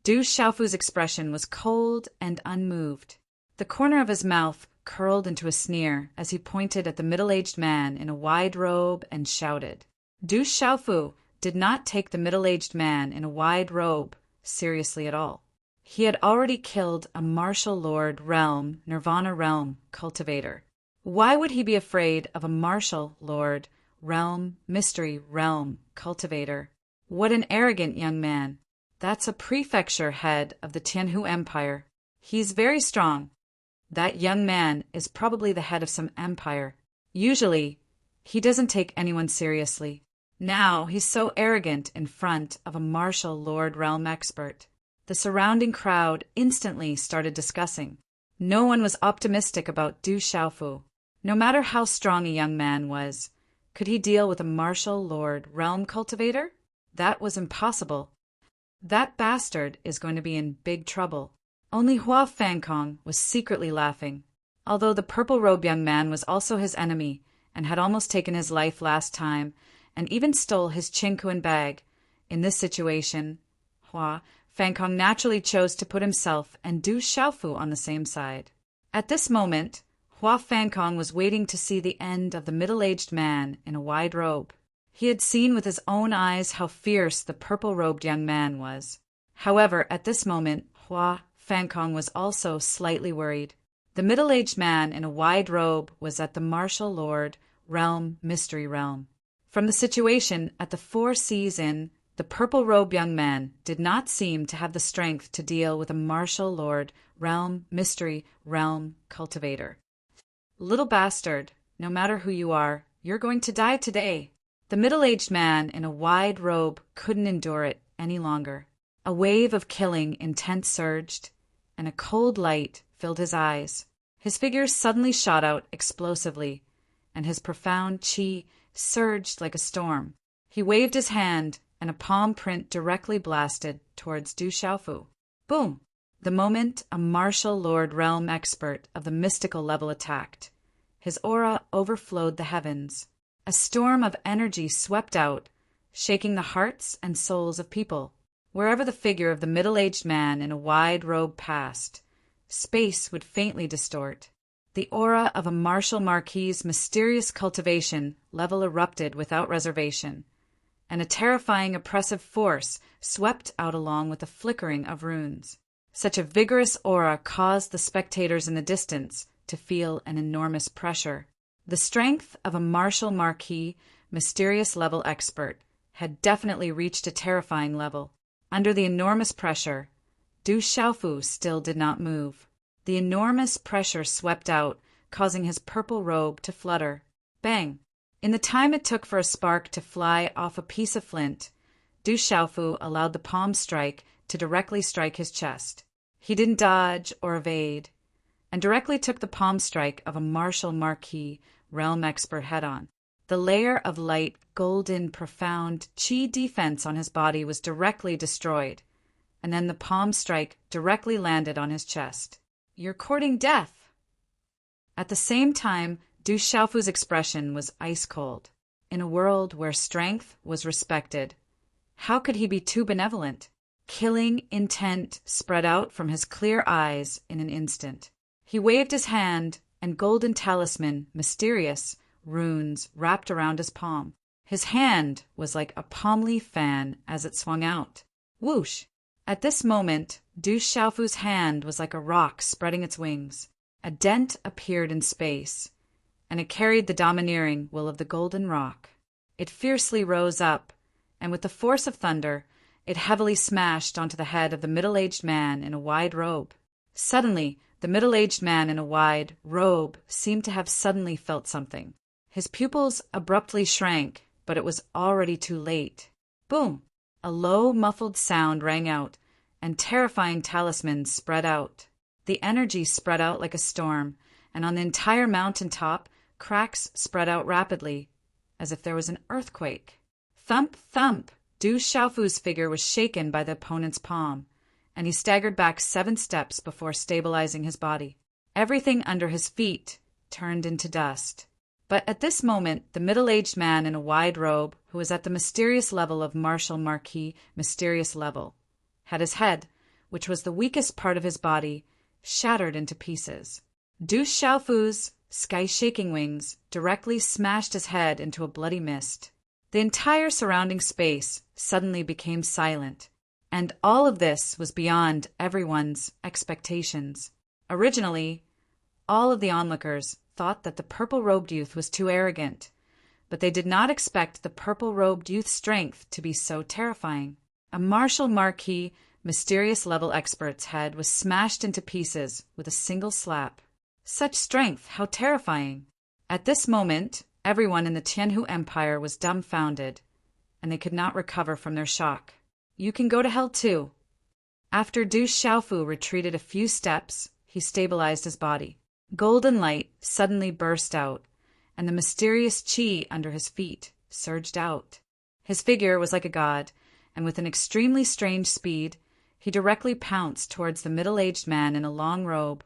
Du Xiaofu's expression was cold and unmoved. The corner of his mouth curled into a sneer as he pointed at the middle-aged man in a wide robe and shouted. Du Xiaofu did not take the middle-aged man in a wide robe seriously at all. He had already killed a martial lord realm, Nirvana realm cultivator. Why would he be afraid of a martial lord, realm, mystery, realm, cultivator? What an arrogant young man. That's a prefecture head of the Tianhu Empire. He's very strong. That young man is probably the head of some empire. Usually, he doesn't take anyone seriously. Now he's so arrogant in front of a martial lord realm expert. The surrounding crowd instantly started discussing. No one was optimistic about Du Xiaofu. No matter how strong a young man was, could he deal with a martial lord realm cultivator? That was impossible. That bastard is going to be in big trouble. Only Hua Fankong was secretly laughing. Although the purple-robed young man was also his enemy and had almost taken his life last time and even stole his Qingkuan bag, in this situation, Hua Fankong naturally chose to put himself and Du Xiaofu on the same side. At this moment, Hua Fankong was waiting to see the end of the middle-aged man in a wide robe. He had seen with his own eyes how fierce the purple-robed young man was. However, at this moment, Hua Fankong was also slightly worried. The middle-aged man in a wide robe was at the martial lord, realm, mystery realm. From the situation at the Four Seas Inn, the purple-robed young man did not seem to have the strength to deal with a martial lord, realm, mystery, realm, cultivator. Little bastard, no matter who you are, you're going to die today. The middle-aged man in a wide robe couldn't endure it any longer. A wave of killing intent surged, and a cold light filled his eyes. His figure suddenly shot out explosively, and his profound qi surged like a storm. He waved his hand, and a palm print directly blasted towards Du Xiaofu. Boom! The moment a martial lord realm expert of the mystical level attacked, his aura overflowed the heavens. A storm of energy swept out, shaking the hearts and souls of people. Wherever the figure of the middle-aged man in a wide robe passed, space would faintly distort. The aura of a martial marquis's mysterious cultivation level erupted without reservation, and a terrifying oppressive force swept out along with the flickering of runes. Such a vigorous aura caused the spectators in the distance to feel an enormous pressure. The strength of a martial marquis, mysterious level expert, had definitely reached a terrifying level. Under the enormous pressure, Du Xiaofu still did not move. The enormous pressure swept out, causing his purple robe to flutter. Bang! In the time it took for a spark to fly off a piece of flint, Du Xiaofu allowed the palm strike to directly strike his chest. He didn't dodge or evade, and directly took the palm strike of a martial marquis realm expert head-on. The layer of light, golden, profound qi defense on his body was directly destroyed, and then the palm strike directly landed on his chest. You're courting death! At the same time, Du Xiaofu's expression was ice-cold. In a world where strength was respected, how could he be too benevolent? Killing intent spread out from his clear eyes in an instant. He waved his hand, and golden talisman, mysterious, runes wrapped around his palm. His hand was like a palm leaf fan as it swung out. Whoosh! At this moment, Du Xiaofu's hand was like a rock spreading its wings. A dent appeared in space, and it carried the domineering will of the golden rock. It fiercely rose up, and with the force of thunder, it heavily smashed onto the head of the middle-aged man in a wide robe. Suddenly, the middle-aged man in a wide robe seemed to have suddenly felt something. His pupils abruptly shrank, but it was already too late. Boom! A low, muffled sound rang out, and terrifying talismans spread out. The energy spread out like a storm, and on the entire mountain top, cracks spread out rapidly, as if there was an earthquake. Thump, thump! Du Xiaofu's figure was shaken by the opponent's palm, and he staggered back 7 steps before stabilizing his body. Everything under his feet turned into dust. But at this moment, the middle-aged man in a wide robe, who was at the mysterious level of martial marquis, mysterious level, had his head, which was the weakest part of his body, shattered into pieces. Du Xiaofu's sky-shaking wings directly smashed his head into a bloody mist. The entire surrounding space suddenly became silent, and all of this was beyond everyone's expectations. Originally, all of the onlookers thought that the purple-robed youth was too arrogant, but they did not expect the purple-robed youth's strength to be so terrifying. A Marshal Marquis mysterious-level expert's head was smashed into pieces with a single slap. Such strength, how terrifying! At this moment, everyone in the Tianhu Empire was dumbfounded, and they could not recover from their shock. You can go to hell too. After Du Xiaofu retreated a few steps, he stabilized his body. Golden light suddenly burst out, and the mysterious qi under his feet surged out. His figure was like a god, and with an extremely strange speed, he directly pounced towards the middle-aged man in a long robe,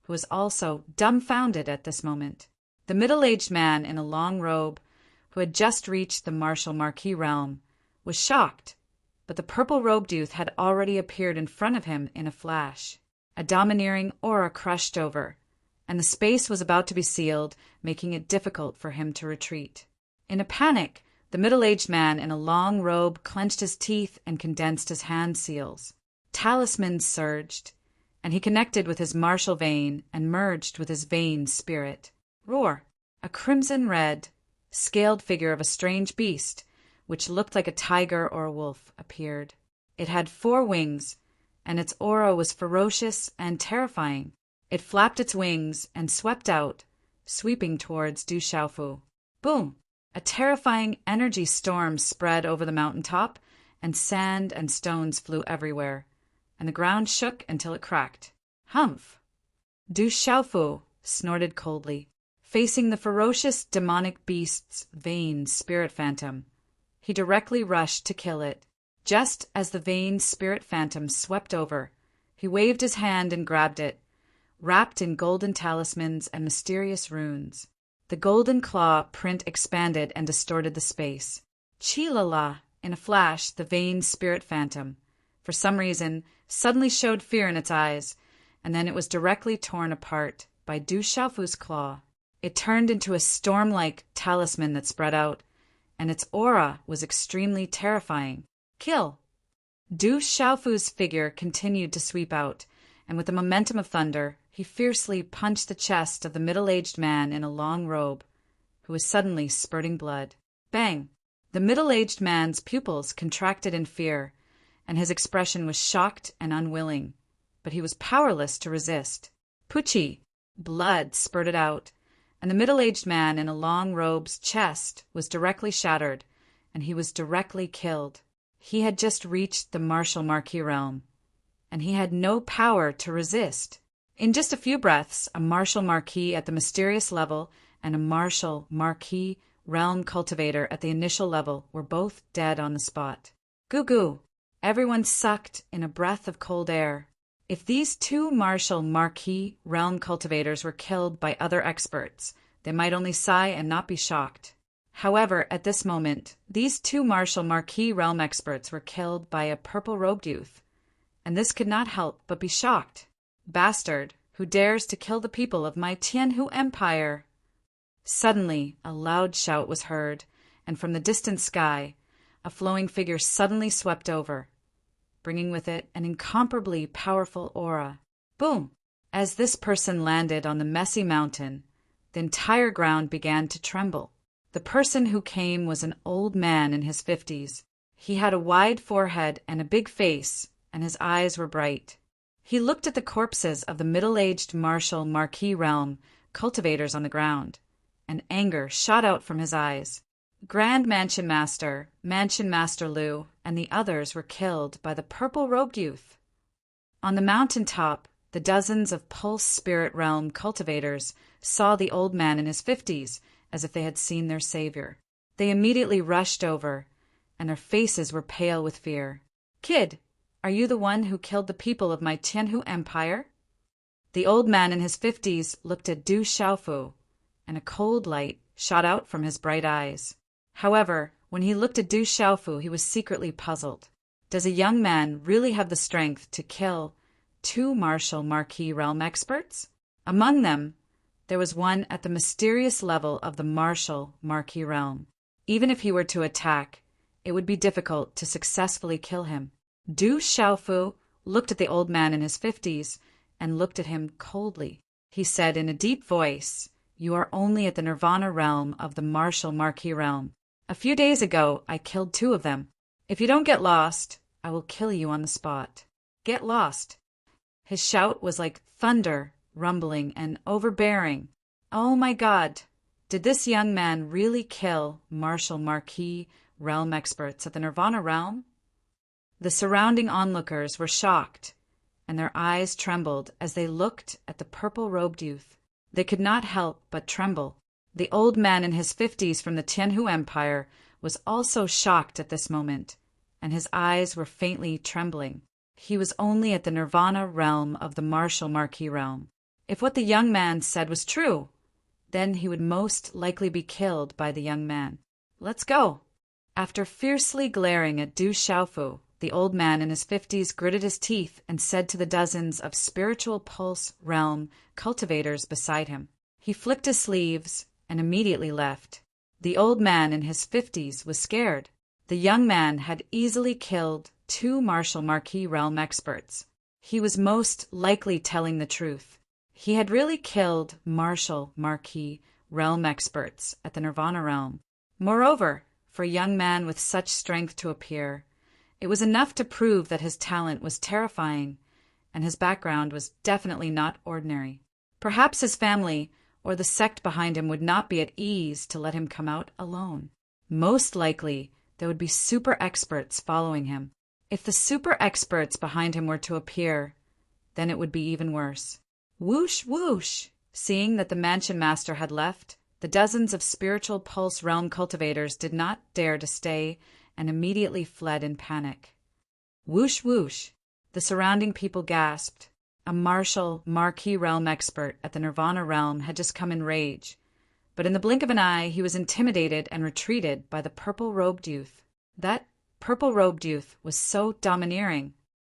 who was also dumbfounded at this moment. The middle-aged man in a long robe, who had just reached the Marshal Marquis realm, was shocked, but the purple-robed youth had already appeared in front of him in a flash. A domineering aura crushed over, and the space was about to be sealed, making it difficult for him to retreat. In a panic, the middle-aged man in a long robe clenched his teeth and condensed his hand seals. Talismans surged, and he connected with his martial vein and merged with his vein spirit. Roar! A crimson-red, scaled figure of a strange beast, which looked like a tiger or a wolf, appeared. It had 4 wings, and its aura was ferocious and terrifying. It flapped its wings and swept out, sweeping towards Du Xiaofu. Boom! A terrifying energy storm spread over the mountaintop, and sand and stones flew everywhere, and the ground shook until it cracked. Humph! Du Xiaofu snorted coldly, facing the ferocious demonic beast's vain spirit phantom. He directly rushed to kill it. Just as the vain spirit phantom swept over, he waved his hand and grabbed it, wrapped in golden talismans and mysterious runes. The golden claw print expanded and distorted the space. Chi-la-la! In a flash, the vain spirit phantom, for some reason, suddenly showed fear in its eyes, and then it was directly torn apart by Du Xiaofu's claw. It turned into a storm-like talisman that spread out, and its aura was extremely terrifying. Kill! Du Xiaofu's figure continued to sweep out, and with the momentum of thunder, he fiercely punched the chest of the middle-aged man in a long robe, who was suddenly spurting blood. Bang! The middle-aged man's pupils contracted in fear, and his expression was shocked and unwilling, but he was powerless to resist. Pucci! Blood spurted out, and the middle-aged man in a long robe's chest was directly shattered, and he was directly killed. He had just reached the Marshal Marquis realm, and he had no power to resist. In just a few breaths, a Marshal Marquis at the mysterious level and a Marshal Marquis realm cultivator at the initial level were both dead on the spot. Goo-goo! Everyone sucked in a breath of cold air. If these 2 Marshal Marquis realm cultivators were killed by other experts, they might only sigh and not be shocked. However, at this moment, these 2 Marshal Marquis realm experts were killed by a purple-robed youth, and this could not help but be shocked. Bastard, who dares to kill the people of my Tianhu Empire? Suddenly, a loud shout was heard, and from the distant sky, a flowing figure suddenly swept over, bringing with it an incomparably powerful aura. Boom! As this person landed on the messy mountain, the entire ground began to tremble. The person who came was an old man in his 50s. He had a wide forehead and a big face, and his eyes were bright. He looked at the corpses of the middle-aged Marshal Marquis realm cultivators on the ground, and anger shot out from his eyes. Grand Mansion Master Liu, and the others were killed by the purple-robed youth. On the mountain top, the dozens of Pulse Spirit Realm cultivators saw the old man in his 50s as if they had seen their savior. They immediately rushed over, and their faces were pale with fear. Kid, are you the one who killed the people of my Tianhu Empire? The old man in his 50s looked at Du Xiaofu, and a cold light shot out from his bright eyes. However, when he looked at Du Xiaofu, he was secretly puzzled. Does a young man really have the strength to kill 2 Marshal Marquis realm experts? Among them, there was one at the mysterious level of the Marshal Marquis realm. Even if he were to attack, it would be difficult to successfully kill him. Du Xiaofu looked at the old man in his 50s and looked at him coldly. He said in a deep voice, You are only at the Nirvana realm of the martial Marquis realm. A few days ago, I killed 2 of them. If you don't get lost, I will kill you on the spot. Get lost." His shout was like thunder, rumbling and overbearing. Oh my God! Did this young man really kill martial Marquis realm experts at the Nirvana realm? The surrounding onlookers were shocked, and their eyes trembled as they looked at the purple-robed youth. They could not help but tremble. The old man in his 50s from the Tianhu Empire was also shocked at this moment, and his eyes were faintly trembling. He was only at the Nirvana realm of the martial Marquis realm. If what the young man said was true, then he would most likely be killed by the young man. Let's go. After fiercely glaring at Du Xiaofu, the old man in his 50s gritted his teeth and said to the dozens of spiritual pulse realm cultivators beside him. He flicked his sleeves and immediately left. The old man in his 50s was scared. The young man had easily killed 2 martial Marquis realm experts. He was most likely telling the truth. He had really killed martial Marquis realm experts at the Nirvana realm. Moreover, for a young man with such strength to appear, it was enough to prove that his talent was terrifying, and his background was definitely not ordinary. Perhaps his family or the sect behind him would not be at ease to let him come out alone. Most likely, there would be super experts following him. If the super experts behind him were to appear, then it would be even worse. Whoosh, whoosh! Seeing that the mansion master had left, the dozens of spiritual pulse realm cultivators did not dare to stay and immediately fled in panic. Whoosh, whoosh! The surrounding people gasped. A martial Marquis realm expert at the Nirvana realm had just come in rage, but in the blink of an eye he was intimidated and retreated by the purple-robed youth. That purple-robed youth was so domineering